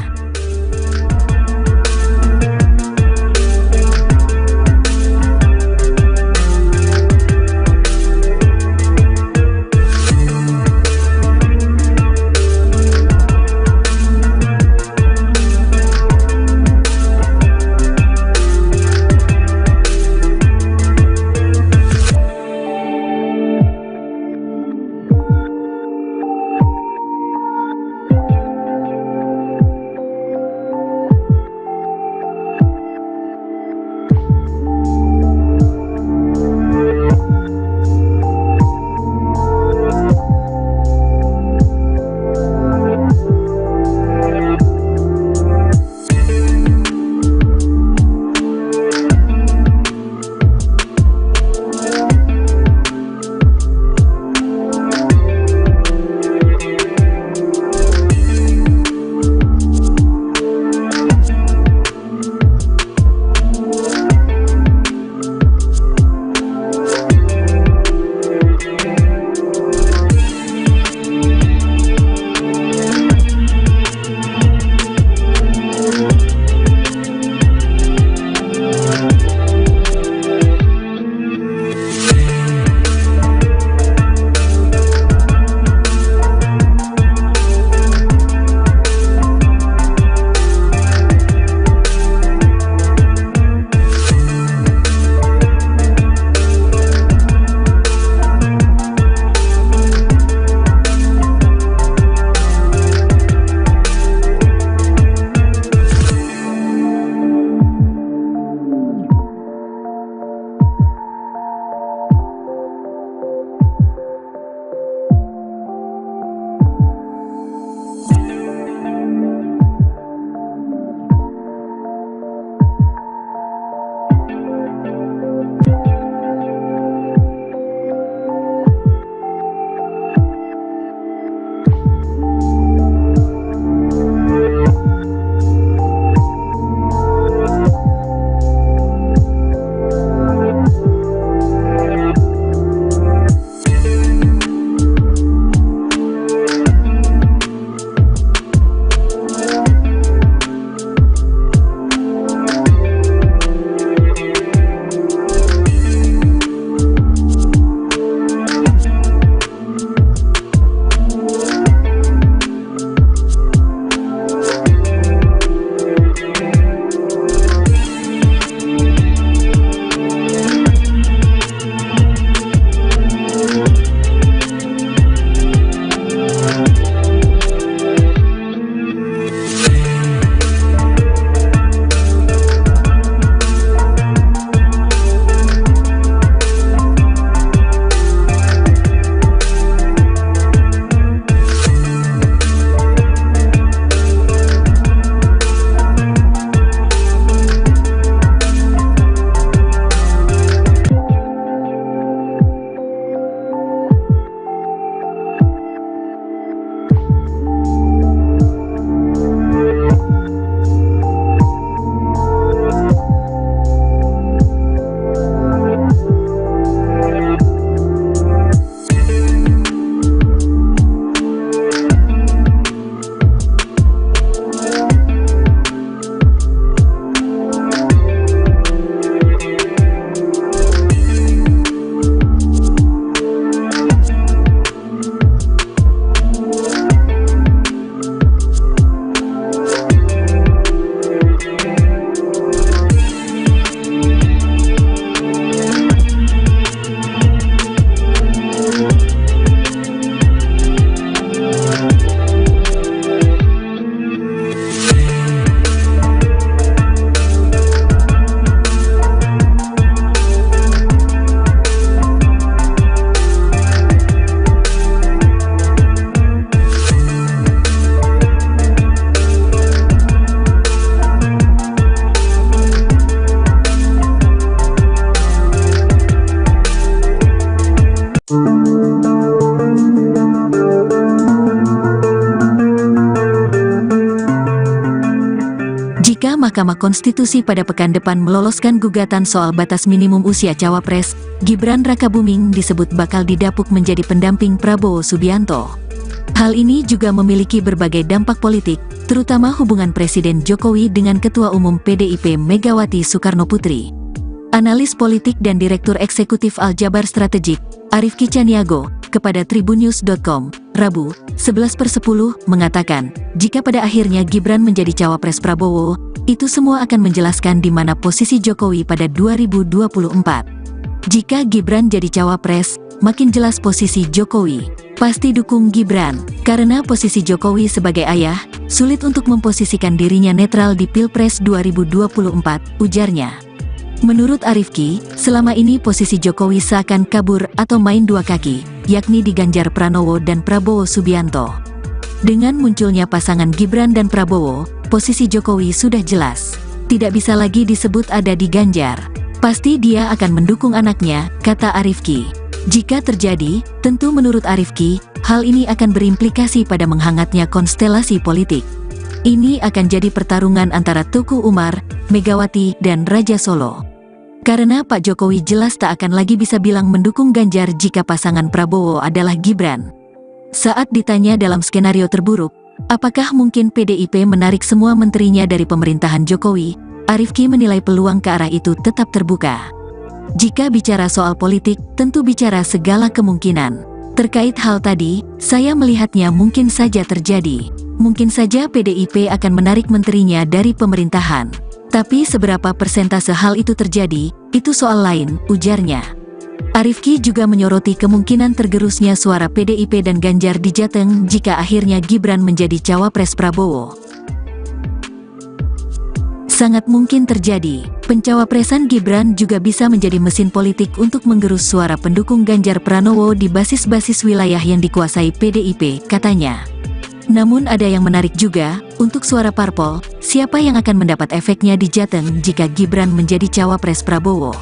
Mahkamah Konstitusi pada pekan depan meloloskan gugatan soal batas minimum usia cawapres, Gibran Rakabuming disebut bakal didapuk menjadi pendamping Prabowo Subianto. Hal ini juga memiliki berbagai dampak politik, terutama hubungan Presiden Jokowi dengan Ketua Umum PDIP Megawati Soekarnoputri. Analis politik dan Direktur Eksekutif Aljabar Strategik, Arifki Caniago, kepada tribunnews.com, Rabu, 11/10, mengatakan, jika pada akhirnya Gibran menjadi cawapres Prabowo, itu semua akan menjelaskan di mana posisi Jokowi pada 2024. Jika Gibran jadi cawapres, makin jelas posisi Jokowi. Pasti dukung Gibran, karena posisi Jokowi sebagai ayah, sulit untuk memposisikan dirinya netral di Pilpres 2024, ujarnya. Menurut Arifki, selama ini posisi Jokowi seakan kabur atau main dua kaki, yakni di Ganjar Pranowo dan Prabowo Subianto. Dengan munculnya pasangan Gibran dan Prabowo, posisi Jokowi sudah jelas. Tidak bisa lagi disebut ada di Ganjar. Pasti dia akan mendukung anaknya, kata Arifki. Jika terjadi, tentu menurut Arifki, hal ini akan berimplikasi pada menghangatnya konstelasi politik. Ini akan jadi pertarungan antara Tuku Umar, Megawati, dan Raja Solo. Karena Pak Jokowi jelas tak akan lagi bisa bilang mendukung Ganjar jika pasangan Prabowo adalah Gibran. Saat ditanya dalam skenario terburuk, apakah mungkin PDIP menarik semua menterinya dari pemerintahan Jokowi, Arifki menilai peluang ke arah itu tetap terbuka. Jika bicara soal politik, tentu bicara segala kemungkinan. Terkait hal tadi, saya melihatnya mungkin saja terjadi. Mungkin saja PDIP akan menarik menterinya dari pemerintahan. Tapi seberapa persentase hal itu terjadi, itu soal lain, ujarnya. Arifki juga menyoroti kemungkinan tergerusnya suara PDIP dan Ganjar di Jateng jika akhirnya Gibran menjadi cawapres Prabowo. Sangat mungkin terjadi, pencawapresan Gibran juga bisa menjadi mesin politik untuk menggerus suara pendukung Ganjar Pranowo di basis-basis wilayah yang dikuasai PDIP, katanya. Namun ada yang menarik juga, untuk suara parpol, siapa yang akan mendapat efeknya di Jateng jika Gibran menjadi cawapres Prabowo?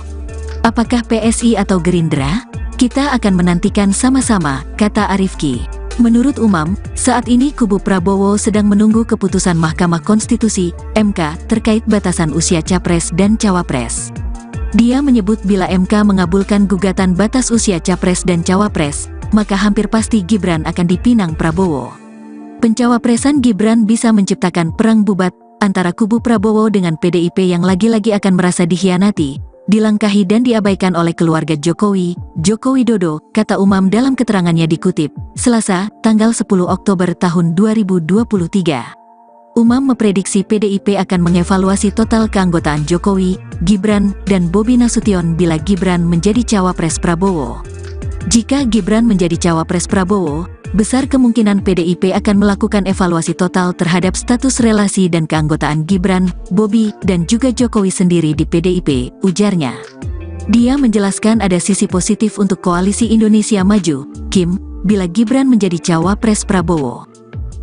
Apakah PSI atau Gerindra? Kita akan menantikan sama-sama, kata Arifki. Menurut Umam, saat ini kubu Prabowo sedang menunggu keputusan Mahkamah Konstitusi, MK, terkait batasan usia capres dan cawapres. Dia menyebut bila MK mengabulkan gugatan batas usia capres dan cawapres, maka hampir pasti Gibran akan dipinang Prabowo. Pencawapresan Gibran bisa menciptakan perang bubat antara kubu Prabowo dengan PDIP yang lagi-lagi akan merasa dikhianati, dilangkahi dan diabaikan oleh keluarga Jokowi, Joko Widodo, kata Umam dalam keterangannya dikutip, Selasa, tanggal 10 Oktober tahun 2023. Umam memprediksi PDIP akan mengevaluasi total keanggotaan Jokowi, Gibran, dan Bobi Nasution bila Gibran menjadi cawapres Prabowo. Jika Gibran menjadi cawapres Prabowo, besar kemungkinan PDIP akan melakukan evaluasi total terhadap status relasi dan keanggotaan Gibran, Bobi, dan juga Jokowi sendiri di PDIP, ujarnya. Dia menjelaskan ada sisi positif untuk Koalisi Indonesia Maju, KIM, bila Gibran menjadi cawapres Prabowo.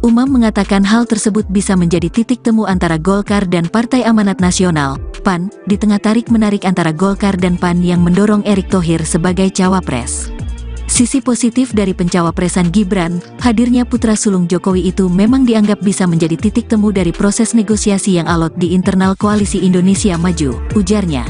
Umam mengatakan hal tersebut bisa menjadi titik temu antara Golkar dan Partai Amanat Nasional, PAN, di tengah tarik-menarik antara Golkar dan PAN yang mendorong Erick Thohir sebagai cawapres. Sisi positif dari pencawapresan Gibran, hadirnya putra sulung Jokowi itu memang dianggap bisa menjadi titik temu dari proses negosiasi yang alot di internal Koalisi Indonesia Maju, ujarnya.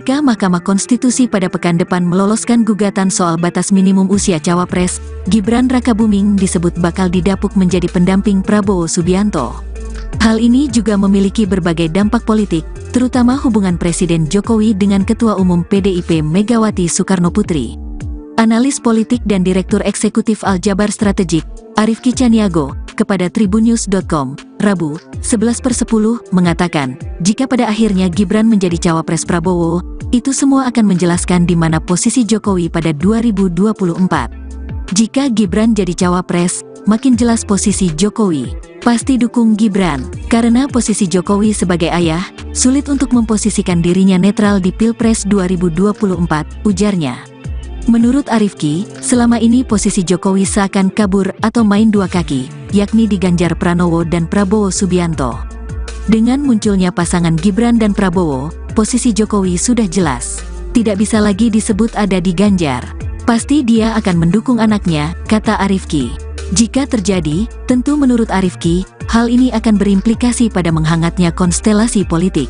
Jika Mahkamah Konstitusi pada pekan depan meloloskan gugatan soal batas minimum usia cawapres, Gibran Rakabuming disebut bakal didapuk menjadi pendamping Prabowo Subianto. Hal ini juga memiliki berbagai dampak politik, terutama hubungan Presiden Jokowi dengan Ketua Umum PDIP Megawati Soekarnoputri. Analis politik dan Direktur Eksekutif Aljabar Strategik, Arifki Caniago, kepada tribunnews.com, Rabu, 11/10, mengatakan, jika pada akhirnya Gibran menjadi cawapres Prabowo, itu semua akan menjelaskan di mana posisi Jokowi pada 2024. Jika Gibran jadi cawapres, makin jelas posisi Jokowi. Pasti dukung Gibran, karena posisi Jokowi sebagai ayah, sulit untuk memposisikan dirinya netral di Pilpres 2024, ujarnya. Menurut Arifki, selama ini posisi Jokowi seakan kabur atau main dua kaki, yakni di Ganjar Pranowo dan Prabowo Subianto. Dengan munculnya pasangan Gibran dan Prabowo, posisi Jokowi sudah jelas. Tidak bisa lagi disebut ada di Ganjar. Pasti dia akan mendukung anaknya, kata Arifki. Jika terjadi, tentu menurut Arifki, hal ini akan berimplikasi pada menghangatnya konstelasi politik.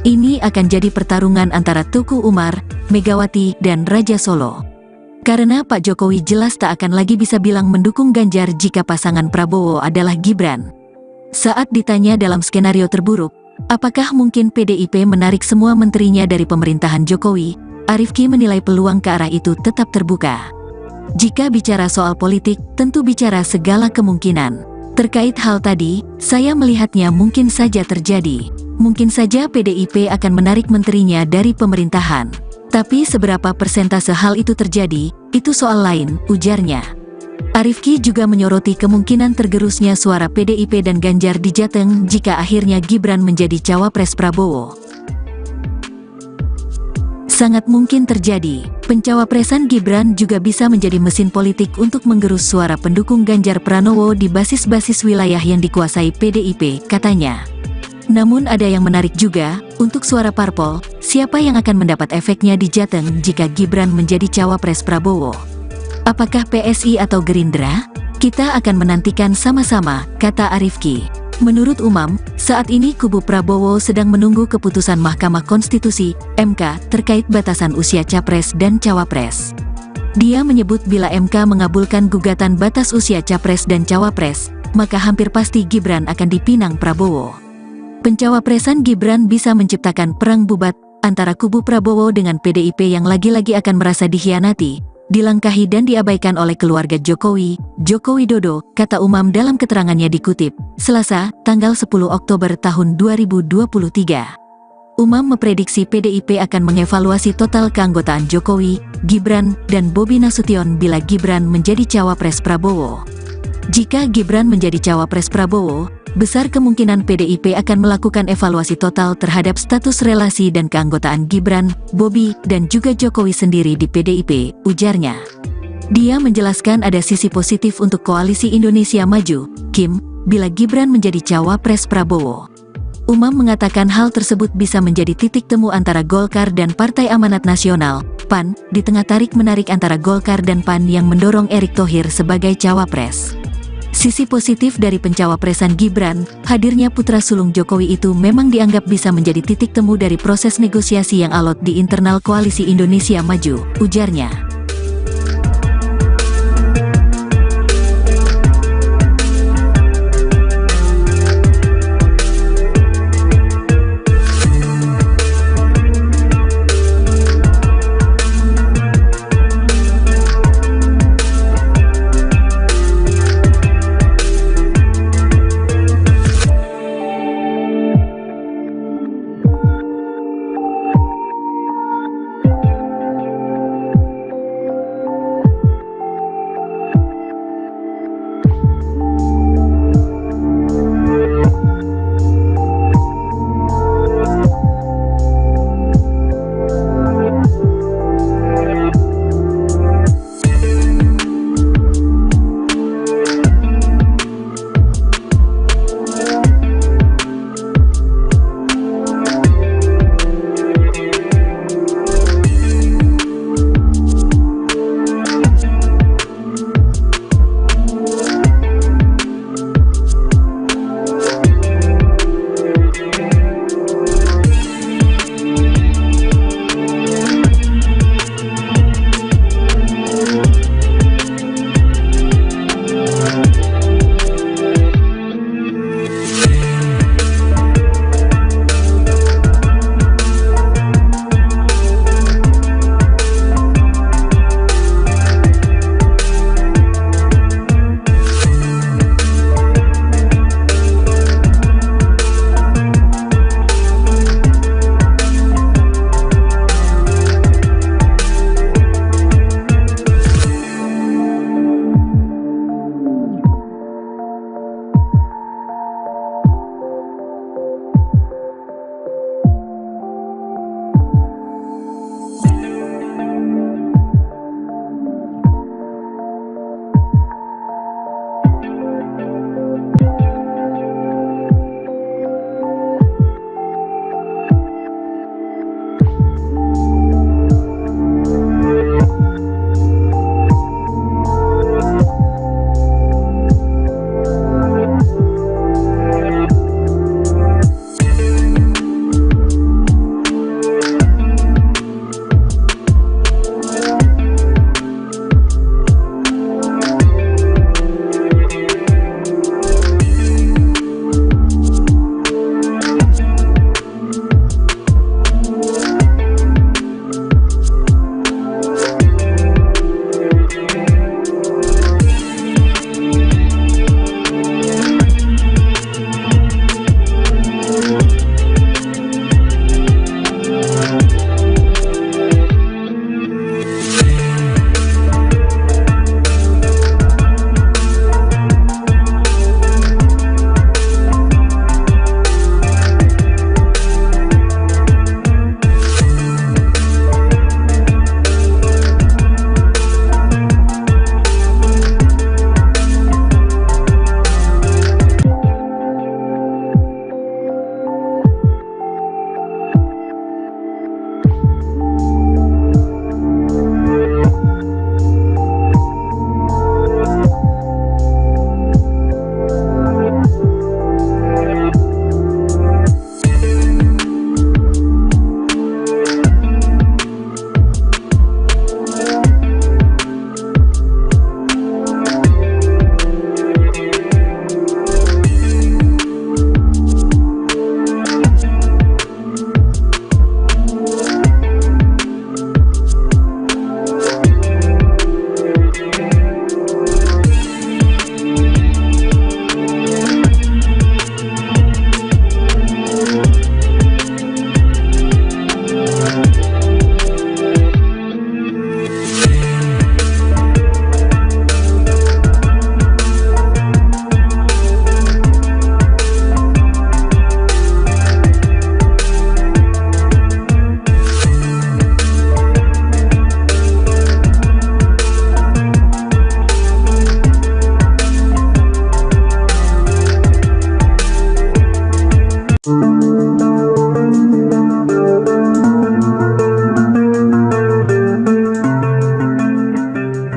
Ini akan jadi pertarungan antara Tuku Umar, Megawati, dan Raja Solo. Karena Pak Jokowi jelas tak akan lagi bisa bilang mendukung Ganjar jika pasangan Prabowo adalah Gibran. Saat ditanya dalam skenario terburuk, apakah mungkin PDIP menarik semua menterinya dari pemerintahan Jokowi, Arifki menilai peluang ke arah itu tetap terbuka. Jika bicara soal politik, tentu bicara segala kemungkinan. Terkait hal tadi, saya melihatnya mungkin saja terjadi. Mungkin saja PDIP akan menarik menterinya dari pemerintahan. Tapi seberapa persentase hal itu terjadi, itu soal lain, ujarnya. Arifki juga menyoroti kemungkinan tergerusnya suara PDIP dan Ganjar di Jateng jika akhirnya Gibran menjadi cawapres Prabowo. Sangat mungkin terjadi, pencawapresan Gibran juga bisa menjadi mesin politik untuk menggerus suara pendukung Ganjar Pranowo di basis-basis wilayah yang dikuasai PDIP, katanya. Namun ada yang menarik juga, untuk suara parpol, siapa yang akan mendapat efeknya di Jateng jika Gibran menjadi cawapres Prabowo? Apakah PSI atau Gerindra? Kita akan menantikan sama-sama, kata Arifki. Menurut Umam, saat ini kubu Prabowo sedang menunggu keputusan Mahkamah Konstitusi, MK, terkait batasan usia capres dan cawapres. Dia menyebut bila MK mengabulkan gugatan batas usia capres dan cawapres, maka hampir pasti Gibran akan dipinang Prabowo. Pencawapresan Gibran bisa menciptakan perang bubat antara kubu Prabowo dengan PDIP yang lagi-lagi akan merasa dikhianati, dilangkahi dan diabaikan oleh keluarga Jokowi, Joko Widodo, kata Umam dalam keterangannya dikutip, Selasa, tanggal 10 Oktober tahun 2023. Umam memprediksi PDIP akan mengevaluasi total keanggotaan Jokowi, Gibran, dan Bobi Nasution bila Gibran menjadi cawapres Prabowo. Jika Gibran menjadi cawapres Prabowo, besar kemungkinan PDIP akan melakukan evaluasi total terhadap status relasi dan keanggotaan Gibran, Bobi, dan juga Jokowi sendiri di PDIP, ujarnya. Dia menjelaskan ada sisi positif untuk Koalisi Indonesia Maju, KIM, bila Gibran menjadi cawapres Prabowo. Umam mengatakan hal tersebut bisa menjadi titik temu antara Golkar dan Partai Amanat Nasional, PAN, di tengah tarik-menarik antara Golkar dan PAN yang mendorong Erick Thohir sebagai cawapres. Sisi positif dari pencawapresan Gibran, hadirnya putra sulung Jokowi itu memang dianggap bisa menjadi titik temu dari proses negosiasi yang alot di internal Koalisi Indonesia Maju, ujarnya.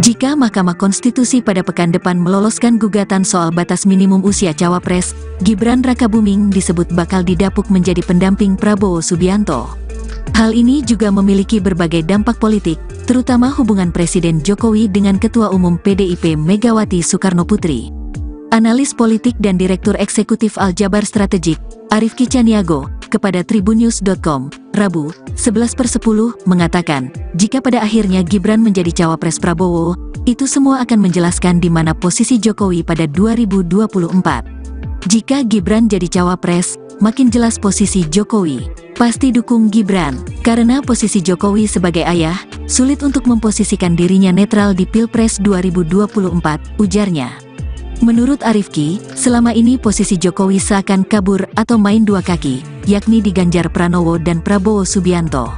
Jika Mahkamah Konstitusi pada pekan depan meloloskan gugatan soal batas minimum usia cawapres, Gibran Rakabuming disebut bakal didapuk menjadi pendamping Prabowo Subianto. Hal ini juga memiliki berbagai dampak politik, terutama hubungan Presiden Jokowi dengan Ketua Umum PDIP Megawati Soekarnoputri. Analis politik dan Direktur Eksekutif Aljabar Strategik, Arifki Caniago, kepada Tribunnews.com, Rabu, 11/10, mengatakan, jika pada akhirnya Gibran menjadi cawapres Prabowo, itu semua akan menjelaskan di mana posisi Jokowi pada 2024. Jika Gibran jadi cawapres, makin jelas posisi Jokowi. Pasti dukung Gibran, karena posisi Jokowi sebagai ayah, sulit untuk memposisikan dirinya netral di Pilpres 2024, ujarnya. Menurut Arifki, selama ini posisi Jokowi seakan kabur atau main dua kaki, yakni di Ganjar Pranowo dan Prabowo Subianto.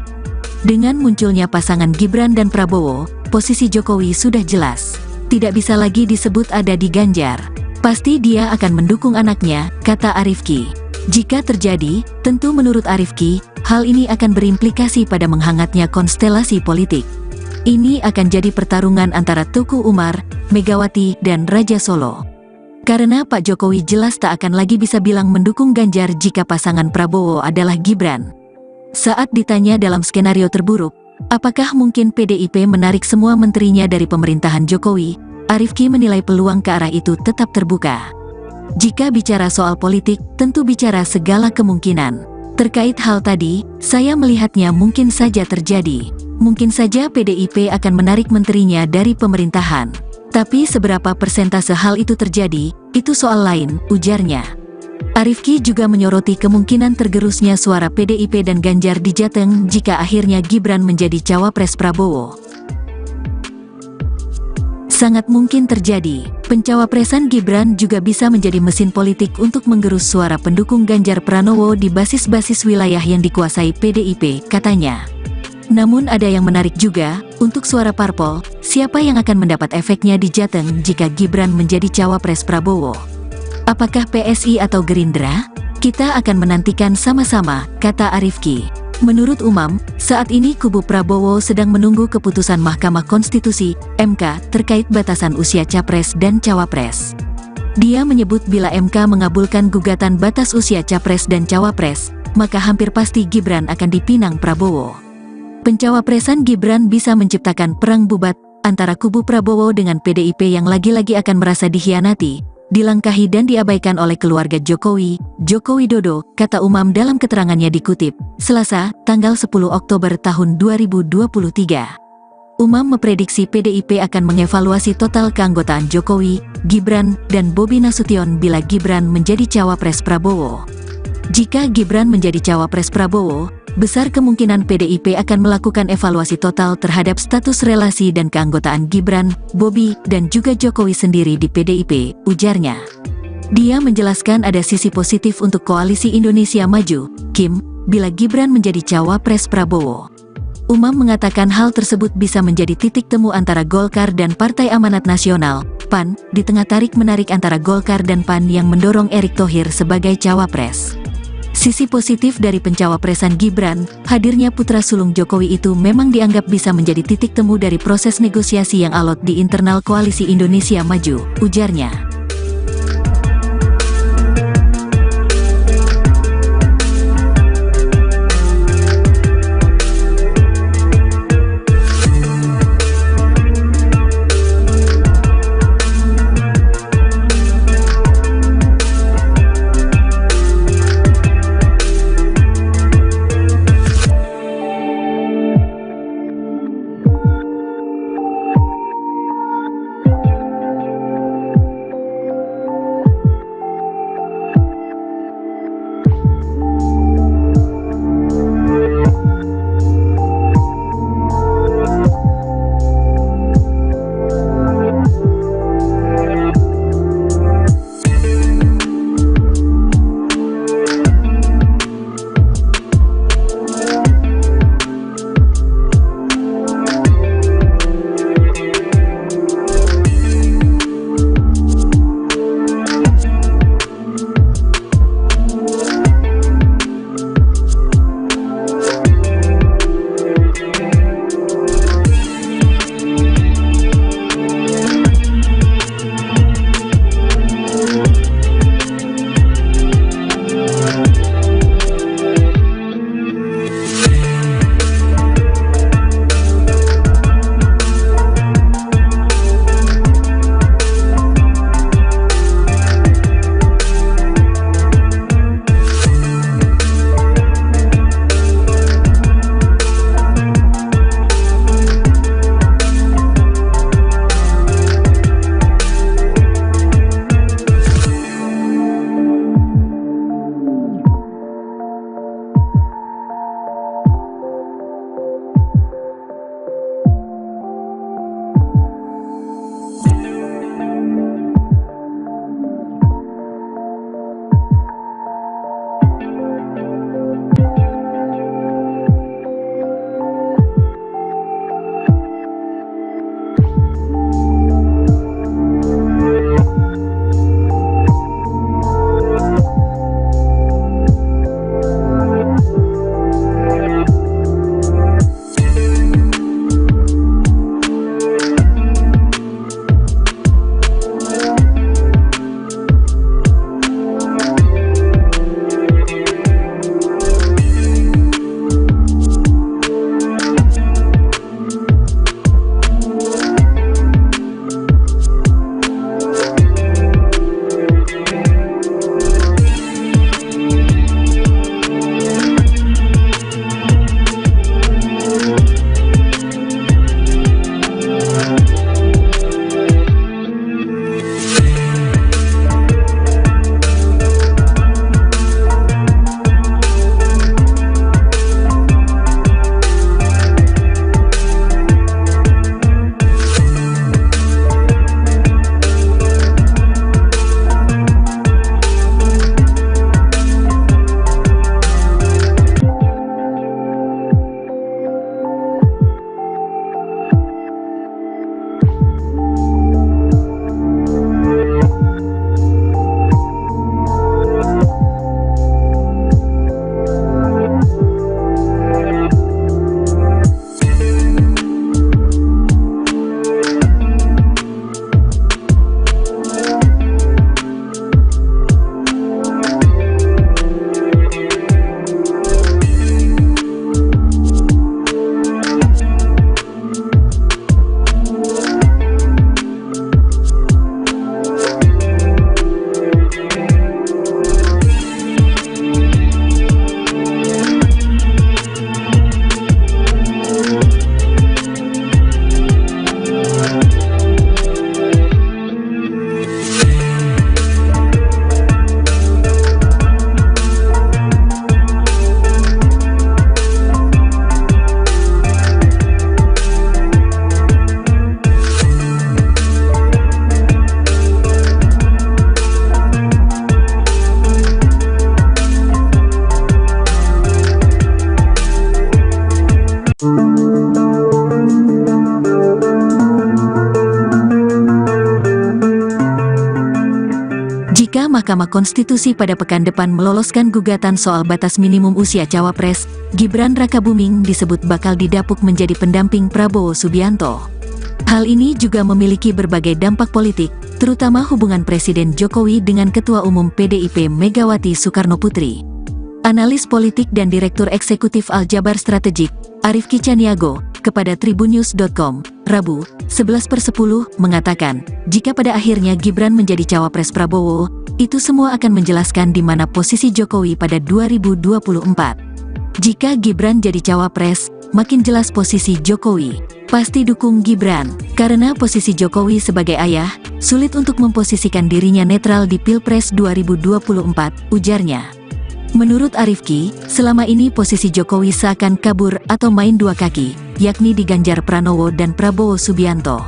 Dengan munculnya pasangan Gibran dan Prabowo, posisi Jokowi sudah jelas. Tidak bisa lagi disebut ada di Ganjar. Pasti dia akan mendukung anaknya, kata Arifki. Jika terjadi, tentu menurut Arifki, hal ini akan berimplikasi pada menghangatnya konstelasi politik. Ini akan jadi pertarungan antara Tuku Umar, Megawati, dan Raja Solo. Karena Pak Jokowi jelas tak akan lagi bisa bilang mendukung Ganjar jika pasangan Prabowo adalah Gibran. Saat ditanya dalam skenario terburuk, apakah mungkin PDIP menarik semua menterinya dari pemerintahan Jokowi, Arifki menilai peluang ke arah itu tetap terbuka. Jika bicara soal politik, tentu bicara segala kemungkinan. Terkait hal tadi, saya melihatnya mungkin saja terjadi. Mungkin saja PDIP akan menarik menterinya dari pemerintahan. Tapi seberapa persentase hal itu terjadi, itu soal lain, ujarnya. Arifki juga menyoroti kemungkinan tergerusnya suara PDIP dan Ganjar di Jateng jika akhirnya Gibran menjadi cawapres Prabowo. Sangat mungkin terjadi. Pencawapresan Gibran juga bisa menjadi mesin politik untuk menggerus suara pendukung Ganjar Pranowo di basis-basis wilayah yang dikuasai PDIP, katanya. Namun ada yang menarik juga, untuk suara parpol, siapa yang akan mendapat efeknya di Jateng jika Gibran menjadi cawapres Prabowo? Apakah PSI atau Gerindra? Kita akan menantikan sama-sama, kata Arifki. Menurut Umam, saat ini kubu Prabowo sedang menunggu keputusan Mahkamah Konstitusi, MK, terkait batasan usia capres dan cawapres. Dia menyebut bila MK mengabulkan gugatan batas usia capres dan cawapres, maka hampir pasti Gibran akan dipinang Prabowo. Pencawapresan Gibran bisa menciptakan perang bubat antara kubu Prabowo dengan PDIP yang lagi-lagi akan merasa dikhianati, dilangkahi dan diabaikan oleh keluarga Jokowi, Joko Widodo, kata Umam dalam keterangannya dikutip, Selasa, tanggal 10 Oktober tahun 2023. Umam memprediksi PDIP akan mengevaluasi total keanggotaan Jokowi, Gibran, dan Bobi Nasution bila Gibran menjadi cawapres Prabowo. Jika Gibran menjadi cawapres Prabowo, besar kemungkinan PDIP akan melakukan evaluasi total terhadap status relasi dan keanggotaan Gibran, Bobi, dan juga Jokowi sendiri di PDIP, ujarnya. Dia menjelaskan ada sisi positif untuk Koalisi Indonesia Maju, KIM, bila Gibran menjadi cawapres Prabowo. Umam mengatakan hal tersebut bisa menjadi titik temu antara Golkar dan Partai Amanat Nasional, PAN, di tengah tarik-menarik antara Golkar dan PAN yang mendorong Erick Thohir sebagai cawapres. Sisi positif dari pencawapresan Gibran, hadirnya putra sulung Jokowi itu memang dianggap bisa menjadi titik temu dari proses negosiasi yang alot di internal Koalisi Indonesia Maju, ujarnya. Mahkamah Konstitusi pada pekan depan meloloskan gugatan soal batas minimum usia cawapres, Gibran Rakabuming disebut bakal didapuk menjadi pendamping Prabowo Subianto. Hal ini juga memiliki berbagai dampak politik, terutama hubungan Presiden Jokowi dengan Ketua Umum PDIP Megawati Soekarnoputri. Analis politik dan Direktur Eksekutif Aljabar Strategik, Arifki Caniago, kepada tribunnews.com, Rabu, 11/10, mengatakan, jika pada akhirnya Gibran menjadi cawapres Prabowo, itu semua akan menjelaskan di mana posisi Jokowi pada 2024. Jika Gibran jadi cawapres, makin jelas posisi Jokowi. Pasti dukung Gibran, karena posisi Jokowi sebagai ayah, sulit untuk memposisikan dirinya netral di Pilpres 2024, ujarnya. Menurut Arifki, selama ini posisi Jokowi seakan kabur atau main dua kaki, yakni di Ganjar Pranowo dan Prabowo Subianto.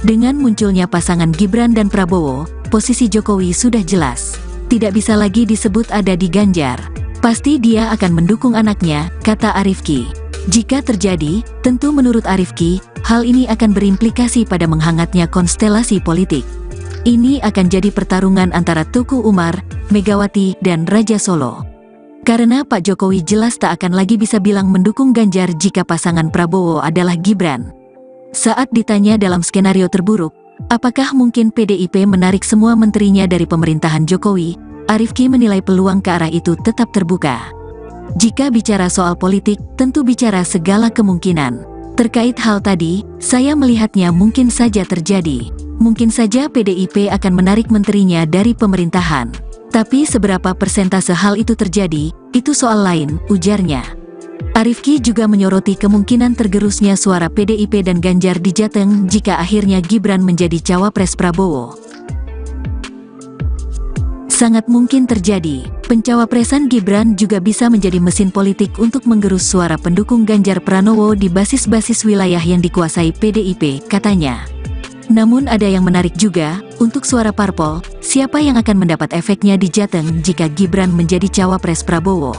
Dengan munculnya pasangan Gibran dan Prabowo, posisi Jokowi sudah jelas. Tidak bisa lagi disebut ada di Ganjar. Pasti dia akan mendukung anaknya, kata Arifki. Jika terjadi, tentu menurut Arifki, hal ini akan berimplikasi pada menghangatnya konstelasi politik. Ini akan jadi pertarungan antara Tuku Umar, Megawati, dan Raja Solo. Karena Pak Jokowi jelas tak akan lagi bisa bilang mendukung Ganjar jika pasangan Prabowo adalah Gibran. Saat ditanya dalam skenario terburuk, apakah mungkin PDIP menarik semua menterinya dari pemerintahan Jokowi, Arifki menilai peluang ke arah itu tetap terbuka. Jika bicara soal politik, tentu bicara segala kemungkinan. Terkait hal tadi, saya melihatnya mungkin saja terjadi. Mungkin saja PDIP akan menarik menterinya dari pemerintahan. Tapi seberapa persentase hal itu terjadi, itu soal lain, ujarnya. Arifki juga menyoroti kemungkinan tergerusnya suara PDIP dan Ganjar di Jateng jika akhirnya Gibran menjadi cawapres Prabowo. Sangat mungkin terjadi, pencawapresan Gibran juga bisa menjadi mesin politik untuk menggerus suara pendukung Ganjar Pranowo di basis-basis wilayah yang dikuasai PDIP, katanya. Namun ada yang menarik juga, untuk suara parpol, siapa yang akan mendapat efeknya di Jateng jika Gibran menjadi cawapres Prabowo?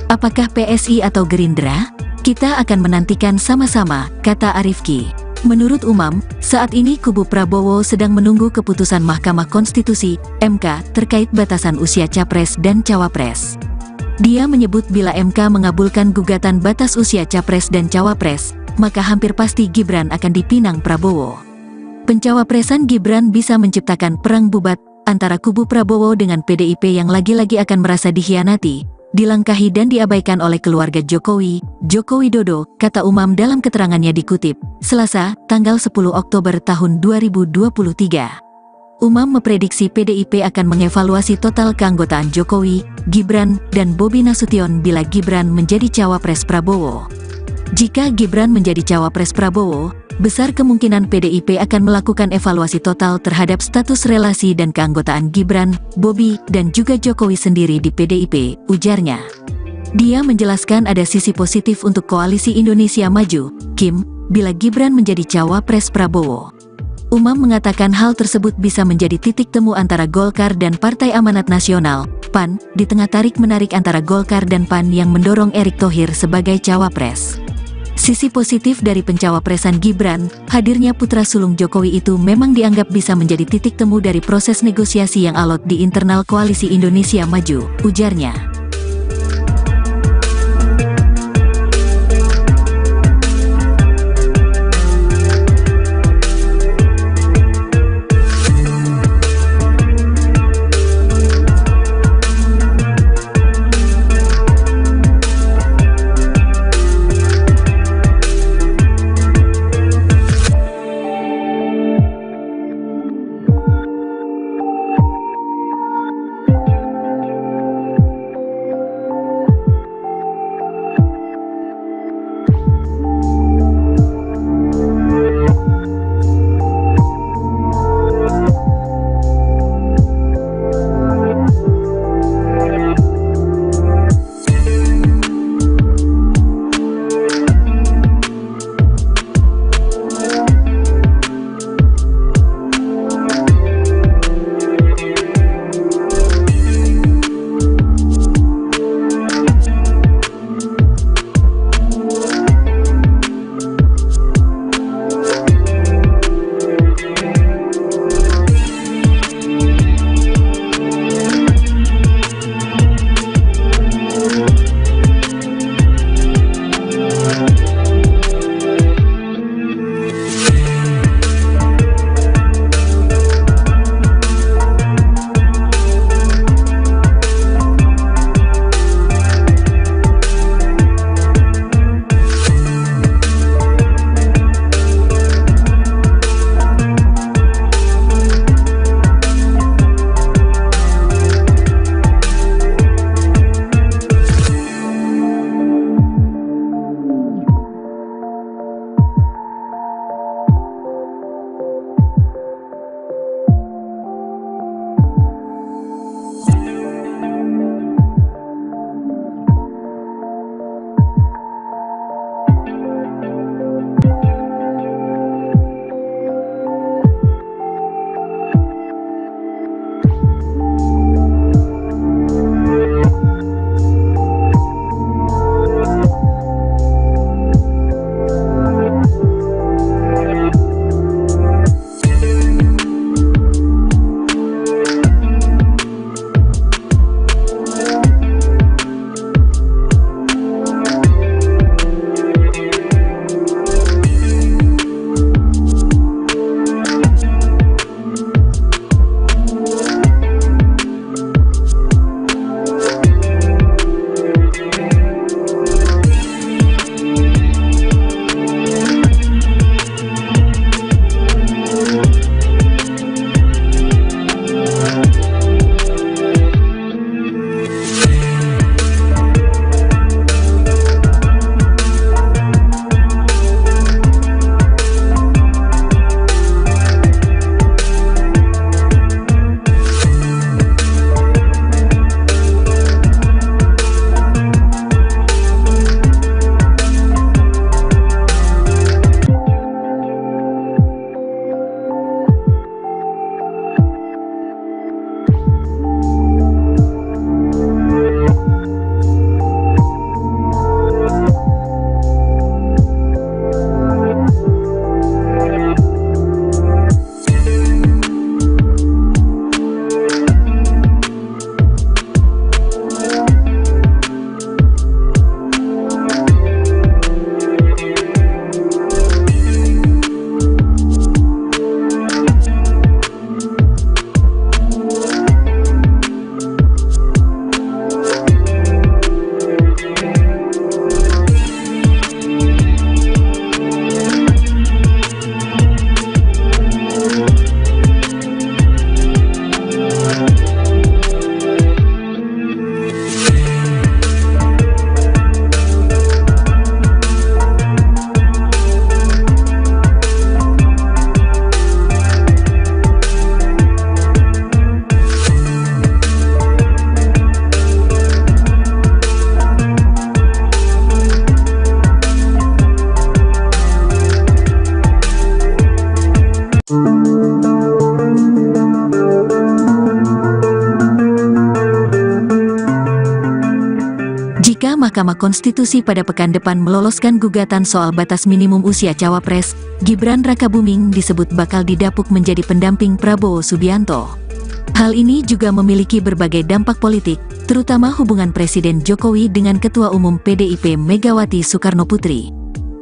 Apakah PSI atau Gerindra? Kita akan menantikan sama-sama, kata Arifki. Menurut Umam, saat ini kubu Prabowo sedang menunggu keputusan Mahkamah Konstitusi, MK, terkait batasan usia capres dan cawapres. Dia menyebut bila MK mengabulkan gugatan batas usia capres dan cawapres, maka hampir pasti Gibran akan dipinang Prabowo. Pencawapresan Gibran bisa menciptakan perang bubat antara kubu Prabowo dengan PDIP yang lagi-lagi akan merasa dikhianati, dilangkahi dan diabaikan oleh keluarga Jokowi, Joko Widodo, kata Umam dalam keterangannya dikutip, Selasa, tanggal 10 Oktober tahun 2023. Umam memprediksi PDIP akan mengevaluasi total keanggotaan Jokowi, Gibran, dan Bobi Nasution bila Gibran menjadi cawapres Prabowo. Jika Gibran menjadi cawapres Prabowo, besar kemungkinan PDIP akan melakukan evaluasi total terhadap status relasi dan keanggotaan Gibran, Bobi, dan juga Jokowi sendiri di PDIP, ujarnya. Dia menjelaskan ada sisi positif untuk Koalisi Indonesia Maju, KIM, bila Gibran menjadi cawapres Prabowo. Umam mengatakan hal tersebut bisa menjadi titik temu antara Golkar dan Partai Amanat Nasional, PAN, di tengah tarik-menarik antara Golkar dan PAN yang mendorong Erick Thohir sebagai cawapres. Sisi positif dari pencawapresan Gibran, hadirnya putra sulung Jokowi itu memang dianggap bisa menjadi titik temu dari proses negosiasi yang alot di internal Koalisi Indonesia Maju, ujarnya. Mahkamah Konstitusi pada pekan depan meloloskan gugatan soal batas minimum usia cawapres, Gibran Rakabuming disebut bakal didapuk menjadi pendamping Prabowo Subianto. Hal ini juga memiliki berbagai dampak politik, terutama hubungan Presiden Jokowi dengan Ketua Umum PDIP Megawati Soekarnoputri.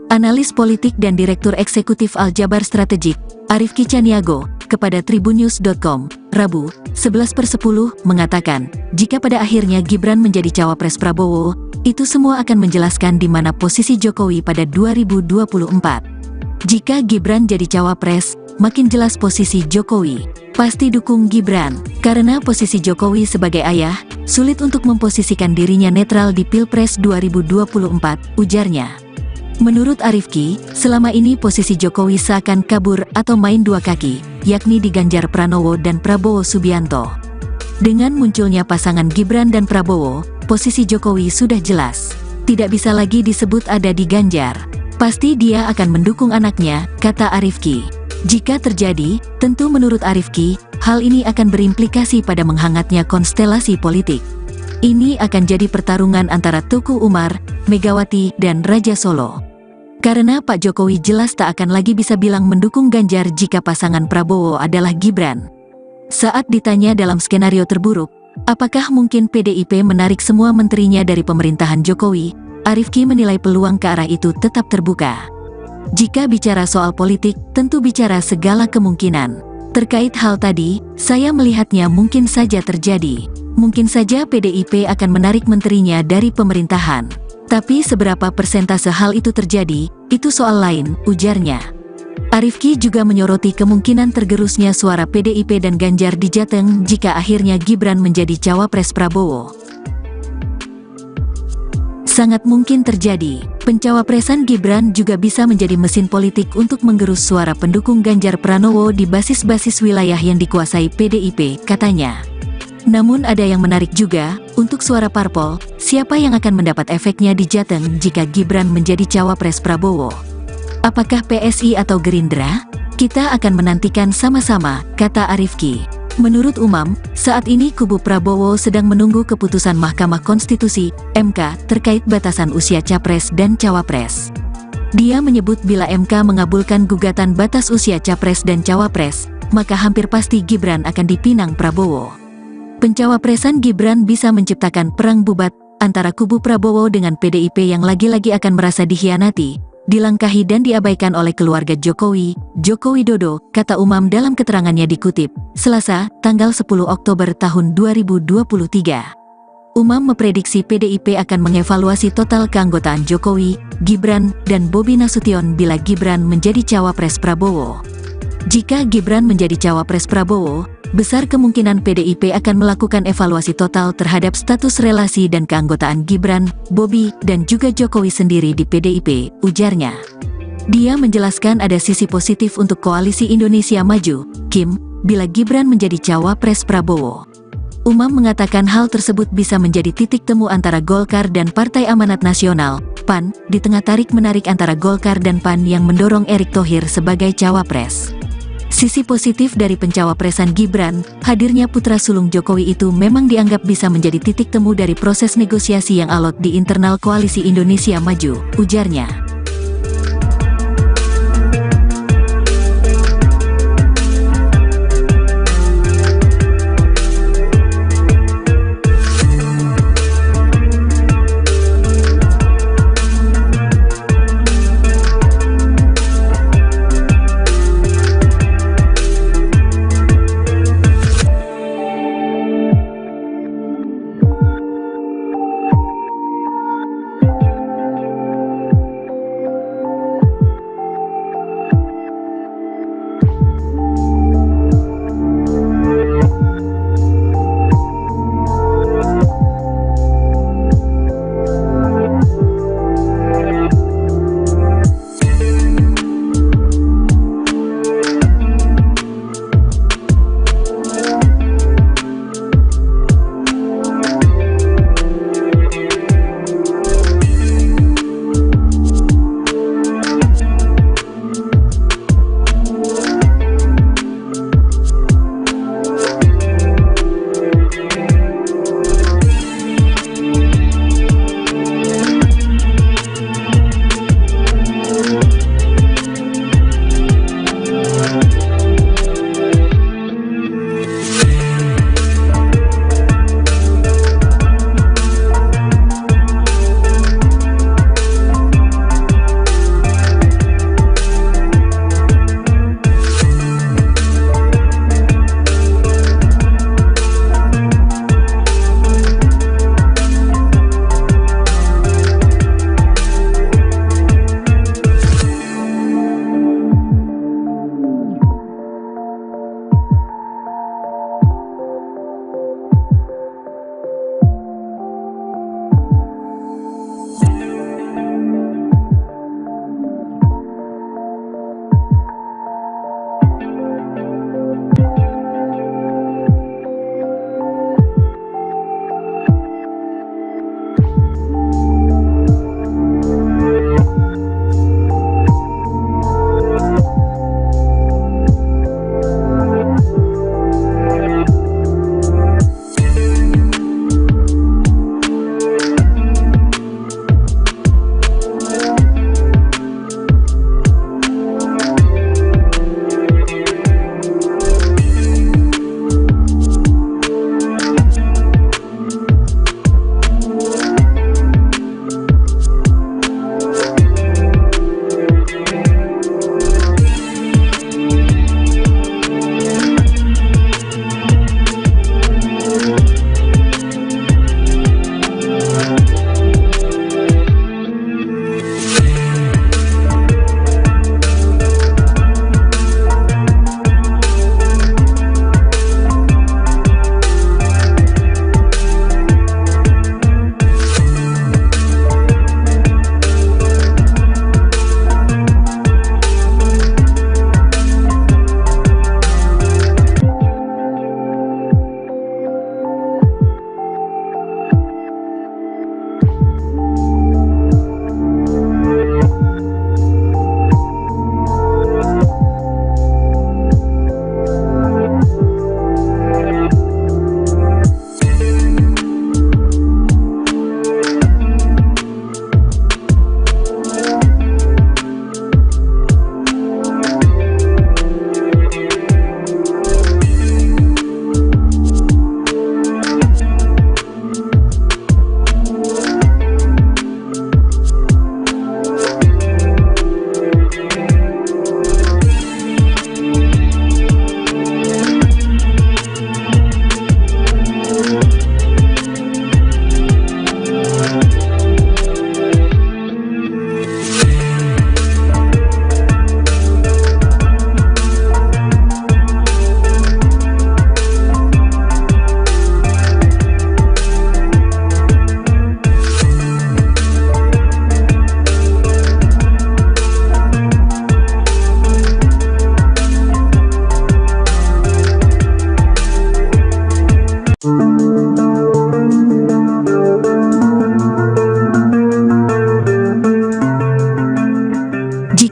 Analis politik dan Direktur Eksekutif Aljabar Strategik, Arifki Caniago, kepada tribunnews.com, Rabu, 11/10, mengatakan, jika pada akhirnya Gibran menjadi cawapres Prabowo, itu semua akan menjelaskan di mana posisi Jokowi pada 2024. Jika Gibran jadi cawapres, makin jelas posisi Jokowi. Pasti dukung Gibran, karena posisi Jokowi sebagai ayah, sulit untuk memposisikan dirinya netral di Pilpres 2024, ujarnya. Menurut Arifki, selama ini posisi Jokowi seakan kabur atau main dua kaki, yakni di Ganjar Pranowo dan Prabowo Subianto. Dengan munculnya pasangan Gibran dan Prabowo, posisi Jokowi sudah jelas. Tidak bisa lagi disebut ada di Ganjar. Pasti dia akan mendukung anaknya, kata Arifki. Jika terjadi, tentu menurut Arifki, hal ini akan berimplikasi pada menghangatnya konstelasi politik. Ini akan jadi pertarungan antara Tuku Umar, Megawati, dan Raja Solo. Karena Pak Jokowi jelas tak akan lagi bisa bilang mendukung Ganjar jika pasangan Prabowo adalah Gibran. Saat ditanya dalam skenario terburuk, apakah mungkin PDIP menarik semua menterinya dari pemerintahan Jokowi, Arifki menilai peluang ke arah itu tetap terbuka. Jika bicara soal politik, tentu bicara segala kemungkinan. Terkait hal tadi, saya melihatnya mungkin saja terjadi. Mungkin saja PDIP akan menarik menterinya dari pemerintahan. Tapi seberapa persentase hal itu terjadi, itu soal lain, ujarnya. Arifki juga menyoroti kemungkinan tergerusnya suara PDIP dan Ganjar di Jateng jika akhirnya Gibran menjadi cawapres Prabowo. Sangat mungkin terjadi, pencawapresan Gibran juga bisa menjadi mesin politik untuk menggerus suara pendukung Ganjar Pranowo di basis-basis wilayah yang dikuasai PDIP, katanya. Namun ada yang menarik juga, untuk suara parpol, siapa yang akan mendapat efeknya di Jateng jika Gibran menjadi cawapres Prabowo? Apakah PSI atau Gerindra? Kita akan menantikan sama-sama, kata Arifki. Menurut Umam, saat ini kubu Prabowo sedang menunggu keputusan Mahkamah Konstitusi, MK, terkait batasan usia capres dan cawapres. Dia menyebut bila MK mengabulkan gugatan batas usia capres dan cawapres, maka hampir pasti Gibran akan dipinang Prabowo. Pencawapresan Gibran bisa menciptakan perang bubat antara kubu Prabowo dengan PDIP yang lagi-lagi akan merasa dikhianati, dilangkahi dan diabaikan oleh keluarga Jokowi, Joko Widodo, kata Umam dalam keterangannya dikutip, Selasa, tanggal 10 Oktober tahun 2023. Umam memprediksi PDIP akan mengevaluasi total keanggotaan Jokowi, Gibran, dan Bobi Nasution bila Gibran menjadi cawapres Prabowo. Jika Gibran menjadi cawapres Prabowo, besar kemungkinan PDIP akan melakukan evaluasi total terhadap status relasi dan keanggotaan Gibran, Bobi, dan juga Jokowi sendiri di PDIP, ujarnya. Dia menjelaskan ada sisi positif untuk Koalisi Indonesia Maju, KIM, bila Gibran menjadi cawapres Prabowo. Umam mengatakan hal tersebut bisa menjadi titik temu antara Golkar dan Partai Amanat Nasional, PAN, di tengah tarik-menarik antara Golkar dan PAN yang mendorong Erick Thohir sebagai cawapres. Sisi positif dari pencawapresan Gibran, hadirnya putra sulung Jokowi itu memang dianggap bisa menjadi titik temu dari proses negosiasi yang alot di internal Koalisi Indonesia Maju, ujarnya.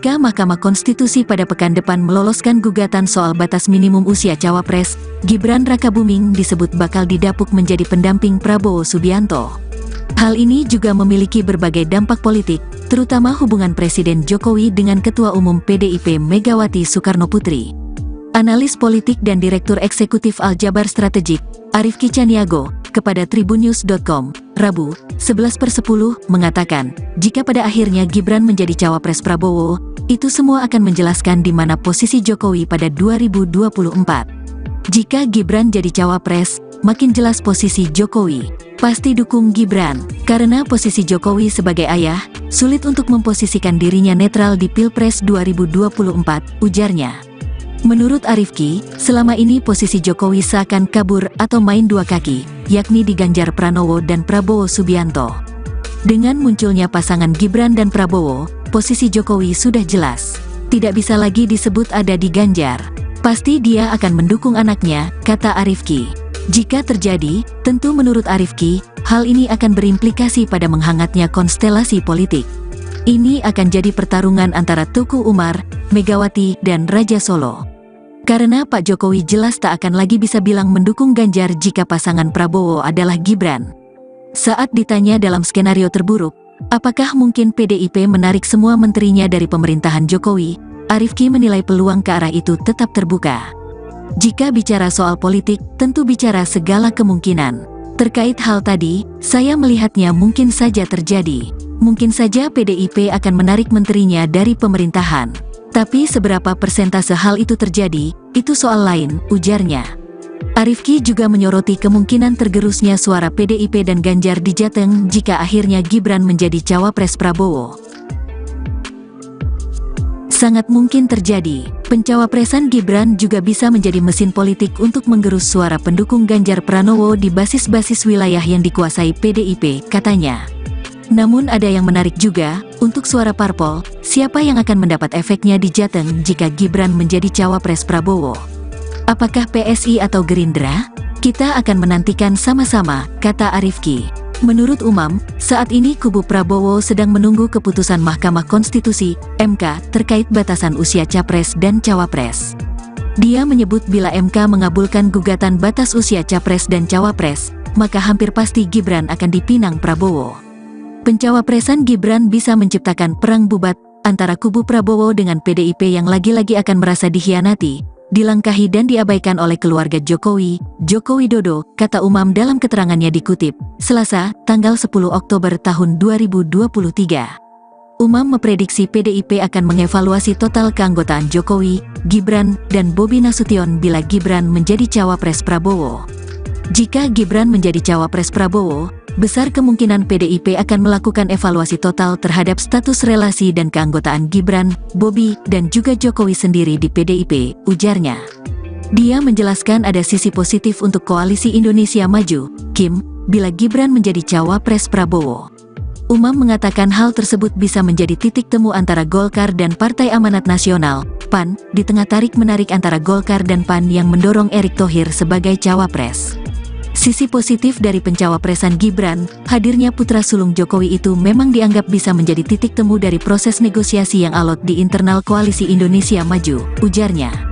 Jika Mahkamah Konstitusi pada pekan depan meloloskan gugatan soal batas minimum usia cawapres, Gibran Rakabuming disebut bakal didapuk menjadi pendamping Prabowo Subianto. Hal ini juga memiliki berbagai dampak politik, terutama hubungan Presiden Jokowi dengan Ketua Umum PDIP Megawati Soekarnoputri. Analis politik dan Direktur Eksekutif Aljabar Strategik, Arifki Caniago, kepada tribunnews.com, Rabu, 11/10, mengatakan, jika pada akhirnya Gibran menjadi cawapres Prabowo, itu semua akan menjelaskan di mana posisi Jokowi pada 2024. Jika Gibran jadi cawapres, makin jelas posisi Jokowi. Pasti dukung Gibran, karena posisi Jokowi sebagai ayah, sulit untuk memposisikan dirinya netral di Pilpres 2024, ujarnya. Menurut Arifki, selama ini posisi Jokowi seakan kabur atau main dua kaki, yakni di Ganjar Pranowo dan Prabowo Subianto. Dengan munculnya pasangan Gibran dan Prabowo, posisi Jokowi sudah jelas. Tidak bisa lagi disebut ada di Ganjar. Pasti dia akan mendukung anaknya, kata Arifki. Jika terjadi, tentu menurut Arifki, hal ini akan berimplikasi pada menghangatnya konstelasi politik. Ini akan jadi pertarungan antara Tuku Umar, Megawati, dan Raja Solo. Karena Pak Jokowi jelas tak akan lagi bisa bilang mendukung Ganjar jika pasangan Prabowo adalah Gibran. Saat ditanya dalam skenario terburuk, apakah mungkin PDIP menarik semua menterinya dari pemerintahan Jokowi, Arifki menilai peluang ke arah itu tetap terbuka. Jika bicara soal politik, tentu bicara segala kemungkinan. Terkait hal tadi, saya melihatnya mungkin saja terjadi. Mungkin saja PDIP akan menarik menterinya dari pemerintahan. Tapi seberapa persentase hal itu terjadi, itu soal lain, ujarnya. Arifki juga menyoroti kemungkinan tergerusnya suara PDIP dan Ganjar di Jateng jika akhirnya Gibran menjadi cawapres Prabowo. Sangat mungkin terjadi, pencawapresan Gibran juga bisa menjadi mesin politik untuk menggerus suara pendukung Ganjar Pranowo di basis-basis wilayah yang dikuasai PDIP, katanya. Namun ada yang menarik juga, untuk suara parpol, siapa yang akan mendapat efeknya di Jateng jika Gibran menjadi cawapres Prabowo? Apakah PSI atau Gerindra? Kita akan menantikan sama-sama, kata Arifki. Menurut Umam, saat ini kubu Prabowo sedang menunggu keputusan Mahkamah Konstitusi, MK, terkait batasan usia capres dan cawapres. Dia menyebut bila MK mengabulkan gugatan batas usia capres dan cawapres, maka hampir pasti Gibran akan dipinang Prabowo. Pencawapresan Gibran bisa menciptakan perang bubat antara kubu Prabowo dengan PDIP yang lagi-lagi akan merasa dikhianati, dilangkahi dan diabaikan oleh keluarga Jokowi, Joko Widodo, kata Umam dalam keterangannya dikutip, Selasa, tanggal 10 Oktober tahun 2023. Umam memprediksi PDIP akan mengevaluasi total keanggotaan Jokowi, Gibran, dan Bobi Nasution bila Gibran menjadi cawapres Prabowo. Jika Gibran menjadi cawapres Prabowo, besar kemungkinan PDIP akan melakukan evaluasi total terhadap status relasi dan keanggotaan Gibran, Bobi, dan juga Jokowi sendiri di PDIP, ujarnya. Dia menjelaskan ada sisi positif untuk Koalisi Indonesia Maju, KIM, bila Gibran menjadi cawapres Prabowo. Umam mengatakan hal tersebut bisa menjadi titik temu antara Golkar dan Partai Amanat Nasional, PAN, di tengah tarik-menarik antara Golkar dan PAN yang mendorong Erick Thohir sebagai cawapres. Sisi positif dari pencawapresan Gibran, hadirnya putra sulung Jokowi itu memang dianggap bisa menjadi titik temu dari proses negosiasi yang alot di internal Koalisi Indonesia Maju, ujarnya.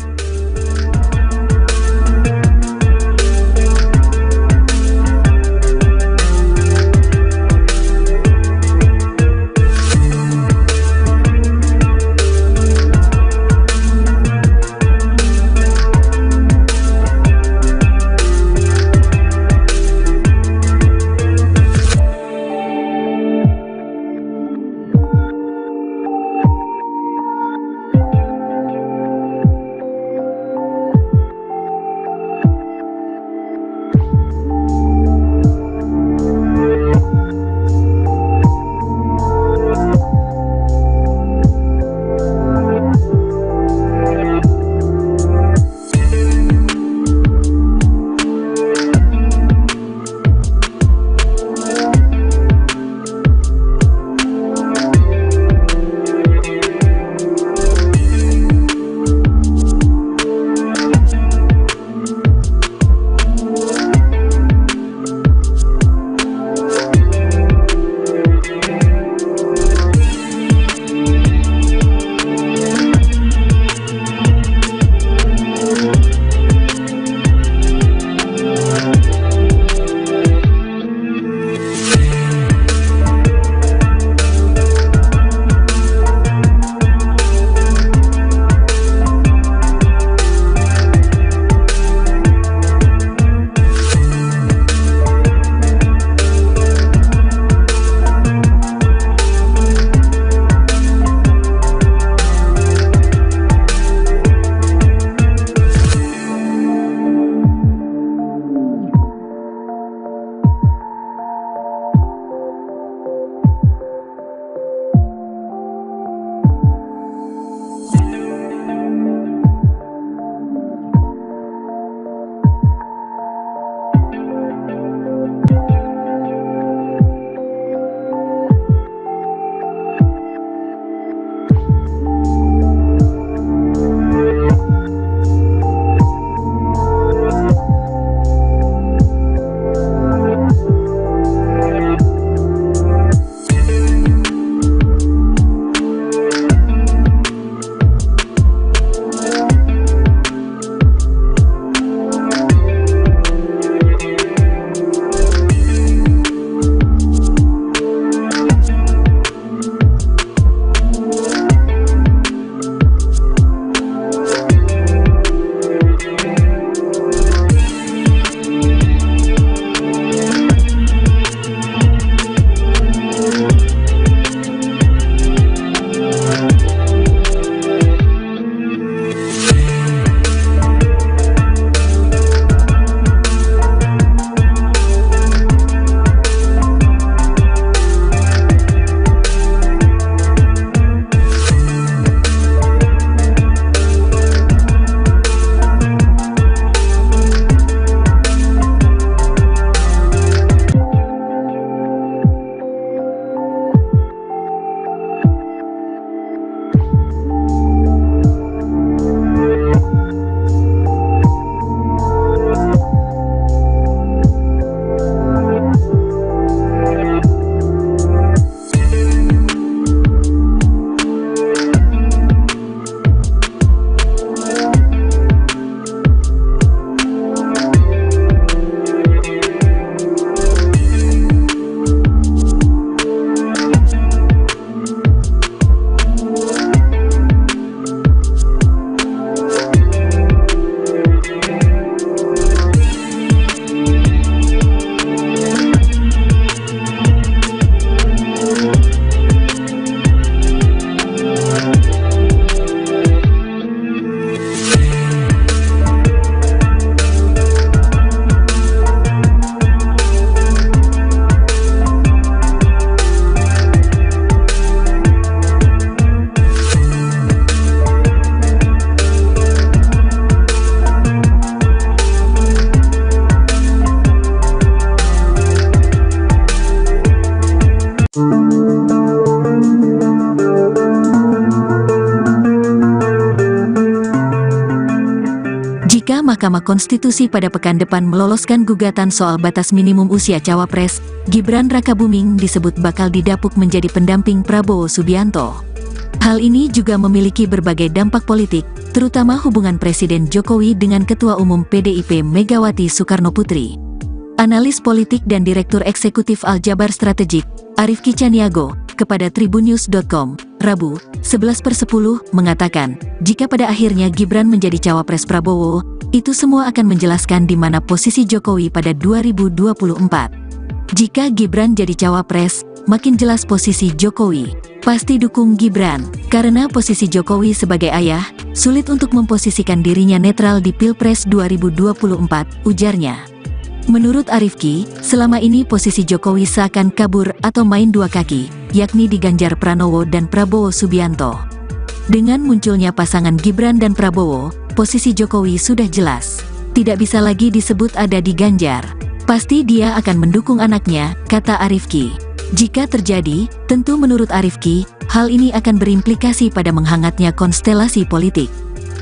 Jika Mahkamah Konstitusi pada pekan depan meloloskan gugatan soal batas minimum usia cawapres, Gibran Rakabuming disebut bakal didapuk menjadi pendamping Prabowo Subianto. Hal ini juga memiliki berbagai dampak politik, terutama hubungan Presiden Jokowi dengan Ketua Umum PDIP Megawati Soekarnoputri. Analis politik dan Direktur Eksekutif Aljabar Strategik, Arifki Caniago, kepada tribunnews.com, Rabu, 11/10, mengatakan, jika pada akhirnya Gibran menjadi cawapres Prabowo, itu semua akan menjelaskan di mana posisi Jokowi pada 2024. Jika Gibran jadi cawapres, makin jelas posisi Jokowi. Pasti dukung Gibran, karena posisi Jokowi sebagai ayah, sulit untuk memposisikan dirinya netral di Pilpres 2024, ujarnya. Menurut Arifki, selama ini posisi Jokowi seakan kabur atau main dua kaki, yakni di Ganjar Pranowo dan Prabowo Subianto. Dengan munculnya pasangan Gibran dan Prabowo, posisi Jokowi sudah jelas. Tidak bisa lagi disebut ada di Ganjar. Pasti dia akan mendukung anaknya, kata Arifki. Jika terjadi, tentu menurut Arifki, hal ini akan berimplikasi pada menghangatnya konstelasi politik.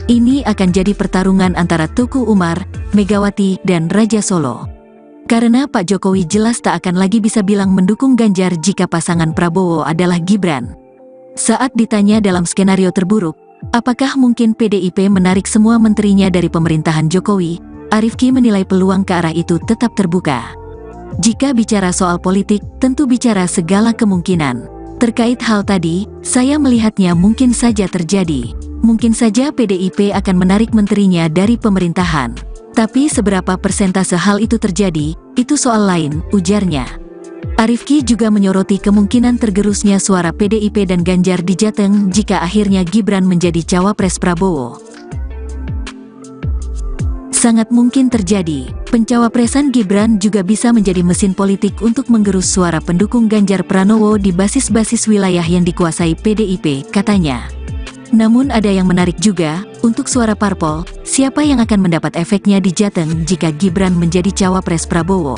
Ini akan jadi pertarungan antara Tuku Umar, Megawati, dan Raja Solo. Karena Pak Jokowi jelas tak akan lagi bisa bilang mendukung Ganjar jika pasangan Prabowo adalah Gibran. Saat ditanya dalam skenario terburuk, apakah mungkin PDIP menarik semua menterinya dari pemerintahan Jokowi, Arifki menilai peluang ke arah itu tetap terbuka. Jika bicara soal politik, tentu bicara segala kemungkinan. Terkait hal tadi, saya melihatnya mungkin saja terjadi. Mungkin saja PDIP akan menarik menterinya dari pemerintahan. Tapi seberapa persentase hal itu terjadi, itu soal lain, ujarnya. Arifki juga menyoroti kemungkinan tergerusnya suara PDIP dan Ganjar di Jateng jika akhirnya Gibran menjadi cawapres Prabowo. Sangat mungkin terjadi, pencawapresan Gibran juga bisa menjadi mesin politik untuk menggerus suara pendukung Ganjar Pranowo di basis-basis wilayah yang dikuasai PDIP, katanya. Namun ada yang menarik juga, untuk suara parpol, siapa yang akan mendapat efeknya di Jateng jika Gibran menjadi cawapres Prabowo?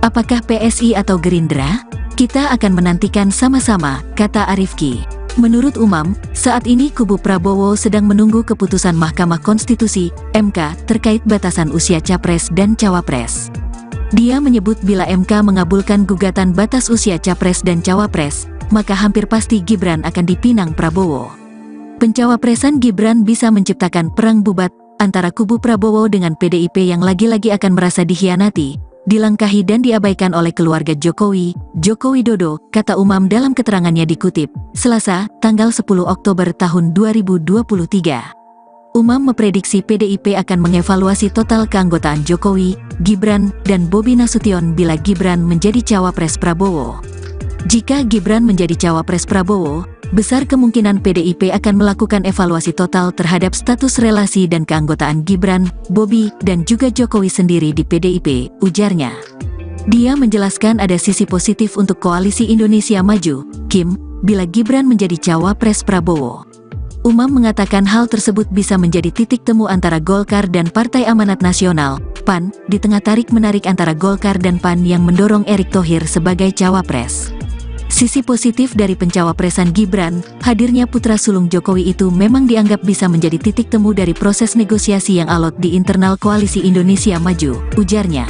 Apakah PSI atau Gerindra? Kita akan menantikan sama-sama, kata Arifki. Menurut Umam, saat ini kubu Prabowo sedang menunggu keputusan Mahkamah Konstitusi, MK, terkait batasan usia capres dan cawapres. Dia menyebut bila MK mengabulkan gugatan batas usia capres dan cawapres, maka hampir pasti Gibran akan dipinang Prabowo. Pencawapresan Gibran bisa menciptakan perang bubat antara kubu Prabowo dengan PDIP yang lagi-lagi akan merasa dikhianati, dilangkahi dan diabaikan oleh keluarga Jokowi, Joko Widodo, kata Umam dalam keterangannya dikutip, Selasa, tanggal 10 Oktober tahun 2023. Umam memprediksi PDIP akan mengevaluasi total keanggotaan Jokowi, Gibran, dan Bobi Nasution bila Gibran menjadi cawapres Prabowo. Jika Gibran menjadi cawapres Prabowo, besar kemungkinan PDIP akan melakukan evaluasi total terhadap status relasi dan keanggotaan Gibran, Bobi, dan juga Jokowi sendiri di PDIP, ujarnya. Dia menjelaskan ada sisi positif untuk Koalisi Indonesia Maju, KIM, bila Gibran menjadi cawapres Prabowo. Umam mengatakan hal tersebut bisa menjadi titik temu antara Golkar dan Partai Amanat Nasional, PAN, di tengah tarik-menarik antara Golkar dan PAN yang mendorong Erick Thohir sebagai cawapres. Sisi positif dari pencawapresan Gibran, hadirnya putra sulung Jokowi itu memang dianggap bisa menjadi titik temu dari proses negosiasi yang alot di internal Koalisi Indonesia Maju, ujarnya.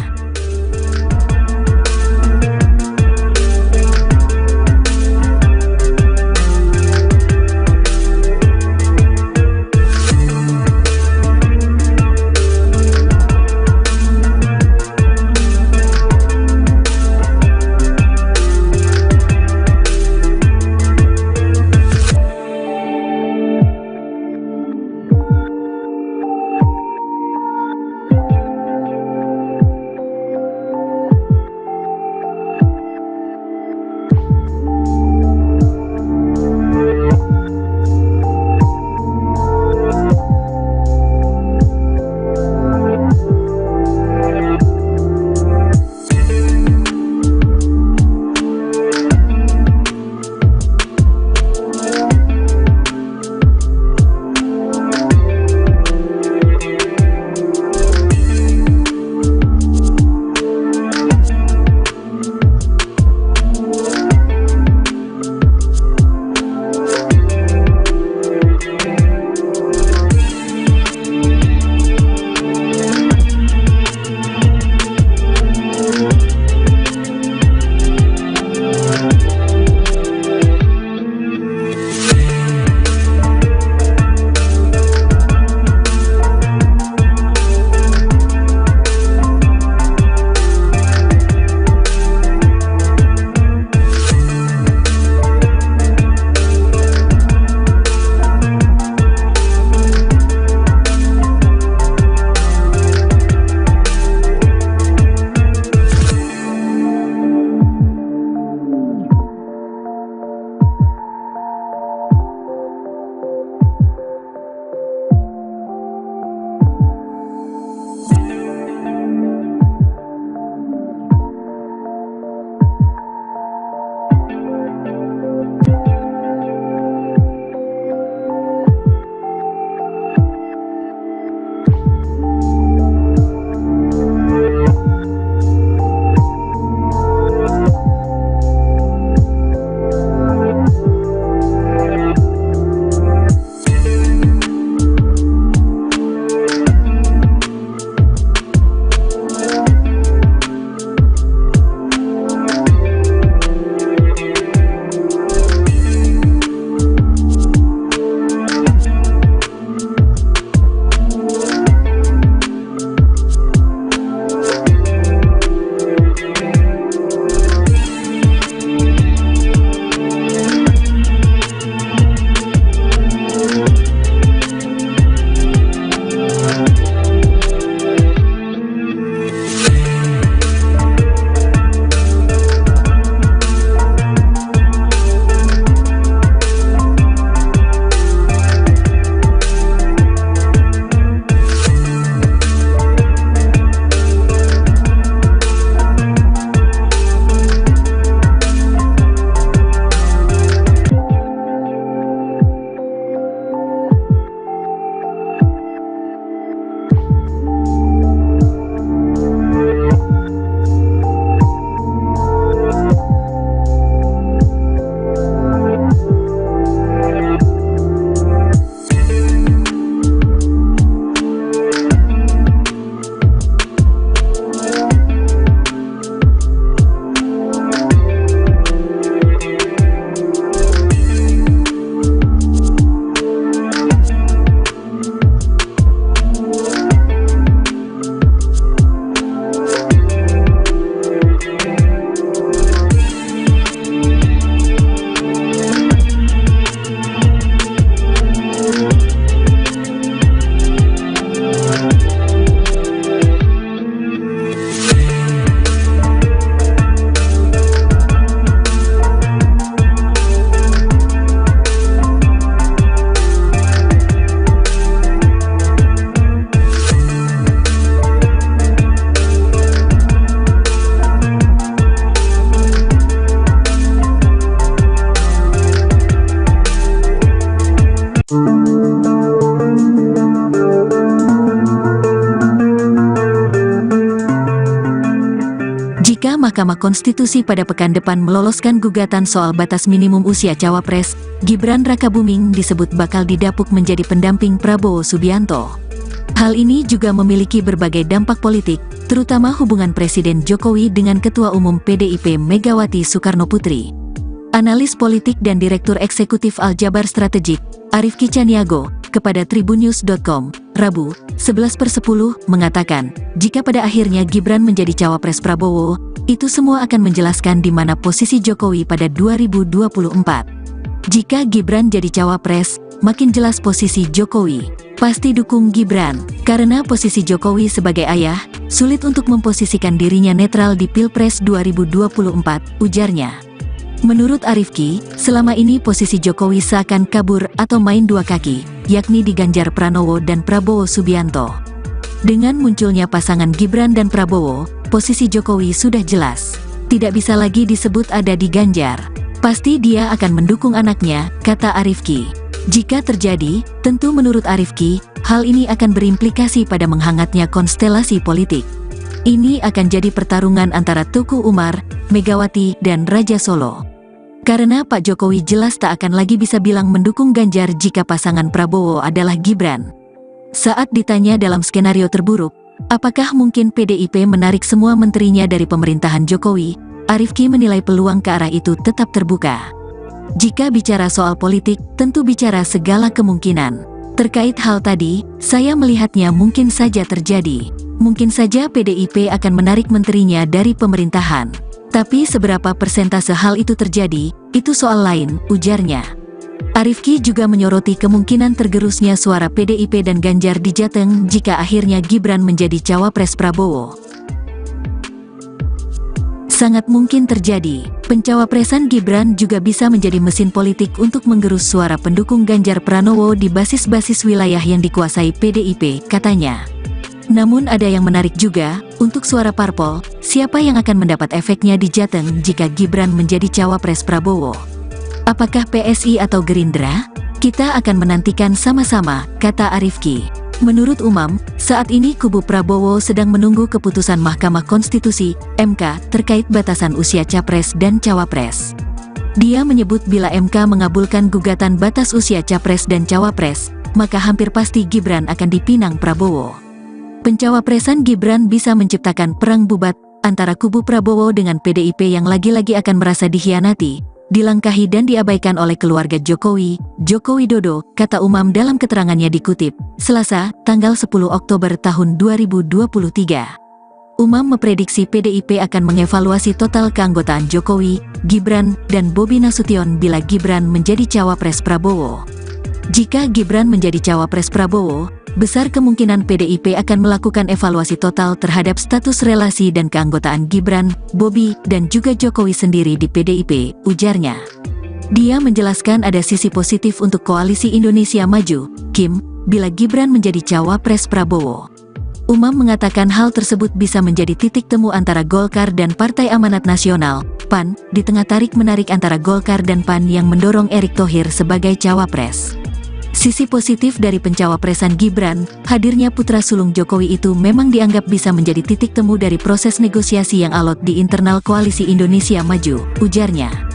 Jika Mahkamah Konstitusi pada pekan depan meloloskan gugatan soal batas minimum usia cawapres, Gibran Rakabuming disebut bakal didapuk menjadi pendamping Prabowo Subianto. Hal ini juga memiliki berbagai dampak politik, terutama hubungan Presiden Jokowi dengan Ketua Umum PDIP Megawati Soekarnoputri. Analis politik dan Direktur Eksekutif Aljabar Strategik, Arifki Caniago, kepada tribunnews.com, Rabu, 11/10, mengatakan, jika pada akhirnya Gibran menjadi cawapres Prabowo, itu semua akan menjelaskan di mana posisi Jokowi pada 2024. Jika Gibran jadi cawapres, makin jelas posisi Jokowi. Pasti dukung Gibran, karena posisi Jokowi sebagai ayah, sulit untuk memposisikan dirinya netral di Pilpres 2024, ujarnya. Menurut Arifki, selama ini posisi Jokowi seakan kabur atau main dua kaki, yakni di Ganjar Pranowo dan Prabowo Subianto. Dengan munculnya pasangan Gibran dan Prabowo, posisi Jokowi sudah jelas. Tidak bisa lagi disebut ada di Ganjar. Pasti dia akan mendukung anaknya, kata Arifki. Jika terjadi, tentu menurut Arifki, hal ini akan berimplikasi pada menghangatnya konstelasi politik. Ini akan jadi pertarungan antara Tuku Umar, Megawati, dan Raja Solo. Karena Pak Jokowi jelas tak akan lagi bisa bilang mendukung Ganjar jika pasangan Prabowo adalah Gibran. Saat ditanya dalam skenario terburuk, apakah mungkin PDIP menarik semua menterinya dari pemerintahan Jokowi, Arifki menilai peluang ke arah itu tetap terbuka. Jika bicara soal politik, tentu bicara segala kemungkinan. Terkait hal tadi, saya melihatnya mungkin saja terjadi. Mungkin saja PDIP akan menarik menterinya dari pemerintahan. Tapi seberapa persentase hal itu terjadi, itu soal lain, ujarnya. Arifki juga menyoroti kemungkinan tergerusnya suara PDIP dan Ganjar di Jateng jika akhirnya Gibran menjadi cawapres Prabowo. Sangat mungkin terjadi, pencawapresan Gibran juga bisa menjadi mesin politik untuk menggerus suara pendukung Ganjar Pranowo di basis-basis wilayah yang dikuasai PDIP, katanya. Namun ada yang menarik juga, untuk suara parpol, siapa yang akan mendapat efeknya di Jateng jika Gibran menjadi cawapres Prabowo? Apakah PSI atau Gerindra? Kita akan menantikan sama-sama, kata Arifki. Menurut Umam, saat ini kubu Prabowo sedang menunggu keputusan Mahkamah Konstitusi, MK, terkait batasan usia capres dan cawapres. Dia menyebut bila MK mengabulkan gugatan batas usia capres dan cawapres, maka hampir pasti Gibran akan dipinang Prabowo. Pencawapresan Gibran bisa menciptakan perang bubat antara kubu Prabowo dengan PDIP yang lagi-lagi akan merasa dikhianati, dilangkahi dan diabaikan oleh keluarga Jokowi, Joko Widodo, kata Umam dalam keterangannya dikutip, Selasa, tanggal 10 Oktober tahun 2023. Umam memprediksi PDIP akan mengevaluasi total keanggotaan Jokowi, Gibran, dan Bobi Nasution bila Gibran menjadi cawapres Prabowo. Jika Gibran menjadi cawapres Prabowo, besar kemungkinan PDIP akan melakukan evaluasi total terhadap status relasi dan keanggotaan Gibran, Bobi, dan juga Jokowi sendiri di PDIP, ujarnya. Dia menjelaskan ada sisi positif untuk Koalisi Indonesia Maju, KIM, bila Gibran menjadi cawapres Prabowo. Umam mengatakan hal tersebut bisa menjadi titik temu antara Golkar dan Partai Amanat Nasional, PAN, di tengah tarik-menarik antara Golkar dan PAN yang mendorong Erick Thohir sebagai cawapres. Sisi positif dari pencawapresan Gibran, hadirnya putra sulung Jokowi itu memang dianggap bisa menjadi titik temu dari proses negosiasi yang alot di internal Koalisi Indonesia Maju, ujarnya.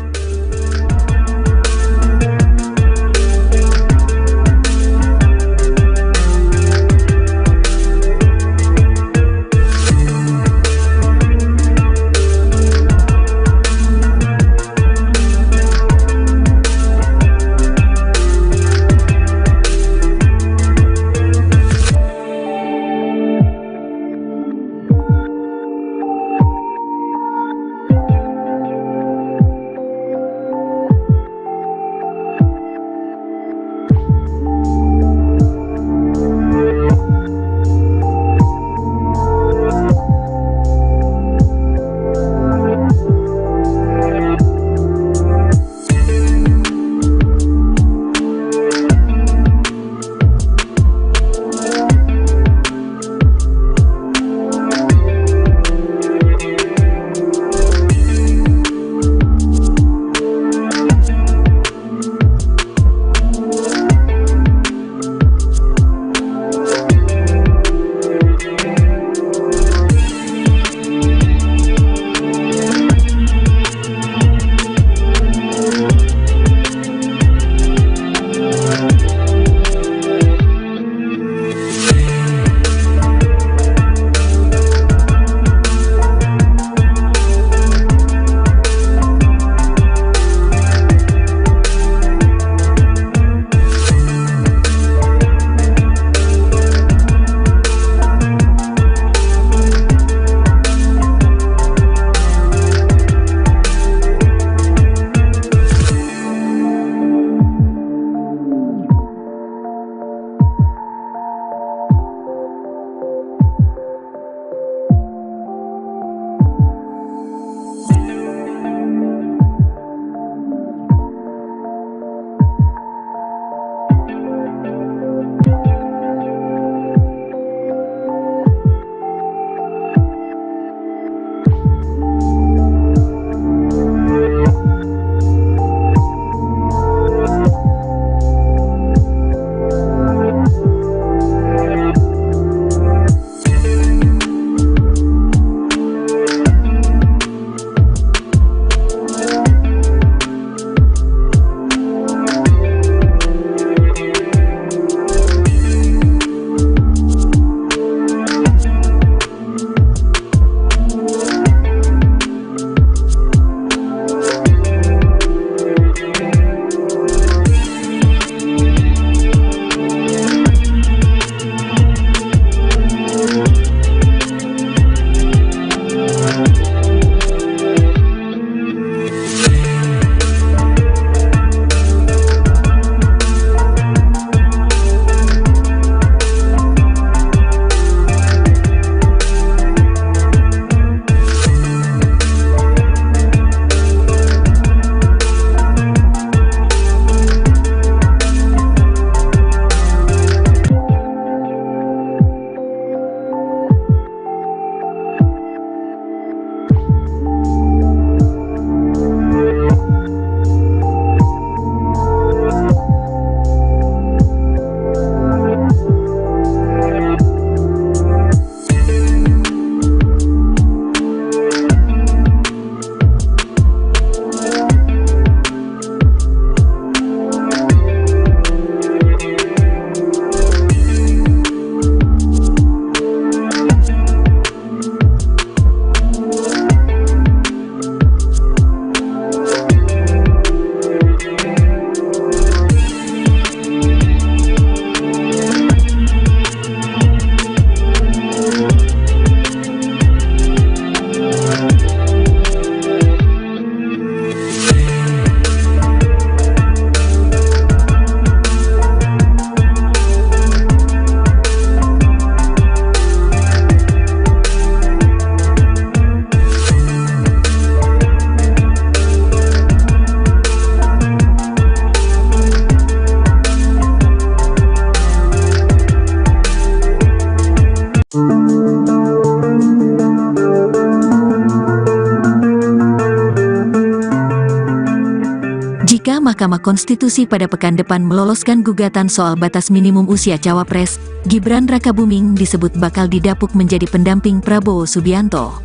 Mahkamah Konstitusi pada pekan depan meloloskan gugatan soal batas minimum usia cawapres, Gibran Rakabuming disebut bakal didapuk menjadi pendamping Prabowo Subianto.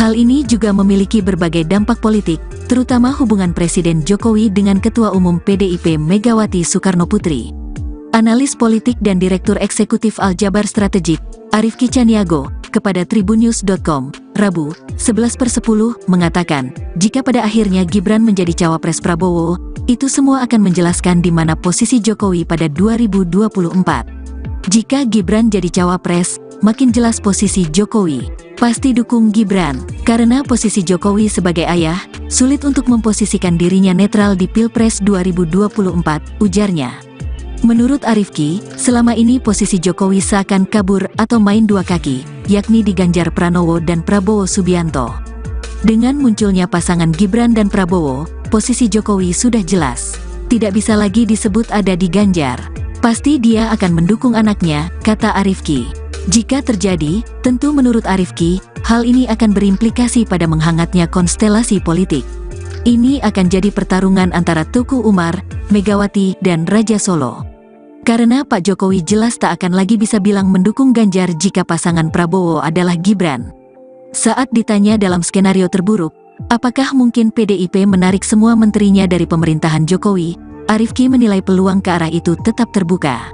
Hal ini juga memiliki berbagai dampak politik, terutama hubungan Presiden Jokowi dengan Ketua Umum PDIP Megawati Soekarnoputri. Analis politik dan Direktur Eksekutif Aljabar Strategik, Arifki Caniago, kepada tribunnews.com, Rabu, 11/10, mengatakan, jika pada akhirnya Gibran menjadi cawapres Prabowo, itu semua akan menjelaskan di mana posisi Jokowi pada 2024. Jika Gibran jadi cawapres, makin jelas posisi Jokowi. Pasti dukung Gibran, karena posisi Jokowi sebagai ayah, sulit untuk memposisikan dirinya netral di Pilpres 2024, ujarnya. Menurut Arifki, selama ini posisi Jokowi seakan kabur atau main dua kaki, yakni di Ganjar Pranowo dan Prabowo Subianto. Dengan munculnya pasangan Gibran dan Prabowo, posisi Jokowi sudah jelas. Tidak bisa lagi disebut ada di Ganjar. Pasti dia akan mendukung anaknya, kata Arifki. Jika terjadi, tentu menurut Arifki, hal ini akan berimplikasi pada menghangatnya konstelasi politik. Ini akan jadi pertarungan antara Tuku Umar, Megawati, dan Raja Solo. Karena Pak Jokowi jelas tak akan lagi bisa bilang mendukung Ganjar jika pasangan Prabowo adalah Gibran. Saat ditanya dalam skenario terburuk, apakah mungkin PDIP menarik semua menterinya dari pemerintahan Jokowi, Arifki menilai peluang ke arah itu tetap terbuka.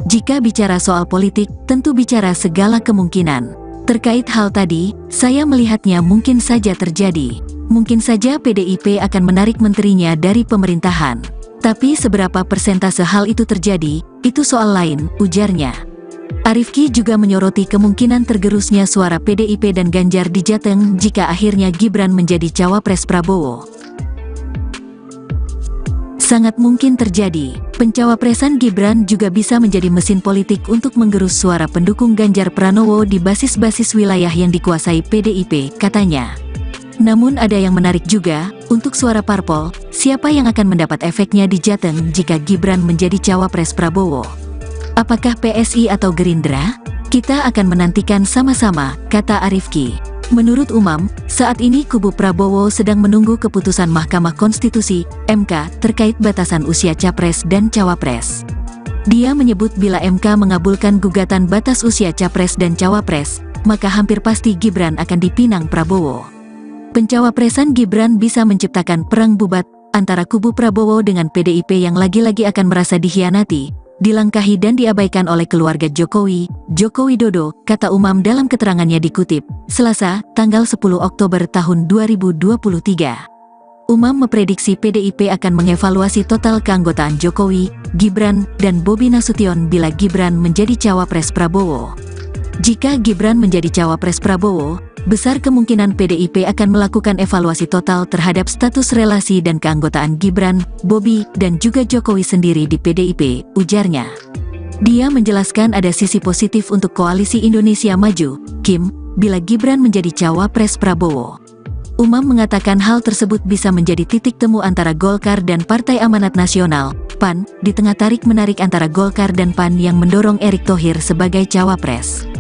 Jika bicara soal politik, tentu bicara segala kemungkinan. Terkait hal tadi, saya melihatnya mungkin saja terjadi. Mungkin saja PDIP akan menarik menterinya dari pemerintahan. Tapi seberapa persentase hal itu terjadi, itu soal lain, ujarnya. Arifki juga menyoroti kemungkinan tergerusnya suara PDIP dan Ganjar di Jateng jika akhirnya Gibran menjadi cawapres Prabowo. Sangat mungkin terjadi, pencawapresan Gibran juga bisa menjadi mesin politik untuk menggerus suara pendukung Ganjar Pranowo di basis-basis wilayah yang dikuasai PDIP, katanya. Namun ada yang menarik juga, untuk suara parpol, siapa yang akan mendapat efeknya di Jateng jika Gibran menjadi cawapres Prabowo? Apakah PSI atau Gerindra? Kita akan menantikan sama-sama, kata Arifki. Menurut Umam, saat ini kubu Prabowo sedang menunggu keputusan Mahkamah Konstitusi, MK, terkait batasan usia capres dan cawapres. Dia menyebut bila MK mengabulkan gugatan batas usia capres dan cawapres, maka hampir pasti Gibran akan dipinang Prabowo. Pencawapresan Gibran bisa menciptakan perang bubat antara kubu Prabowo dengan PDIP yang lagi-lagi akan merasa dikhianati, dilangkahi dan diabaikan oleh keluarga Jokowi, Joko Widodo, kata Umam dalam keterangannya dikutip, Selasa, tanggal 10 Oktober tahun 2023. Umam memprediksi PDIP akan mengevaluasi total keanggotaan Jokowi, Gibran, dan Bobi Nasution bila Gibran menjadi cawapres Prabowo. Jika Gibran menjadi cawapres Prabowo, besar kemungkinan PDIP akan melakukan evaluasi total terhadap status relasi dan keanggotaan Gibran, Bobi, dan juga Jokowi sendiri di PDIP, ujarnya. Dia menjelaskan ada sisi positif untuk Koalisi Indonesia Maju, KIM, bila Gibran menjadi cawapres Prabowo. Umam mengatakan hal tersebut bisa menjadi titik temu antara Golkar dan Partai Amanat Nasional, PAN, di tengah tarik-menarik antara Golkar dan PAN yang mendorong Erick Thohir sebagai cawapres.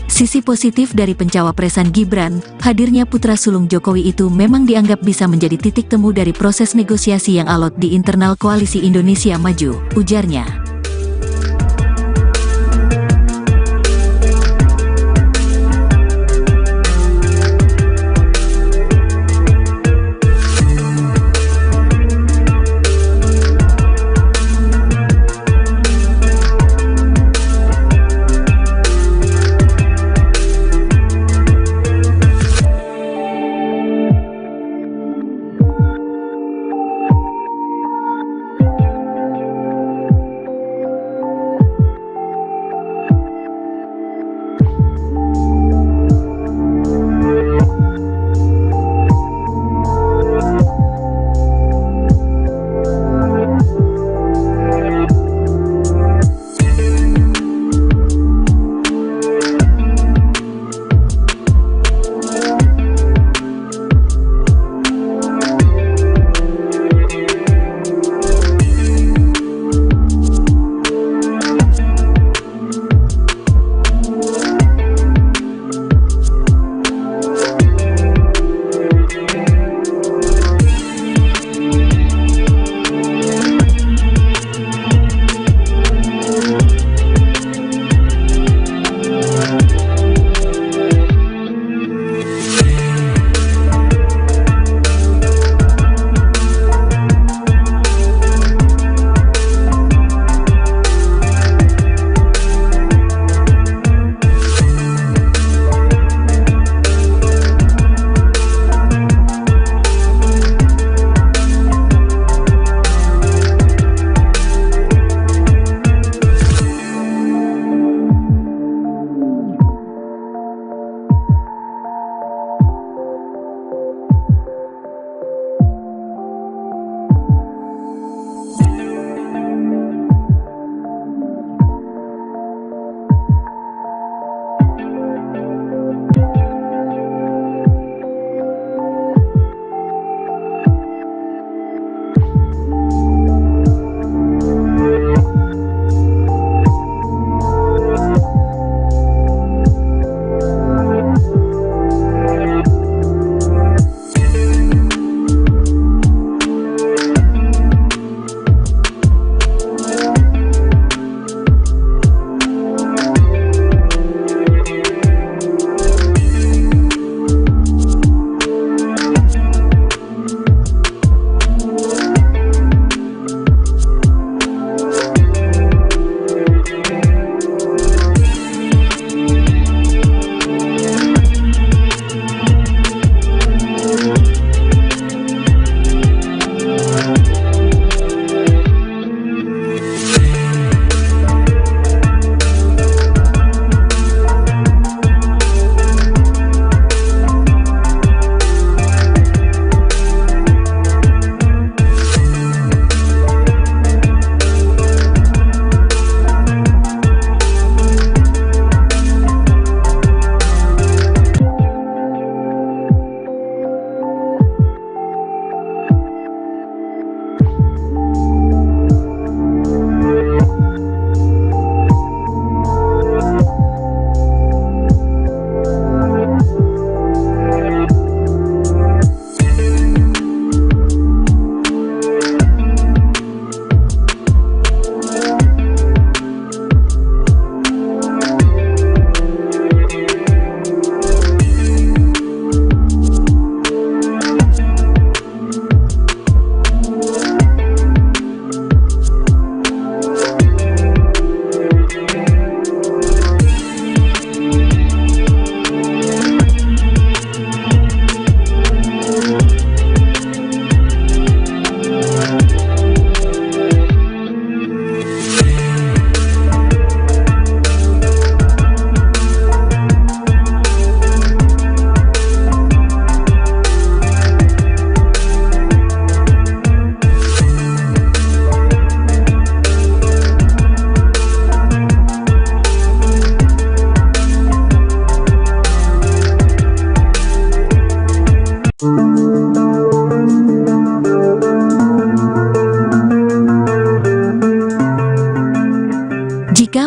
Sisi positif dari pencawapresan Gibran, hadirnya putra sulung Jokowi itu memang dianggap bisa menjadi titik temu dari proses negosiasi yang alot di internal Koalisi Indonesia Maju, ujarnya.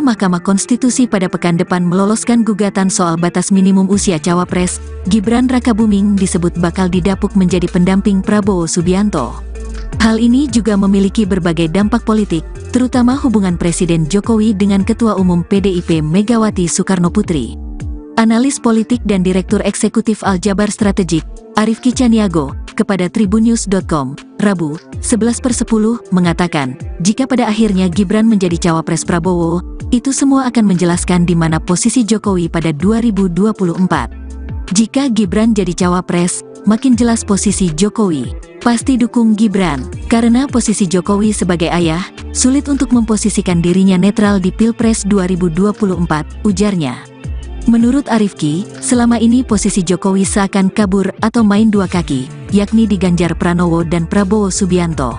Jika Mahkamah Konstitusi pada pekan depan meloloskan gugatan soal batas minimum usia cawapres, Gibran Rakabuming disebut bakal didapuk menjadi pendamping Prabowo Subianto. Hal ini juga memiliki berbagai dampak politik, terutama hubungan Presiden Jokowi dengan Ketua Umum PDIP Megawati Soekarnoputri. Analis politik dan Direktur Eksekutif Aljabar Strategik, Arifki Caniago, kepada tribunnews.com, Rabu, 11/10, mengatakan, jika pada akhirnya Gibran menjadi cawapres Prabowo, itu semua akan menjelaskan di mana posisi Jokowi pada 2024. Jika Gibran jadi cawapres, makin jelas posisi Jokowi. Pasti dukung Gibran, karena posisi Jokowi sebagai ayah, sulit untuk memposisikan dirinya netral di Pilpres 2024, ujarnya. Menurut Arifki, selama ini posisi Jokowi seakan kabur atau main dua kaki, yakni di Ganjar Pranowo dan Prabowo Subianto.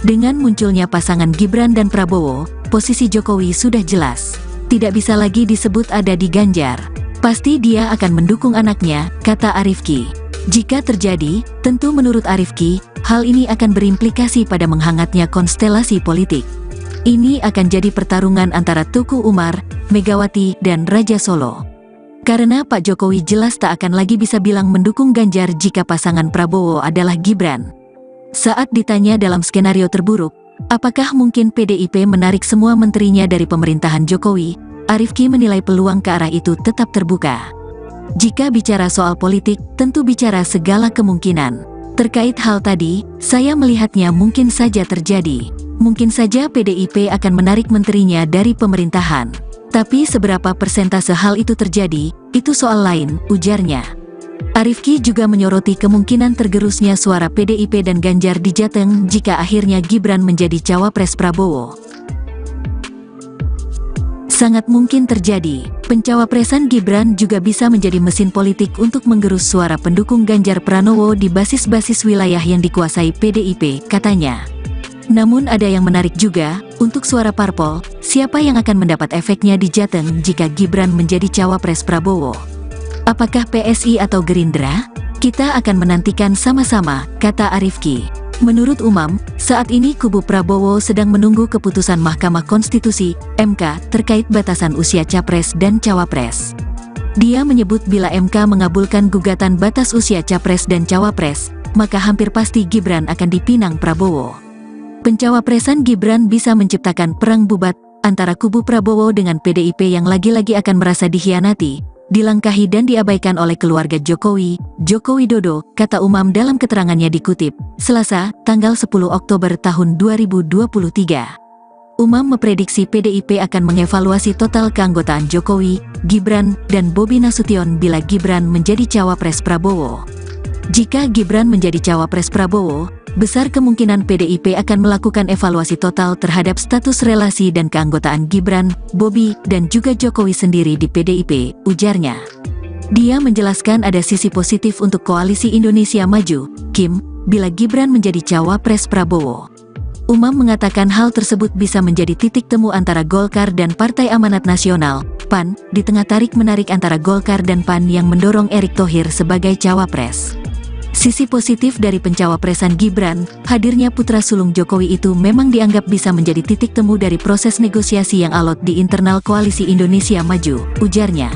Dengan munculnya pasangan Gibran dan Prabowo, posisi Jokowi sudah jelas. Tidak bisa lagi disebut ada di Ganjar. Pasti dia akan mendukung anaknya, kata Arifki. Jika terjadi, tentu menurut Arifki, hal ini akan berimplikasi pada menghangatnya konstelasi politik. Ini akan jadi pertarungan antara Tuku Umar, Megawati, dan Raja Solo. Karena Pak Jokowi jelas tak akan lagi bisa bilang mendukung Ganjar jika pasangan Prabowo adalah Gibran. Saat ditanya dalam skenario terburuk, apakah mungkin PDIP menarik semua menterinya dari pemerintahan Jokowi, Arifki menilai peluang ke arah itu tetap terbuka. Jika bicara soal politik, tentu bicara segala kemungkinan. Terkait hal tadi, saya melihatnya mungkin saja terjadi. Mungkin saja PDIP akan menarik menterinya dari pemerintahan. Tapi seberapa persentase hal itu terjadi, itu soal lain, ujarnya. Arifki juga menyoroti kemungkinan tergerusnya suara PDIP dan Ganjar di Jateng jika akhirnya Gibran menjadi cawapres Prabowo. Sangat mungkin terjadi, pencawapresan Gibran juga bisa menjadi mesin politik untuk menggerus suara pendukung Ganjar Pranowo di basis-basis wilayah yang dikuasai PDIP, katanya. Namun ada yang menarik juga, untuk suara parpol, siapa yang akan mendapat efeknya di Jateng jika Gibran menjadi cawapres Prabowo? Apakah PSI atau Gerindra? Kita akan menantikan sama-sama, kata Arifki. Menurut Umam, saat ini kubu Prabowo sedang menunggu keputusan Mahkamah Konstitusi, MK, terkait batasan usia capres dan cawapres. Dia menyebut bila MK mengabulkan gugatan batas usia capres dan cawapres, maka hampir pasti Gibran akan dipinang Prabowo. Pencawapresan Gibran bisa menciptakan perang bubat antara kubu Prabowo dengan PDIP yang lagi-lagi akan merasa dikhianati, dilangkahi dan diabaikan oleh keluarga Jokowi, Joko Widodo, kata Umam dalam keterangannya dikutip, Selasa, tanggal 10 Oktober tahun 2023. Umam memprediksi PDIP akan mengevaluasi total keanggotaan Jokowi, Gibran, dan Bobi Nasution bila Gibran menjadi cawapres Prabowo. Jika Gibran menjadi cawapres Prabowo, besar kemungkinan PDIP akan melakukan evaluasi total terhadap status relasi dan keanggotaan Gibran, Bobi, dan juga Jokowi sendiri di PDIP, ujarnya. Dia menjelaskan ada sisi positif untuk Koalisi Indonesia Maju, KIM, bila Gibran menjadi cawapres Prabowo. Umam mengatakan hal tersebut bisa menjadi titik temu antara Golkar dan Partai Amanat Nasional, PAN, di tengah tarik-menarik antara Golkar dan PAN yang mendorong Erick Thohir sebagai cawapres. Sisi positif dari pencawapresan Gibran, hadirnya putra sulung Jokowi itu memang dianggap bisa menjadi titik temu dari proses negosiasi yang alot di internal Koalisi Indonesia Maju, ujarnya.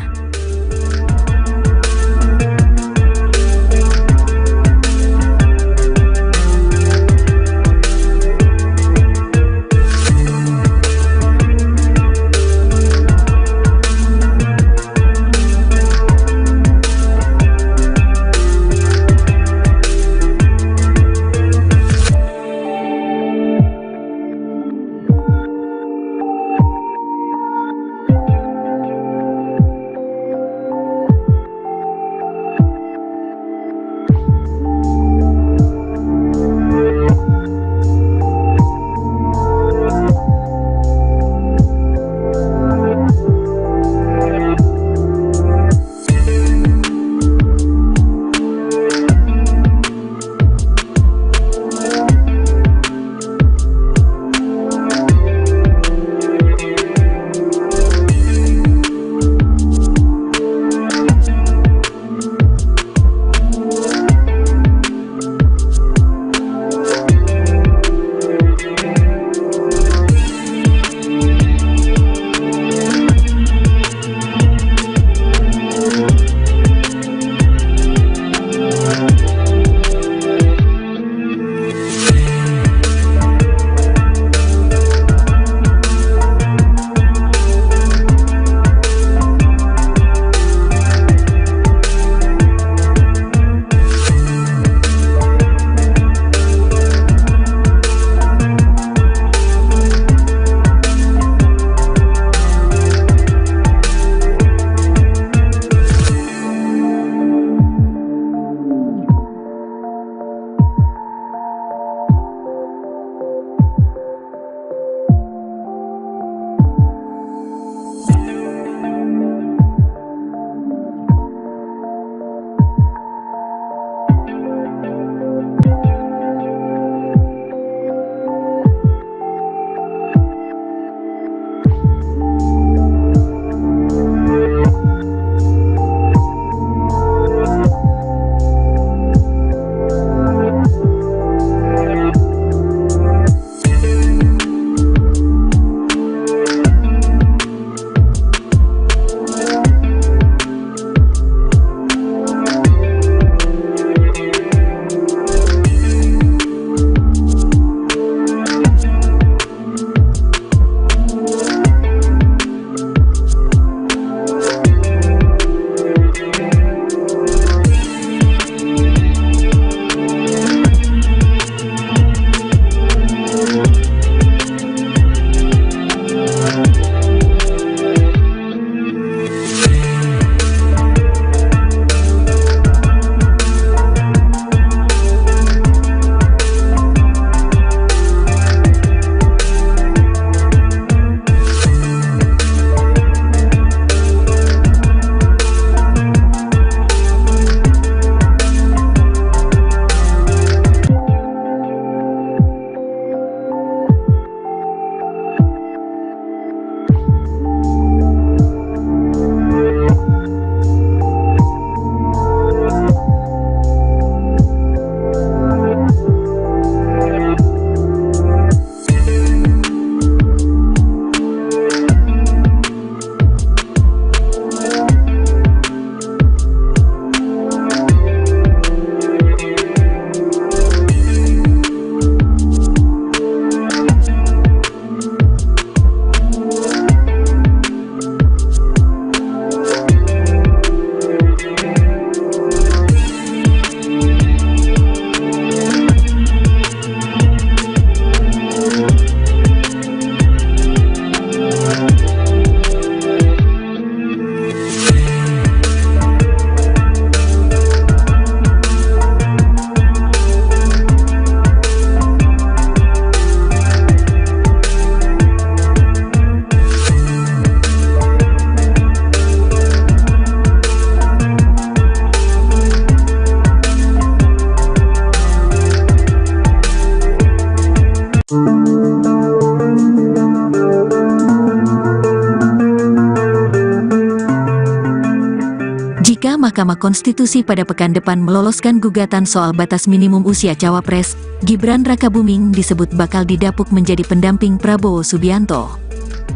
Jika Mahkamah Konstitusi pada pekan depan meloloskan gugatan soal batas minimum usia cawapres, Gibran Rakabuming disebut bakal didapuk menjadi pendamping Prabowo Subianto.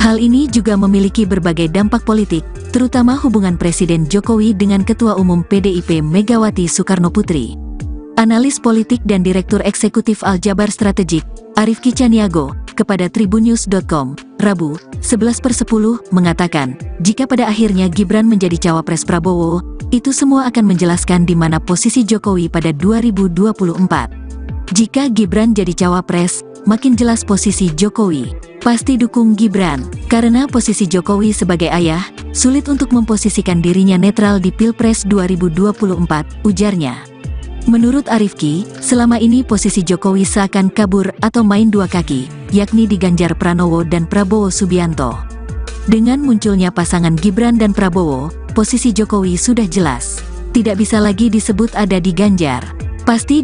Hal ini juga memiliki berbagai dampak politik, terutama hubungan Presiden Jokowi dengan Ketua Umum PDIP Megawati Soekarnoputri. Analis politik dan Direktur Eksekutif Aljabar Strategik, Arief Kicaniago, kepada Tribunnews.com, Rabu, 11/10, mengatakan, jika pada akhirnya Gibran menjadi cawapres Prabowo, itu semua akan menjelaskan di mana posisi Jokowi pada 2024. Jika Gibran jadi cawapres, makin jelas posisi Jokowi. Pasti dukung Gibran, karena posisi Jokowi sebagai ayah, sulit untuk memposisikan dirinya netral di Pilpres 2024, ujarnya. Menurut Arifki, selama ini posisi Jokowi seakan kabur atau main dua kaki, yakni di Ganjar Pranowo dan Prabowo Subianto. Dengan munculnya pasangan Gibran dan Prabowo, posisi Jokowi sudah jelas. Tidak bisa lagi disebut ada di Ganjar. Pasti